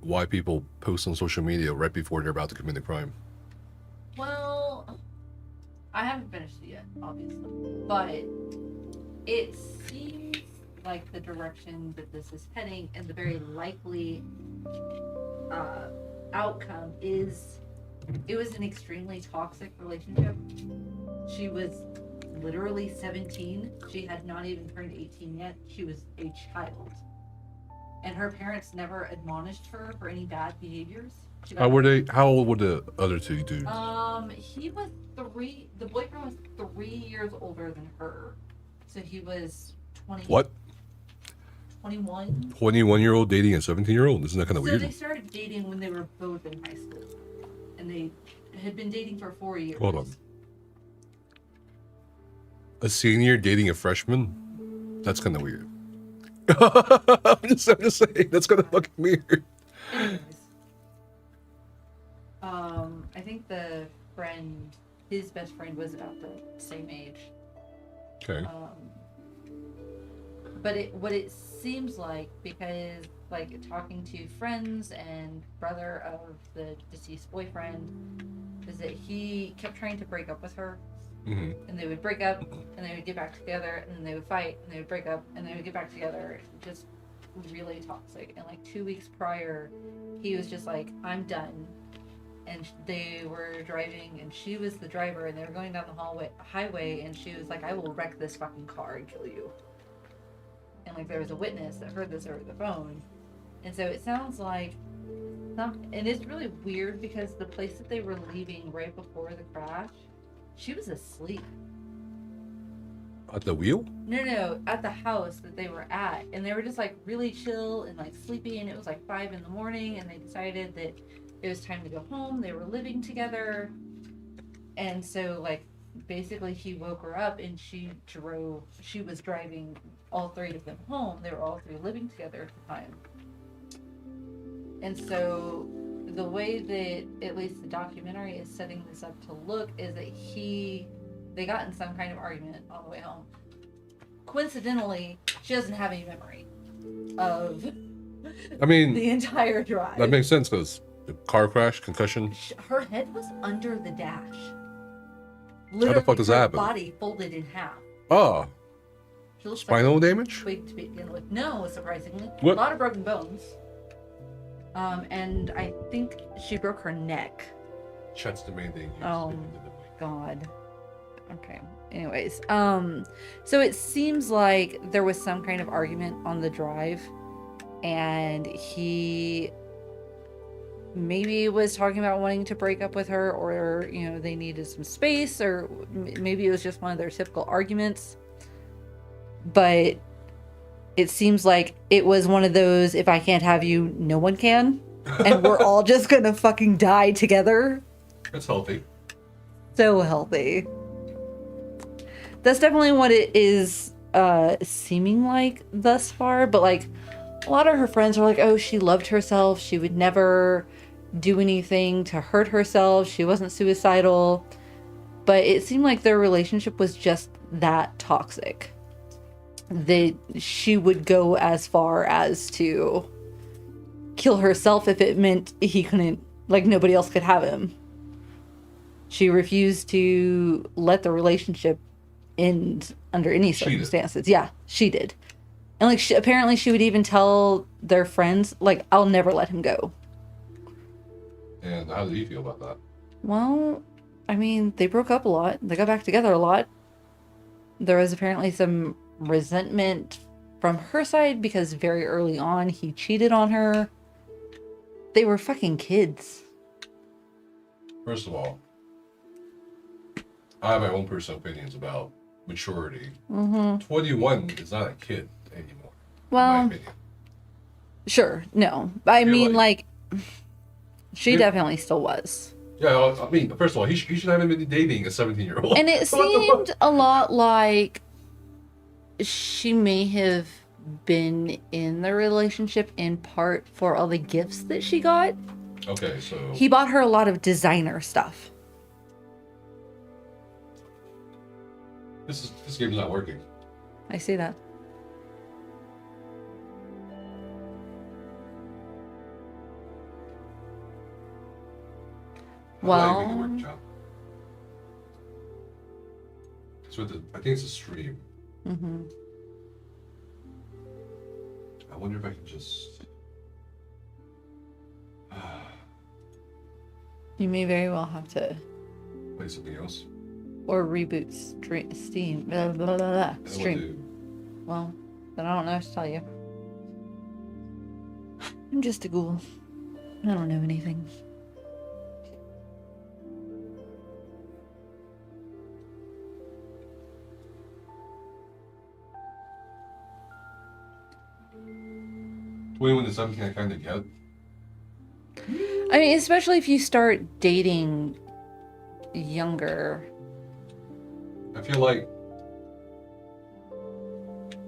why people post on social media right before they're about to commit a crime. well, I haven't finished it yet, obviously, but it seems like the direction that this is heading, and the very likely outcome is it was an extremely toxic relationship. She was literally 17. She had not even turned 18 yet. She was a child. And her parents never admonished her for any bad behaviors. She How got- were they? How old were the other two dudes? He was 3. The boyfriend was 3 years older than her. So he was 20. What? 21. 21-year-old dating a 17-year-old? Isn't that kind of So weird? they started dating when they were both in high school. And they had been dating for 4 years. Hold on. A senior dating a freshman? That's kind of weird. I'm just saying, that's kind of fucking weird. Anyways. I think the friend, his best friend, was about the same age. Okay. But what it seems like, because like talking to friends and brother of the deceased boyfriend, is that he kept trying to break up with her, hmm and they would break up, and they would get back together, and then they would fight, and they would break up, and they would get back together. Just really toxic. And like 2 weeks prior, he was just like, "I'm done." And they were driving, and she was the driver, and they were going down the highway, and she was like, "I will wreck this fucking car and kill you." And like there was a witness that heard this over the phone, and so it sounds like and it's really weird because the place that they were leaving right before the crash, she was asleep. At the wheel? No, at the house that they were at, and they were just like really chill and like sleepy, and it was like 5 in the morning, and they decided that it was time to go home. They were living together, and so like basically he woke her up, and she was driving all 3 of them home. They were all 3 living together at the time. And so the way that at least the documentary is setting this up to look is that they got in some kind of argument on the way home. Coincidentally, she doesn't have any memory of I mean, the entire drive. that makes sense because the car crash, concussion. Her head was under the dash. How the fuck does that her happen? Body folded in half. Oh, She looks spinal like damage? twig to begin with. No, surprisingly, What? a lot of broken bones. And I think she broke her neck. Chet's the main thing. Oh, God. Okay. Anyways, so it seems like there was some kind of argument on the drive, and he maybe was talking about wanting to break up with her, or, you know, they needed some space, or maybe it was just one of their typical arguments. But it seems like it was one of those, if I can't have you, no one can. And we're all just gonna fucking die together. That's healthy. So healthy. That's definitely what it is seeming like thus far. But like, a lot of her friends are like, oh, she loved herself. She would never do anything to hurt herself. She wasn't suicidal. But it seemed like their relationship was just that toxic. That she would go as far as to kill herself if it meant he couldn't, like, nobody else could have him. She refused to let the relationship end under any circumstances. Yeah, she did. And like, apparently she would even tell their friends, like, I'll never let him go. And how did he feel about that? Well, I mean, they broke up a lot. They got back together a lot. There was apparently some resentment from her side because very early on he cheated on her. They were fucking kids. First of all, I have my own personal opinions about maturity. 21 is not a kid anymore. Well, in my opinion. Sure, no. I You're mean, like- she You're- definitely still was. Yeah, I mean, first of all, he should have been dating a 17-year-old. And it seemed a lot like she may have been in the relationship in part for all the gifts that she got. Okay, so He bought her a lot of designer stuff. this game's not working. I see that. How do I make it Well, work, John? So I think it's a stream. I wonder if I can just. you may very well have to, Play something else. or reboot Steam. Blah, blah, blah, blah, I don't stream. want Well, then I don't know what to tell you. I'm just a ghoul. I don't know anything. to 21 is something I kind of get. I mean, especially if you start dating younger. I feel like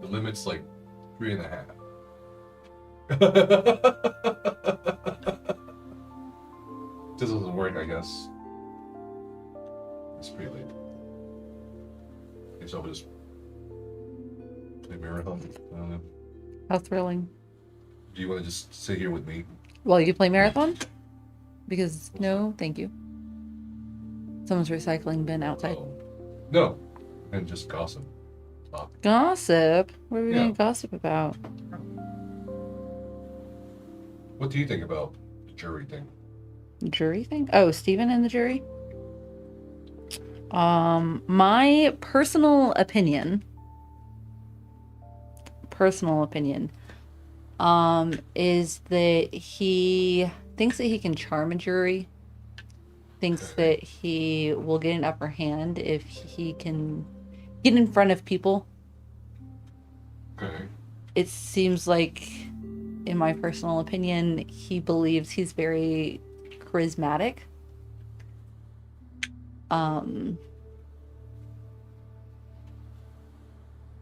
the limit's like 3.5. This doesn't work, I guess. It's pretty late. Okay, so I'll just play marathon. I don't know. How thrilling. Do you want to just sit here with me? Well, you play marathon? Because, no, thank you. Someone's recycling bin outside. Oh. No. And just gossip. Talk. Gossip? What are we Yeah. going to gossip about? What do you think about the jury thing? Jury thing? Oh, Steven and the jury? My personal opinion, is that he thinks that he can charm a jury, thinks that he will get an upper hand if he can get in front of people. Okay. It seems like, in my personal opinion, he believes he's very charismatic.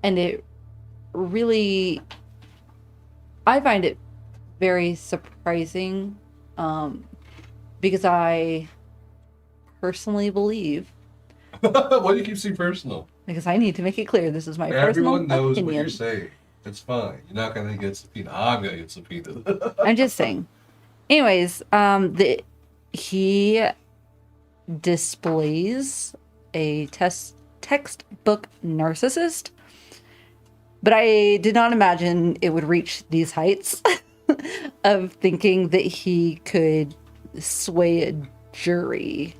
And it really, I find it very surprising, because I personally believe, Why do you keep saying personal? because I need to make it clear, this is my Everyone personal knows what opinion. you're saying. It's fine. You're not gonna get subpoenaed. I'm gonna get subpoenaed. I'm just saying. Anyways, he displays a textbook narcissist, but I did not imagine it would reach these heights. of thinking that he could sway a jury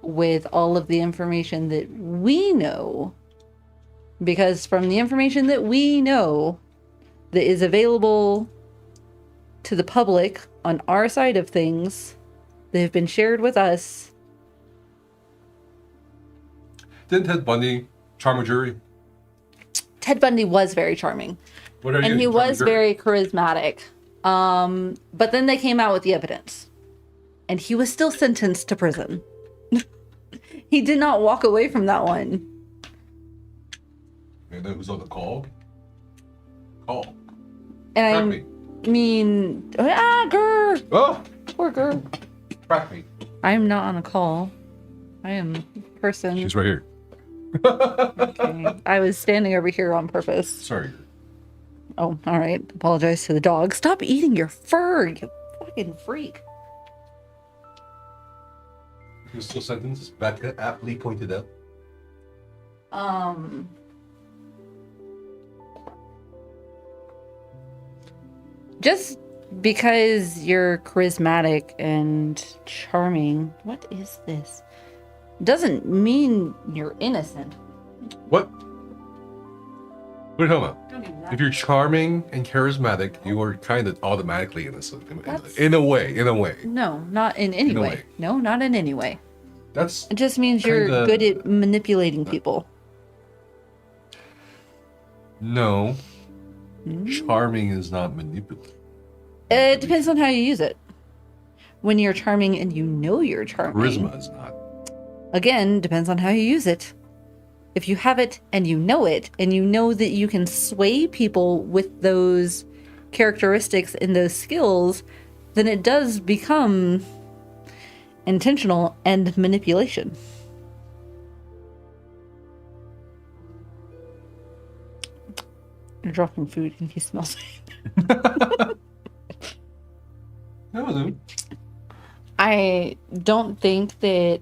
with all of the information that we know. Because from the information that we know that is available to the public on our side of things, that have been shared with us. Didn't Ted Bundy charm a jury? Ted Bundy was very charming. What are you? And he charm a was jury? very charismatic. But then they came out with the evidence. And he was still sentenced to prison. He did not walk away from that one. And then who's on the call? Call. And Track me. mean, grr, Oh, poor grr. track me. I am not on a call. I am a person. She's right here. Okay. I was standing over here on purpose. Sorry. Oh, all right. Apologize to the dog. Stop eating your fur, you fucking freak. He was still sentenced. Becca aptly pointed out. Just because you're charismatic and charming, what is this? Doesn't mean you're innocent. What? What are you talking about? Don't do that. If you're charming and charismatic, you are kind of automatically innocent. That's- In a way. No, not in any In a way. way. No, not in any way. That's It just means you're Kinda- good at manipulating people. no. Hmm? Charming is not manipulative. It depends on how you use it. When you're charming and you know you're charming. Charisma is not. Again, depends on how you use it. If you have it, and you know that you can sway people with those characteristics and those skills, then it does become intentional and manipulation. You're dropping food and he smells it. That wasn't. I don't think that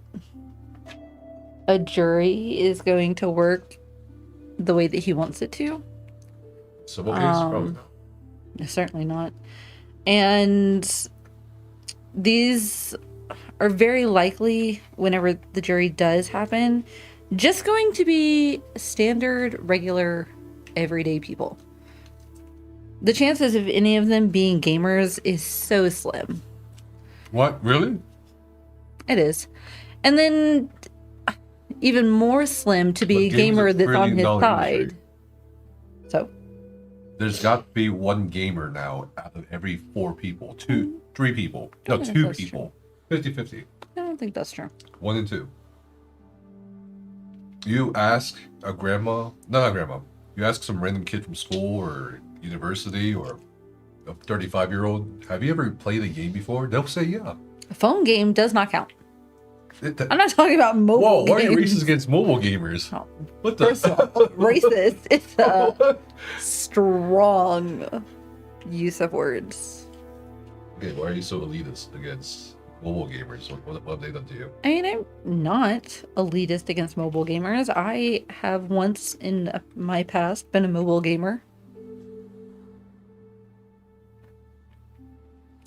a jury is going to work the way that he wants it to. Civil case? Probably not. Certainly not. And these are very likely, whenever the jury does happen, just going to be standard, regular, everyday people. The chances of any of them being gamers is so slim. What? Really? It is. And then even more slim to be a But games gamer are that's on his $1 side. industry. So, There's got to be one gamer now out of every 4 people. 3 people. No, Yeah, 2 that's people. 50-50. I don't think that's true. 1 and 2. You ask a grandma, not a grandma, you ask some random kid from school or university or a 35-year-old, have you ever played a game before? They'll say yeah. A phone game does not count. It- I'm not talking about mobile Whoa, why are you games. racist against mobile gamers? Oh, What the? first of all, racist is a strong use of words. Okay, why are you so elitist against mobile gamers? What have they done to you? I mean, I'm not elitist against mobile gamers. I have once in my past been a mobile gamer.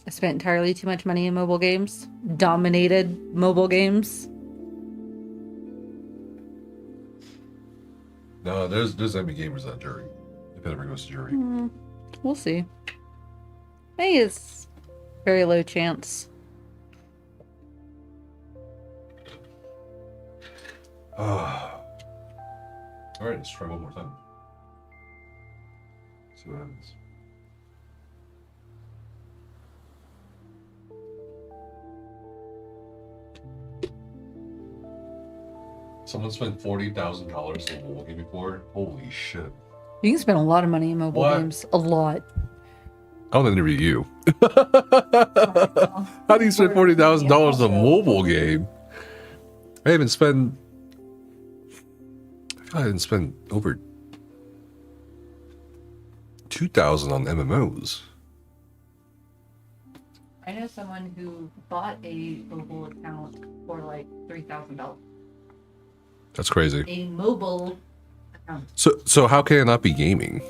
I spent entirely too much money in mobile games. Dominated mobile games. No, there's enemy gamers on jury. If it ever goes to jury. We'll see. I think it's very low chance. Alright, let's try one more time. See what happens. Someone spent $40,000 on a mobile game before? Holy shit. You can spend a lot of money in mobile What? games. A lot. I want to interview you. How do you spend $40,000 on a mobile game? I haven't spent. I didn't spend over 2,000 on MMOs. I know someone who bought a mobile account for like $3,000. That's crazy. A mobile account. So how can it not be gaming?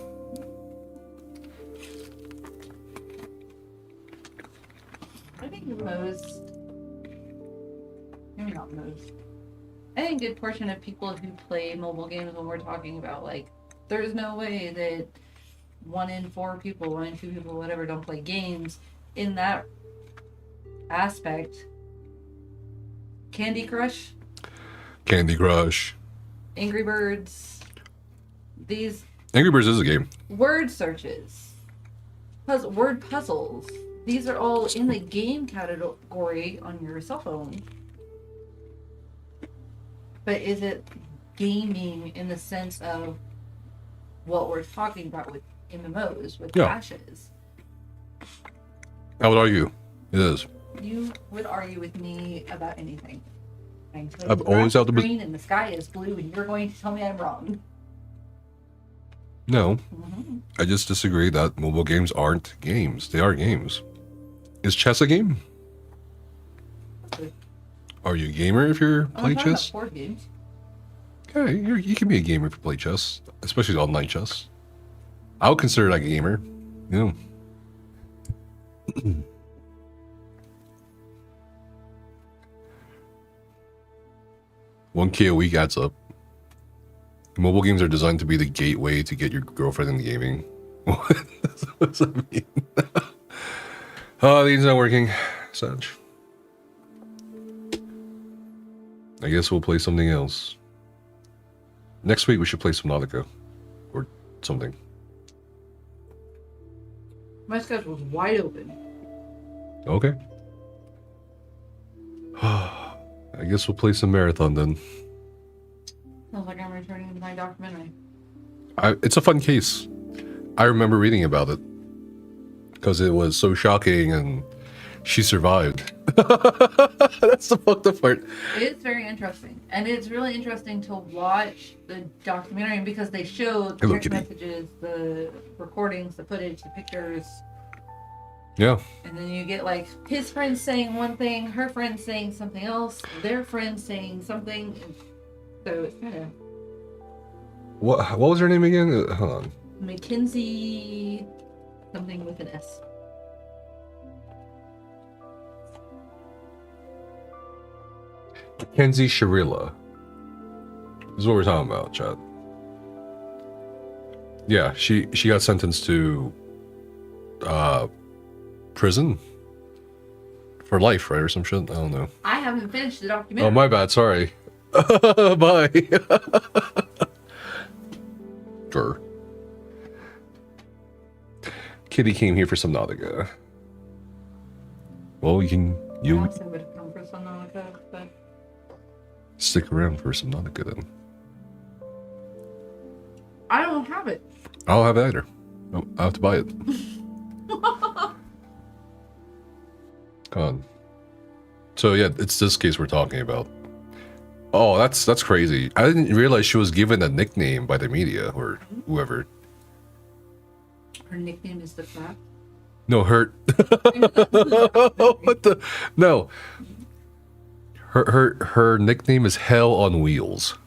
maybe not most. I think a good portion of people who play mobile games, when we're talking about like, there's no way that 1 in 4 people, 1 in 2 people, whatever, don't play games. In that aspect, Candy Crush, Candy Crush. Angry Birds, these Angry Birds is a game. word searches, word puzzles. These are all in the game category on your cell phone. But is it gaming in the sense of what we're talking about with MMOs, with clashes? I would argue it is. You would argue with me about anything. I've always held the green and the sky is blue, and you're going to tell me I'm wrong. No, I just disagree that mobile games aren't games. They are games. Is chess a game? Are you a gamer if you're playing chess? Board games. Okay, you can be a gamer if you play chess, especially online chess. I would consider that a gamer. Yeah. $1K a week adds up. Mobile games are designed to be the gateway to get your girlfriend into gaming. What does that mean? Oh, the internet's not working. Such. I guess we'll play something else. Next week we should play Subnautica. Or something. My schedule's wide open. Okay. I guess we'll play some Marathon then. Sounds like I'm returning to my documentary. It's a fun case. I remember reading about it. Because it was so shocking and she survived. That's the fucked up part. It's very interesting. And it's really interesting to watch the documentary because they showed the text messages, the recordings, the footage, the pictures. Yeah. And then you get like his friends saying one thing, her friends saying something else, their friends saying something. So it's kind of... What was her name again? Hold on. Mackenzie... something with an S. Mackenzie Sharilla. This is what we're talking about, Chad. Yeah, she got sentenced to prison for life, right, or some shit. I don't know. I haven't finished the documentary. Oh, my bad. Sorry. Bye. Sure. Kitty came here for Subnautica. Well, you Alex would have come for Subnautica, but stick around for Subnautica then. I don't have it. I don't have it either. Oh, I have to buy it. Come on. So yeah, it's this case we're talking about. Oh, that's crazy. I didn't realize she was given a nickname by the media or whoever. Her nickname is the Flap. No, her. What the? No. Her nickname is Hell on Wheels.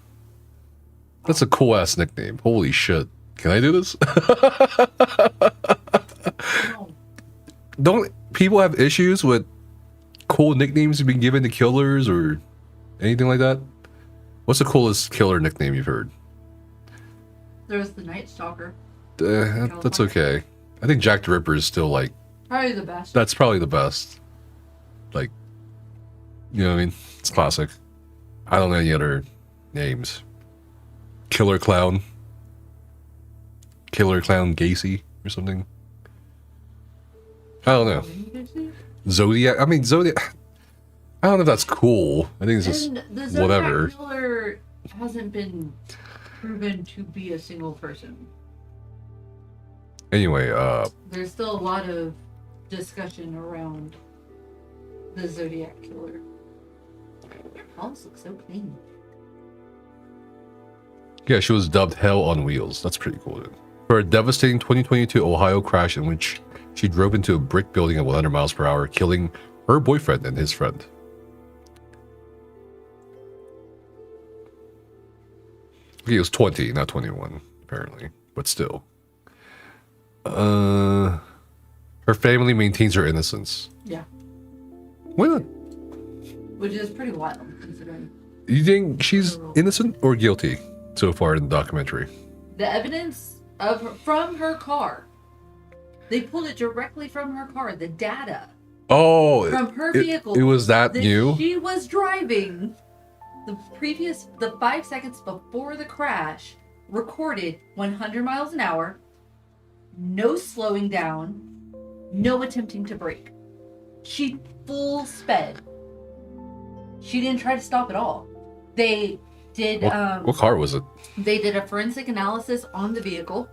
That's a cool ass nickname. Holy shit! Can I do this? Don't people have issues with cool nicknames being given to killers or anything like that? What's the coolest killer nickname you've heard? There's the Night Stalker. That's okay. I think Jack the Ripper is still like Probably the best. that's probably the best. Like, you know what I mean? It's classic. I don't know any other names. Killer Clown. Killer Clown Gacy or something. I don't know. Zodiac. I mean, Zodiac. I don't know if that's cool. I think it's just And the Zodiac whatever. Killer hasn't been proven to be a single person. Anyway, There's still a lot of discussion around the Zodiac Killer. Your house looks so clean. yeah, she was dubbed Hell on Wheels. That's pretty cool, dude. For a devastating 2022 Ohio crash in which she drove into a brick building at 100 miles per hour, killing her boyfriend and his friend. He was 20, not 21, apparently, but still. Her family maintains her innocence. Yeah. Why not? which is pretty wild considering You think she's innocent or guilty so far in the documentary? the evidence from her car. They pulled it directly from her car. The data Oh, from her vehicle. It was that new? She was driving the 5 seconds before the crash, recorded 100 miles an hour, no slowing down, no attempting to brake. She full sped. She didn't try to stop at all. They did What car was it? they did a forensic analysis on the vehicle.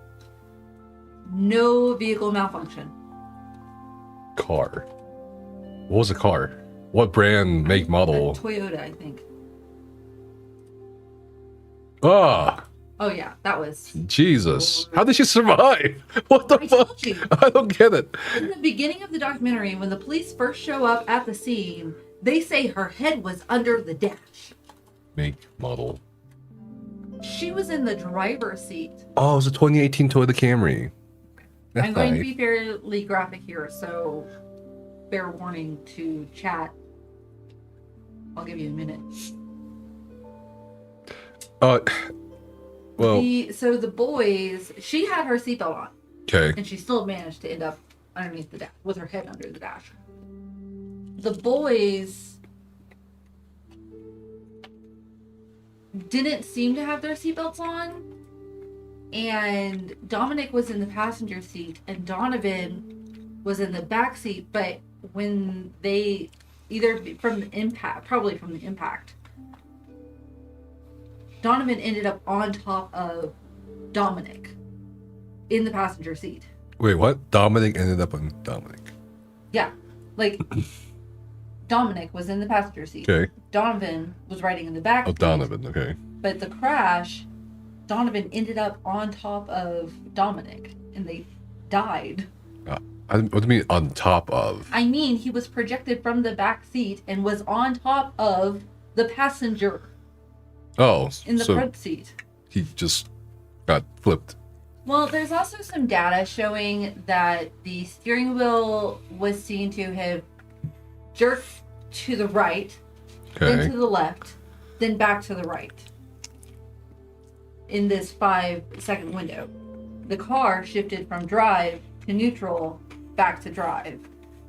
No vehicle malfunction. Car. What was the car? What brand, make, model? Toyota, I think. Ah, Oh yeah, that was. Jesus. How did she survive? What the I fuck? told you. I don't get it. In the beginning of the documentary, when the police first show up at the scene, they say her head was under the dash. Make, model. She was in the driver's seat. Oh, it was a 2018 Toyota Camry. That's I'm going to nice. be fairly graphic here, so fair warning to chat. I'll give you a minute. Well, So the boys, she had her seatbelt on, okay. and she still managed to end up underneath the dash with her head under the dash. The boys didn't seem to have their seatbelts on, and Dominic was in the passenger seat, and Donovan was in the back seat. But when they either from the impact, probably from the impact, Donovan ended up on top of Dominic in the passenger seat. Wait, what? Dominic ended up on Dominic. Yeah, like Dominic was in the passenger seat. Okay. Donovan was riding in the back Oh, seat. Donovan. Okay. But the crash, Donovan ended up on top of Dominic, and they died. What do you mean on top of? I mean, he was projected from the back seat and was on top of the passenger Oh, in the so front seat. he just got flipped. Well, there's also some data showing that the steering wheel was seen to have jerked to the right, then Okay. to the left, then back to the right in this 5-second window. The car shifted from drive to neutral, back to drive.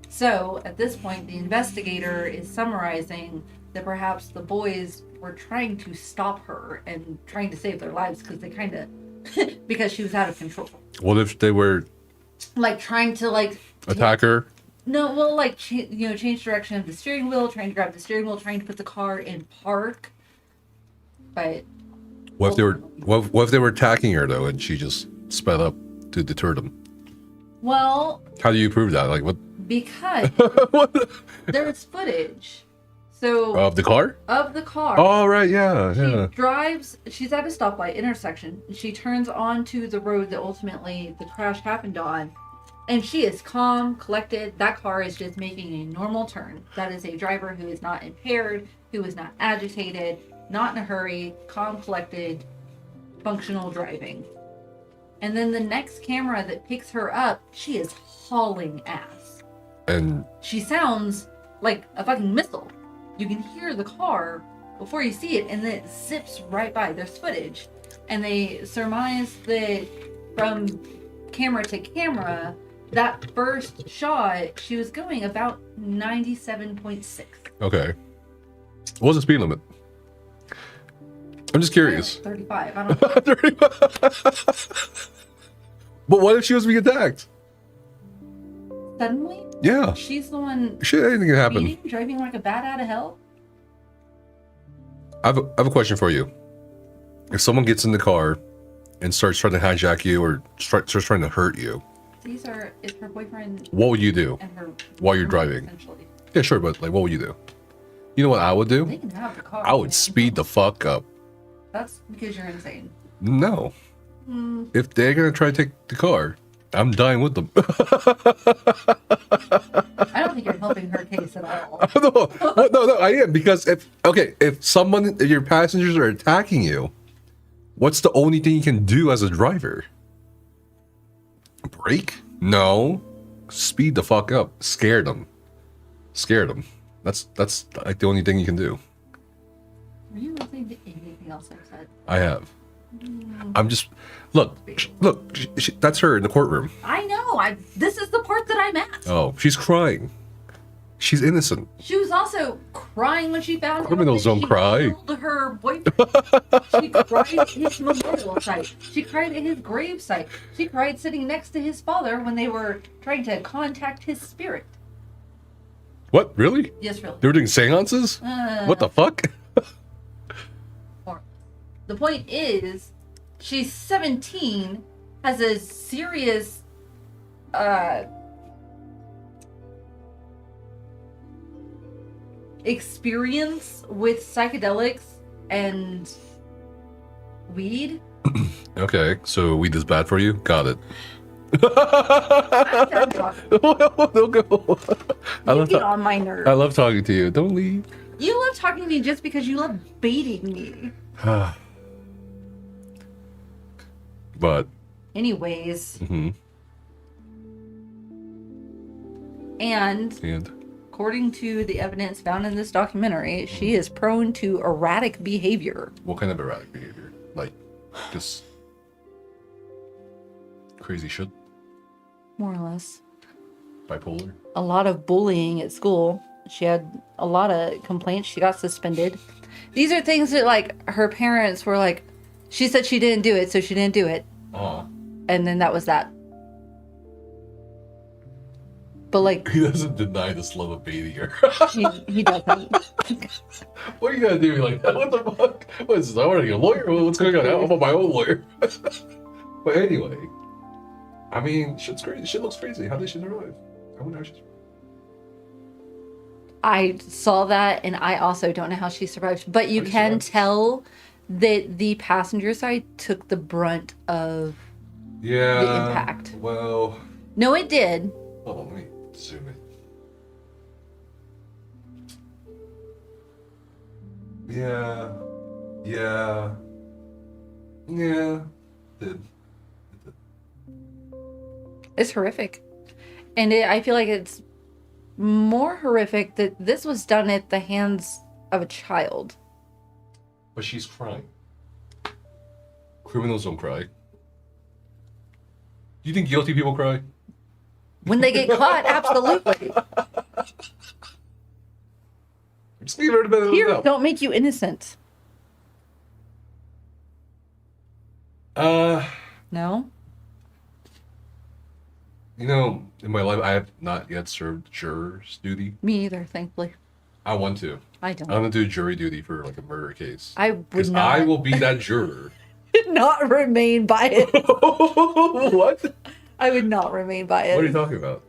So at this point, the investigator is summarizing that perhaps the boys were trying to stop her and trying to save their lives because they kind of, because she was out of control. What if they were Like trying to attack her? No, well, like change direction of the steering wheel, trying to grab the steering wheel, trying to put the car in park. But What if they were attacking her though, and she just sped up to deter them? well, How do you prove that? Like what? because What? there's footage. So Of the car? of the car. Oh right, yeah, She yeah. drives, she's at a stoplight intersection. She turns onto the road that ultimately the crash happened on. And she is calm, collected. That car is just making a normal turn. That is a driver who is not impaired, who is not agitated, not in a hurry, calm, collected, functional driving. And then the next camera that picks her up, she is hauling ass. And She sounds like a fucking missile. You can hear the car before you see it, and then it zips right by. There's footage. And they surmise that from camera to camera, that first shot, she was going about 97.6. okay. What was the speed limit? I'm just curious. 35. I don't know. But what if she was being attacked? Suddenly, Yeah. she's the one Shit, anything can happen. speeding, driving like a bat out of hell. I have a question for you. If someone gets in the car and starts trying to hijack you or starts trying to hurt you, It's her boyfriend what would you do? and her While you're roommate, driving. essentially. Yeah, sure, but like, what would you do? You know what I would They do? can have the car. I would speed the fuck up. That's because you're insane. No. Hmm. If they're gonna try to take the car, I'm dying with them. I don't think you're helping her case at all. no, I am, because if your passengers are attacking you, what's the only thing you can do as a driver? Brake? No. Speed the fuck up. Scare them. That's like the only thing you can do. Were you listening to anything else I said? I have. I'm just look. That's her in the courtroom. I know. This is the part that I'm at. Oh, she's crying. She's innocent. She was also crying when she found out Criminals that don't she cry. killed her boyfriend. She cried at his memorial site. She cried at his grave site. She cried sitting next to his father when they were trying to contact his spirit. What? Really? Yes, really. They were doing seances? What the fuck? The point is, she's 17, has a serious experience with psychedelics and weed. Okay, so weed is bad for you? Got it. I'm talking. Don't go. You get on my nerves. I love talking to you. Don't leave. You love talking to me just because you love baiting me. But. Anyways. Mm-hmm. And according to the evidence found in this documentary, she is prone to erratic behavior. What kind of erratic behavior? Like, just crazy shit? More or less. Bipolar? A lot of bullying at school. She had a lot of complaints. She got suspended. These are things that, like, her parents were like, she said she didn't do it, so she didn't do it. Oh. And then that was that. But, like... He doesn't deny this love of baiting her. he doesn't. What are you gonna do like that? What the fuck? What is this? I want to be a lawyer? What's going on? I'm my own lawyer. But anyway, I mean, shit's crazy. Shit looks crazy. How did she survive? I wonder how she's. I saw that, and I also don't know how she survived. But you can tell that the passenger side took the brunt of the impact. Well. No, it did. Hold on, let me zoom in. Yeah. Did. It's horrific. And I feel like it's more horrific that this was done at the hands of a child. But she's crying. Criminals don't cry. Do you think guilty people cry? When they get caught, absolutely. Just leave her to bed. Tears don't make you innocent. No? You know, in my life, I have not yet served juror's duty. Me either, thankfully. I want to. I don't. I'm gonna do jury duty for like a murder case. I would Because not. I will be that juror. Not remain by it. What? I would not remain by it. What are you talking about?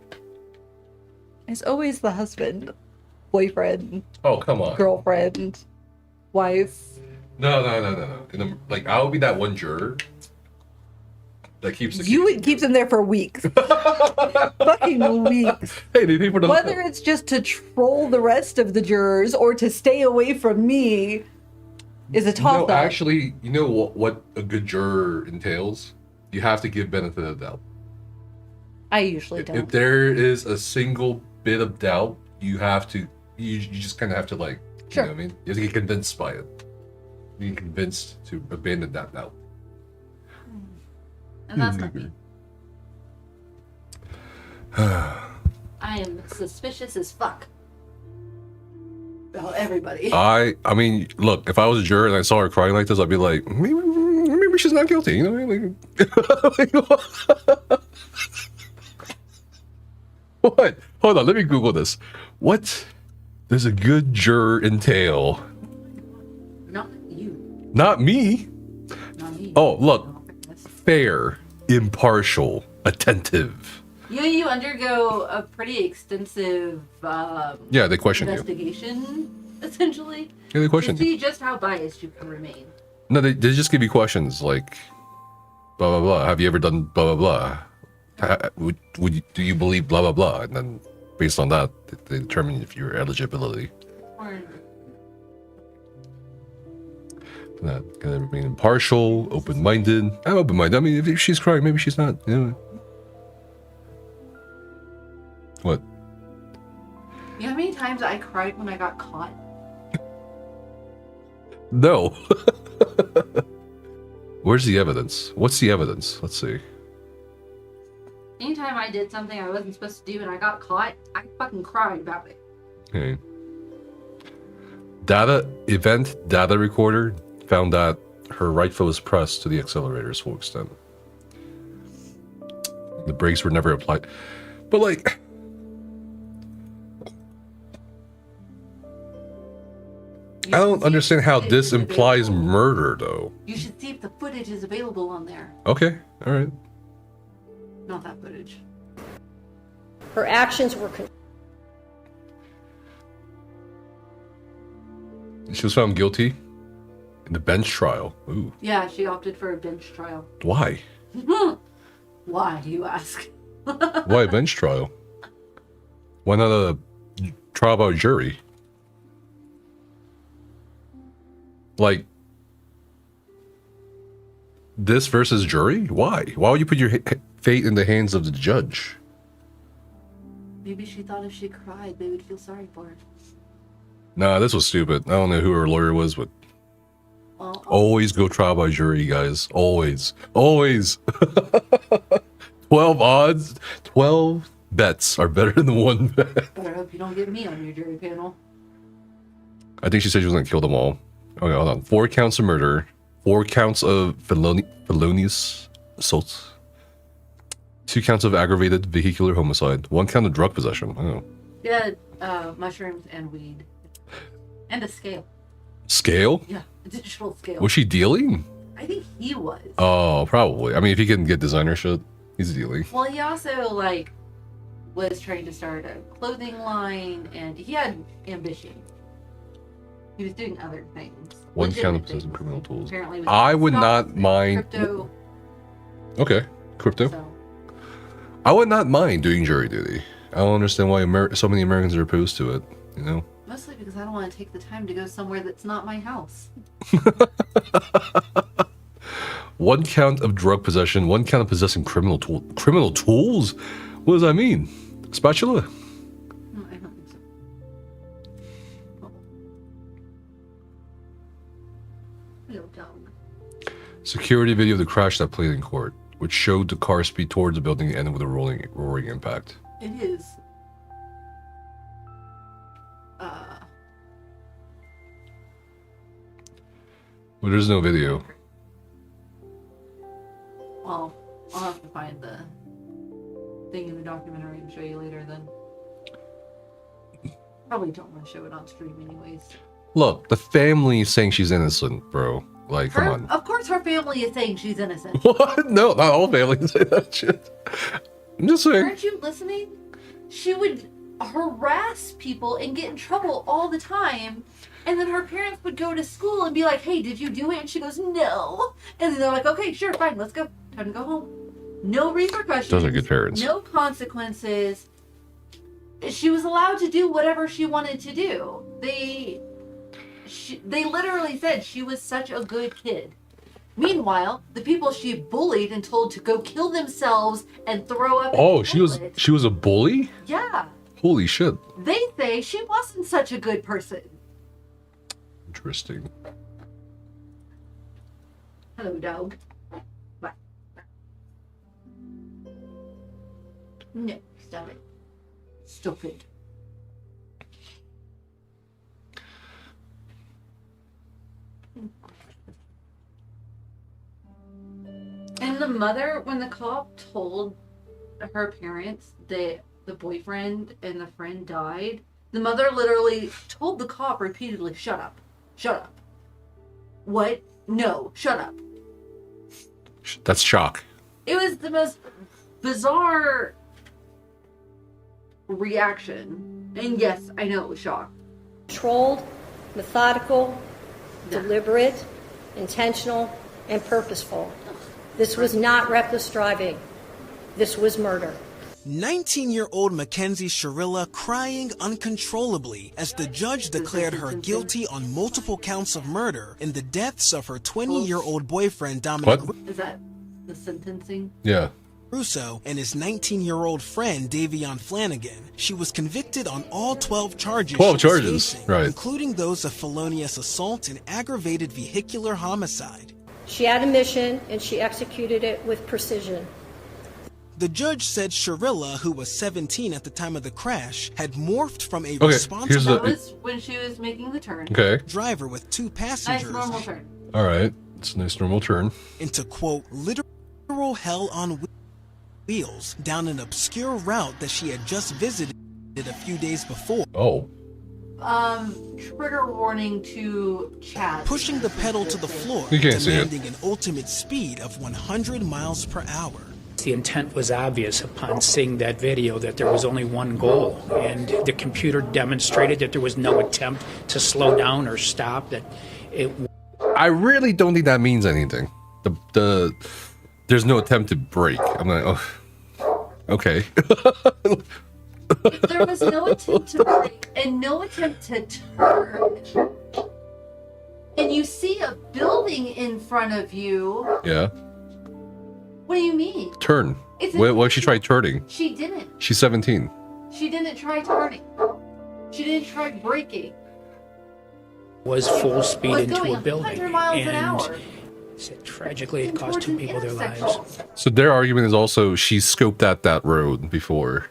It's always the husband, boyfriend, Oh, come on. girlfriend, wife. No. Like, I will be that one juror that keeps the You case. would keep them there for weeks. Fucking weeks. Hey, they pay for the Whether it's just to troll the rest of the jurors or to stay away from me is a toss-up. No, actually, you know what a good juror entails? You have to give benefit of the doubt. I usually If don't. there is a single bit of doubt, you have to, you just kind of have to, like, Sure. you know what I mean? You have to get convinced by it. Being convinced to abandon that doubt. And that's not me. I am suspicious as fuck about everybody. I mean, look, if I was a juror and I saw her crying like this, I'd be like, maybe she's not guilty, you know what I mean? What? Hold on, let me Google this. What does a good juror entail? Not you. Not me. Not me. Oh, look. Fair, impartial, attentive. You undergo a pretty extensive Yeah, they question you. investigation, essentially. Yeah, they question to you. see just how biased you can remain. No, they just give you questions like, blah, blah, blah. Have you ever done blah, blah, blah? Do you believe blah, blah, blah? And then based on that, they determine if your eligibility. Not gonna remain impartial, open-minded. I'm open-minded. I mean, if she's crying, maybe she's not. You know. What? You know how many times I cried when I got caught? No. Where's the evidence? What's the evidence? Let's see. Anytime I did something I wasn't supposed to do and I got caught, I fucking cried about it. Okay. Event data recorder found that her right foot was pressed to the accelerators full extent. The brakes were never applied. But like, I don't understand how this implies murder though. You should see if the footage is available on there. Okay, all right. Not that footage. Her actions were She was found guilty in the bench trial. Ooh. Yeah, she opted for a bench trial. Why? Why, you ask? Why a bench trial? Why not a trial by jury? Like, this versus jury? Why? Why would you put your fate in the hands of the judge? Maybe she thought if she cried, they would feel sorry for her. Nah, this was stupid. I don't know who her lawyer was, but Well, always go trial by jury, guys. Always. Always. 12 odds, 12 bets are better than one bet. Better hope you don't get me on your jury panel. I think she said she was going to kill them all. Okay, hold on. 4 counts of murder, 4 counts of felonious assault, 2 counts of aggravated vehicular homicide, 1 count of drug possession. Oh. Yeah, mushrooms and weed. And a scale. Scale? Yeah, a digital scale. Was she dealing? I think he was. Oh, probably. I mean, if he can get designer shit, he's dealing. Well, he also, like, was trying to start a clothing line, and he had ambition. He was doing other things. 1 count of legitimate possessing things. criminal tools. Apparently with I would stocks not and mind. Crypto. Okay, crypto. So, I would not mind doing jury duty. I don't understand why so many Americans are opposed to it, you know? mostly because I don't want to take the time to go somewhere that's not my house. 1 count of drug possession, 1 count of possessing criminal tools? What does that mean? Spatula? No, I don't think so. Oh. Little dog. Security video of the crash that played in court, which showed the car speed towards the building and ended with a roaring impact. It is. Well, there's no video. Well, I'll have to find the thing in the documentary and show you later then. Probably don't want to show it on stream anyways. Look, the family is saying she's innocent, bro. Like, come on. Of course her family is saying she's innocent. What? No, not all families say that shit. I'm just saying. Aren't you listening? She would harass people and get in trouble all the time. And then her parents would go to school and be like, hey, did you do it? And she goes, no. And then they're like, okay, sure, fine, let's go. Time to go home. No repercussions. Those are good parents. No consequences. She was allowed to do whatever she wanted to do. They literally said she was such a good kid. Meanwhile, the people she bullied and told to go kill themselves and throw up. Oh, she was a bully? Yeah. Holy shit. They say she wasn't such a good person. Interesting. Hello, dog. Bye. No, stop it. Stop it. And the mother, when the cop told her parents that the boyfriend and the friend died, the mother literally told the cop repeatedly, shut up. Shut up. What? No, shut up. That's shock. It was the most bizarre reaction. And yes, I know it was shock. Controlled, methodical, deliberate, intentional, and purposeful. This was not reckless driving. This was murder. 19-year-old Mackenzie Shirilla crying uncontrollably as the judge declared her guilty on multiple counts of murder in the deaths of her 20-year-old boyfriend Dominic. What? Is that the sentencing? Yeah. Russo and his 19-year-old friend Davion Flanagan. She was convicted on all 12 charges. 12 charges, right. Including those of felonious assault and aggravated vehicular homicide. She had a mission, and she executed it with precision. The judge said Sharilla, who was 17 at the time of the crash, had morphed from a Okay, responsible That was when she was making the turn. Okay. driver with 2 Nice passengers normal turn. All right. It's a nice normal turn. into, quote, literal hell on wheels down an obscure route that she had just visited a few days before. Oh. Trigger warning to chat. Pushing the pedal to the floor, You can't see it. demanding an ultimate speed of 100 miles per hour. The intent was obvious upon seeing that video that there was only one goal, and the computer demonstrated that there was no attempt to slow down or stop, that it I really don't think that means anything. There's no attempt to brake. I'm like, oh, okay. There was no attempt to break and no attempt to turn. And you see a building in front of you. Yeah. What do you mean? Turn. It's What if she tried turning? She didn't. She's 17. She didn't try turning. She didn't try braking. was full speed Was into going a building, 100 miles an hour. tragically it cost Towards 2 an people their lives. intersection. So their argument is also she scoped out that road before.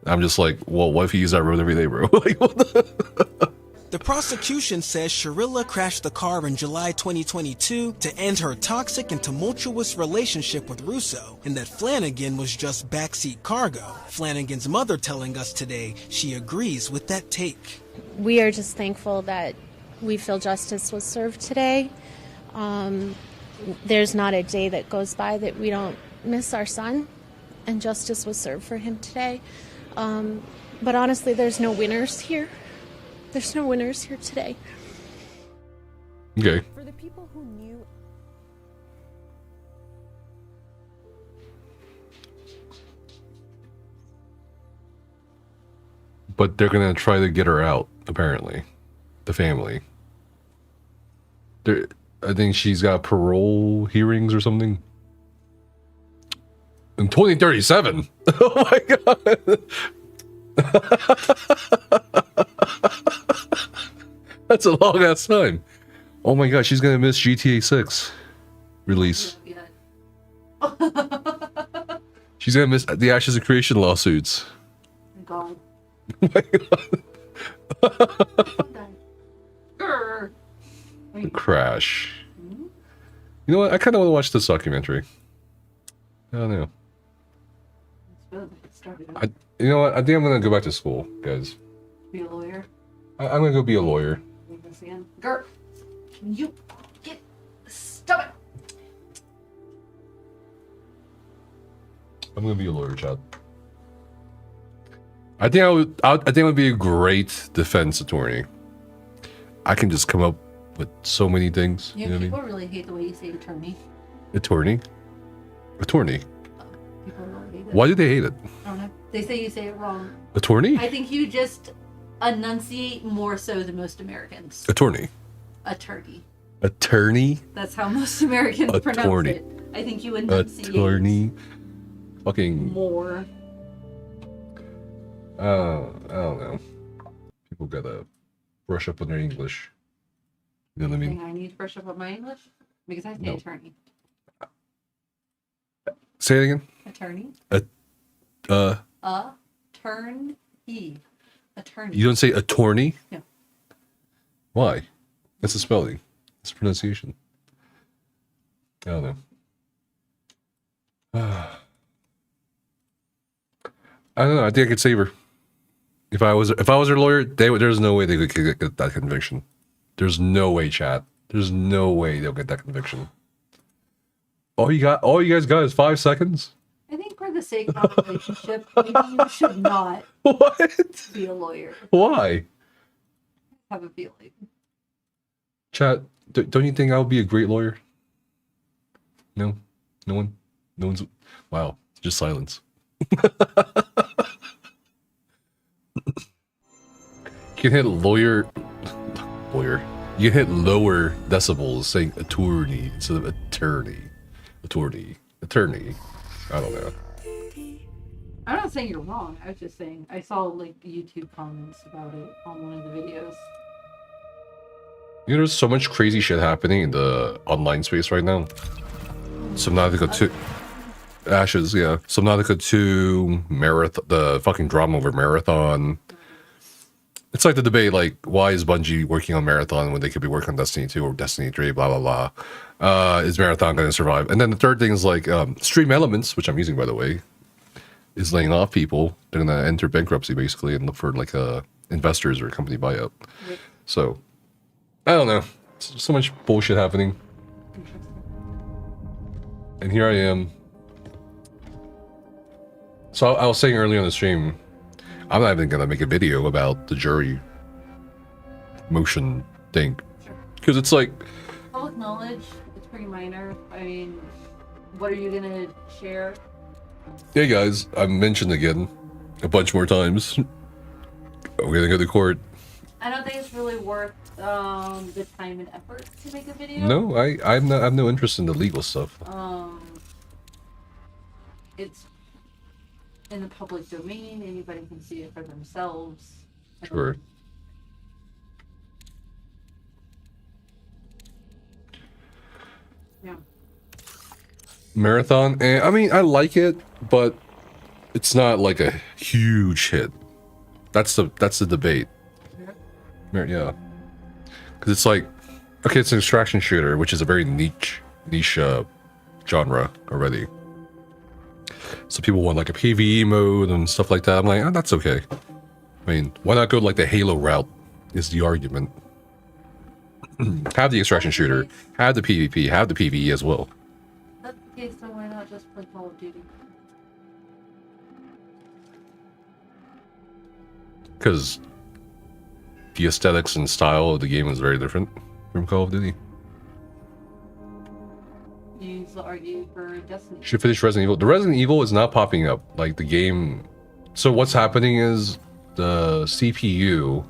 I'm just like, well, what if you use that road every day, bro? Like, what the? The prosecution says Sharilla crashed the car in July 2022 to end her toxic and tumultuous relationship with Russo, and that Flanagan was just backseat cargo. Flanagan's mother telling us today she agrees with that take. We are just thankful that we feel justice was served today. There's not a day that goes by that we don't miss our son, and justice was served for him today. But honestly, there's no winners here. There's no winners here today. Okay. For the people who knew. But they're gonna try to get her out, apparently. The family. I think she's got parole hearings or something. In 2037. Oh my god. That's a long ass time. Oh my god, she's gonna miss GTA 6 release. She's gonna miss the Ashes of Creation lawsuits. God. Oh my Grr. god. Crash. You know what? I kind of want to watch this documentary. I don't know. You know what? I think I'm gonna go back to school, guys. Be a lawyer. I'm gonna go be a lawyer. Read this again. Grr. Can you get stop it? I'm gonna be a lawyer, Chad. I think I think I would be a great defense attorney. I can just come up with so many things. Yeah, You know what I people mean? really hate the way you say attorney. Attorney. Attorney. People really hate it. Why do they hate it? I don't know. They say you say it wrong. Attorney. I think you just enunciate more so than most Americans. Attorney. Attorney. Attorney. That's how most Americans pronounce Attorney. it. I think you enunciate Attorney. Fucking. more. I don't know. People gotta brush up on their English. You know what I mean? I need to brush up on my English because I say No. attorney. Say it again. Attorney. Attorney. Attorney. You don't say attorney? No. Why? That's the spelling. It's the pronunciation. I don't know. I don't know. I think I could save her. If I was her lawyer, there's no way they could get that conviction. There's no way, chat. There's no way they'll get that conviction. All you guys got is 5 seconds? I think for the sake of our relationship, maybe you should not be a lawyer. Why? Have a feeling. Chat, don't you think I would be a great lawyer? No? No one? No one's... Wow. Just silence. You can hit lawyer. You can hit lower decibels saying attorney instead of attorney. Attorney. I don't know. I'm not saying you're wrong. I was just saying I saw like YouTube comments about it on one of the videos. You know, there's so much crazy shit happening in the online space right now. Subnautica 2... Ashes, yeah. Subnautica 2, Marathon... The fucking drama over Marathon. It's like the debate, like, why is Bungie working on Marathon when they could be working on Destiny 2 or Destiny 3, blah, blah, blah. Is Marathon going to survive? And then the third thing is, like, Stream Elements, which I'm using, by the way, is laying off people. They're going to enter bankruptcy, basically, and look for, like, investors or a company buyout. Right. So... I don't know. So much bullshit happening. And here I am. So I was saying earlier on the stream, I'm not even gonna make a video about the jury motion thing. Because it's like... Public knowledge, it's pretty minor. I mean, what are you gonna share? Hey guys, I mentioned again a bunch more times. We're gonna go to court. I don't think it's really worth the time and effort to make a video. No, I have no interest in the legal stuff. It's in the public domain. Anybody can see it for themselves. Sure. Yeah. Marathon, I mean, I like it, but it's not like a huge hit. That's the debate. Yeah. Because it's like, okay, it's an extraction shooter, which is a very niche genre already. So people want like a PvE mode and stuff like that. I'm like, oh, that's okay. I mean, why not go like the Halo route is the argument. Have the extraction shooter, have the PvP, have the PvE as well. That's the case, so why not just play Call of Duty? Because the aesthetics and style of the game is very different from Call of Duty. You argue for Destiny. Should finish Resident Evil. The Resident Evil is not popping up. Like the game. So what's happening is the CPU.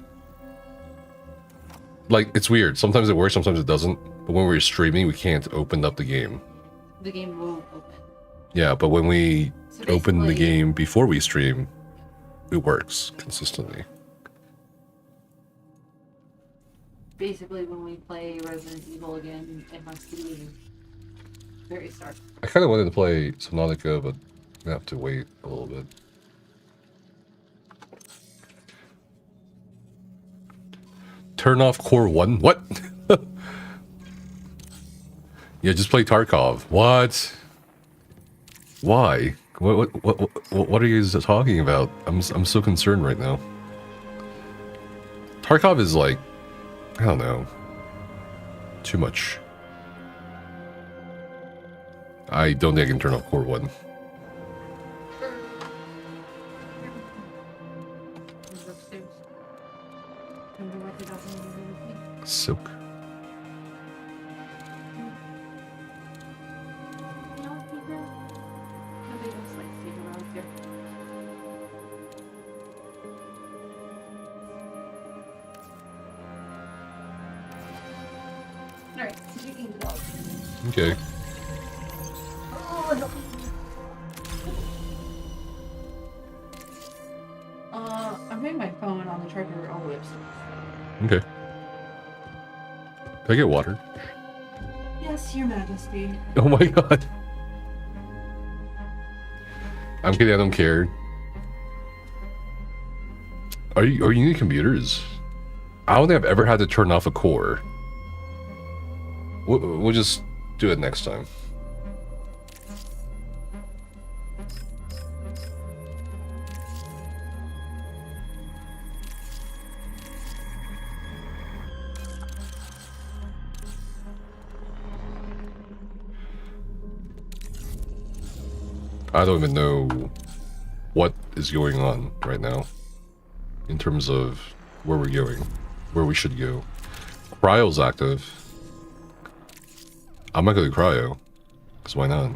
Like it's weird. Sometimes it works, sometimes it doesn't. But when we're streaming, we can't open up the game. The game won't open. Yeah, but when we open the game before we stream, it works consistently. Basically, when we play Resident Evil again, it must be very start. I kind of wanted to play Subnautica, but I have to wait a little bit. Turn off Core 1? What? Yeah, just play Tarkov. What? Why? What are you guys talking about? I'm so concerned right now. Tarkov is like, I don't know, too much. I don't think I can turn off Core 1. Silk. Okay. I'm putting my phone on the charger all the way upstairs. Okay. Can I get water? Yes, Your Majesty. Oh my god. I'm kidding, I don't care. Are you using computers? I don't think I've ever had to turn off a core. We'll just do it next time. I don't even know what is going on right now in terms of where we're going, where we should go. Cryo's active. I'm not going to cryo, because why not?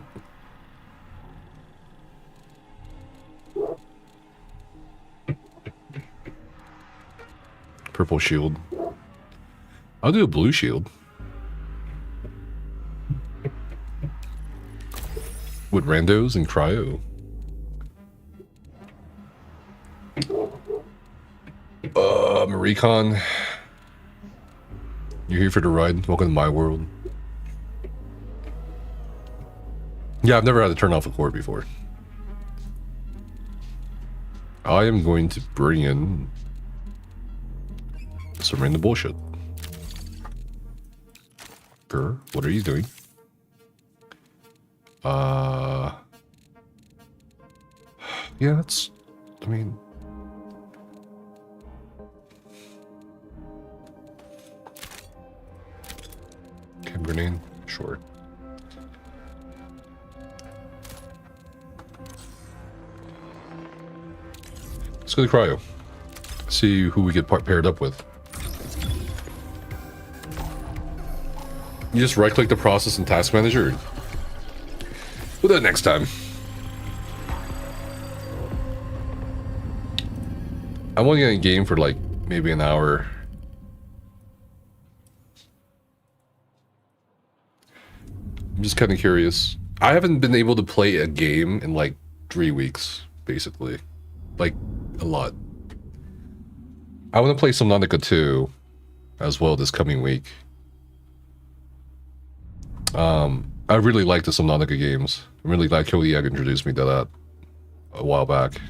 Purple shield. I'll do a blue shield. with randos and cryo. Maricon. You're here for the ride. Welcome to my world. Yeah, I've never had to turn off a cord before. I am going to bring in some random bullshit. Grr, what are you doing? Yeah, that's, I mean... Chem grenade? Sure. Let's go to cryo. See who we get paired up with. You just right-click the process and task manager. We'll do it next time. I'm only gonna game for like maybe an hour. I'm just kind of curious. I haven't been able to play a game in like 3 weeks, basically. Like, a lot. I want to play some Subnautica 2 as well this coming week. I really like the Subnautica games. I'm really glad Kodiak introduced me to that a while back.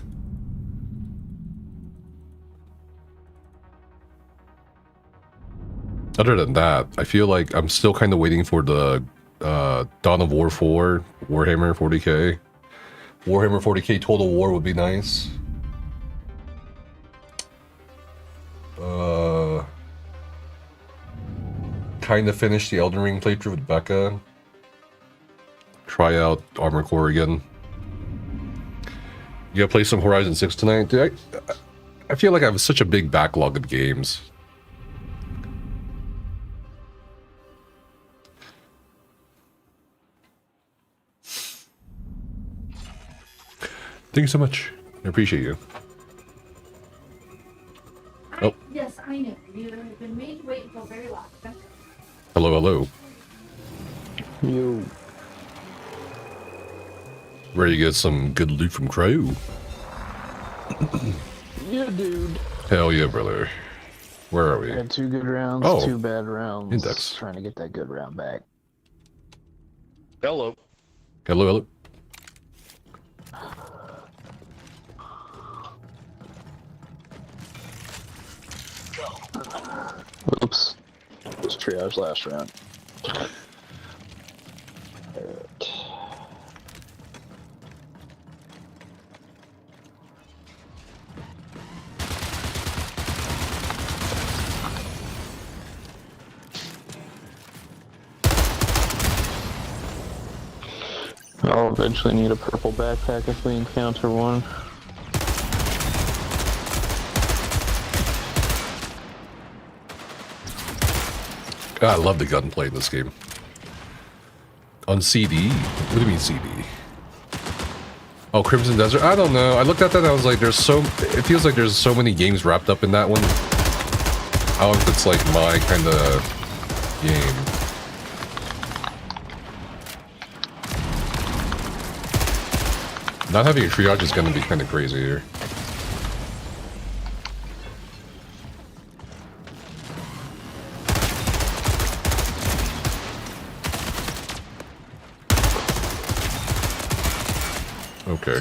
Other than that, I feel like I'm still kind of waiting for the Dawn of War 4, Warhammer 40k. Warhammer 40k Total War would be nice. Kind of finished the Elden Ring playthrough with Becca. Try out Armored Core again. You gotta play some Horizon 6 tonight? Dude, I feel like I have such a big backlog of games. Thank you so much. I appreciate you. Oh. Yes, I know. You have been made to wait until very last. Hello, hello. You. Ready to get some good loot from Cryo? Yeah, dude. Hell yeah, brother. Where are we? I had 2 good rounds, oh. 2 bad rounds. Index. Trying to get that good round back. Hello. Hello, hello. Oops. It was triage last round. I'll eventually need a purple backpack if we encounter one. God, I love the gunplay in this game. On CD? What do you mean CD? Oh, Crimson Desert? I don't know. I looked at that and I was like, there's so... It feels like there's so many games wrapped up in that one. I don't know if it's like my kind of game. Not having a triage is going to be kind of crazy here. Okay.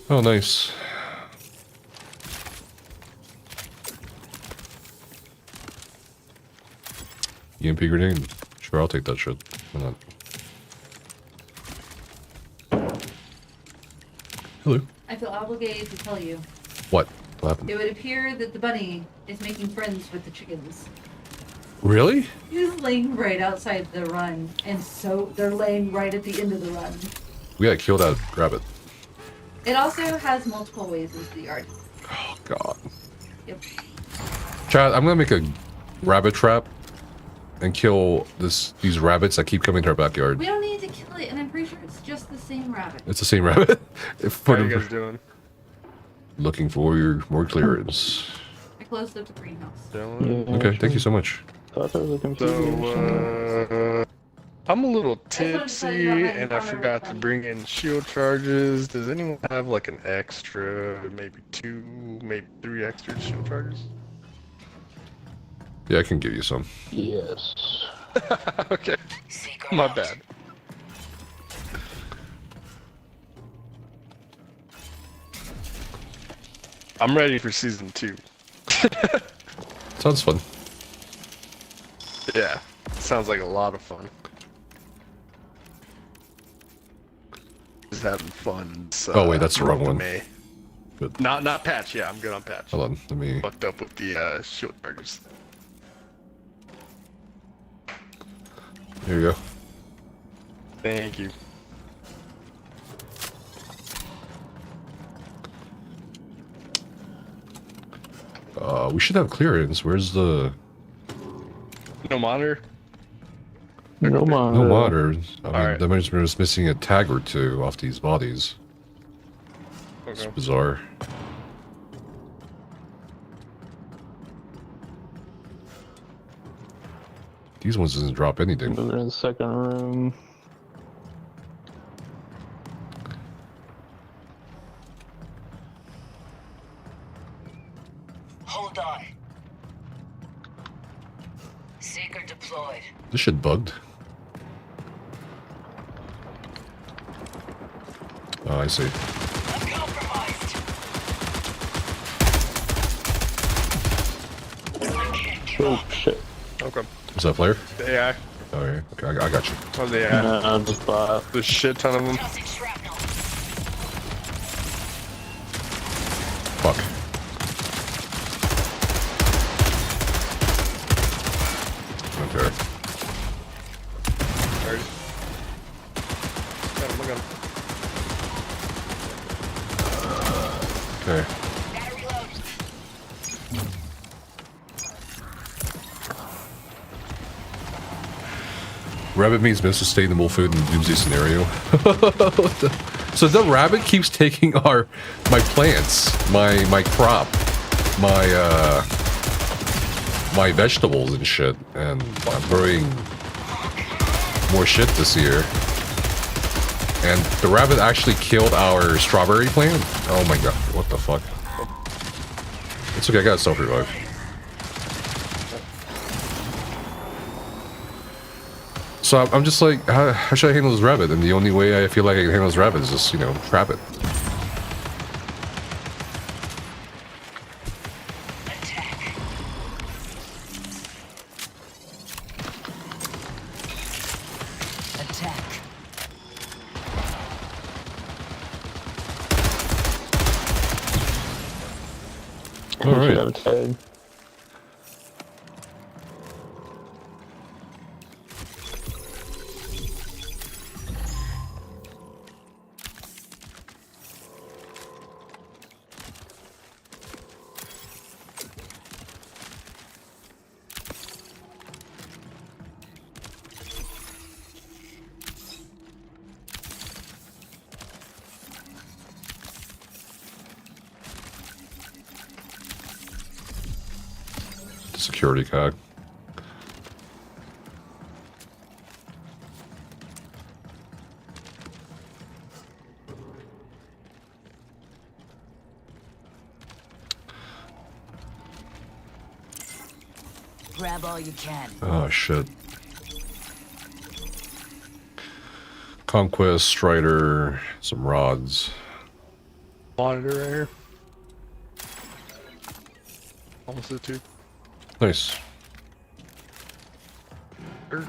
Oh, nice. EMP grenade? Sure, I'll take that shit. Why not? Hello. I feel obligated to tell you. What? What happened? It would appear that the bunny is making friends with the chickens. Really? He's laying right outside the run, and so they're laying right at the end of the run. We gotta kill that rabbit. It also has multiple ways into the yard. Oh, God. Yep. Chad, I'm gonna make a rabbit trap and kill these rabbits that keep coming to our backyard. We don't need to kill it, and I'm pretty sure it's just the same rabbit. It's the same rabbit? How are you guys doing? Looking for more clearance. closed up the greenhouse. Okay, thank you so much. Thought there was a computer. I'm a little just wanted to tell tipsy you about my and I encounter forgot with to them. bring in shield charges. Does anyone have like an extra, maybe 2, maybe 3 extra shield charges? Yeah, I can give you some. Yes. Okay. My bad. I'm ready for season 2. Sounds fun. Yeah, sounds like a lot of fun. Just having fun. Oh wait, that's the wrong one. Me. Good. Not patch. Yeah, I'm good on patch. Hold on, let me. Fucked up with the shield charges. Here you go. Thank you. We should have clearance. Where's the? No monitor. No monitor. No monitor. I mean, Alright. that means we're just missing a tag or 2 off these bodies. It's Okay. bizarre. These ones doesn't drop anything. Moving in the second room. Hold on. Seeker deployed. This shit bugged. Oh, I see. I'm compromised. Oh shit. Okay. Is that player? The AI. Oh yeah. Okay, I got you. Oh, the AI. I just bought. There's a shit ton of them. Fuck. Okay. Alright. Got him, look at him. Okay. Rabbit means most sustainable food in the doomsday scenario. So the rabbit keeps taking my plants, my crop, my vegetables and shit, and I'm growing more shit this year. And the rabbit actually killed our strawberry plant. Oh my god, what the fuck? It's okay, I got self-revive. So I'm just like, how should I handle this rabbit? And the only way I feel like I can handle this rabbit is just, you know, trap it. All right. Got a tag. Security cog. Grab all you can. Oh shit. Conquest, Strider, some rods. Monitor right here. Almost at 2. Nice. Er.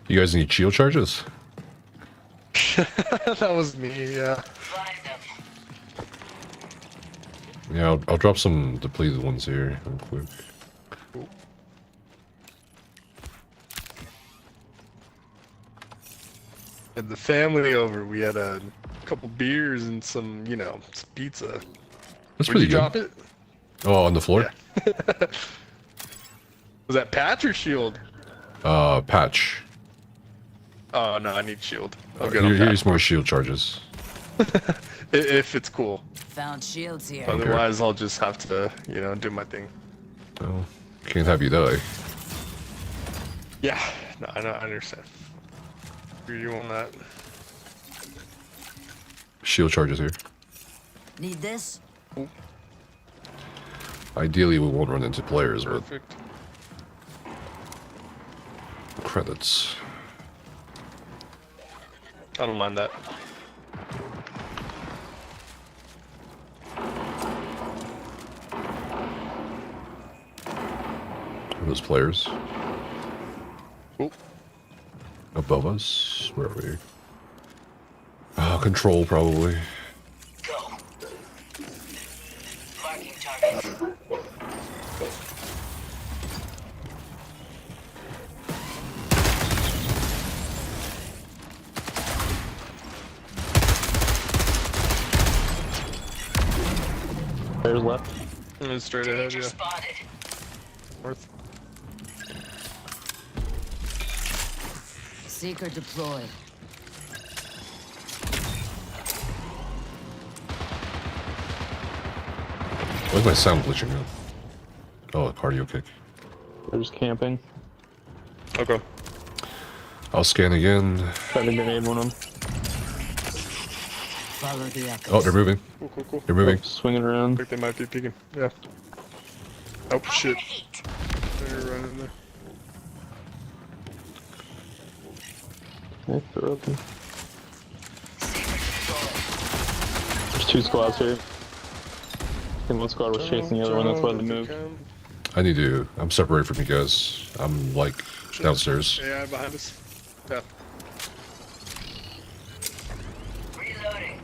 You guys need shield charges? That was me, yeah. Yeah, I'll drop some depleted ones here real quick. Had the family over. We had a couple beers and some, you know, some pizza. That's Where'd pretty you good. drop it? Oh, on the floor? Yeah. Was that patch or shield? Patch. Oh, no, I need shield. I'm good on Here's patch. more shield charges. If it's cool. Found shields here. Otherwise, I'll just have to, you know, do my thing. Well, can't have you die. Yeah, no, I understand. You on that? Shield charges here. Need this? Ideally, we won't run into players, Perfect. but credits. I don't mind that. Are those players? Ooh. Above us? Where are we? Control, probably. Go. Marking target. Players left. And straight ahead, Danger yeah. spotted. North. Seeker deployed. Where's my sound glitching out? Oh, a cardio kick. They're just camping. Okay. I'll scan again. Try to grenade one of them. Follow the echoes. Oh, they're moving. Cool. They're moving. Swinging I around. think they might be peeking. Yeah. Oh, shit. They're running there. Yep, they're open. There's two squads here. I think one squad was chasing the other one, that's why they moved. I'm separated from you guys. I'm like downstairs. Yeah, behind us. Yeah. Reloading.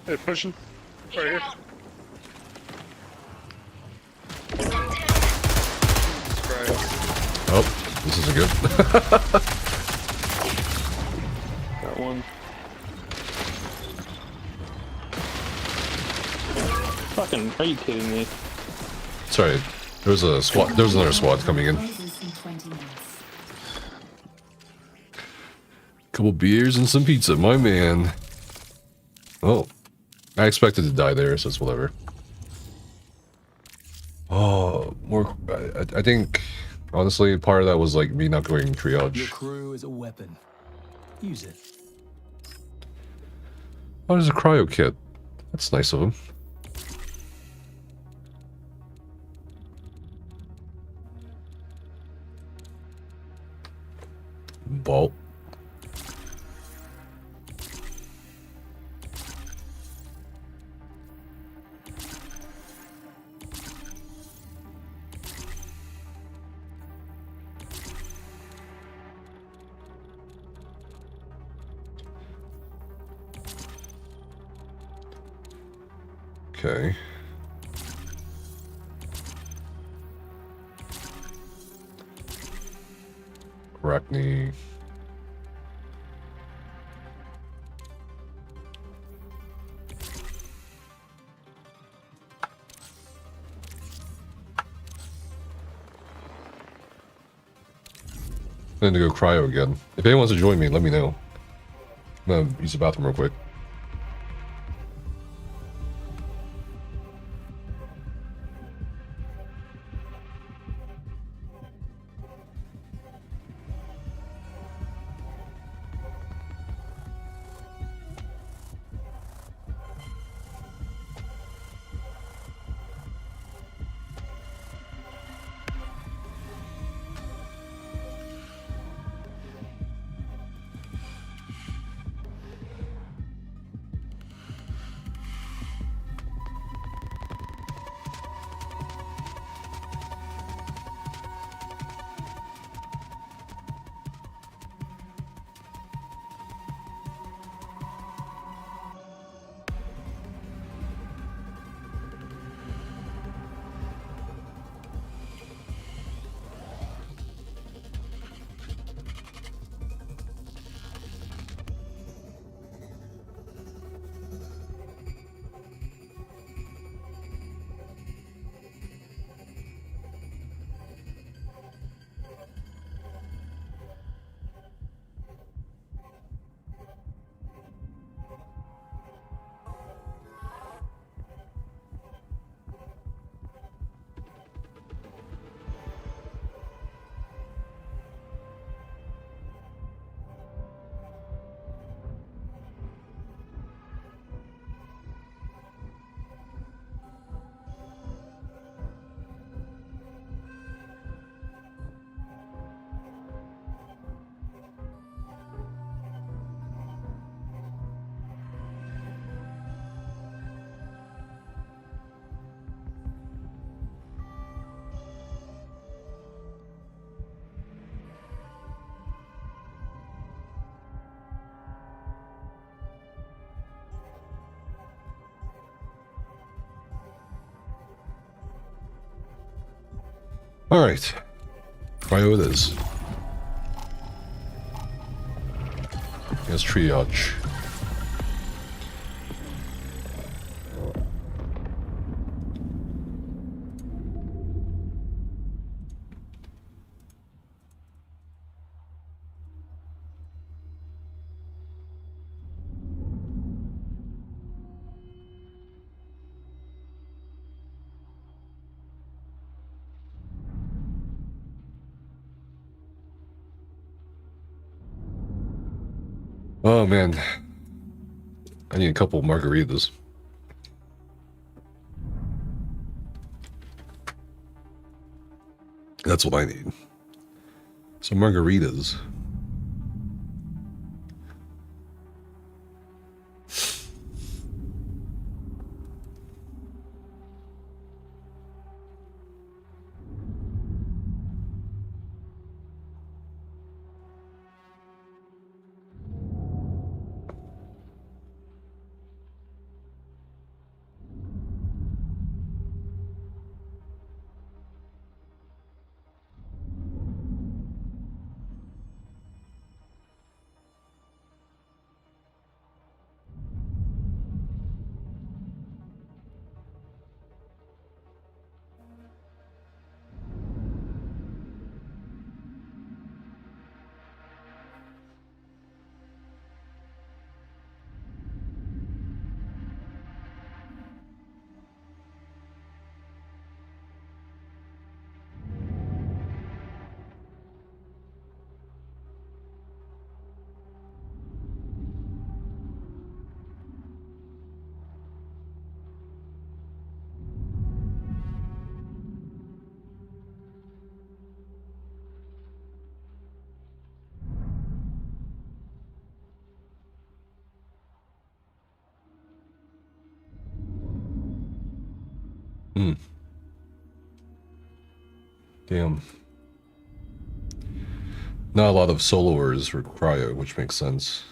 Hey, pushing. Right here. Oh, this isn't good. Got one. Fucking, are you kidding me? Sorry, there's a squad. There's another squad coming in. Couple beers and some pizza, my man. Oh, I expected to die there, so it's whatever. Oh, more. I think, honestly, part of that was like me not going triage. Your crew is a weapon. Use it. Oh, there's a cryo kit. That's nice of him. Bolt. Okay. Arachne. I'm gonna go cryo again. If anyone wants to join me, let me know. I'm gonna use the bathroom real quick. Alright. Cryo it is. Let's triage. Oh man, I need a couple margaritas. That's what I need. Some margaritas. Damn. Not a lot of soloers for cryo, which makes sense.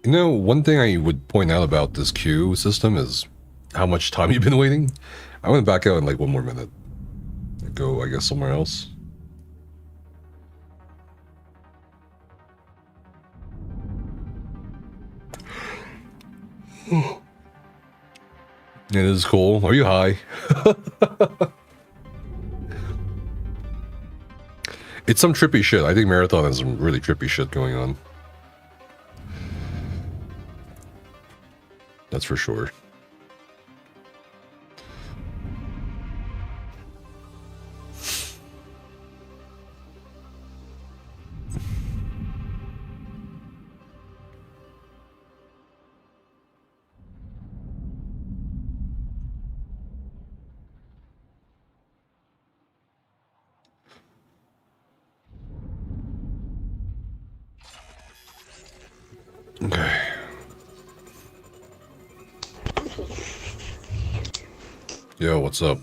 You know, one thing I would point out about this queue system is how much time you've been waiting. I went back out in like 1 more minute. Go, I guess, somewhere else. It is cool. Are you high? It's some trippy shit. I think Marathon has some really trippy shit going on. That's for sure. Okay. Yo, what's up?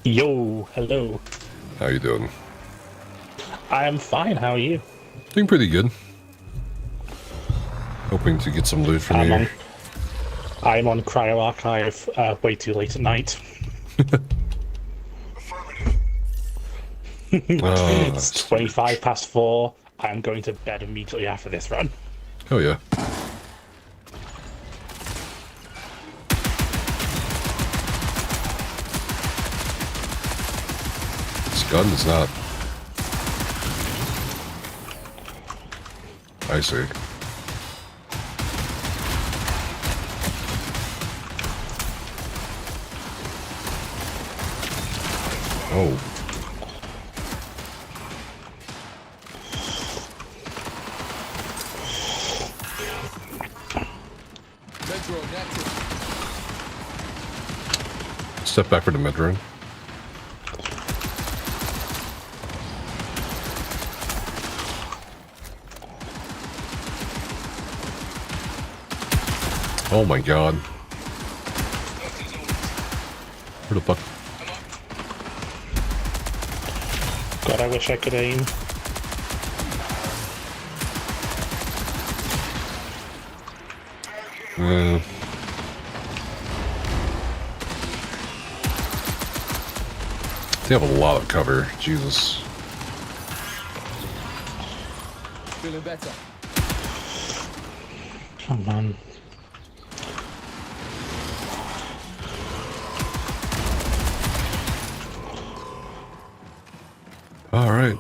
Yo, hello. How you doing? I am fine, how are you? Doing pretty good. Hoping to get some loot from you. I'm on Cryo Archive way too late at night. It's 25 past 4. I'm going to bed immediately after this run. Oh yeah. This gun is not. I see. Oh. Step back for the mid drone. Oh my god. Where the fuck? God, I wish I could aim. They have a lot of cover. Jesus. Feeling better. Come on. All right.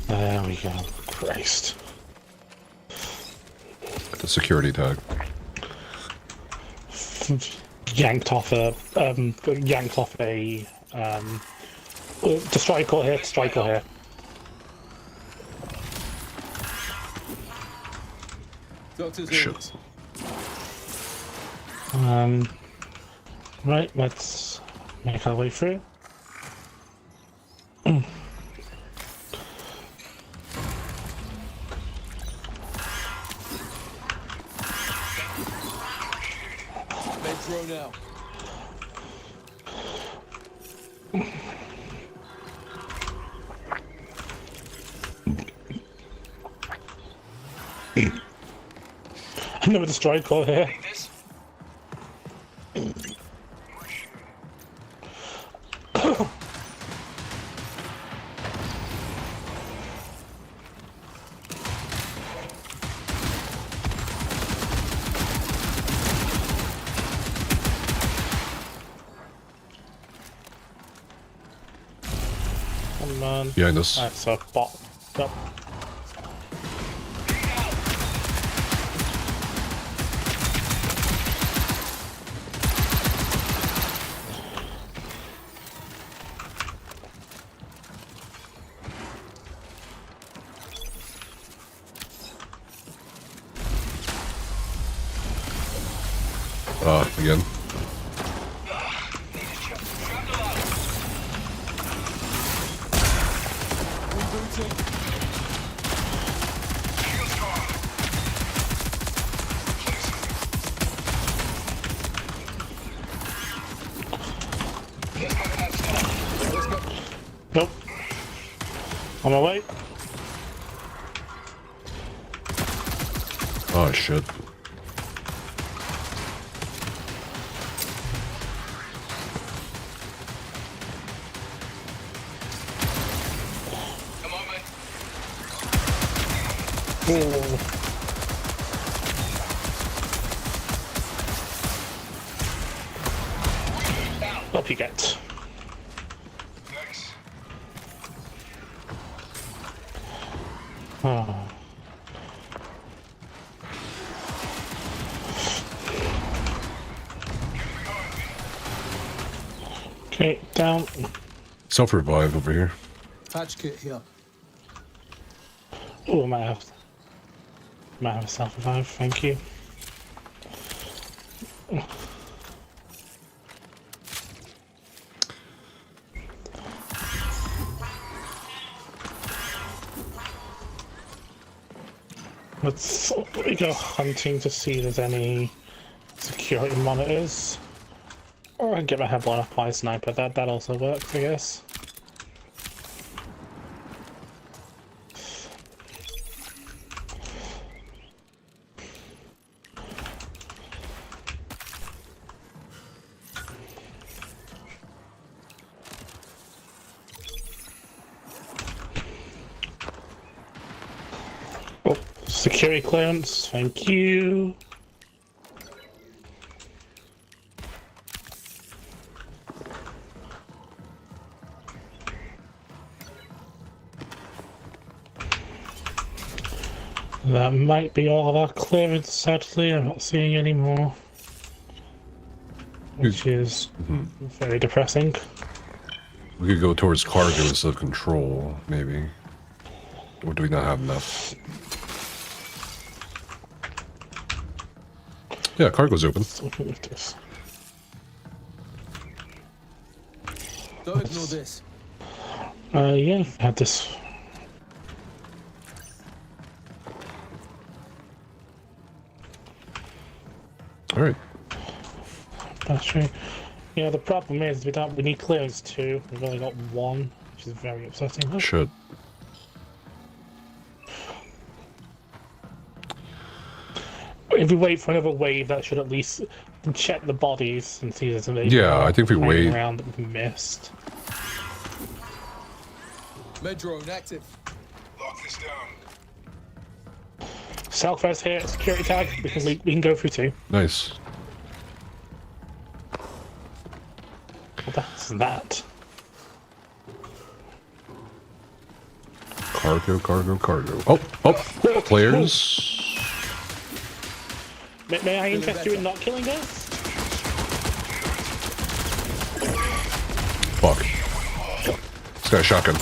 There we go. Christ. The security tag. Yanked off a to strike or hit, strike or hit. Shit. Right, let's make our way through. Metro now. Another destroyed core here. Come on. Behind us. That's a bot. Yep. Again. Nope. On my way. Oh shit. Up you get. Oh. Okay, down. Self-revive over here. Patch kit here. Oh, might have a self-revive, thank you. Let's go hunting to see if there's any security monitors. Or I can get my head blown off by a sniper, that also works, I guess. Oh, security clearance, thank you. That might be all of our clearance, sadly. I'm not seeing any more. Which is very depressing. We could go towards cargo instead of control, maybe. Or do we not have enough? Yeah, cargo's open. Don't ignore this. Yeah, had this. All right. Battery. Yeah, the problem is we need clearance 2. We've only got 1, which is very upsetting. Shit. If we wait for another wave, that should at least check the bodies and see if there's any. Yeah, I think if we wait around that we've missed. Med drone active. Lock this down. Southwest here, security tag. We can go through 2. Nice. Well, that's that. Cargo. Oh, players. May I interest you in not killing us? Fuck. This guy's shotgun.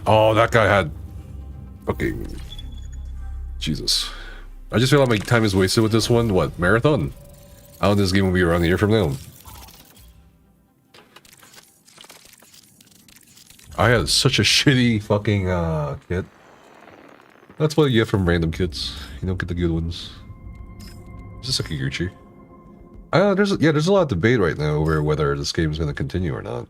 Oh, that guy had... Okay. Jesus. I just feel like my time is wasted with this one. What? Marathon? How this game will be around a year from now. I had such a shitty fucking kit. That's what you get from random kits. You don't get the good ones. Is this a Kiguchi? There's a lot of debate right now over whether this game is going to continue or not.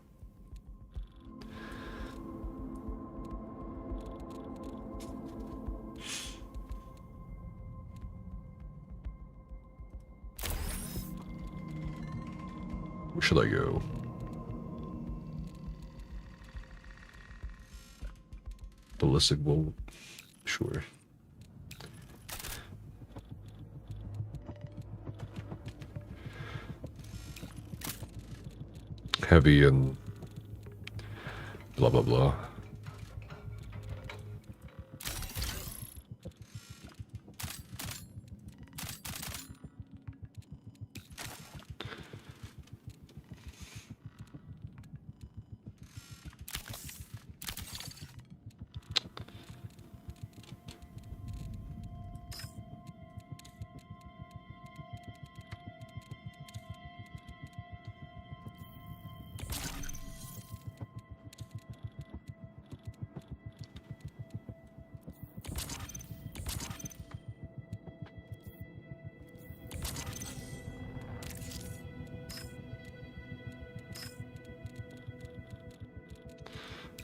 Where should I go? Ballistic bolt? Sure. Heavy and blah blah blah.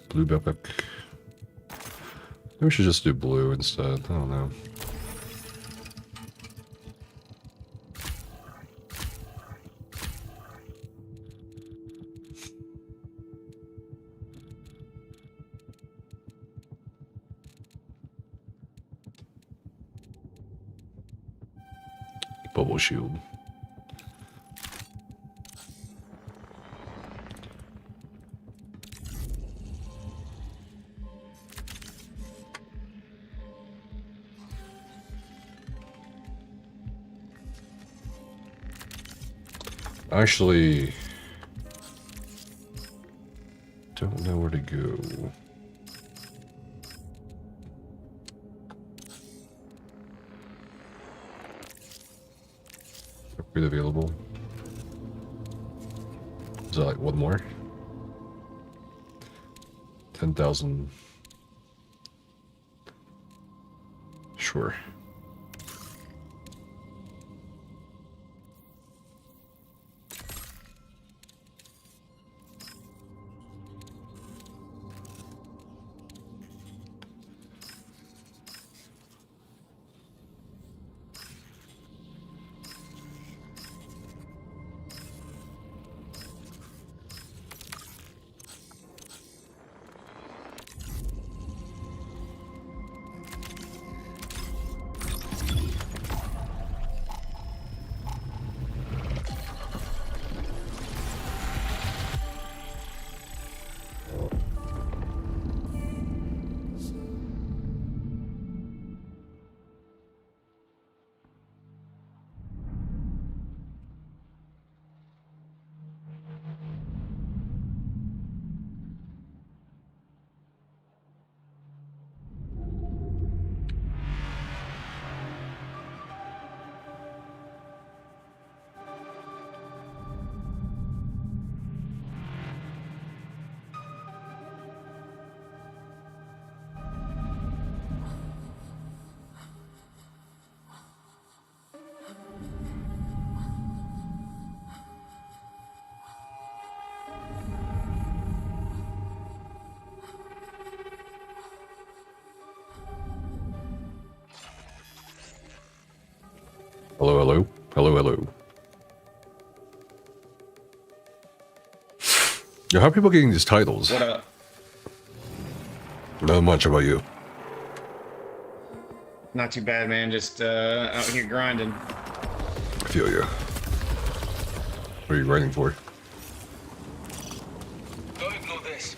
Blue backpack. Maybe we should just do blue instead. I don't know. Bubble shield. Actually, don't know where to go. Upgrade available. Is that like one more? 10,000. Sure. Hello, hello. Hello, hello. Yeah, how are people getting these titles? What up? Not much about you. Not too bad, man. Just out here grinding. I feel you. What are you writing for? Don't ignore this.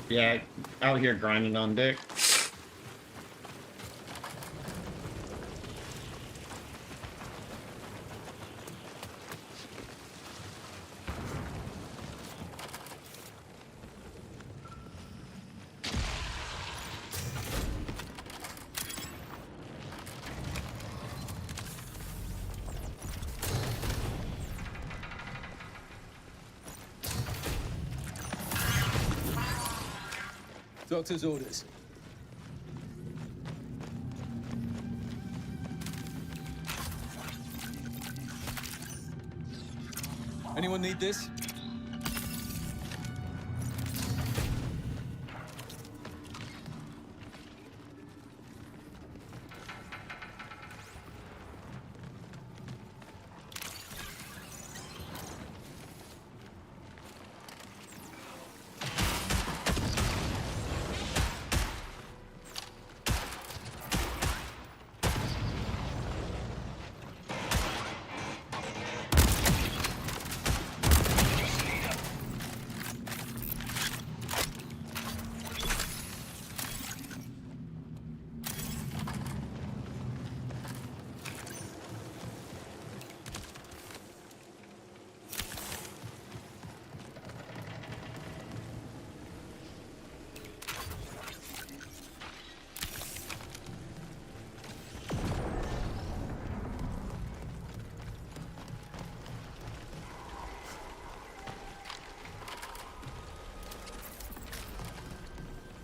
Yeah, out here grinding on dick. Doctor's orders. Anyone need this?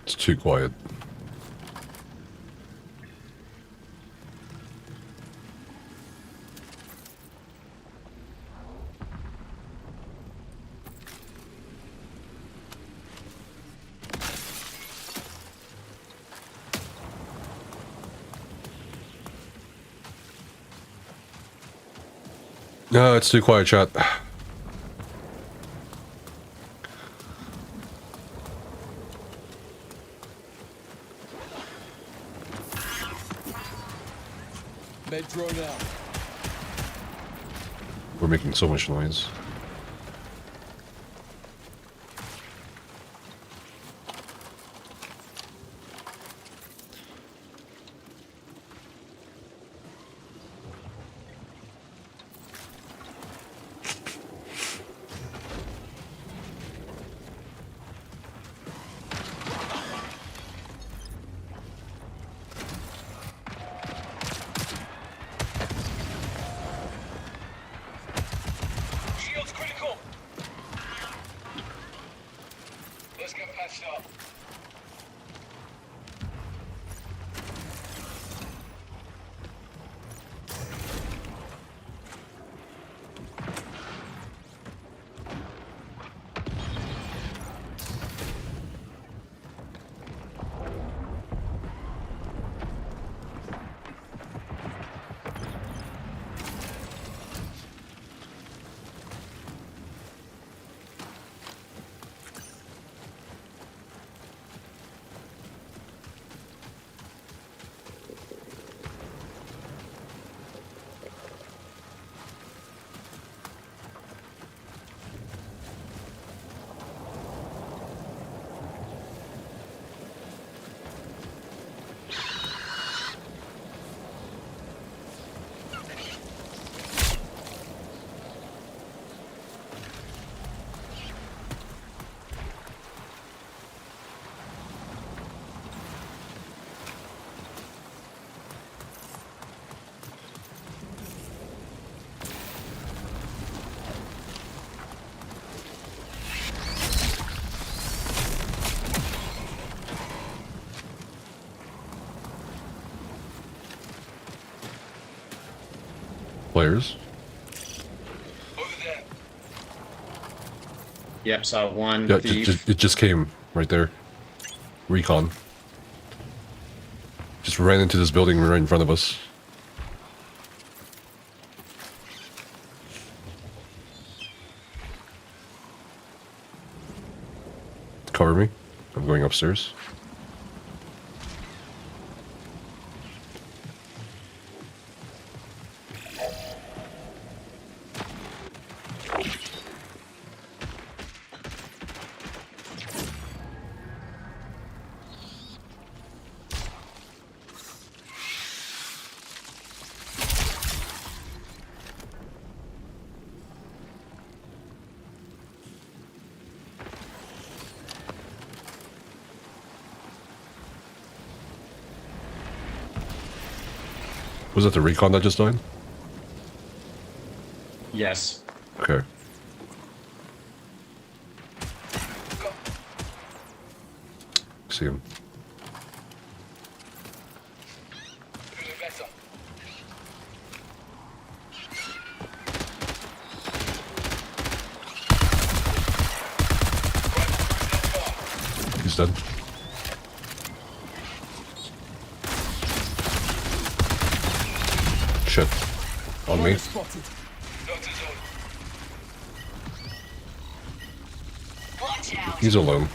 It's too quiet. No, it's too quiet, chat. Med drone out. We're making so much noise. Shield's critical. Let's get patched up. Players. Yep, saw one Yeah, thief. it just came right there. Recon. Just ran into this building right in front of us. cover me. I'm going upstairs. Was it the recon that just died? Yes. Okay. See him. He's dead. Shit. On me. He's alone.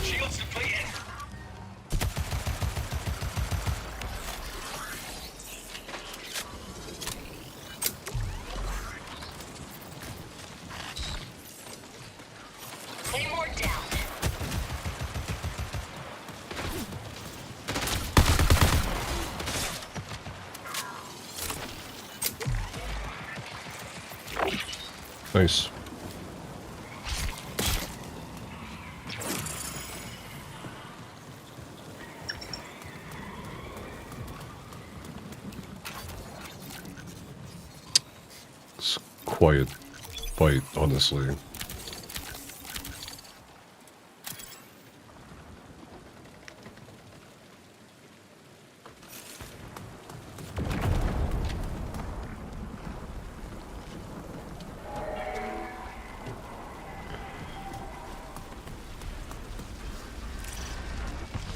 Shields depleted. Claymore down. Nice. It's quiet fight, honestly.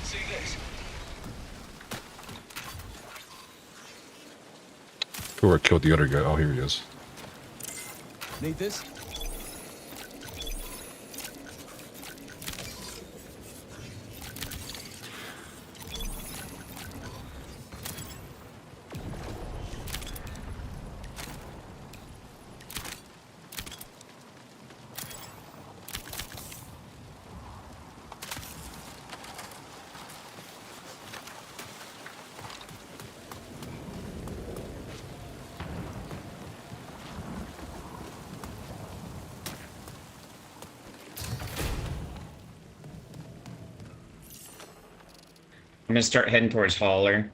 See this? Who killed the other guy? Oh, here he is. Need this? I'm gonna start heading towards Hauler.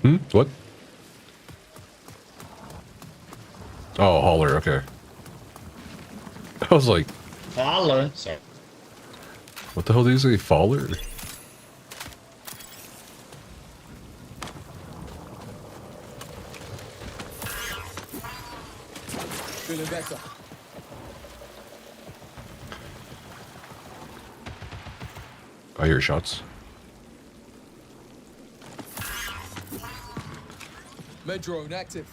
Hmm? What? Oh, Hauler, okay. I was like, Hauler? Sorry. what the hell did you say? Faller? Feeling better. I hear shots. Med drone active.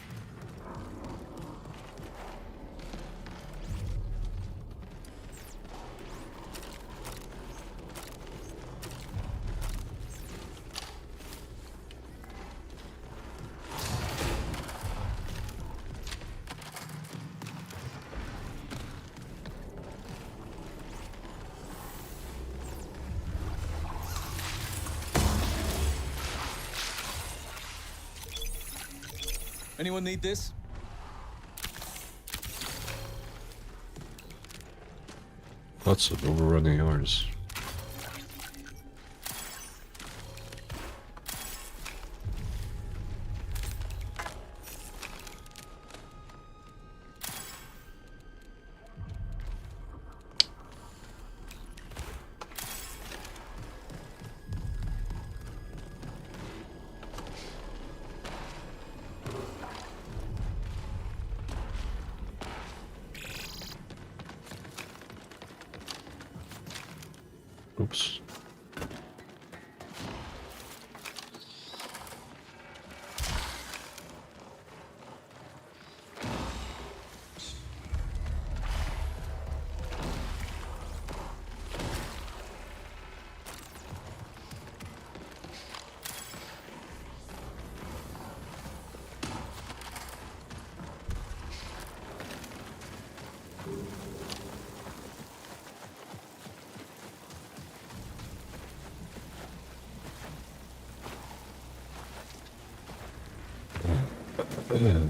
Anyone need this? Lots of overrunning yards. Oops.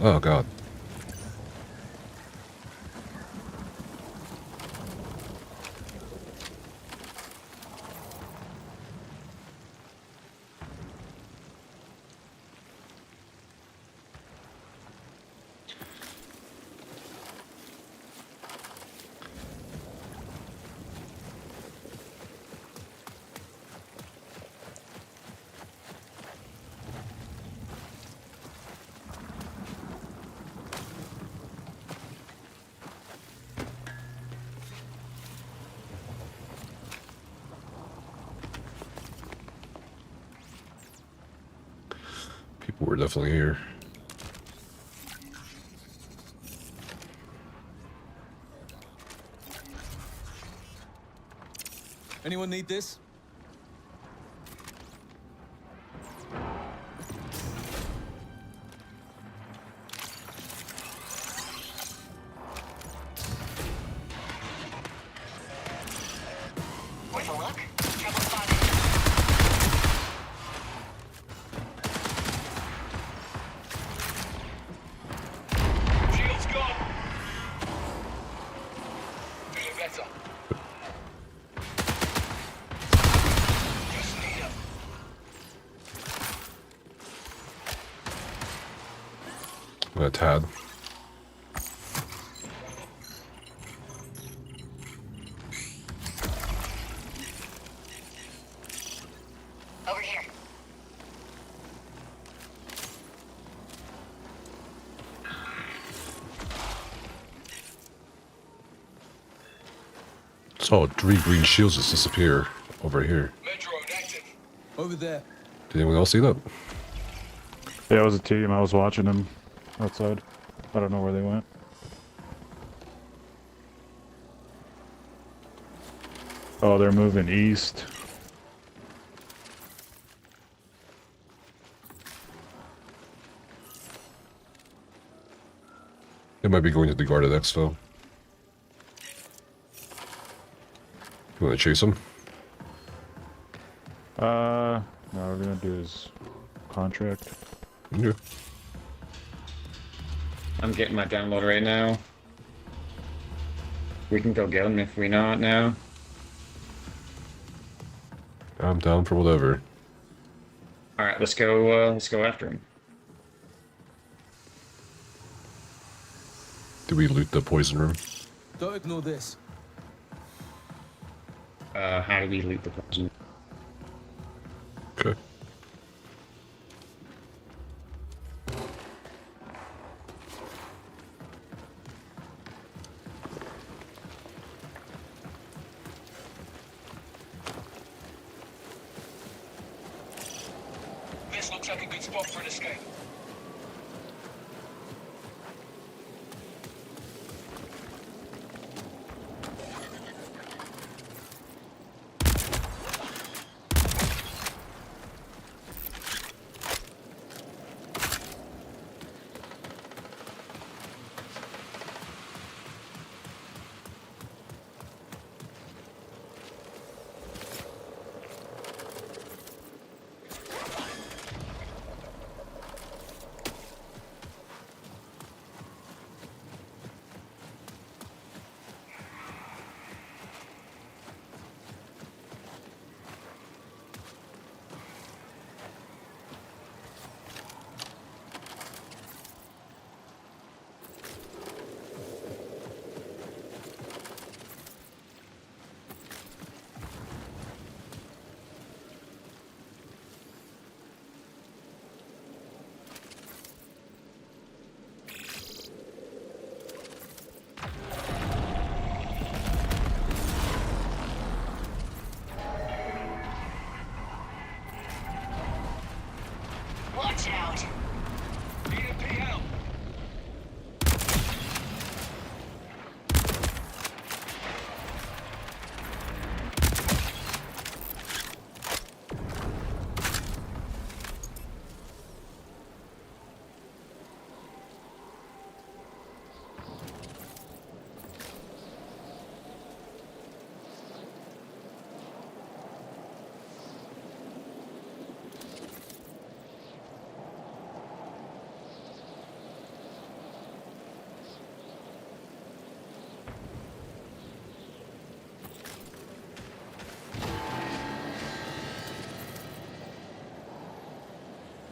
Oh god. People were definitely here. Anyone need this? With a look, trouble spotted. Shield's gone. Feeling better. Just need him. A tad. Over here. Saw 3 green shields just disappear over here. Over there. Did anyone else see that? Yeah, it was a team. I was watching them outside. I don't know where they went. Oh, they're moving east. They might be going to the guarded expo. You want to chase them? No, we're gonna do his contract. Yeah. I'm getting my download right now. We can go get him if we not now. I'm down for whatever. Alright, let's go after him. Did we loot the poison room? Don't ignore this. How do we loot the poison? Okay. This looks like a good spot for an escape.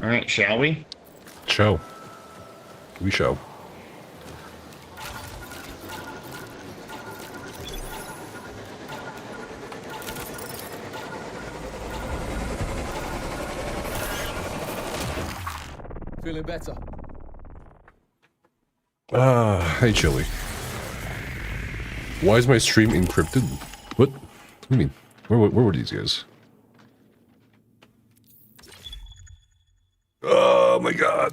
All right, shall we? Show. We show. Feeling better. Hey Chili. Why is my stream encrypted? What? What do you mean? Where were these guys? Oh my god.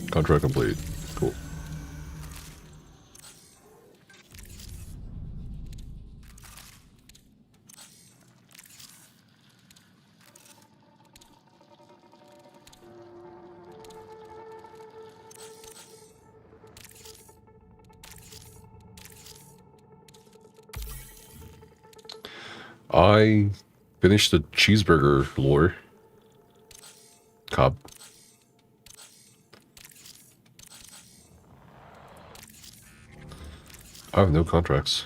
Contract complete. Cool. I finished the cheeseburger lore. Cobb. I have no contracts.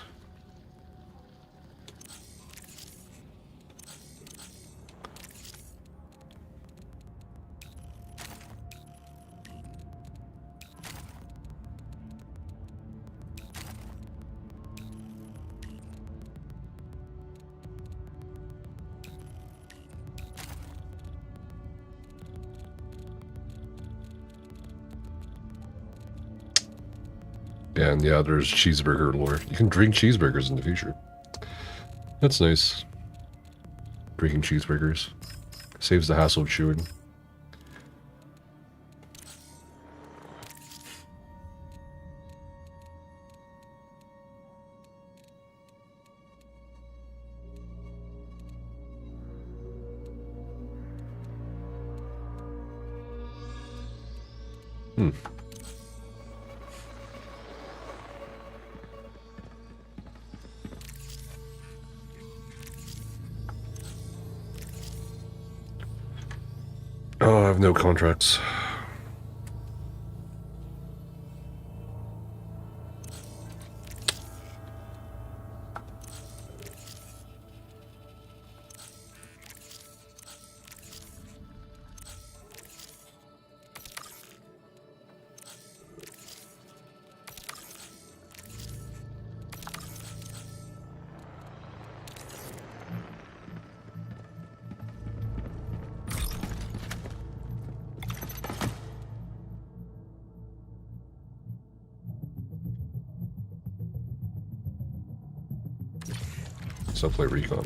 And yeah, there's cheeseburger lore. You can drink cheeseburgers in the future. That's nice. Drinking cheeseburgers. Saves the hassle of chewing. Hmm. Oh, I have no contracts. So play recon.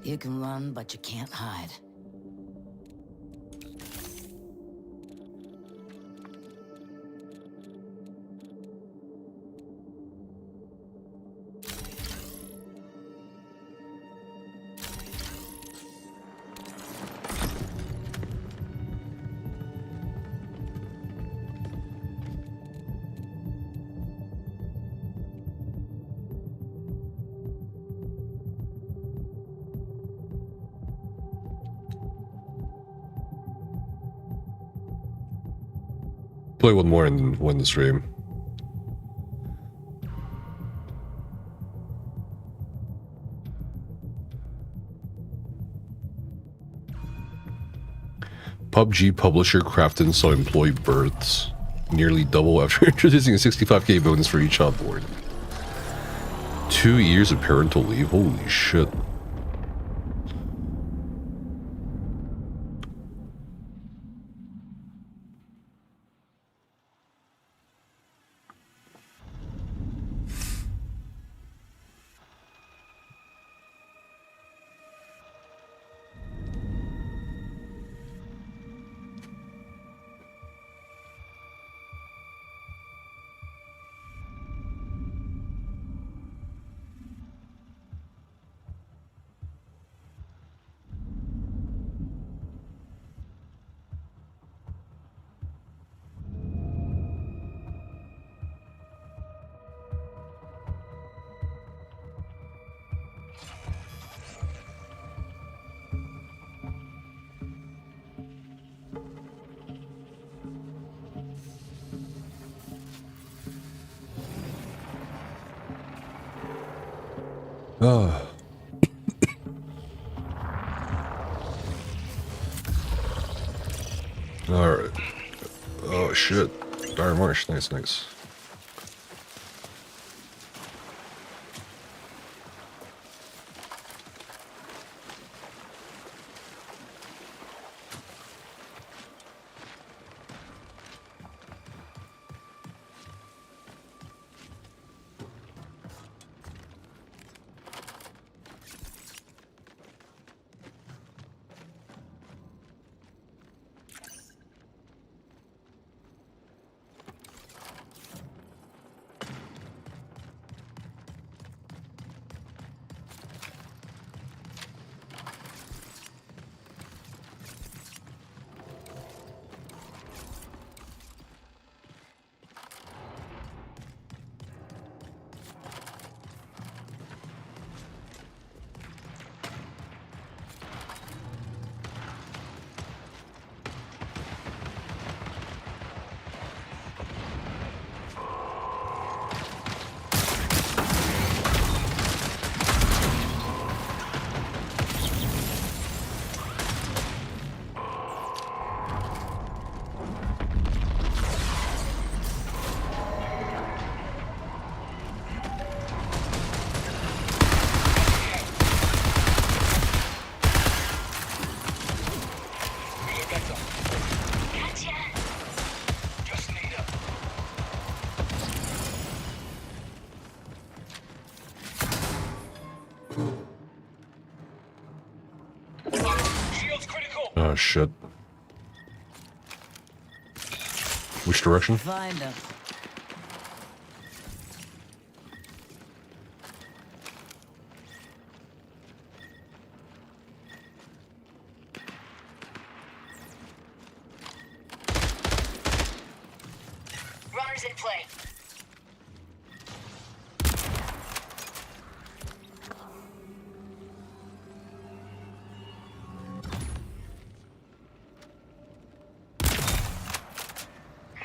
You can run, but you can't hide. Play one more and win the stream. PUBG publisher Crafton saw employee births nearly double after introducing a 65k bonus for each child born. 2 years of parental leave? Holy shit. Oh. Alright. Oh shit. Dire Marsh. Nice, nice. Oh shit. Which direction? Find them. Runners in play.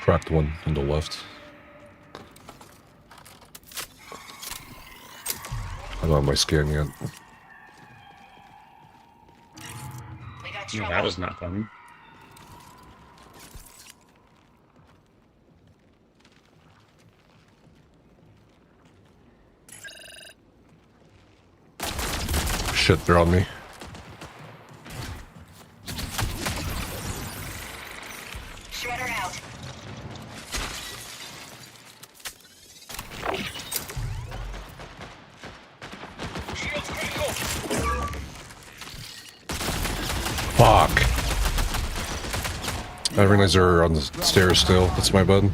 Cracked one on the left. I don't have my scan yet. Yeah, that was not fun. Shit, they're on me. Shredder out. Shields critical. Fuck. I realize they're on the stairs still. That's my bad.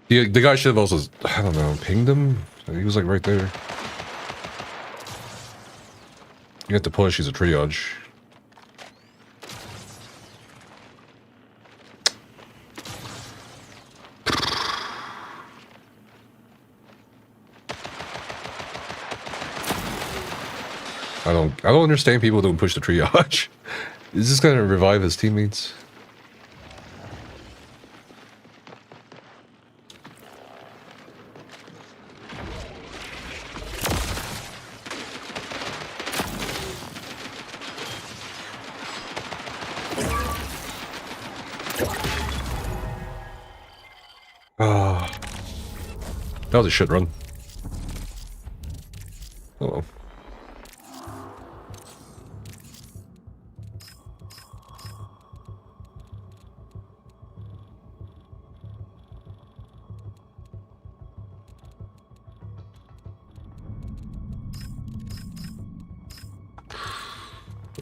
The guy should have also, I don't know, pinged him? He was like right there. You have to push, he's a triage. I don't understand people who don't push the triage. Is this gonna revive his teammates? Ah, that was a shit run. Oh well.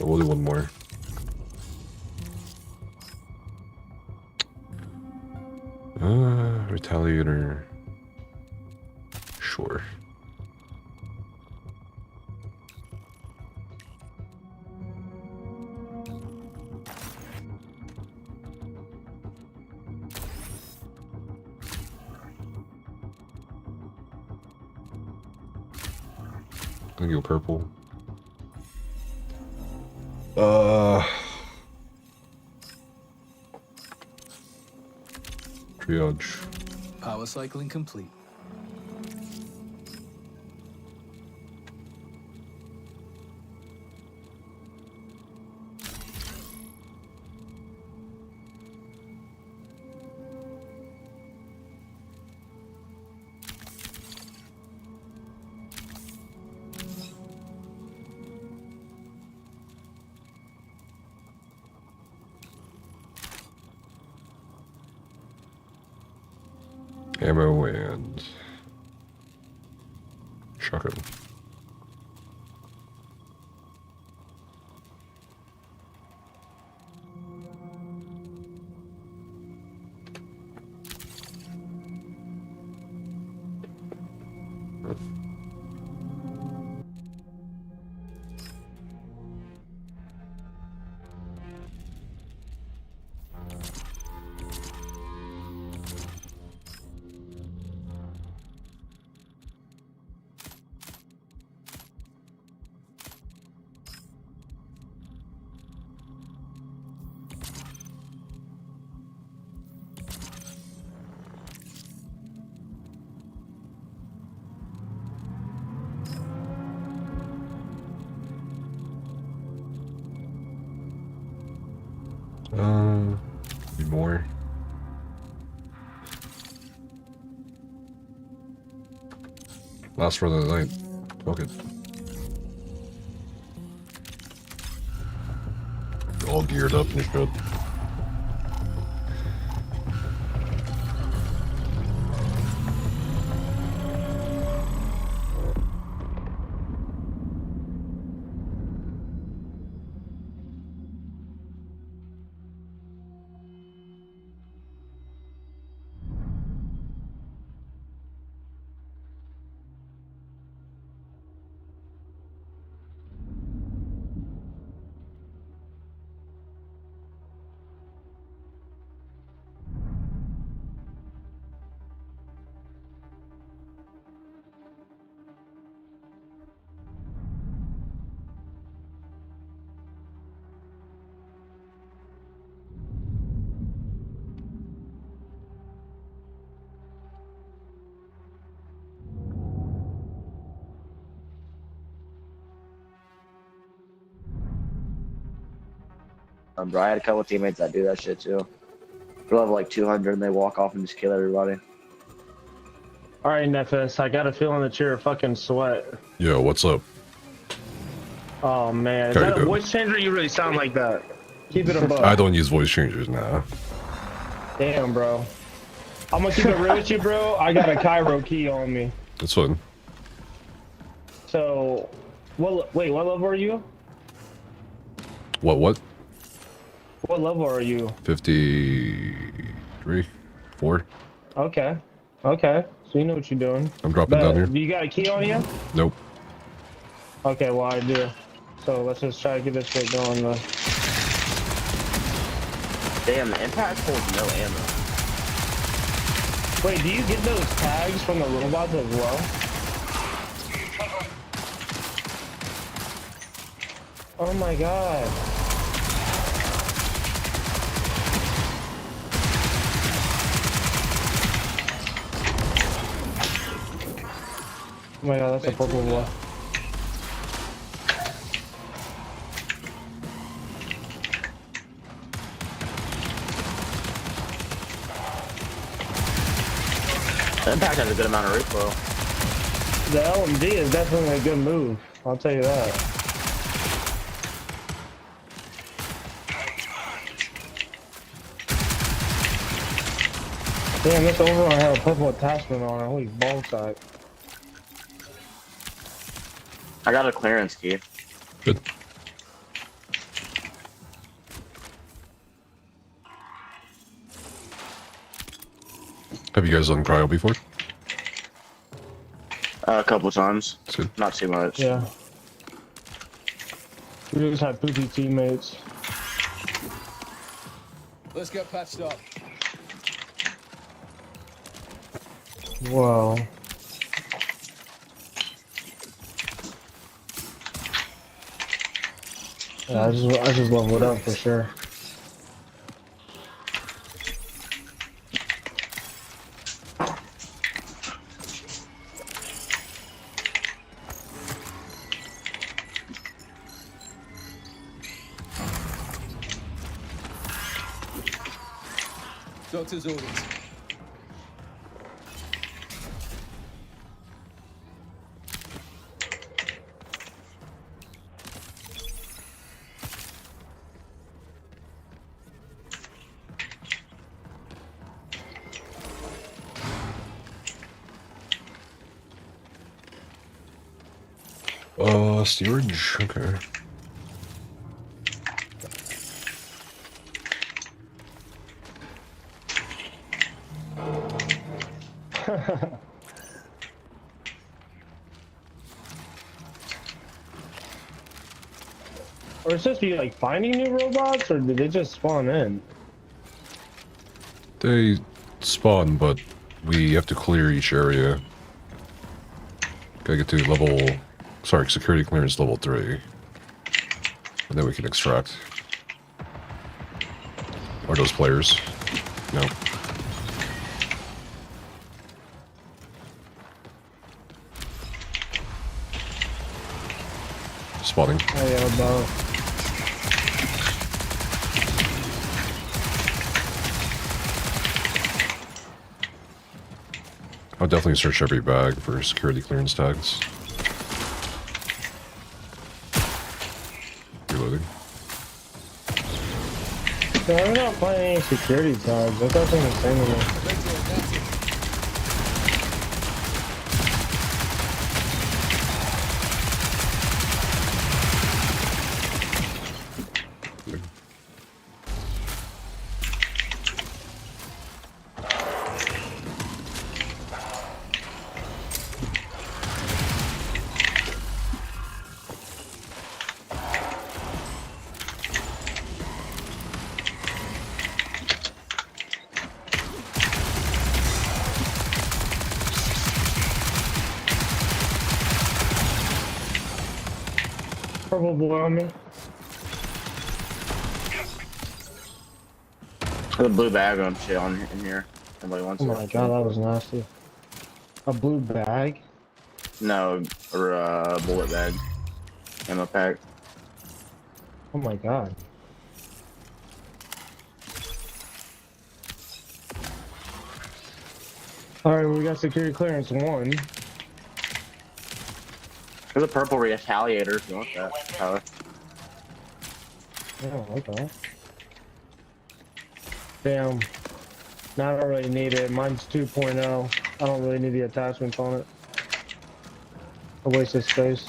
We'll do one more. Retaliator. Sure. gonna go purple. Triage. Power cycling complete. Ammo and shotgun. Be more. Last run of the night. Fuck it. All geared up and shit. Bro, I had a couple of teammates that do that shit too. They're level like 200 and they walk off and just kill everybody. Alright, Nefas, I got a feeling that you're a fucking sweat. Yo, what's up? Oh man, is that a voice changer? You really sound like that. Keep it above. I don't use voice changers now. Damn, bro. I'm gonna keep it real with you, bro. I got a Cairo key on me. That's fun. So, wait, what level are you? What? What level are you? 53, 4. Okay. So you know what you're doing. I'm dropping down here. Do you got a key on you? Nope. Okay, well I do. So let's just try to get this shit going though. Damn, the impact holds no ammo. Wait, do you get those tags from the robots as well? Oh my god. Oh my god, that's a purple one. The impact has a good amount of recoil. The LMD is definitely a good move. I'll tell you that. Damn, this overall had a purple attachment on it. Holy ball sack. I got a clearance key. Good. Have you guys done cryo before? A couple times. That's good. Not too much. Yeah. We just had poopy teammates. Let's get patched up. Whoa. Yeah, I just leveled up for sure. Doctor's orders. Steerage, okay. Or it's just be like finding new robots, or did they just spawn in? They spawn, but we have to clear each area. Gotta get to level... Sorry, security clearance level 3. And then we can extract. Are those players? No. Spawning. Oh yeah, about. I'll definitely search every bag for security clearance tags. Reloading. So I'm not finding any security tags. I thought they were the same one. Purple boy on me. The blue bag on shit on in here. Somebody wants Oh it. my god, that was nasty. A blue bag? No, or a bullet bag. Ammo pack. Oh my god. Alright, we got security clearance 1. There's a purple retaliator if you want that. Tyler. Oh, okay. Damn. Now I don't really need it. Mine's 2.0. I don't really need the attachments on it. A waste of space.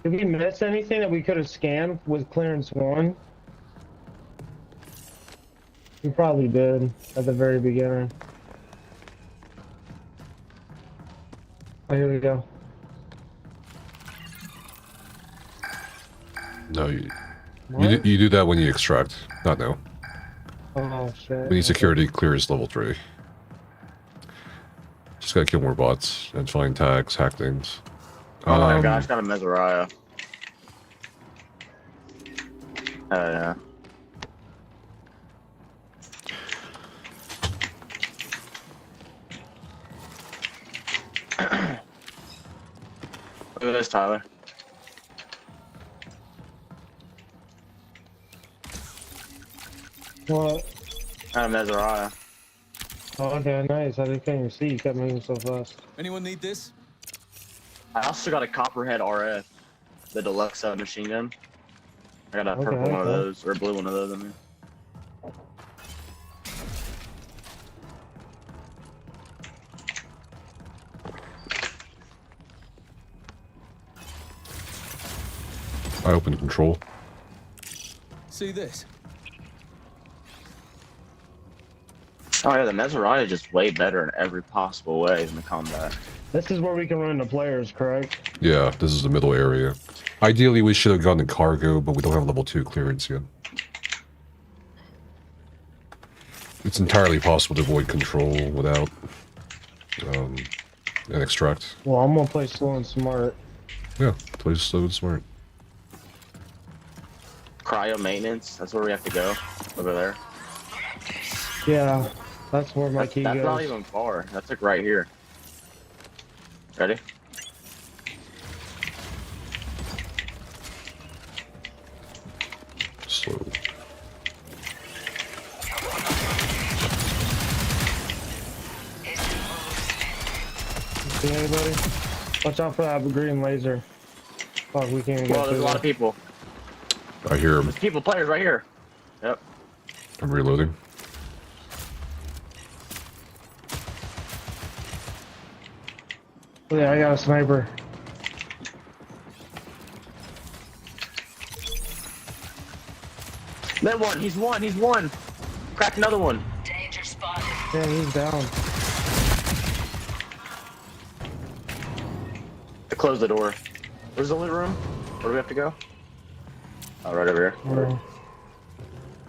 Did we miss anything that we could have scanned with clearance 1? We probably did at the very beginning. Oh, here we go. No, you do that when you extract, not now. Oh shit. We need security clearance level 3. Just gotta kill more bots and find tags, hack things. Oh my gosh, got a Mesariah. Oh yeah. Look at this, Tyler. What? I have Mesariah. Oh, okay, nice. I can't even see. You kept moving so fast. Anyone need this? I also got a Copperhead RF, the deluxe machine gun. I got a purple one of those, or a blue one of those, I mean. I open control. See this? Oh yeah, the Mesariah is just way better in every possible way than the combat. This is where we can run into players, correct? Yeah, this is the middle area. Ideally, we should have gone to cargo, but we don't have level 2 clearance yet. it's entirely possible to avoid control without an extract. Well, I'm gonna play slow and smart. Yeah, play slow and smart. Cryo maintenance. That's where we have to go. Over there. Yeah, that's where my key That's goes. not even far. That's like right here. Ready? Slow. See anybody? Watch out for that green laser. Fuck, we can't even Well, get there's a through lot of there. people. I hear him. There's people, players right here. Yep. I'm reloading. Yeah, I got a sniper. That one. He's one. He's one. Crack another one. Danger spotted. Yeah, he's down. Close the door. Where's the loot room? Where do we have to go? Oh, right over here. Where?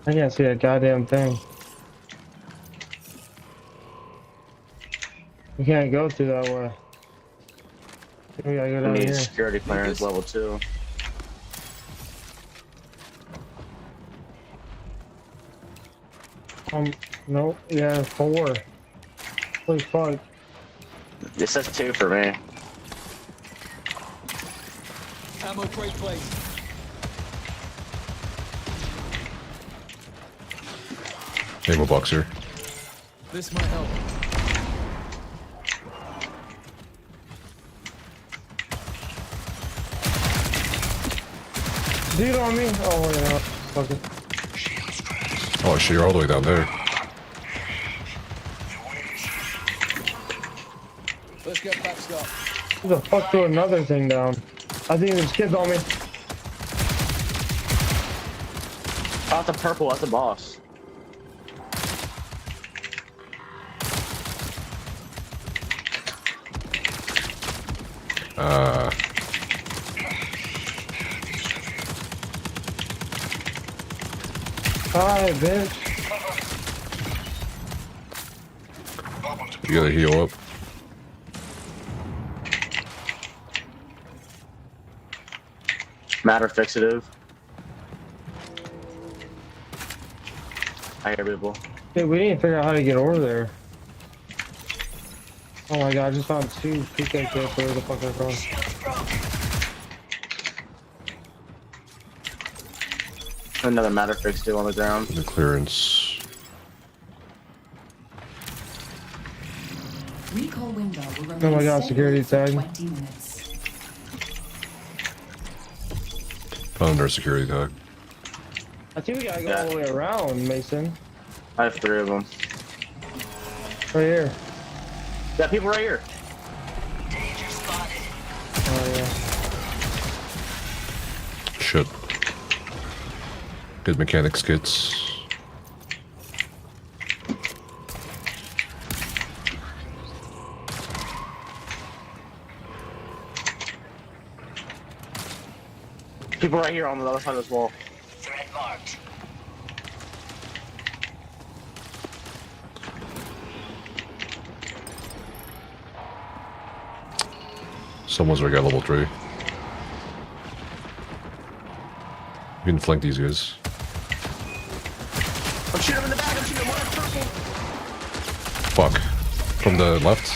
I can't see a goddamn thing. We can't go through that way. We gotta go We down need here. security clearance level 2. No, yeah, 4. Holy fuck. It says 2 for me. Ammo crate placed. Ammo box here. This might help. Dude on me? Oh, yeah. Fuck it. Oh shit, you're all the way down there. Let's get back up. Who the fuck threw another thing down? I think there's kids on me. Oh, it's a purple. That's a boss. Hi, bitch. You gotta heal up. Matter fixative. I hear people. Dude, we need to figure out how to get over there. Oh my god, I just found 2 PK kits. Where the fuck are they from? Another matter fixative on the ground. The clearance. Recall window will remain Oh my god, steady security for tag. 20 minutes. Found our security tag. I think we gotta go all the way around, Mason. I have 3 of them. Right here. Got people right here. Danger spotted. Oh yeah. Shit. Good mechanics kits. People right here on the other side of this wall. Threat marked. Someone's already got level 3. You can flank these guys. I'm shooting him in the back. I'm shooting him. One purple. Fuck. From the left?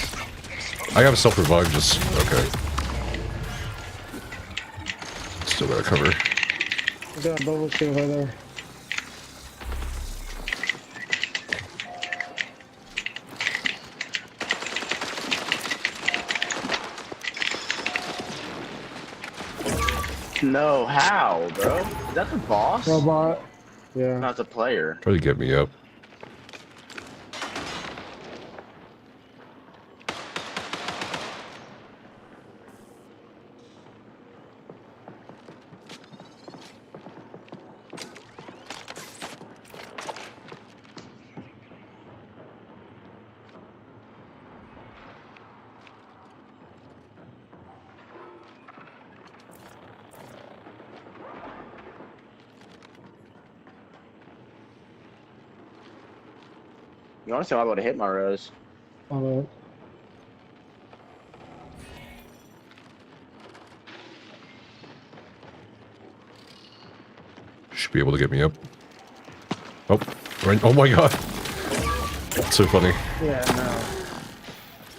I have self-revive, just... okay. Still gotta cover. I got a bubble shield right there. No, how, bro? Is that the boss? Robot. Yeah. Not the player. Try to get me up. You want to see I'm able to hit my rose? Alright. Should be able to get me up. Oh, right. Oh my god. That's so funny. Yeah,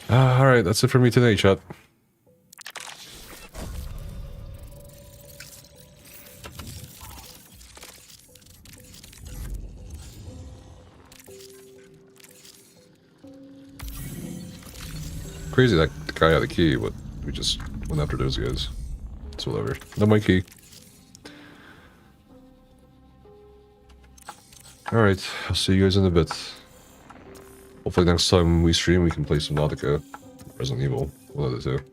no. Alright, that's it for me today, chat. Crazy that the guy had a key, but we just went after those guys. It's whatever. Not my key. Alright, I'll see you guys in a bit. Hopefully next time we stream we can play some Nautica. Resident Evil. One of the two.